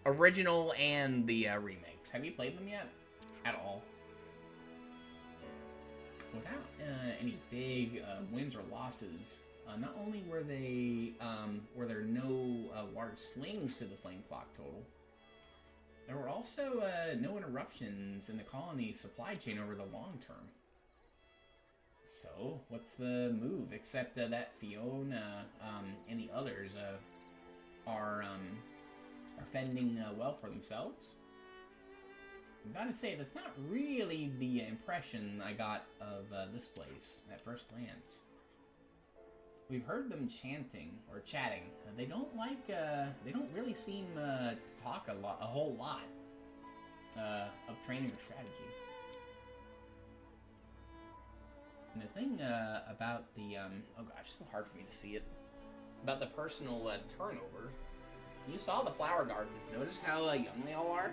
Original and the remakes. Have you played them yet? At all? Without any big wins or losses, not only were there no large swings to the flame clock total, there were also no interruptions in the colony's supply chain over the long term. So, what's the move? Except that Fiona and the others are fending well for themselves? I've got to say, that's not really the impression I got of this place at first glance. We've heard them chanting or chatting. They don't really seem to talk a whole lot of training or strategy. And the thing about the oh gosh, it's so hard for me to see it. About the personal turnover. You saw the flower garden. Notice how young they all are.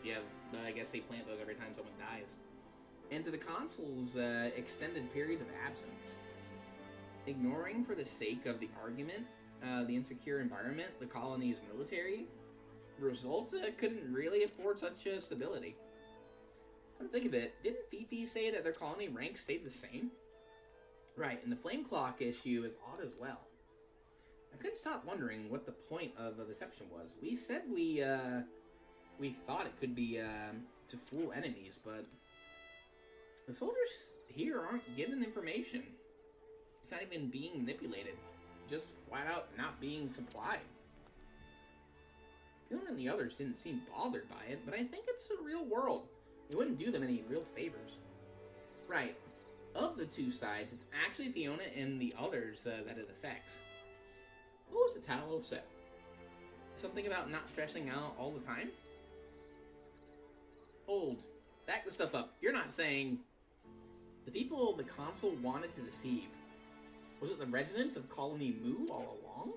Yeah, I guess they plant those every time someone dies. And to the consul's extended periods of absence. Ignoring for the sake of the argument, the insecure environment, the colony's military, results couldn't really afford such stability. Come to think of it, didn't Fifi say that their colony rank stayed the same? Right, and the flame clock issue is odd as well. I couldn't stop wondering what the point of the deception was. We said we thought it could be to fool enemies, but the soldiers here aren't given information. It's not even being manipulated, just flat out not being supplied. Fiona and the others didn't seem bothered by it, but I think it's the real world. It wouldn't do them any real favors. Right, of the two sides, it's actually Fiona and the others that it affects. What was it Talos said? Something about not stressing out all the time? Hold. Back the stuff up. You're not saying the people the console wanted to deceive. Was it the residents of Colony Moo all along?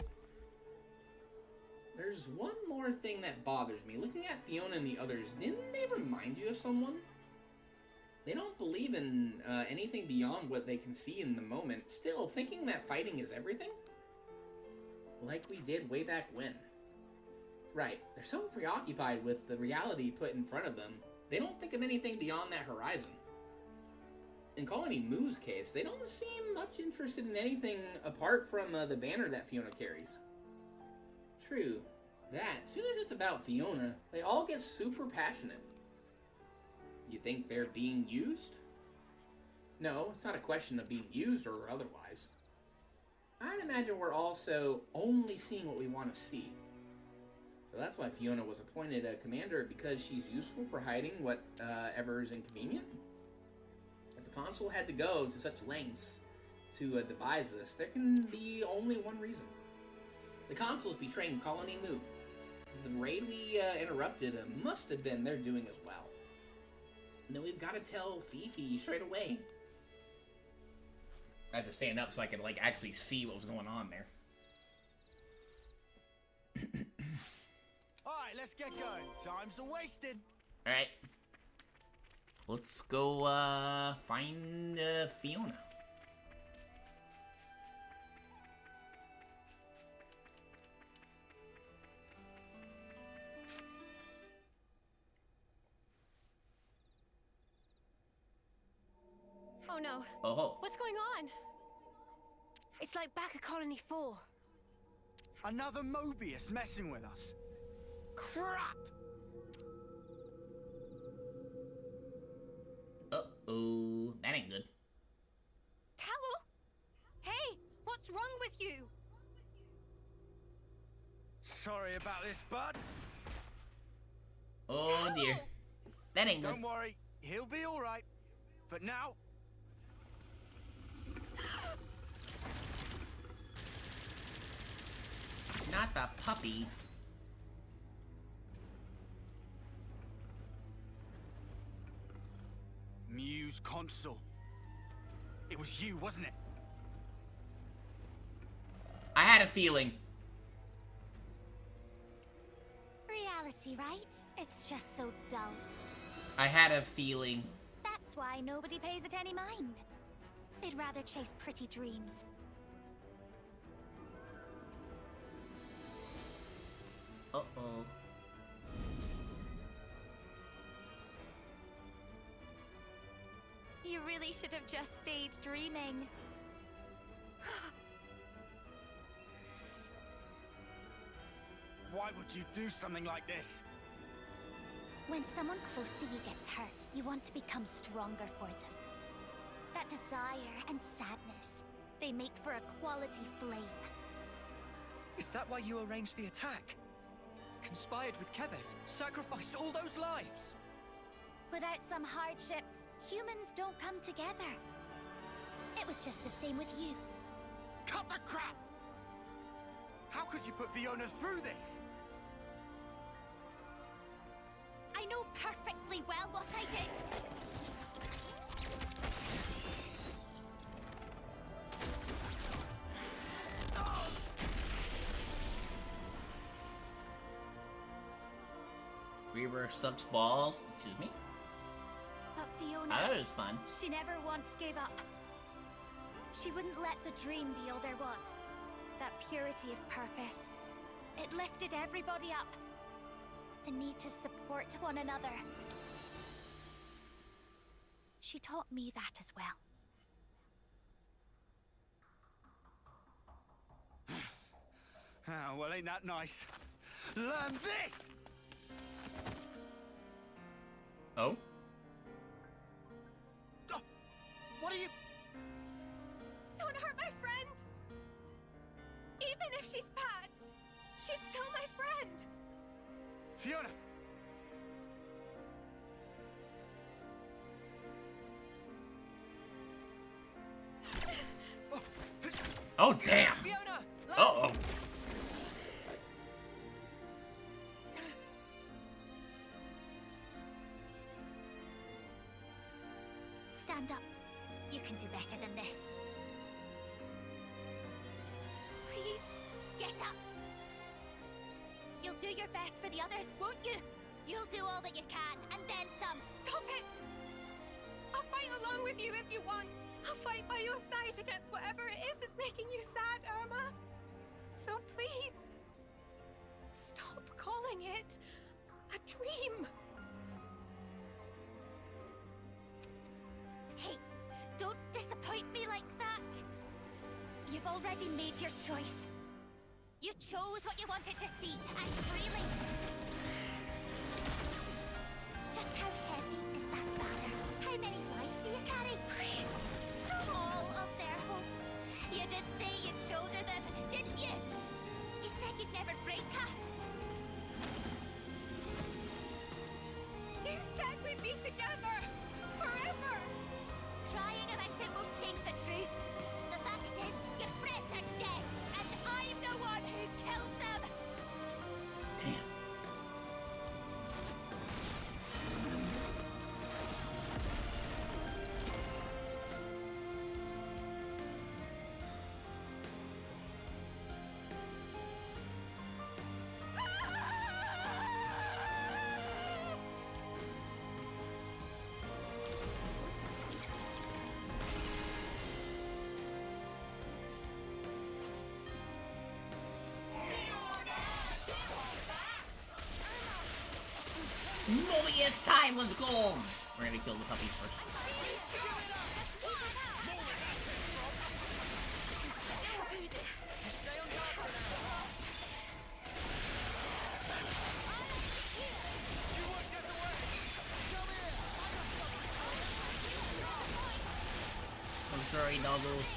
There's one more thing that bothers me. Looking at Fiona and the others, didn't they remind you of someone? They don't believe in anything beyond what they can see in the moment. Still, thinking that fighting is everything? Like we did way back when. Right, they're so preoccupied with the reality put in front of them, they don't think of anything beyond that horizon. In Colony Moo's case, they don't seem much interested in anything apart from the banner that Fiona carries. True. That, as soon as it's about Fiona, they all get super passionate. You think they're being used? No, it's not a question of being used or otherwise. I'd imagine we're also only seeing what we want to see. So that's why Fiona was appointed a commander, because she's useful for hiding whatever is inconvenient. If the console had to go to such lengths to devise this, there can be only one reason. The console's betraying Colony Moo. The raid we interrupted must have been their doing as well. No, we've got to tell Fifi straight away. I had to stand up so I could, like, actually see what was going on there. Alright, let's get going. Time's wasted. Alright. Let's go, find, Fiona. Oh no. Oh. What's going on? It's like back at Colony 4. Another Mobius messing with us. Crap! Uh-oh. That ain't good. Tallow? Hey, what's wrong with you? Sorry about this, bud. Oh dear. That ain't good. Don't worry, he'll be alright. But now... Not the puppy. Muse console. It was you, wasn't it? I had a feeling. Reality, right? It's just so dull. I had a feeling. That's why nobody pays it any mind. They'd rather chase pretty dreams. Uh-oh. You really should have just stayed dreaming. Why would you do something like this? When someone close to you gets hurt, you want to become stronger for them. That desire and sadness, they make for a quality flame. Is that why you arranged the attack? Conspired with Keves, sacrificed all those lives? Without some hardship, humans don't come together. It was just the same with you. Cut the crap! How could you put Fiona through this? I know perfectly well what I did. Reverse subs balls. Excuse me. But Fiona... Oh, that was fun. She never once gave up. She wouldn't let the dream be all there was. That purity of purpose. It lifted everybody up. The need to support one another. She taught me that as well. Oh, well, ain't that nice? Learn this! Oh? Oh, what are you... Don't hurt my friend! Even if she's bad, she's still my friend! Fiona! Oh, damn! Fiona! Uh-oh. stand up. You can do better than this. Please, get up. You'll do your best for the others, won't you? You'll do all that you can, and then some. Stop it! I'll fight along with you if you want. I'll fight by your side against whatever it is that's making you sad, Irma. So please, stop calling it a dream. Hey, don't disappoint me like that. You've already made your choice. You chose what you wanted to see, and freely. Just how heavy is that banner? How many lives do you carry? Please, stop. All of their hopes. You did say you'd shoulder them, didn't you? You said you'd never break her. You said we'd be together forever. Crying about it won't change the truth. The fact is, your friends are dead, and I'm the one who killed them. Damn. Mobius time, let's go! We're gonna kill the puppies first. I'm sorry, doggos.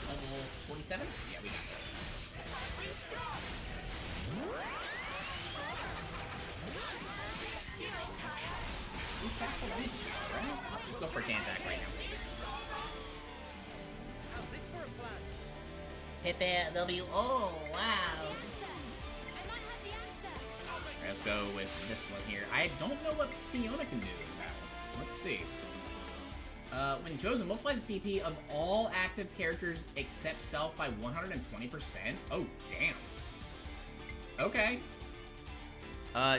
Level 47? Yeah, we got Let's go for tan attack right now. Hit that W. Oh, wow. Let's go with this one here. I don't know what Fiona can do in battle. Let's see. When chosen, multiplies the VP of all active characters except self by 120%. Oh, damn. Okay.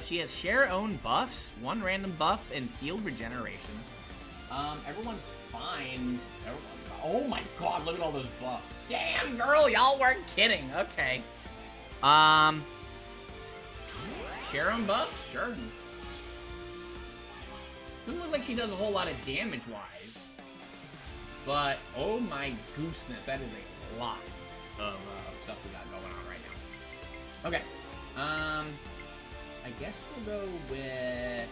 She has share own buffs, one random buff, and field regeneration. Everyone's fine. Oh my god, look at all those buffs. Damn, girl, y'all weren't kidding. Okay. Share own buffs? Sure. Doesn't look like she does a whole lot of damage-wise. But, oh my gooseness, that is a lot of stuff we got going on right now. Okay. I guess we'll go with,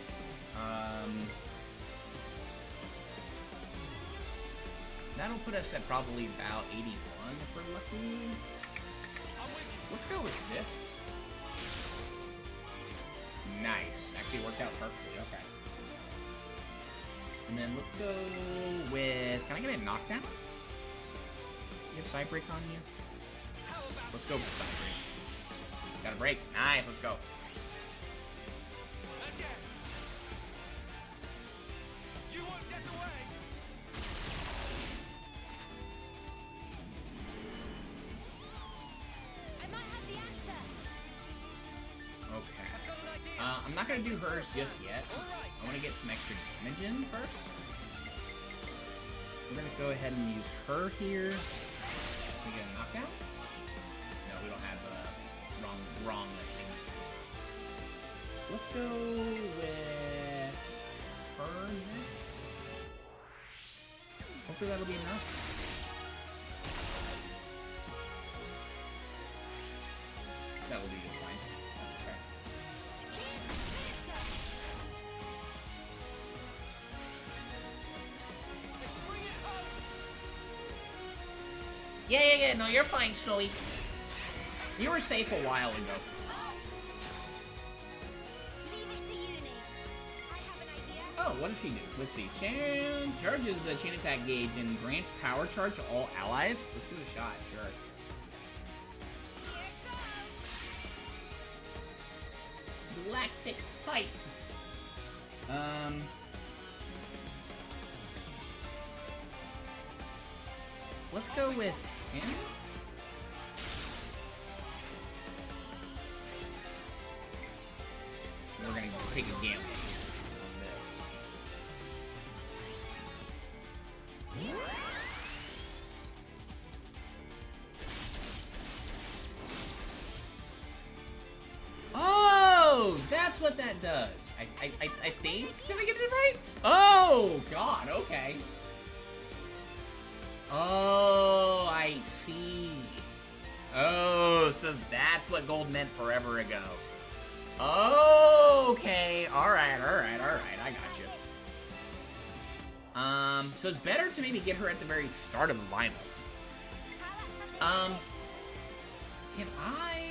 that'll put us at probably about 81 if we're lucky. Let's go with this. Nice. Actually worked out perfectly. Okay. And then let's go with... Can I get a knockdown? You have side break on you? Let's go with side break. Got a break. Nice. Let's go. You won't get away. I might have the answer. Okay. I'm not going to do hers just yet. I want to get some extra damage in first. We're going to go ahead and use her here. Can we get a knockdown? No, we don't have wrong thing. Let's go with her next. hopefully that'll be enough. That will be just fine. That's okay. Yeah, no, you're fine, Snowy. You were safe a while ago. Oh, what does she do? Let's see. Charges the chain attack gauge and grants power charge to all allies. Let's give it a shot, sure. Galactic fight. Let's go with him. We're gonna take a gamble on this. Oh, that's what that does. I think. Did I get it right? Oh God. Okay. Oh, I see. Oh, so that's what gold meant forever ago. Okay. Alright, I got you. So it's better to maybe get her at the very start of the lineup. Can I...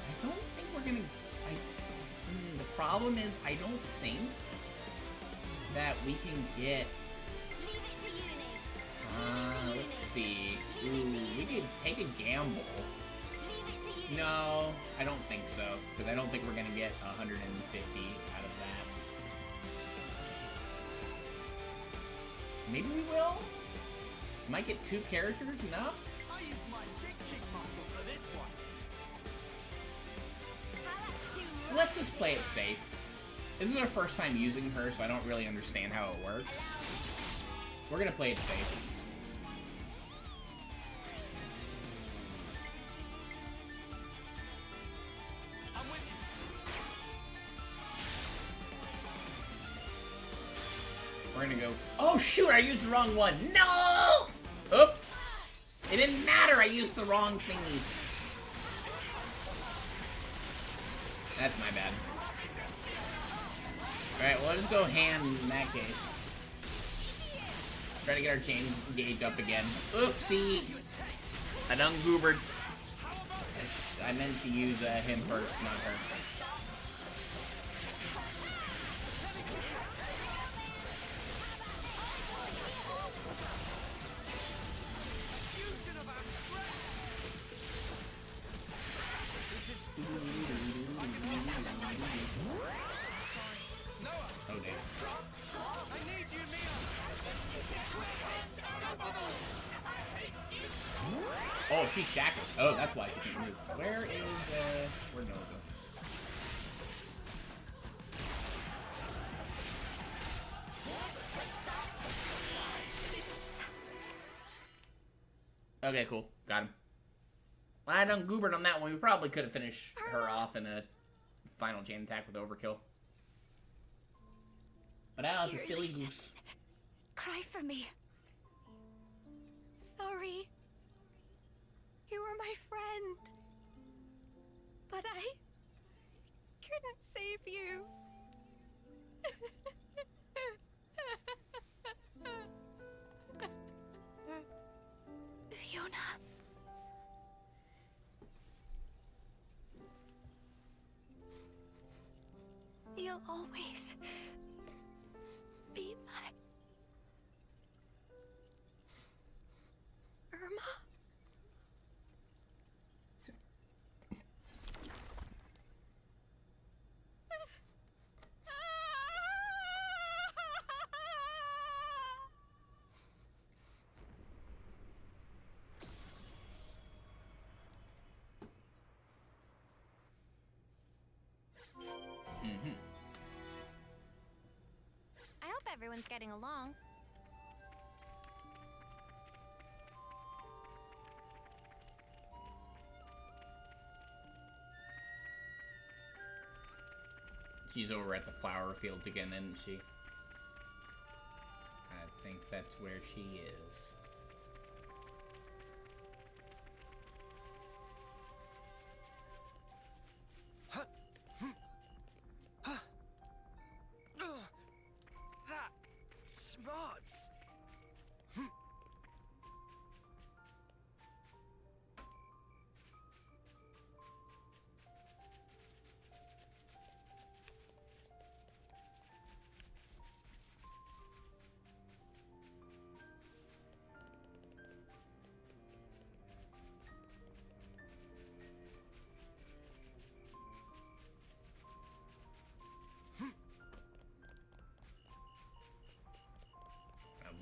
I don't think we're gonna... the problem is, I don't think that we can get... let's see. Ooh, we could take a gamble. No, I don't think so, because I don't think we're gonna get 150 out of that. Maybe we will? Might get 2 characters enough? I used my dick kick muscle for this one. Let's just play it safe. This is our first time using her, so I don't really understand how it works. We're gonna play it safe. We're gonna go... Oh shoot, I used the wrong one. No! Oops. It didn't matter, I used the wrong thingy. That's my bad. Alright, well, let's go ham in that case. Try to get our chain gauge up again. Oopsie! I done goobered. I meant to use him first, not her. Oh, damn. Oh, she's shackled. Oh, that's why she can't move. Where'd Nova? Okay, cool. Got him. Well, I done goobered on that one. We probably could have finished her off in a final chain attack with overkill. But that was a silly goose. Cry for me. Sorry. You were my friend. But I couldn't save you. Fiona. You'll always be my Irma. I hope everyone's getting along. She's over at the flower fields again, isn't she? that's where she is. That smarts.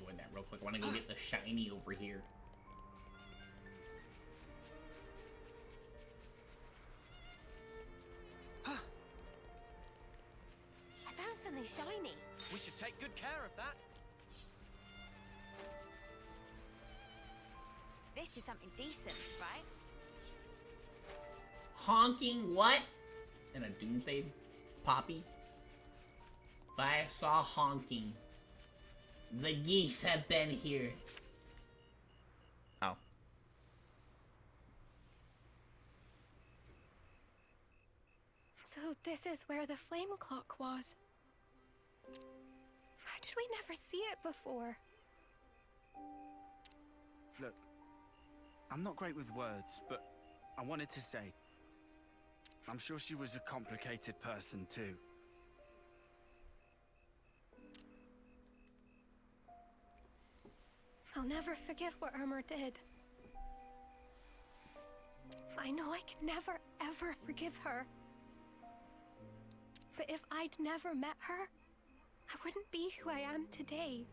Avoid that real quick. I want to go get the shiny over here. I found something shiny. We should take good care of that. This is something decent, right? Honking what? In a doomsday poppy? But I saw honking. The geese have been here. Oh. So this is where the flame clock was. How did we never see it before? Look, I'm not great with words, but I wanted to say, I'm sure she was a complicated person too. I'll never forgive what Irma did. I know I can never, ever forgive her. But if I'd never met her, I wouldn't be who I am today.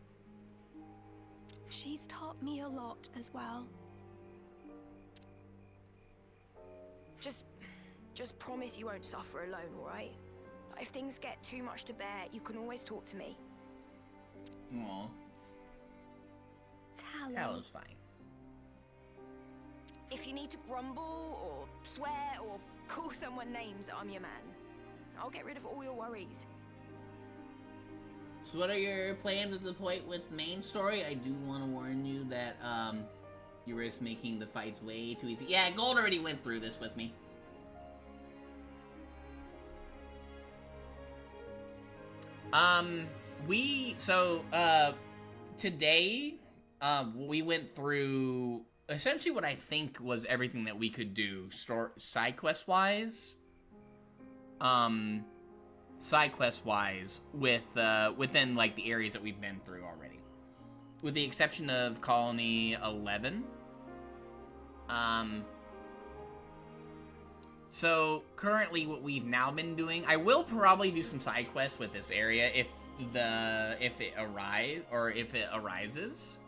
She's taught me a lot as well. Just promise you won't suffer alone, alright? If things get too much to bear, you can always talk to me. Aww. Tallow's fine. If you need to grumble, or swear, or call someone names, I'm your man. I'll get rid of all your worries. So what are your plans at the point with main story? I do want to warn you that, you risk making the fights way too easy. Yeah, Gold already went through this with me. Today, we went through essentially what I think was everything that we could do, side quest wise. Side quest wise, within like the areas that we've been through already, with the exception of Colony 11. So currently, what we've now been doing, I will probably do some side quests with this area if it arises.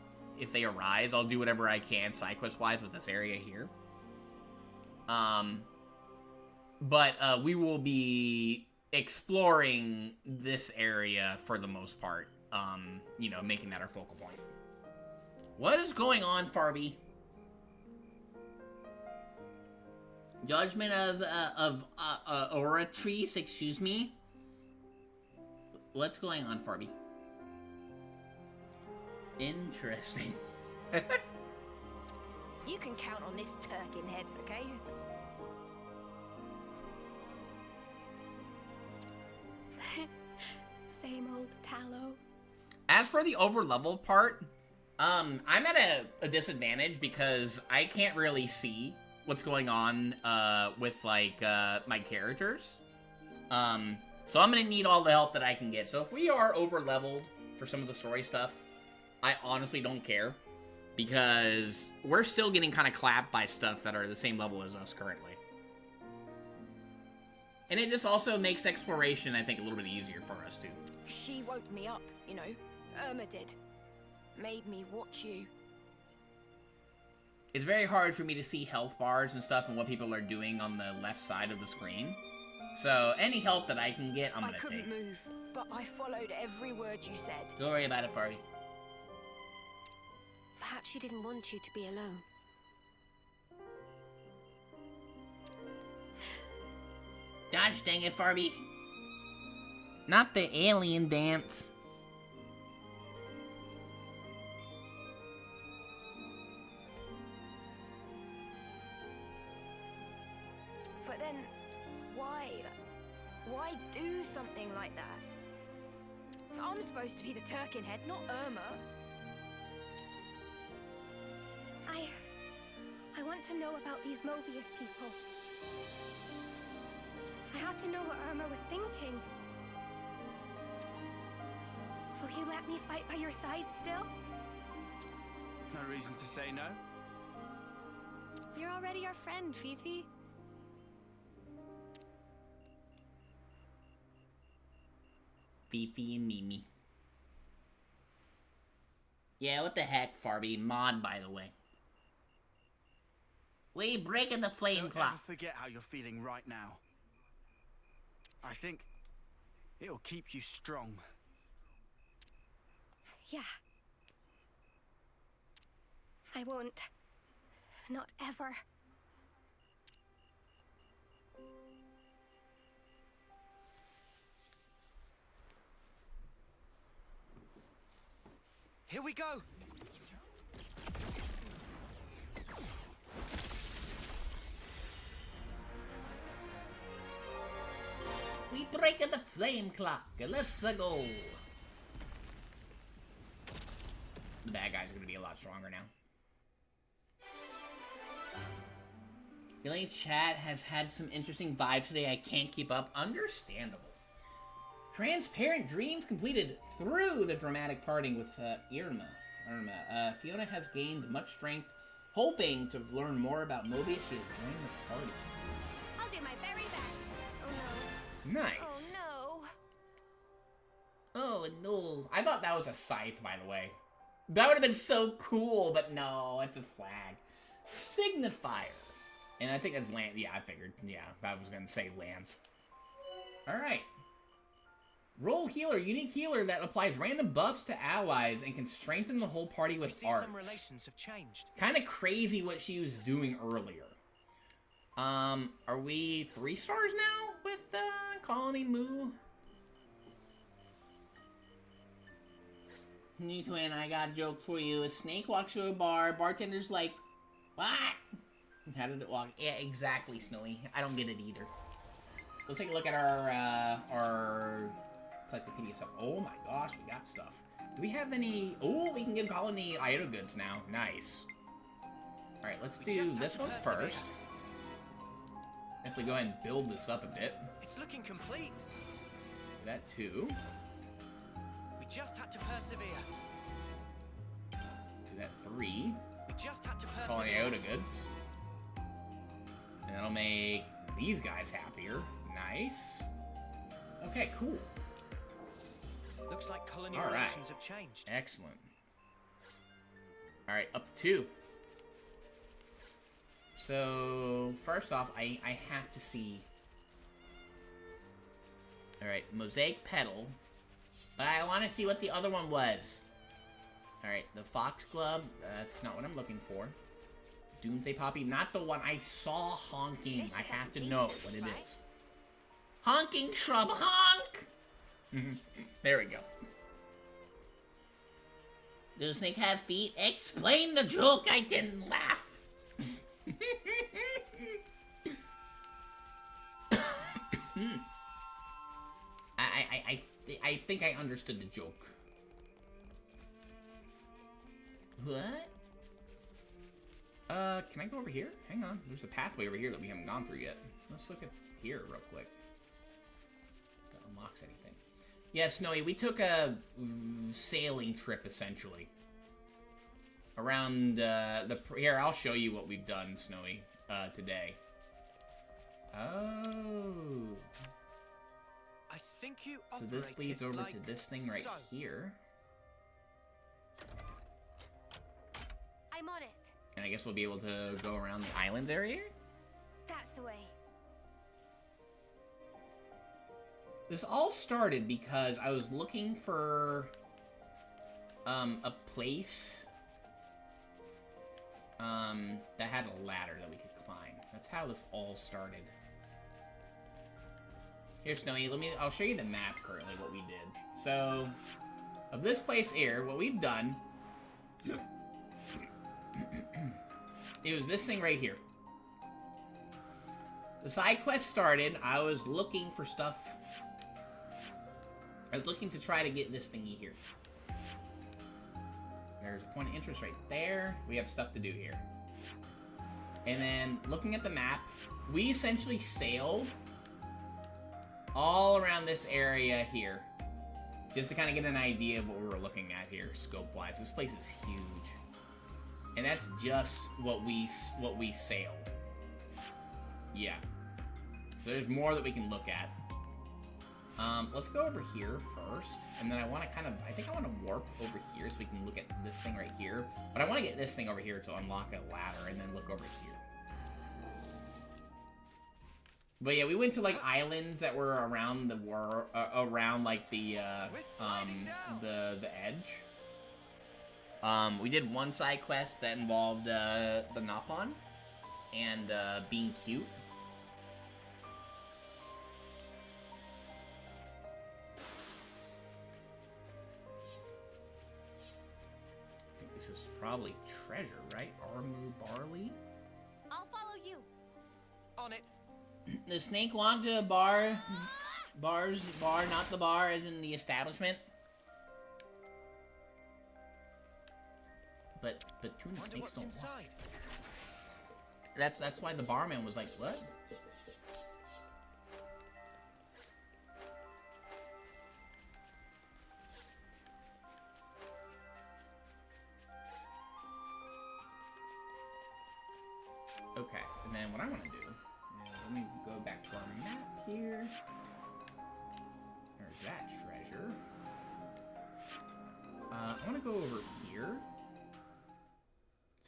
If they arise, I'll do whatever I can side quest wise with this area here. But we will be exploring this area for the most part. You know, making that our focal point. What is going on, Farby? Judgment of Oratrice, excuse me. What's going on, Farby? Interesting. You can count on this turkin head, okay? Same old Tallow. As for the overleveled part, I'm at a disadvantage because I can't really see what's going on with like my characters. So I'm gonna need all the help that I can get. So if we are overleveled for some of the story stuff, I honestly don't care, because we're still getting kind of clapped by stuff that are the same level as us currently. And it just also makes exploration, I think, a little bit easier for us too. She woke me up, you know. Irma did. Made me watch you. It's very hard for me to see health bars and stuff and what people are doing on the left side of the screen. So any help that I can get, I'm gonna take. I couldn't move, but I followed every word you said. Don't worry about it, Farby. Perhaps she didn't want you to be alone. Dodge, dang it, Farby. Not the alien dance. Then why? Why do something like that? I'm supposed to be the Turkinhead, not Irma. I want to know about these Mobius people. I have to know what Irma was thinking. Will you let me fight by your side still? No reason to say no. You're already our friend, Fifi. Fifi and Mimi. Yeah, what the heck, Farby? Mod, by the way. We breaking the flame Don't clock. ever forget how you're feeling right now. I think it'll keep you strong. Yeah. I won't. Not ever. Here we go! We breaking the flame clock. Let's go. The bad guy's gonna be a lot stronger now. Feeling chat has had some interesting vibes today. I can't keep up. Understandable. Transparent dreams completed through the dramatic parting with Irma. Fiona has gained much strength, hoping to learn more about Mobius. She has joined the party. I'll do my very best. Oh no. Nice. Oh no. Oh no. I thought that was a scythe, by the way. That would have been so cool, but no, it's a flag. Signifier. And I think that's land. Yeah, I figured. Yeah, I was going to say lands. Alright. Roll healer. Unique healer that applies random buffs to allies and can strengthen the whole party with arts. Some relations have changed. Kind of crazy what she was doing earlier. Are we 3 stars now with Colony Moo? New twin, I got a joke for you. A snake walks through a bar. Bartender's like, what? How did it walk? Yeah, exactly, Snowy. I don't get it either. Let's take a look at our collectopedia stuff. Oh my gosh, we got stuff. Do we have any? Oh, we can give Colony Iota goods now. Nice. All right, let's do this one first. If we go ahead and build this up a bit. It's looking complete. Do that too. We just had to persevere. Do that 3. We just had to persevere. Colony Iota goods. And that'll make these guys happier. Nice. Okay, cool. Looks like colony All right. relations have changed. Excellent. All right, up to 2. So, first off, I have to see... All right, Mosaic Petal. But I want to see what the other one was. All right, the Foxglove. That's not what I'm looking for. Doomsday Poppy. Not the one I saw honking. I have to know what it is. Honking Shrub. Honk! There we go. Does a snake have feet? Explain the joke. I didn't laugh. I think I understood the joke. What? Can I go over here? Hang on. There's a pathway over here that we haven't gone through yet. Let's look at here real quick. That unlocks anything. Yeah, Snowy, we took a sailing trip, essentially. Around, here, I'll show you what we've done, Snowy, today. Oh. I think you So this leads over like to this thing right so. here. I'm on it. And I guess we'll be able to go around the island area? That's the way. This all started because I was looking for a place that had a ladder that we could climb. That's how this all started. Here, Snowy, I'll show you the map currently, what we did. So, of this place here, what we've done, it was this thing right here. the side quest started. I was looking for stuff. I was looking to try to get this thingy here. There's a point of interest right there. We have stuff to do here. And then, looking at the map, we essentially sailed all around this area here. Just to kind of get an idea of what we were looking at here, scope-wise. This place is huge. And that's just what we sailed. Yeah. So there's more that we can look at. Let's go over here first. And then I want to I think I want to warp over here so we can look at this thing right here. But I want to get this thing over here to unlock a ladder and then look over here. But yeah, we went to like islands that were around around like the edge. We did one side quest that involved the Nopon and being cute. I think this is probably treasure, right? Armu Barley. I'll follow you. On it. The snake walked to a bar, bar, not the bar, as in the establishment. But true snakes don't walk. That's why the barman was like, what? Okay, and then what I want to do. Let me go back to our map here. There's that treasure. I want to go over here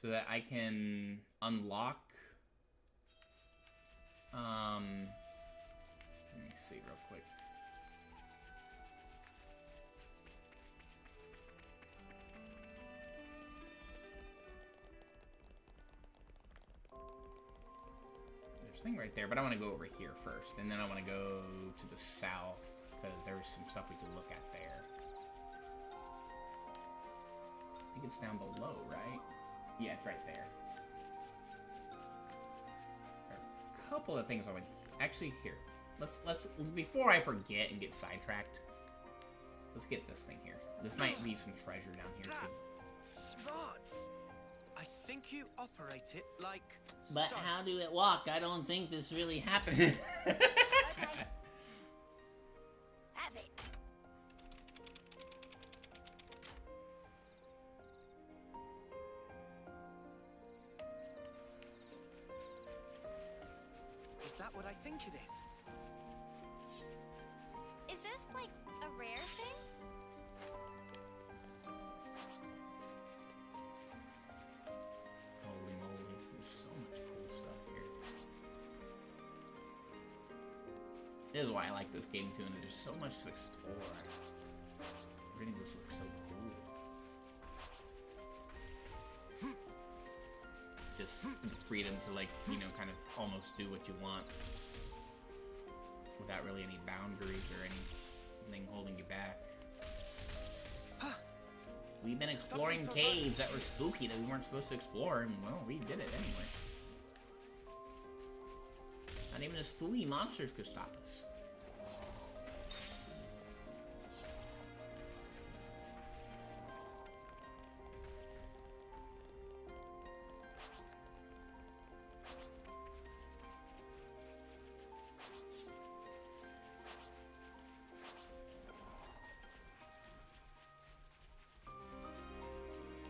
so that I can unlock. Let me see real quick. Thing right there, but I want to go over here first, and then I want to go to the south because there's some stuff we can look at there. I think it's down below, right? Yeah, it's right there. There are a couple of things I would actually here. Let's before I forget and get sidetracked. Let's get this thing here. This might be some treasure down here too. Smarts. I think you operate it like. But so. how do it walk? I don't think this really happened. Okay. Have it. Is that what I think it is? Is this like a rare thing? Holy moly, there's so much cool stuff here. This is why I like this game too, and there's so much to explore. Everything just looks so cool. Just the freedom to, like, you know, kind of almost do what you want without really any boundaries or anything holding you back. We've been exploring caves that were spooky that we weren't supposed to explore, and, well, we did it anyway. Not even the spooky monsters could stop us.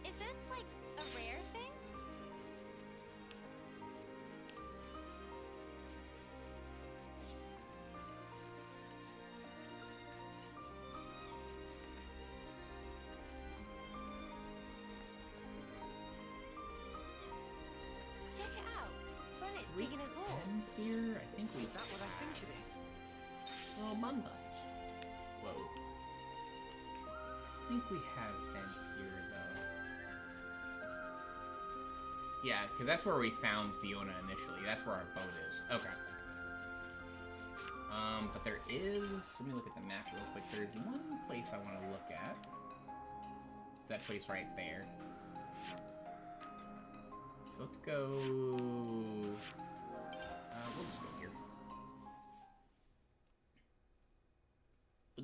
Is this like a rare thing? Check it out. When it's digging a hole. And here, I think we... Is that what I think it is? Well, bun bunch. Whoa. I think we have been here, though. Yeah, because that's where we found Fiona initially. That's where our boat is. Okay. But there is... Let me look at the map real quick. There's one place I want to look at. It's that place right there. So let's go... we'll just go here.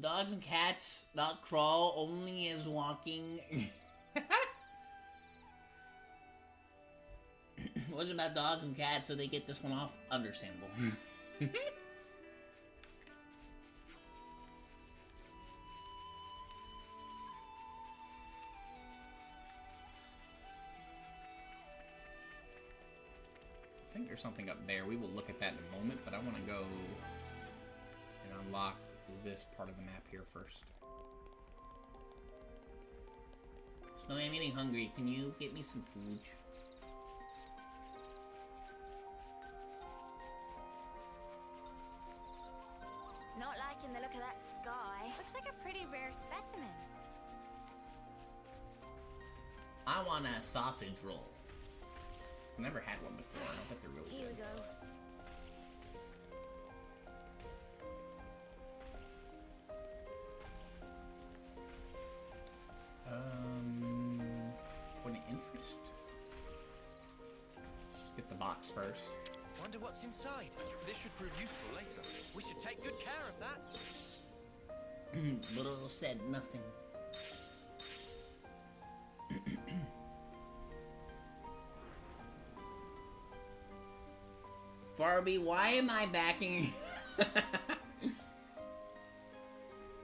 Dogs and cats not crawl, only as walking. What about dogs and cats, so they get this one off? Understandable. I think there's something up there. We will look at that in a moment, but I want to go and unlock this part of the map here first. Snowy, I'm getting hungry. Can you get me some food? Not liking the look of that sky. Looks like a pretty rare specimen. I want a sausage roll. I've never had one before. I bet they're really Here good. we go. Point of interest. Get the box first. Wonder what's inside. This should prove useful later. We should take good care of that. Little said nothing. Barbie, why am I backing?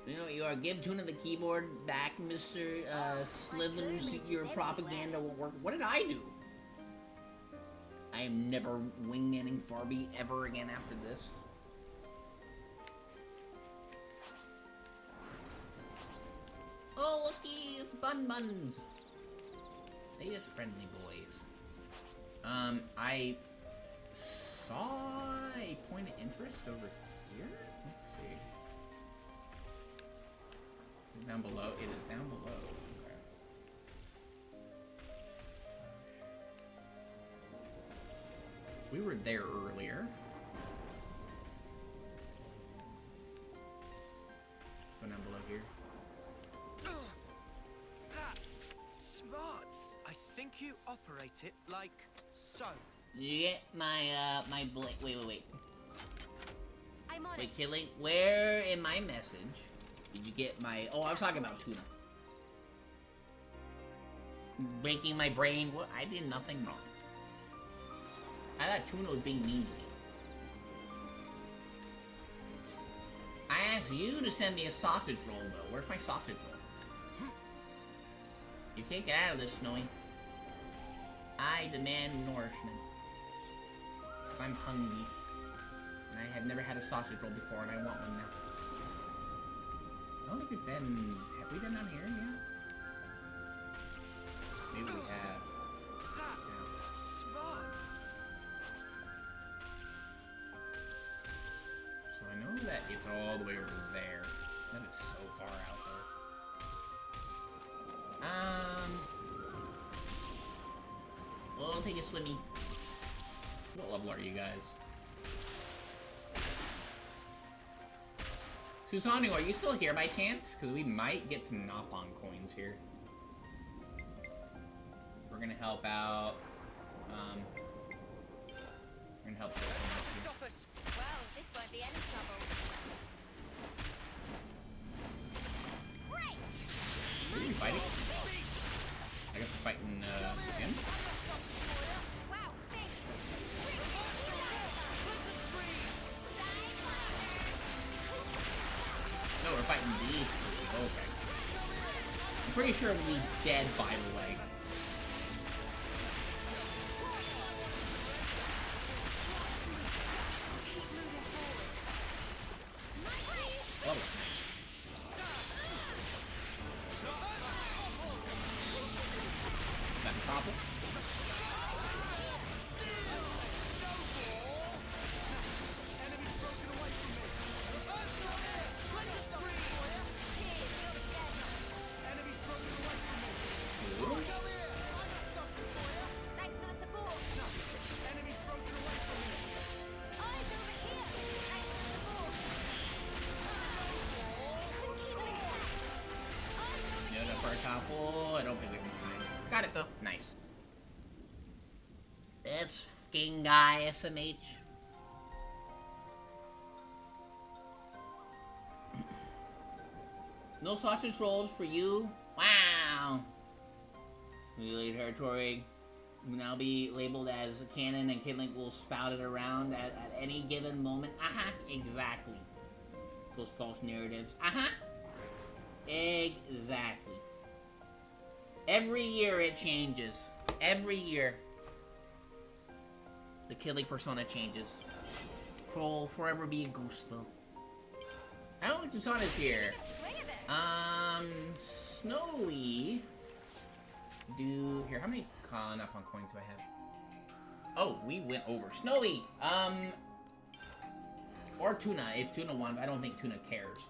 You know what you are. Give Tuna the keyboard back, Mr. Slithers. Your propaganda won't work. What did I do? I am never wingmanning Barbie ever again after this. Oh, looky, it's Bun Buns. They just friendly boys. I saw a point of interest over here. Let's see. Down below. It is down below. Okay. We were there earlier. Let's go down below here. Smart. I think you operate it like so. You get my my wait. I'm on Wait, Killing, where in my message did you get my? Oh, I was talking about Tuna. Breaking my brain. What? I did nothing wrong. I thought Tuna was being mean to me. I asked you to send me a sausage roll, though. Where's my sausage roll? You can't get out of this, Snowy. I demand nourishment. Because I'm hungry. And I have never had a sausage roll before, and I want one now. I don't think we've been... Have we been down here yet? Maybe we have. Smart. So I know that it's all the way over there. That is so far out there. We'll take a swimmy. What level are you guys? Susanu, are you still here by chance? Because we might get some Nopon coins here. We're gonna help out. We're gonna help this one out here. Stop us. Well, this won't be any trouble. Great! Who are we fighting? I guess we're fighting him. Wow, thanks. No, we're fighting these. Okay. I'm pretty sure we'll be dead by the way. Oh. That problem? Thanks for the support. Enemies broken away from me. Eyes over here. Thanks for the support. Yeah, the first half. Oh, I don't think we have time. Got it though. Nice. This fucking guy, SMH. No sausage rolls for you. Wow. Related territory will now be labeled as canon, and Kid Link will spout it around at any given moment. Exactly. Those false narratives. Exactly. Every year it changes. Every year. The Kid Link persona changes. Will forever be a goose, though. I don't think Susana's here. Snowy. Here, how many Napon coins do I have? Oh, we went over. Snowy, or Tuna, if Tuna won, but I don't think Tuna cares.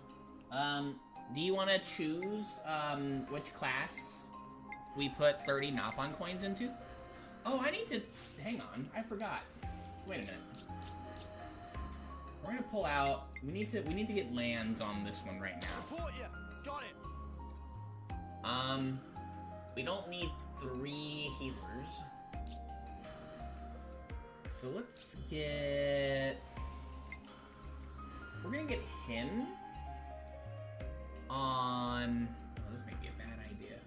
Do you want to choose, which class we put 30 Napon coins into? Oh, I need to, hang on, I forgot. Wait a minute. We're gonna pull out, we need to get lands on this one right now. Support you. Got it. We don't need 3 healers. So let's get... We're gonna get him on... Oh, this may be a bad idea.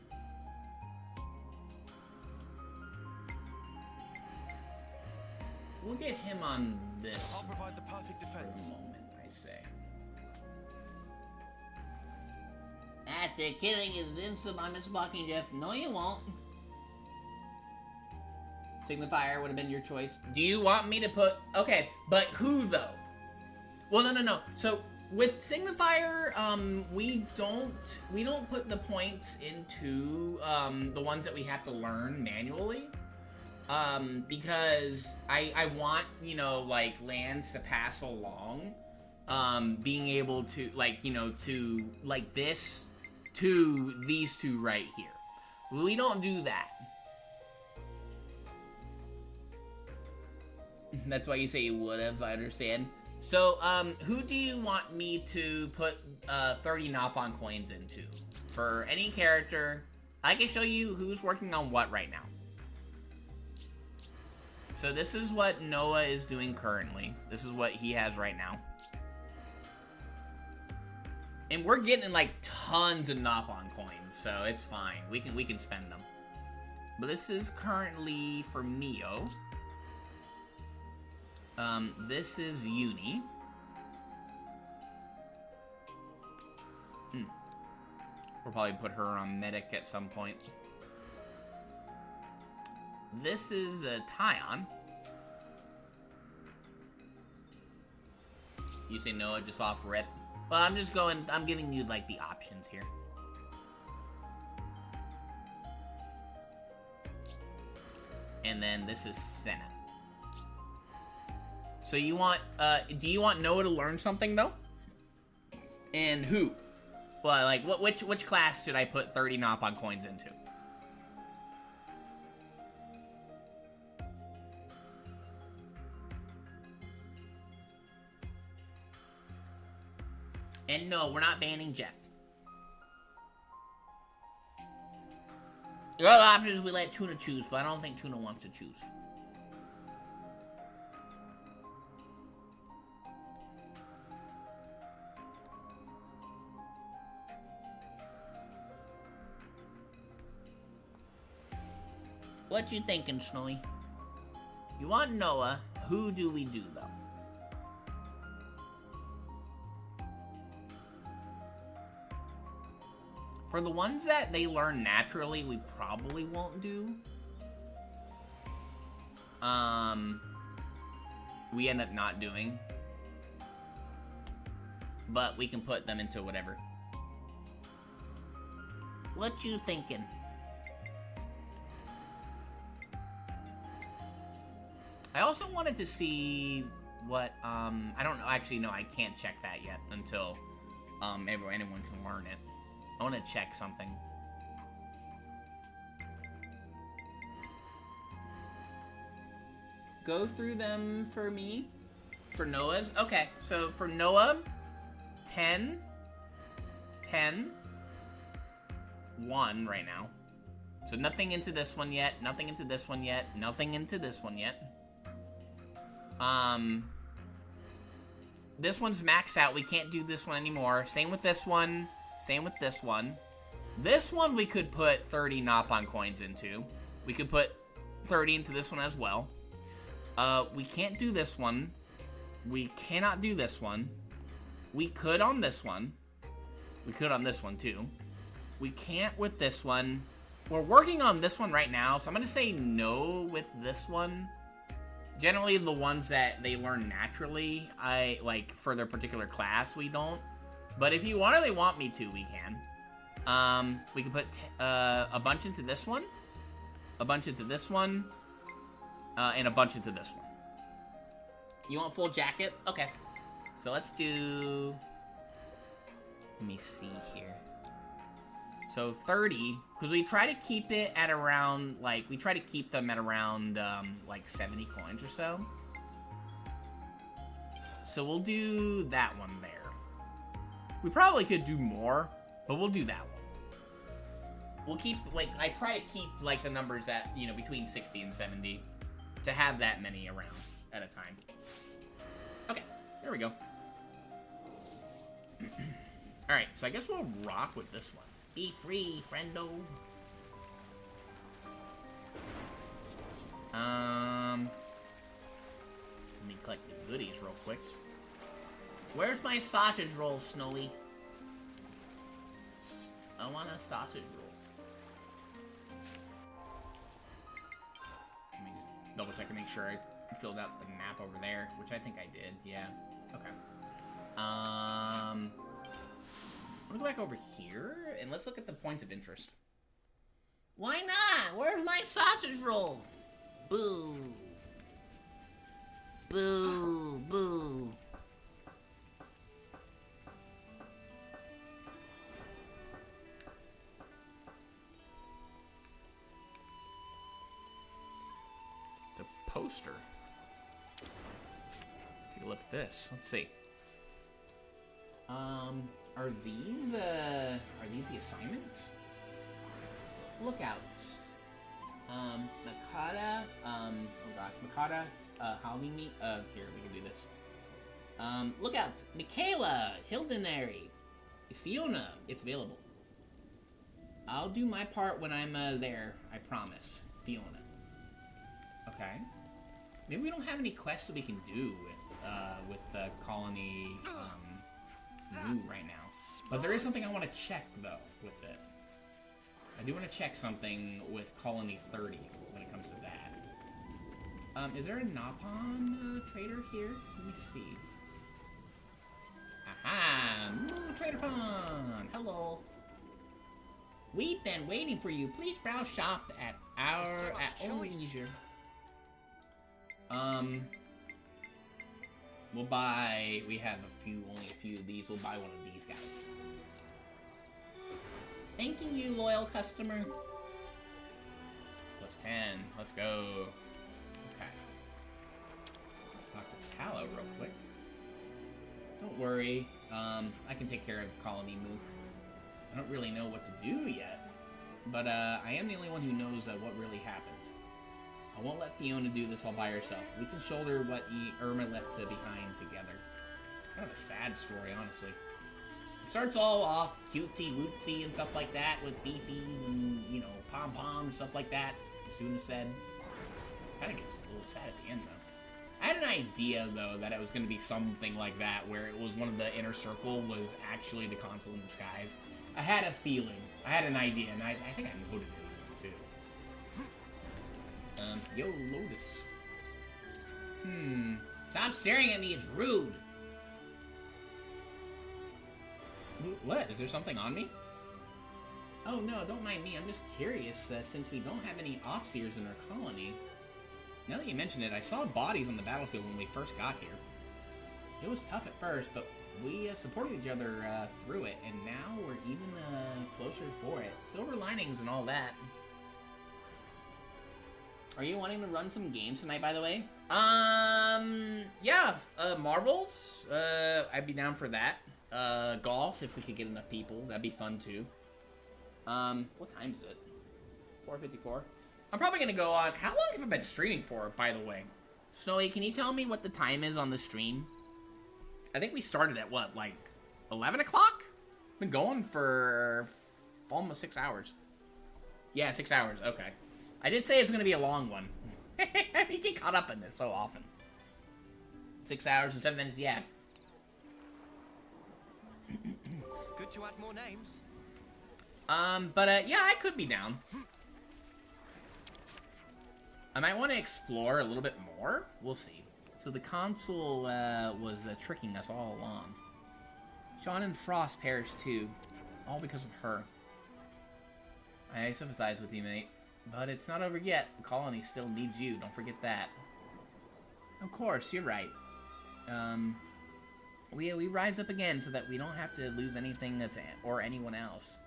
We'll get him on this. I'll provide the perfect defense. For the moment, I say. That's it. Killing is instant. I'm just blocking Jeff. No, you won't. Signifier would have been your choice. Do you want me to put... Okay, but who, though? Well, no. So, with Signifier, we don't put the points into, the ones that we have to learn manually. Because I want, you know, like, lands to pass along. Being able to, like, you know, to, like, this to these two right here. We don't do that. That's why you say you would have, I understand. So, who do you want me to put 30 Napon coins into? For any character, I can show you who's working on what right now. So this is what Noah is doing currently. This is what he has right now. And we're getting like tons of Napon coins, so it's fine. We can spend them. But this is currently for Mio. This is Uni. We'll probably put her on medic at some point. This is Tyon. You say Noah just off rip. Well, I'm giving you like the options here. And then this is Senna. So you want, do you want Noah to learn something though? And who? Well, like, which class should I put 30 Napon coins into? And no, we're not banning Jeff. The other options we let Tuna choose, but I don't think Tuna wants to choose. What you thinking, Snowy? You want Noah, who do we do though? For the ones that they learn naturally, we probably won't do. We end up not doing. But we can put them into whatever. What you thinking? I also wanted to see what, I don't know, actually, no, I can't check that yet until, anyone can learn it. I want to check something. Go through them for me. For Noah's? Okay, so for Noah, 10, 10, 1 right now. So nothing into this one yet, nothing into this one yet, nothing into this one yet. This one's maxed out. We can't do this one anymore. Same with this one. Same with this one. This one we could put 30 Nopon coins into. We could put 30 into this one as well. We can't do this one. We cannot do this one. We could on this one. We could on this one too. We can't with this one. We're working on this one right now, so I'm gonna say no with this one. Generally, the ones that they learn naturally, like for their particular class, we don't. But if you really want me to, we can. We can put a bunch into this one, a bunch into this one, and a bunch into this one. You want full jacket? Okay. So let's do... Let me see here. So 30, because we try to keep it at around, like, we try to keep them at around, like 70 coins or so. So we'll do that one there. We probably could do more, but we'll do that one. We'll keep, like, I try to keep, like, the numbers at, you know, between 60 and 70 to have that many around at a time. Okay, there we go. Alright, so I guess we'll rock with this one. Be free, friendo. Let me collect the goodies real quick. Where's my sausage roll, Snowy? I want a sausage roll. Let me just double check and make sure I filled out the map over there, which I think I did. Yeah. Okay. I'm gonna go back over here and let's look at the points of interest. Why not? Where's my sausage roll? Boo. Boo. Boo. The poster. Take a look at this. Let's see. Are these the assignments? Lookouts. Makata, oh gosh, Makata, Holly meet, here, we can do this. Lookouts, Michaela, Hildenary, Fiona, if available. I'll do my part when I'm, there, I promise. Fiona. Okay. Maybe we don't have any quests that we can do with the colony, Moo right now. But there is something I want to check, though, with it. I do want to check something with Colony 30 when it comes to that. Is there a Nopon trader here? Let me see. Aha! Moo Trader Pond! Hello! We've been waiting for you. Please browse shop at our leisure. We'll buy, we have only a few of these. We'll buy one of these guys. Thanking you, loyal customer. Plus 10. Let's go. Okay. Talk to Tallow real quick. Don't worry. I can take care of Colony Moo. I don't really know what to do yet. But I am the only one who knows what really happened. I won't let Fiona do this all by herself. We can shoulder what Irma left behind together. Kind of a sad story, honestly. It starts all off cutesy-wootsy and stuff like that with fifis and, you know, pom-poms, stuff like that, as Suna said. Kind of gets a little sad at the end, though. I had an idea, though, that it was going to be something like that, where it was one of the inner circle was actually the console in disguise. I had a feeling. I had an idea, and I think I noted it, too. Yo, Lotus. Stop staring at me, it's rude. What? Is there something on me? Oh no, don't mind me. I'm just curious, since we don't have any Offseers in our colony. Now that you mention it, I saw bodies on the battlefield when we first got here. It was tough at first, but we supported each other through it, and now we're even closer for it. Silver linings and all that. Are you wanting to run some games tonight, by the way? Yeah, Marvels. I'd be down for that. Golf, if we could get enough people, that'd be fun too. What time is it? 4:54. I'm probably gonna go on. How long have I been streaming for, by the way? Snowy, can you tell me what the time is on the stream? I think we started at what, like 11 o'clock? Been going for almost 6 hours. Yeah, 6 hours. Okay. I did say it's going to be a long one. You get caught up in this so often. 6 hours and 7 minutes, yeah. Good to add more names. Yeah, I could be down. I might want to explore a little bit more. We'll see. So the console was tricking us all along. Sean and Frost perished too, all because of her. I sympathize with you, mate. But it's not over yet. The colony still needs you. Don't forget that. Of course, you're right. We rise up again so that we don't have to lose anything or anyone else.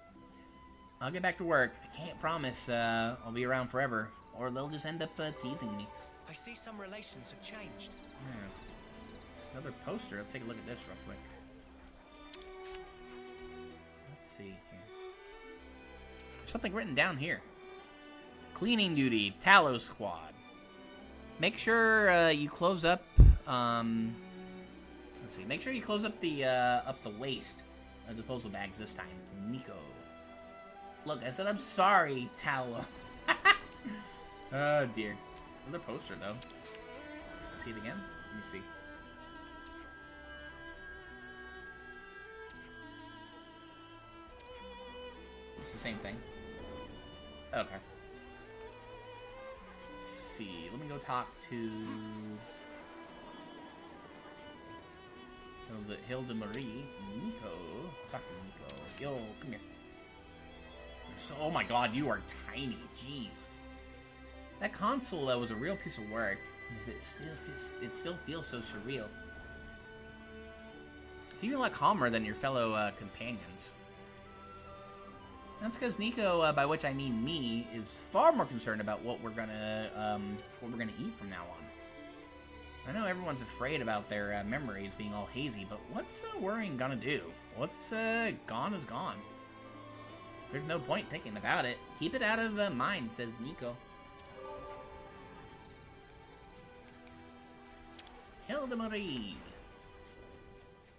I'll get back to work. I can't promise I'll be around forever, or they'll just end up teasing me. I see some relations have changed. Yeah. Another poster. Let's take a look at this real quick. Let's see here. There's something written down here. Cleaning duty, Tallow Squad. Make sure you close up. Let's see. Make sure you close up the waste of disposal bags this time, Nico. Look, I said I'm sorry, Tallow. Oh dear. Another poster though. See it again? Let me see. It's the same thing. Okay. Let's see. Let me go talk to Hilda Marie. Nico. Talk to Nico. Yo, come here. So, oh my god, you are tiny. Jeez. That console was a real piece of work. It still feels so surreal. It's even a lot calmer than your fellow companions. That's because Nico, by which I mean me, is far more concerned about what we're gonna eat from now on. I know everyone's afraid about their memories being all hazy, but what's worrying gonna do? What's gone is gone. There's no point thinking about it. Keep it out of mind, says Nico. Hilda Marie.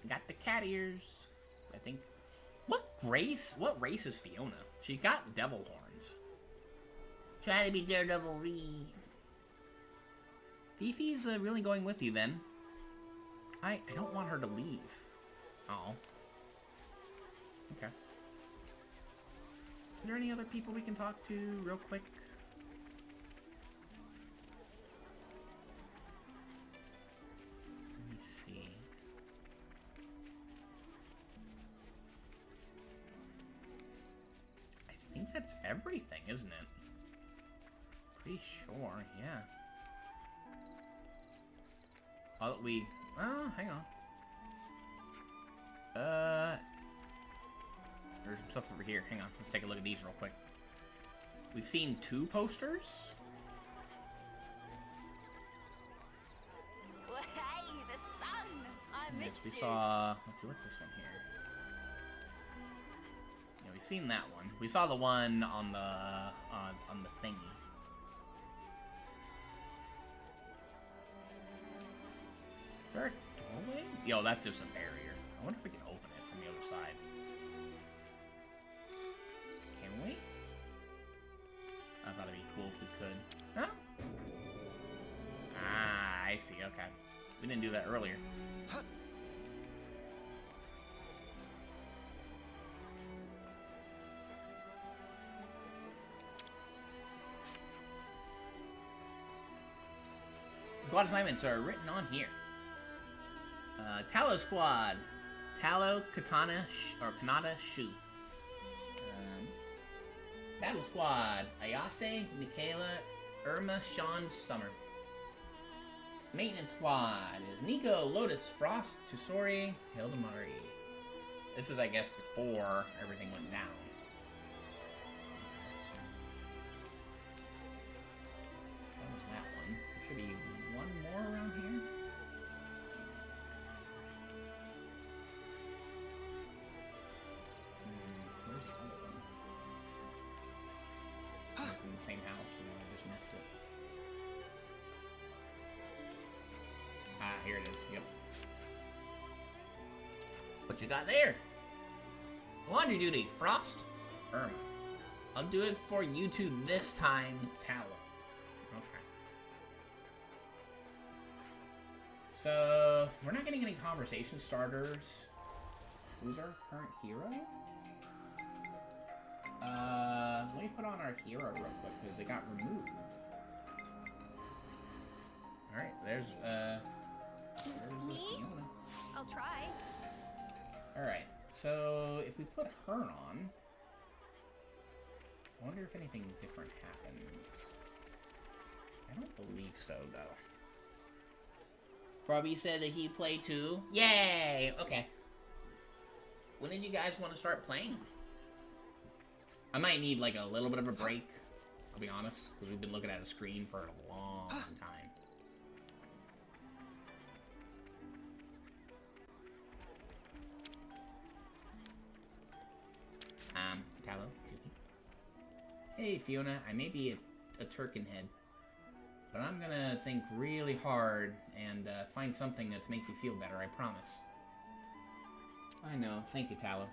Got the cat ears, I think. What race is Fiona? She got devil horns. Try to be Daredevil-y. Fifi's really going with you then. I don't want her to leave. Oh. Okay. Are there any other people we can talk to real quick? Let me see. I think that's everything, isn't it? Pretty sure, yeah. Oh, hang on. There's some stuff over here. Hang on, let's take a look at these real quick. We've seen 2 posters. Well, hey, the sun! I missed We you. saw. Let's see, what's this one here? Yeah, we've seen that one. We saw the one on the thingy. Is there a doorway? Yo, that's just a barrier. I wonder if we can open it from the other side. Can we? I thought it'd be cool if we could. Huh? Ah, I see. Okay. We didn't do that earlier. Squad assignments are written on here. Tallow Squad. Tallow, Katana, Kanata, Shu. Battle Squad. Ayase, Michaela, Irma, Sean, Summer. Maintenance Squad is Nico, Lotus, Frost, Tusori, Hildamari. This is, I guess, before everything went down. What was that one? There should be one more around here. Where's the other one? It's in the same house, and I just missed it. Ah, here it is. Yep. What you got there? Laundry duty, Frost. Irma. I'll do it for you two this time, Tallow. Okay. So, we're not getting any conversation starters. Who's our current hero? Let me put on our hero real quick, because it got removed. Alright, there's Me? Fiona. I'll try. Alright, so if we put her on, I wonder if anything different happens. I don't believe so, though. Frobby said that he played too. Yay! Okay. When did you guys want to start playing? I might need, like, a little bit of a break, I'll be honest, because we've been looking at a screen for a long time. Tallow, excuse me. Hey, Fiona, I may be a turkin head, but I'm gonna think really hard and find something to make you feel better, I promise. I know. Thank you, Tallow.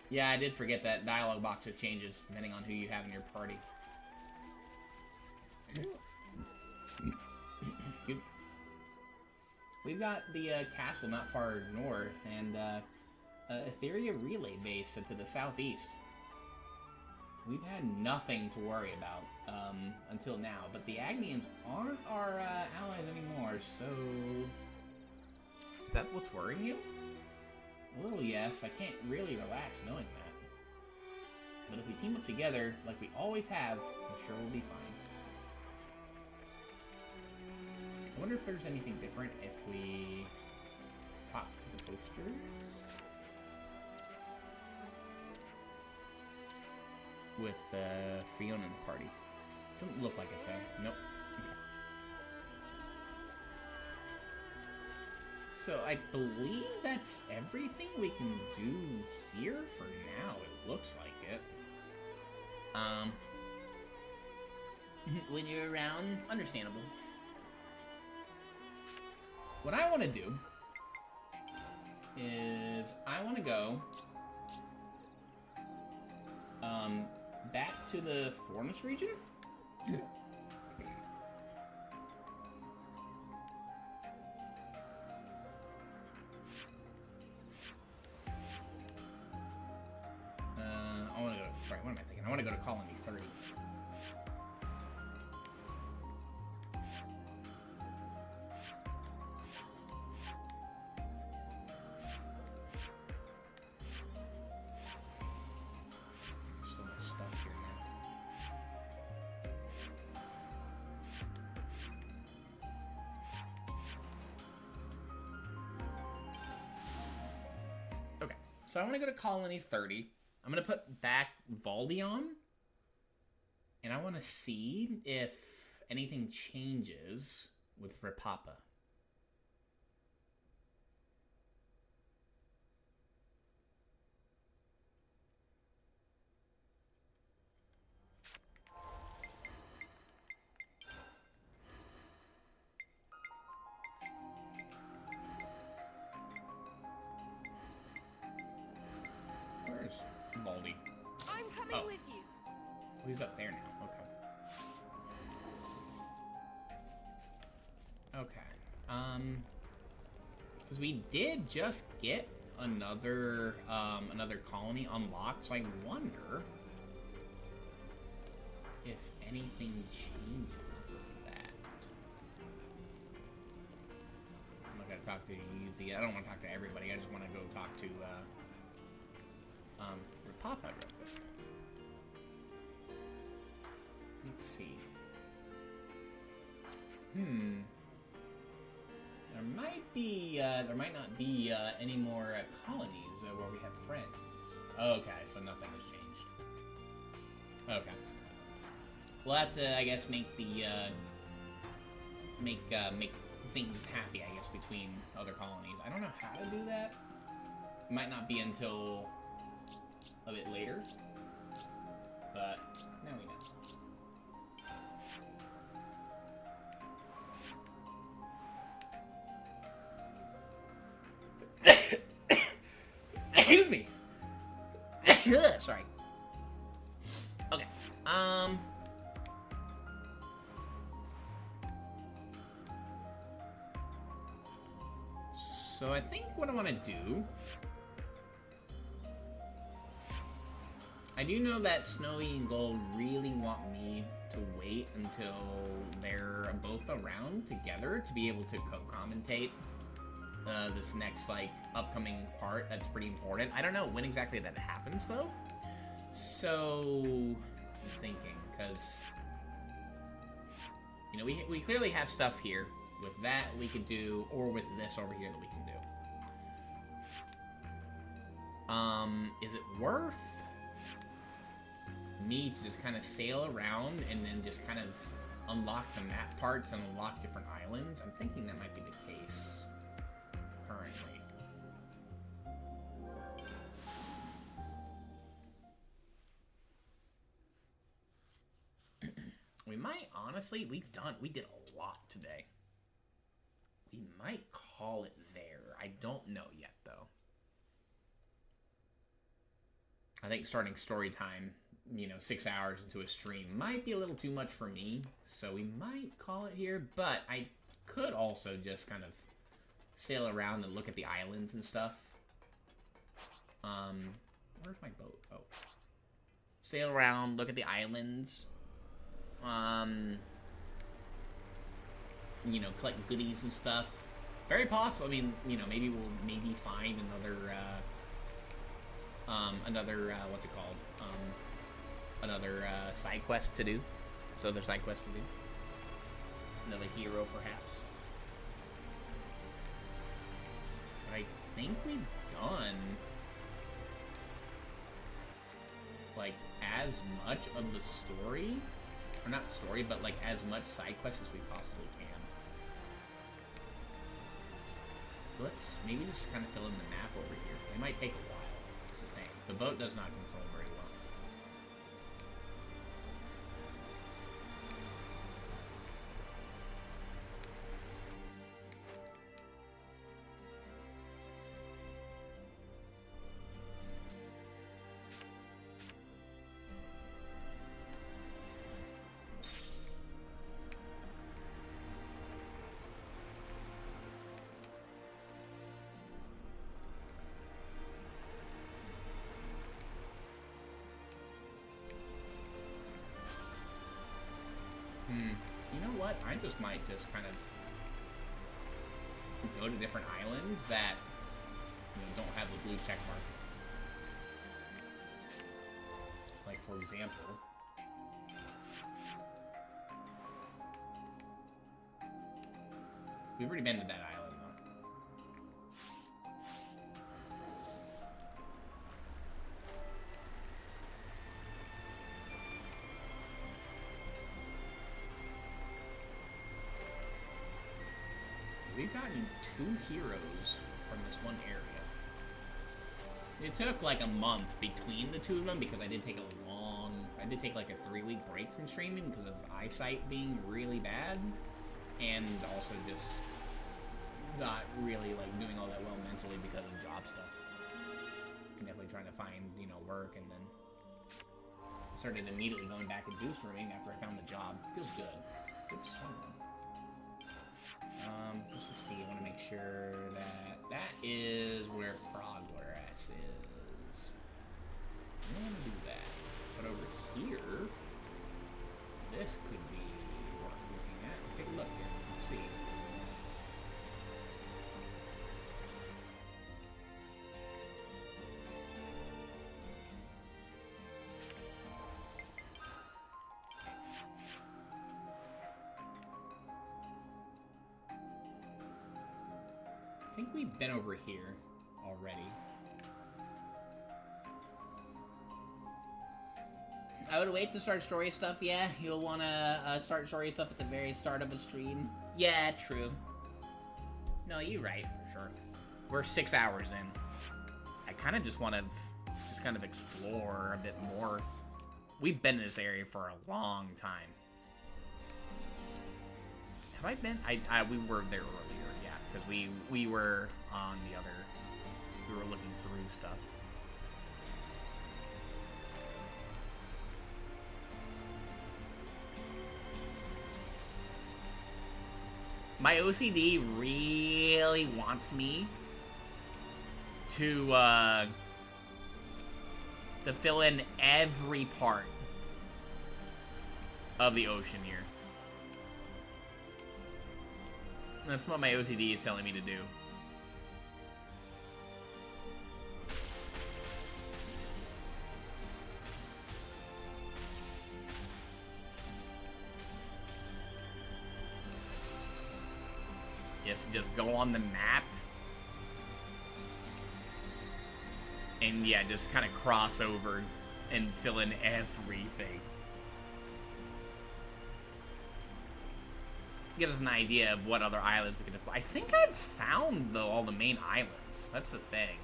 Yeah, I did forget that dialogue box changes depending on who you have in your party. We've got the castle not far north and Etheria relay base to the southeast. We've had nothing to worry about until now, but the Agnians aren't our allies anymore, so... Is that what's worrying you? A little, yes. I can't really relax knowing that. But if we team up together, like we always have, I'm sure we'll be fine. I wonder if there's anything different if we talk to the posters. With Fiona in the party. Doesn't look like it though. Nope. Okay. So I believe that's everything we can do here for now. It looks like it. When you're around, understandable. What I want to do is I want to go back to the Forest region. I want to go. Sorry, what am I thinking? I want to go to Colony 30. So much stuff here now. Okay, so I want to go to Colony 30. I'm going to put back Valdion, and I want to see if anything changes with Rapapa. Where's Valdi? I'm coming with you. Oh, he's up there now. Okay. Okay. Because we did just get another colony unlocked, so I wonder if anything changes with that. I'm not gonna talk to you. I don't want to talk to everybody. I just want to go talk to Rapapa real quick. Let's see. There might not be any more colonies where we have friends. Okay, so nothing has changed. Okay. We'll have to, I guess, make the make things happy, I guess, between other colonies. I don't know how to do that. It might not be until a bit later, but now we know. Excuse me. Sorry. Okay. So I think what I want to do... I do know that Snowy and Gold really want me to wait until they're both around together to be able to co-commentate this next, like, upcoming part. That's pretty important. I don't know when exactly that happens, though. So, I'm thinking, because, you know, we clearly have stuff here. With that, we could do, or with this over here that we can do. Is it worth me to just kind of sail around and then just kind of unlock the map parts and unlock different islands? I'm thinking that might be the case currently. We might, honestly, we did a lot today. We might call it there. I don't know yet, though. I think starting story time, you know, 6 hours into a stream might be a little too much for me, so we might call it here, but I could also just kind of sail around and look at the islands and stuff. Where's my boat? Oh. Sail around, look at the islands. You know, collect goodies and stuff. Very possible. I mean, you know, maybe we'll find another, what's it called? Another side quest to do. So other side quest to do. Another hero, perhaps. But I think we've done, like, as much of the story, or not story, but like as much side quest as we possibly can. So let's maybe just kind of fill in the map over here. It might take a while. That's the thing. The boat does not control very well. You know what? I just might just kind of go to different islands that, you know, don't have the blue check mark. Like, for example, we've already been to that island, though. We've gotten 2 heroes from this one area. It took like a month between the 2 of them because I did take like a 3-week break from streaming because of eyesight being really bad, and also just not really like doing all that well mentally because of job stuff. Definitely trying to find, you know, work, and then started immediately going back and do streaming after I found the job. Feels good. Oops, just to see, I want to make sure that is where progress is. I want to do that. But over here, this could be worth looking at. Let's take a look here. Let's see. I think we've been over here already. I would wait to start story stuff, yeah. You'll want to start story stuff at the very start of a stream. Yeah, true. No, you're right, for sure. We're 6 hours in. I kind of just want to just kind of explore a bit more. We've been in this area for a long time. Have I been? We were there earlier, yeah, because we were on the other. We were looking through stuff. My OCD really wants me to fill in every part of the ocean here. That's what my OCD is telling me to do. Yes, just go on the map. And yeah, just kind of cross over and fill in everything. Get us an idea of what other islands we can fly. I think I've found, though, all the main islands. That's the thing.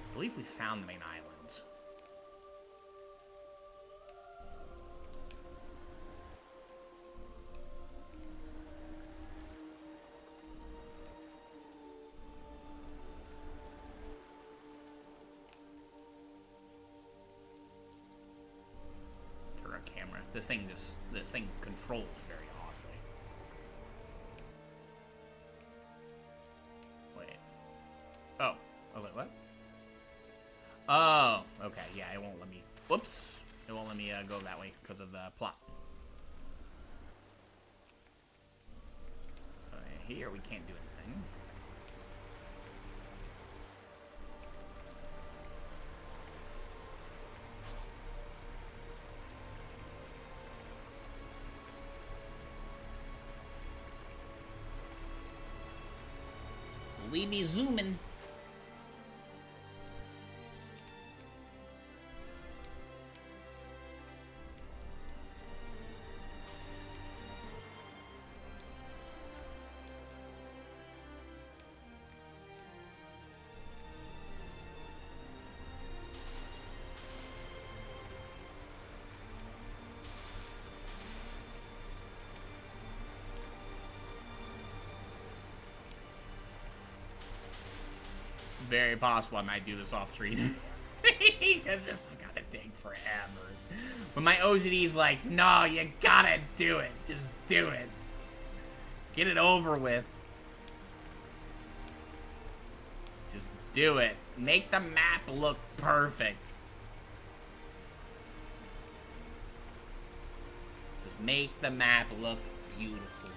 I believe we found the main islands. Camera. This thing controls very oddly. Wait. Oh, wait, what? Oh, okay, yeah, it won't let me. Whoops, it won't let me go that way because of the plot. Here we can't do anything. We be zooming. Very possible I might do this off screen. Because this is gonna take forever. But my OCD's like, no, you gotta do it. Just do it. Get it over with. Just do it. Make the map look perfect. Just make the map look beautiful.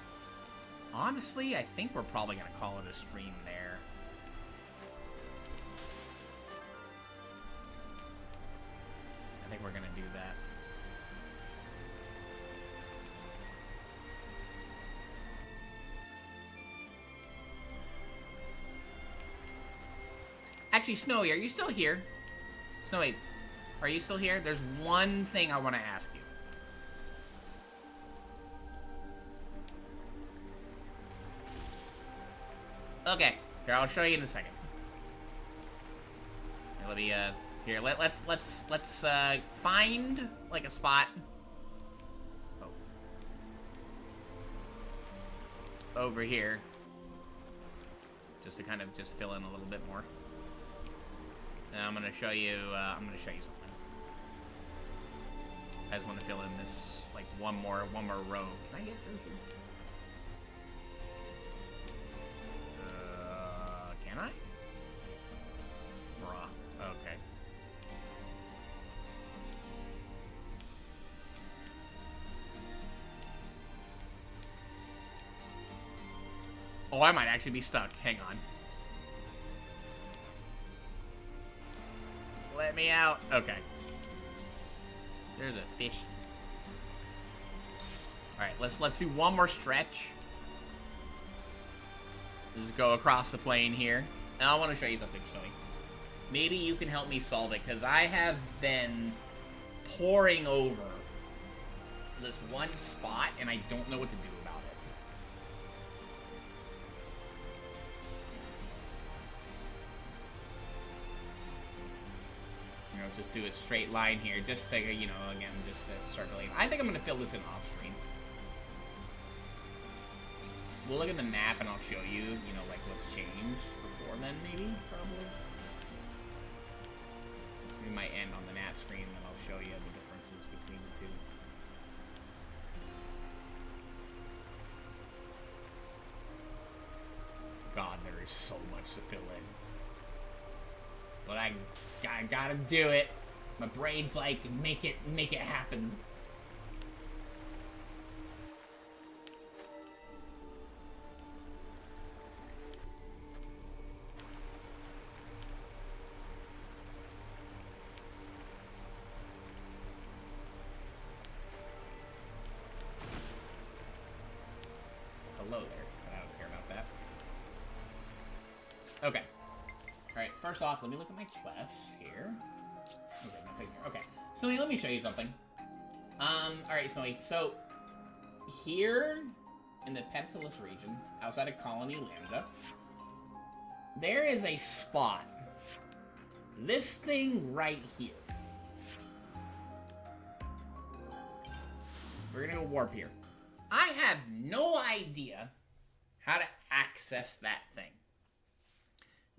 Honestly, I think we're probably gonna call it a stream there. I think we're gonna do that. Actually, Snowy, are you still here? Snowy, are you still here? There's one thing I want to ask you. Okay, here, I'll show you in a second. Let me, here, let's find, like, a spot. Oh. Over here. Just to kind of just fill in a little bit more. And I'm gonna show you, something. I just want to fill in this, like, one more row. Can I get through here? Can I? Bruh. Okay. Oh, I might actually be stuck. Hang on. Let me out. Okay. There's a fish. Alright, let's do one more stretch. Just go across the plane here. And I want to show you something, Snowy. Maybe you can help me solve it, because I have been poring over this one spot, and I don't know what to do about it. You know, just do a straight line here, just to, you know, again, just to circulate. I think I'm going to fill this in off-screen. We'll look at the map, and I'll show you, you know, like, what's changed before then, maybe, probably. We might end on the map screen, and then I'll show you the differences between the two. there's so much to fill in. But I gotta do it. My brain's like, make it happen. Hello there, but I don't care about that. Okay. Alright, first off, let me look at my quests here. Okay, nothing here. Okay, Snowy, let me show you something. Alright, Snowy, so here in the Pentalus region, outside of Colony Lambda, there is a spot. This thing right here. We're gonna go warp here. I have no idea how to access that thing.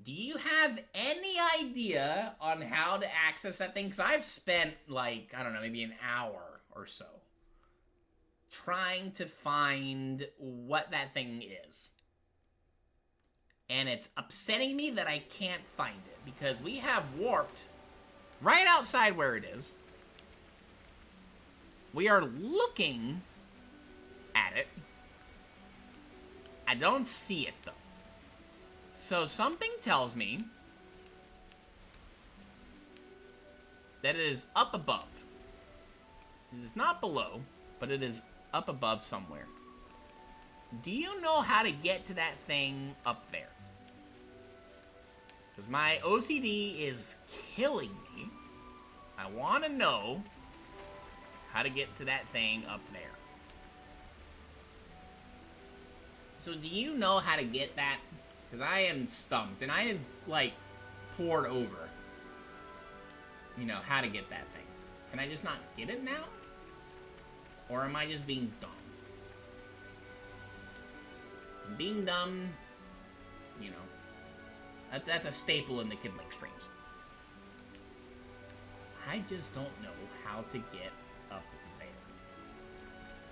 Do you have any idea on how to access that thing? Because I've spent, like, I don't know, maybe an hour or so trying to find what that thing is. And it's upsetting me that I can't find it, because we have warped right outside where it is. We are looking at it. I don't see it, though. So something tells me that it is up above. It is not below, but it is up above somewhere. Do you know how to get to that thing up there? Because my OCD is killing me. I want to know how to get to that thing up there. So do you know how to get that? Because I am stumped, and I have, like, poured over, you know, how to get that thing. Can I just not get it now? Or am I just being dumb? And being dumb, you know, that's a staple in the Kid Link streams. I just don't know how to get up there.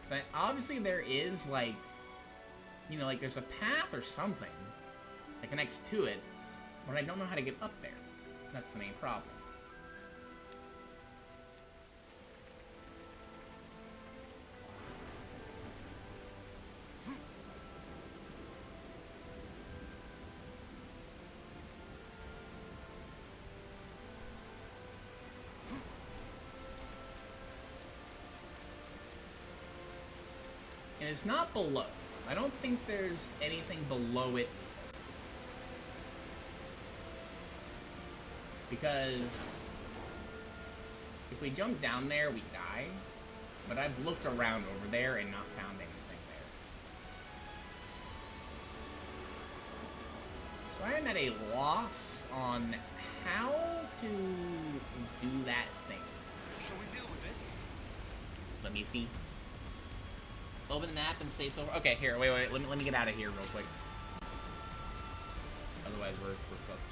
So obviously there is, like, you know, like there's a path or something that connects to it, but I don't know how to get up there. That's the main problem. And it's not below. I don't think there's anything below it. Because if we jump down there, we die. But I've looked around over there and not found anything there. So I am at a loss on how to do that thing. Shall we deal with it? Let me see. Open the map and stay so. Okay, here, wait. Let me get out of here real quick. Otherwise, we're cooked.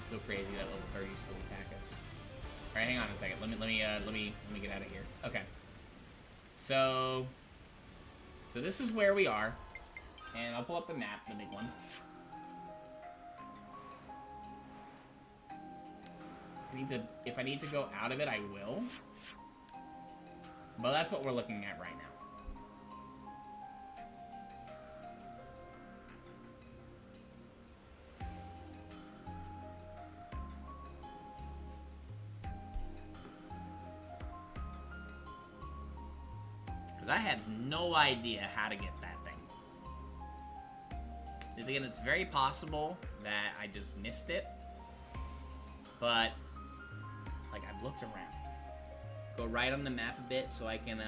It's so crazy that level 30 still attack us. All right, hang on a second. Let me get out of here. Okay. So this is where we are, and I'll pull up the map, the big one. If I need to go out of it, I will. But that's what we're looking at right now. Because I have no idea how to get that thing. Again, it's very possible that I just missed it. But, like, I've looked around. Go right on the map a bit so I can,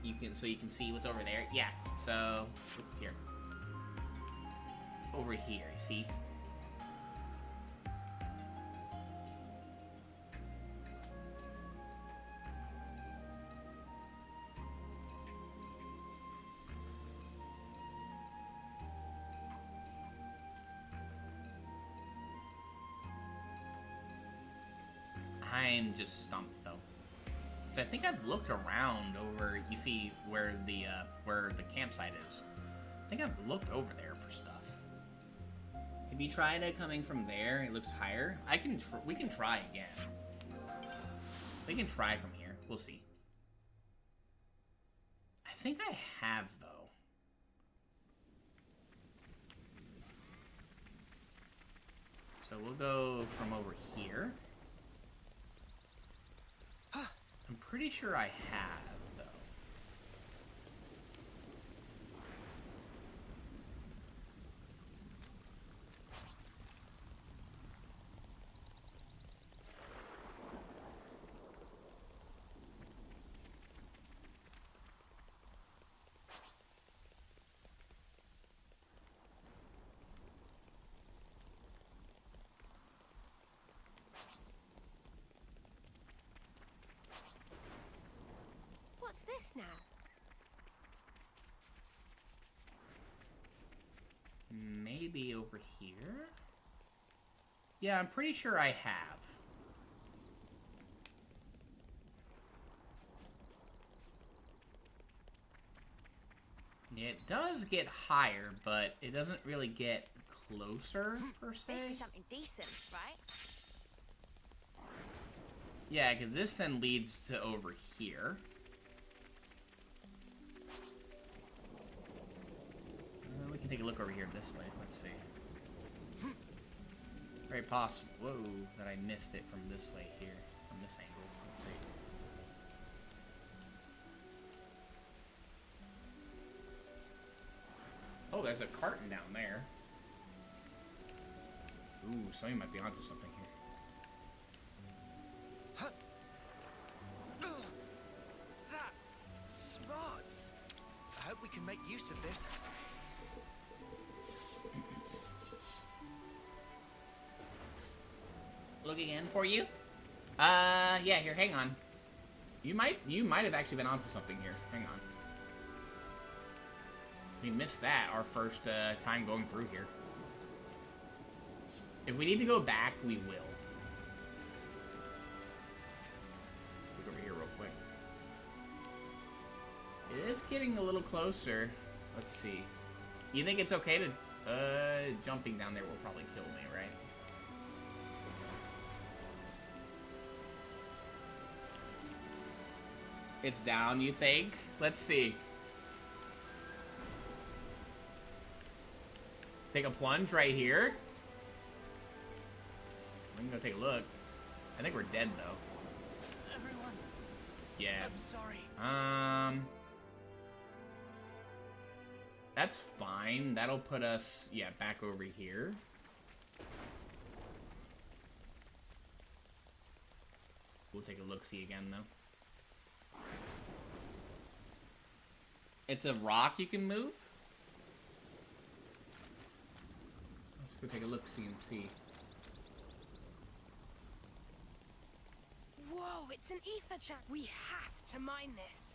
you can see what's over there. Yeah, so, here. Over here, see? I'm just stumped though. I think I've looked around over. You see where the campsite is. think I've looked over there for stuff. Have you tried coming from there? It looks higher. We can try again. We can try from here. We'll see. I think I have, though. So we'll go from over here. I'm pretty sure I have, though. What's this now? Maybe over here? Yeah, I'm pretty sure I have. It does get higher, but it doesn't really get closer, per se. This is something decent, right? Yeah, because this then leads to over here. We can take a look over here this way. Let's see. Very possible. Whoa, that I missed it from this way here. From this angle. Let's see. Oh, there's a carton down there. Ooh, somebody might be onto something here. That smarts. I hope we can make use of this. Looking in for you? Yeah, here, hang on. You might have actually been onto something here. Hang on. We missed that our first time going through here. If we need to go back, we will. Let's look over here real quick. It is getting a little closer. Let's see. You think it's okay to... jumping down there will probably kill me, right? It's down, you think? Let's see. Let's take a plunge right here. We can go take a look. I think we're dead, though. Everyone. Yeah. I'm sorry. That's fine. That'll put us, yeah, back over here. We'll take a look-see again, though. It's a rock you can move? Let's go take a look-see and see. Whoa, it's an ether champ. We have to mine this.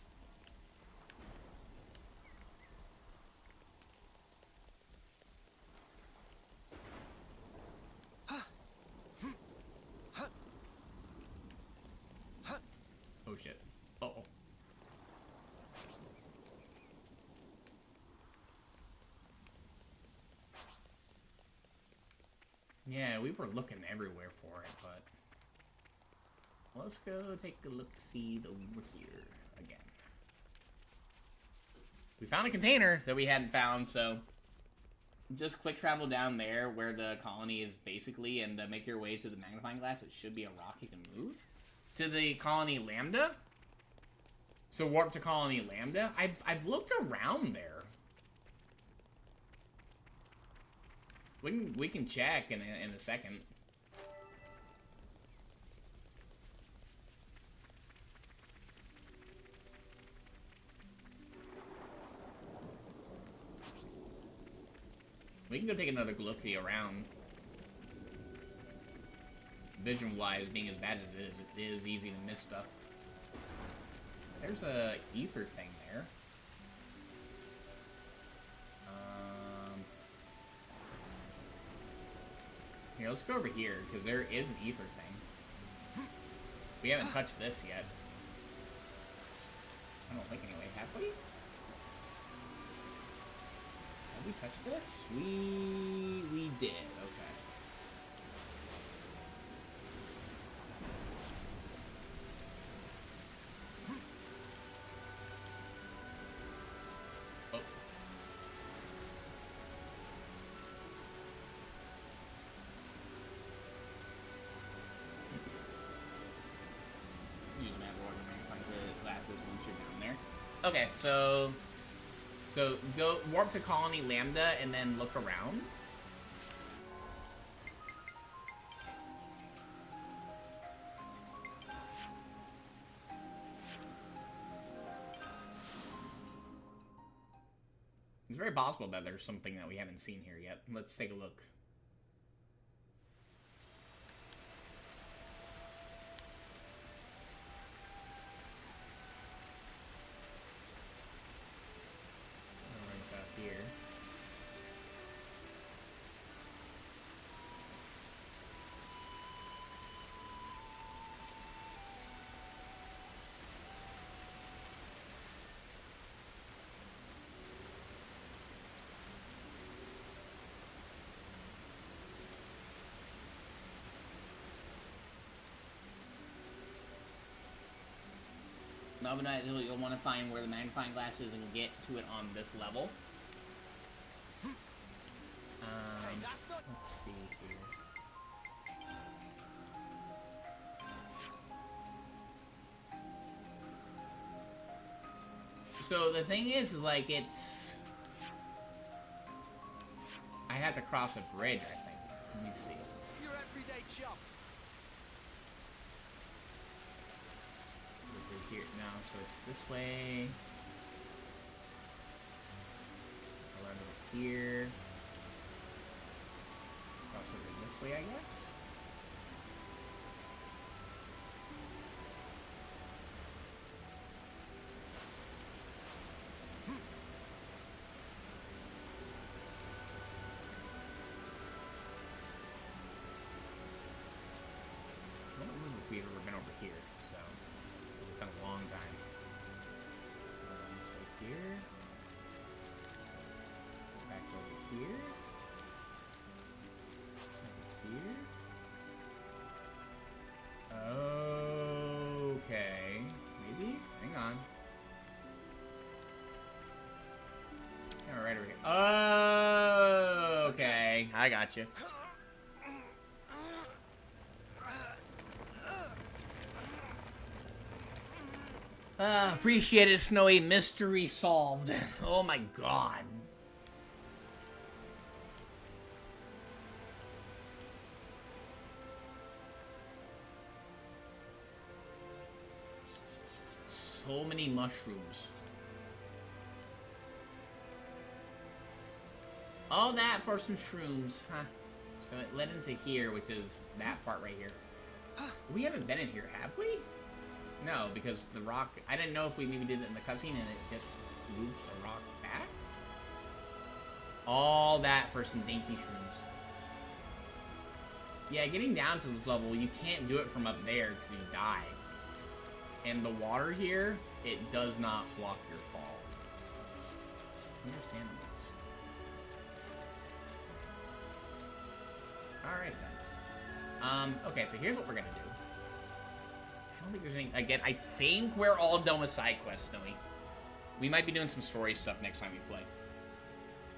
Oh shit. Uh-oh. Yeah, we were looking everywhere for it, but... Let's go take a look-see over here again. We found a container that we hadn't found, so... Just quick travel down there where the colony is basically, and make your way to the magnifying glass. It should be a rock you can move. To the colony Lambda. So warp to colony Lambda. I've looked around there. We can check in a second. We can go take another look-see around. Vision-wise, being as bad as it is easy to miss stuff. There's a ether thing there. Here, let's go over here, because there is an ether thing. We haven't touched this yet. I don't think anyway, have we? we touch this? We did. Okay. Oh. Use map order and find the glasses once you're down there. Okay, so go warp to Colony Lambda and then look around. It's very possible that there's something that we haven't seen here yet. Let's take a look. Here. Overnight, you'll want to find where the magnifying glass is and get to it on this level. Let's see here. So the thing is like it's... I have to cross a bridge, I think. Let me see. Your everyday chump. Over here now, so it's this way. Around over here. Cross over this way, I guess. I don't remember if we've ever been over here, so it's been a long time. This way here. Back over here. Over here. Okay. Maybe? Hang on. Alright, over here. Oh, okay. I got you. Appreciate it, Snowy. Mystery solved. Oh my god. So many mushrooms. All that for some shrooms, huh? So it led into here, which is that part right here. We haven't been in here, have we? No, because the rock... I didn't know if we maybe did it in the cutscene and it just moves the rock back. All that for some dainty shrooms. Yeah, getting down to this level, you can't do it from up there because you die. And the water here, it does not block your fall. Understandable. Alright then. Okay, so here's what we're gonna do. I don't think there's any... Again, I think we're all done with side quests, Snowy. We might be doing some story stuff next time we play.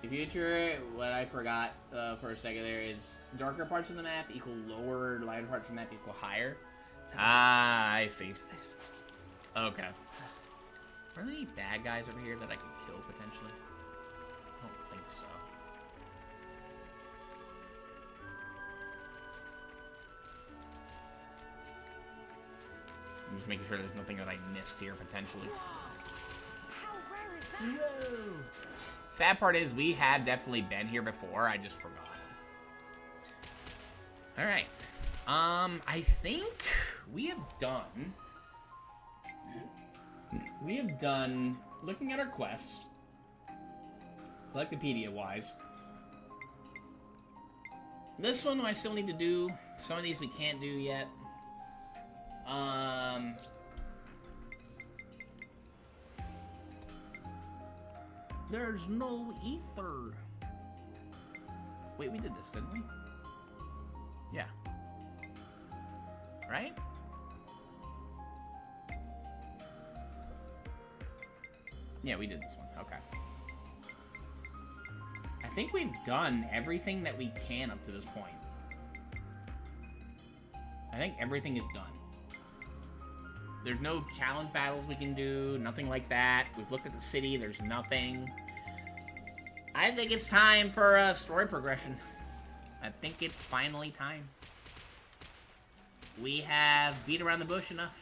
The future, what I forgot for a second there is darker parts of the map equal lower, lighter parts of the map equal higher. Ah, I see. Okay. Are there any bad guys over here that I could kill, potentially? I don't think so. I'm just making sure there's nothing that I missed here, potentially. How rare is that? Whoa! Sad part is, we have definitely been here before, I just forgot. Alright. I think we have done... looking at our quests, Wikipedia-wise. This one I still need to do. Some of these we can't do yet. There's no ether. Wait, we did this, didn't we? Yeah. Right? Yeah, we did this one. Okay. I think we've done everything that we can up to this point. I think everything is done. There's no challenge battles we can do, nothing like that. We've looked at the city, there's nothing. I think it's time for a story progression. I think it's finally time. We have beat around the bush enough.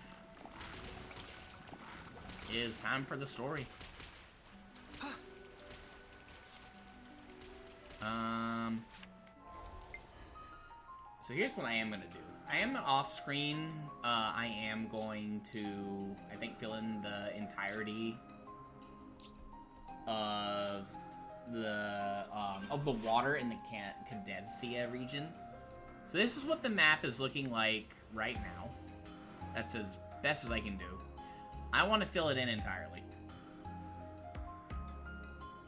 It is time for the story. So here's what I am gonna do. I am off screen. I am going to, I think, fill in the entirety of the water in the Cadencia region. So this is what the map is looking like right now. That's as best as I can do. I want to fill it in entirely.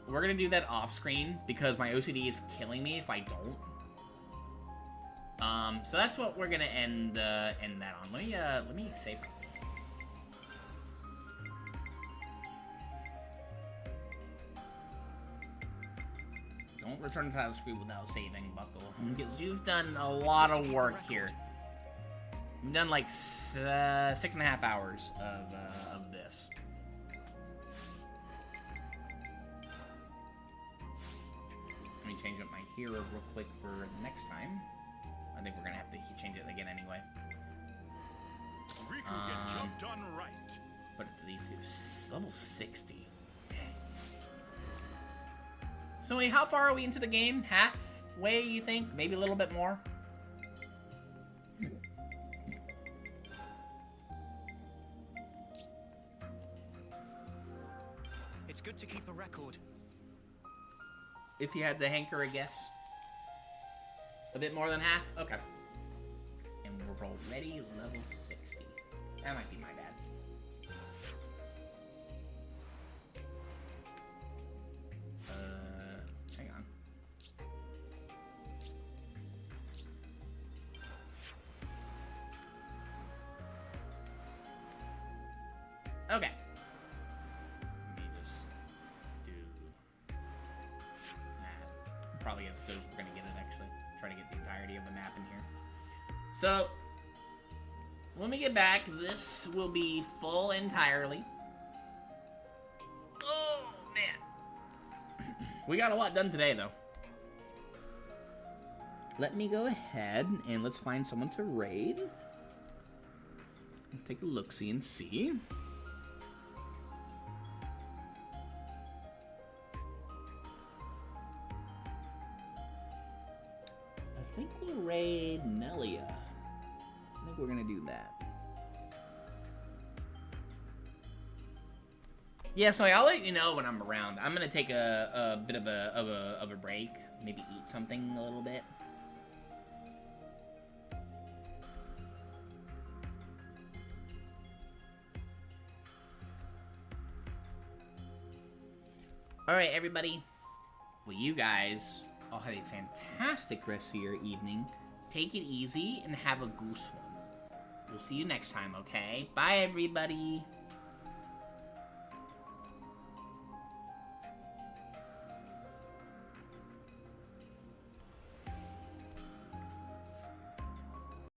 We're gonna do that off screen because my OCD is killing me if I don't. So that's what we're gonna end that on. Let me save. Don't return to the title screen without saving, Buckle, because you've done a lot of work here. You've done like 6.5 hours of this. Let me change up my hero real quick for the next time. I think we're gonna have to change it again anyway. Riku get job done right. Put it to these two. Level 60. Okay. So wait, how far are we into the game? Halfway, you think? Maybe a little bit more? It's good to keep a record. If you had to hanker a guess. A bit more than half? Okay. And we're already level 60. That might be my bad. Hang on. Okay. Let me just do that. Probably as good as we're gonna get it, actually. Try to get the entirety of the map in here. So, when we get back, this will be full entirely. Oh, man. We got a lot done today, though. Let me go ahead and let's find someone to raid. Take a look-see and see. I think we'll raid Nelia. I think we're gonna do that. Yeah, so I'll let you know when I'm around. I'm gonna take a bit of a break, maybe eat something a little bit. All right, everybody. Well, you guys all have a fantastic rest of your evening. Take it easy and have a goose one. We'll see you next time, okay? Bye, everybody.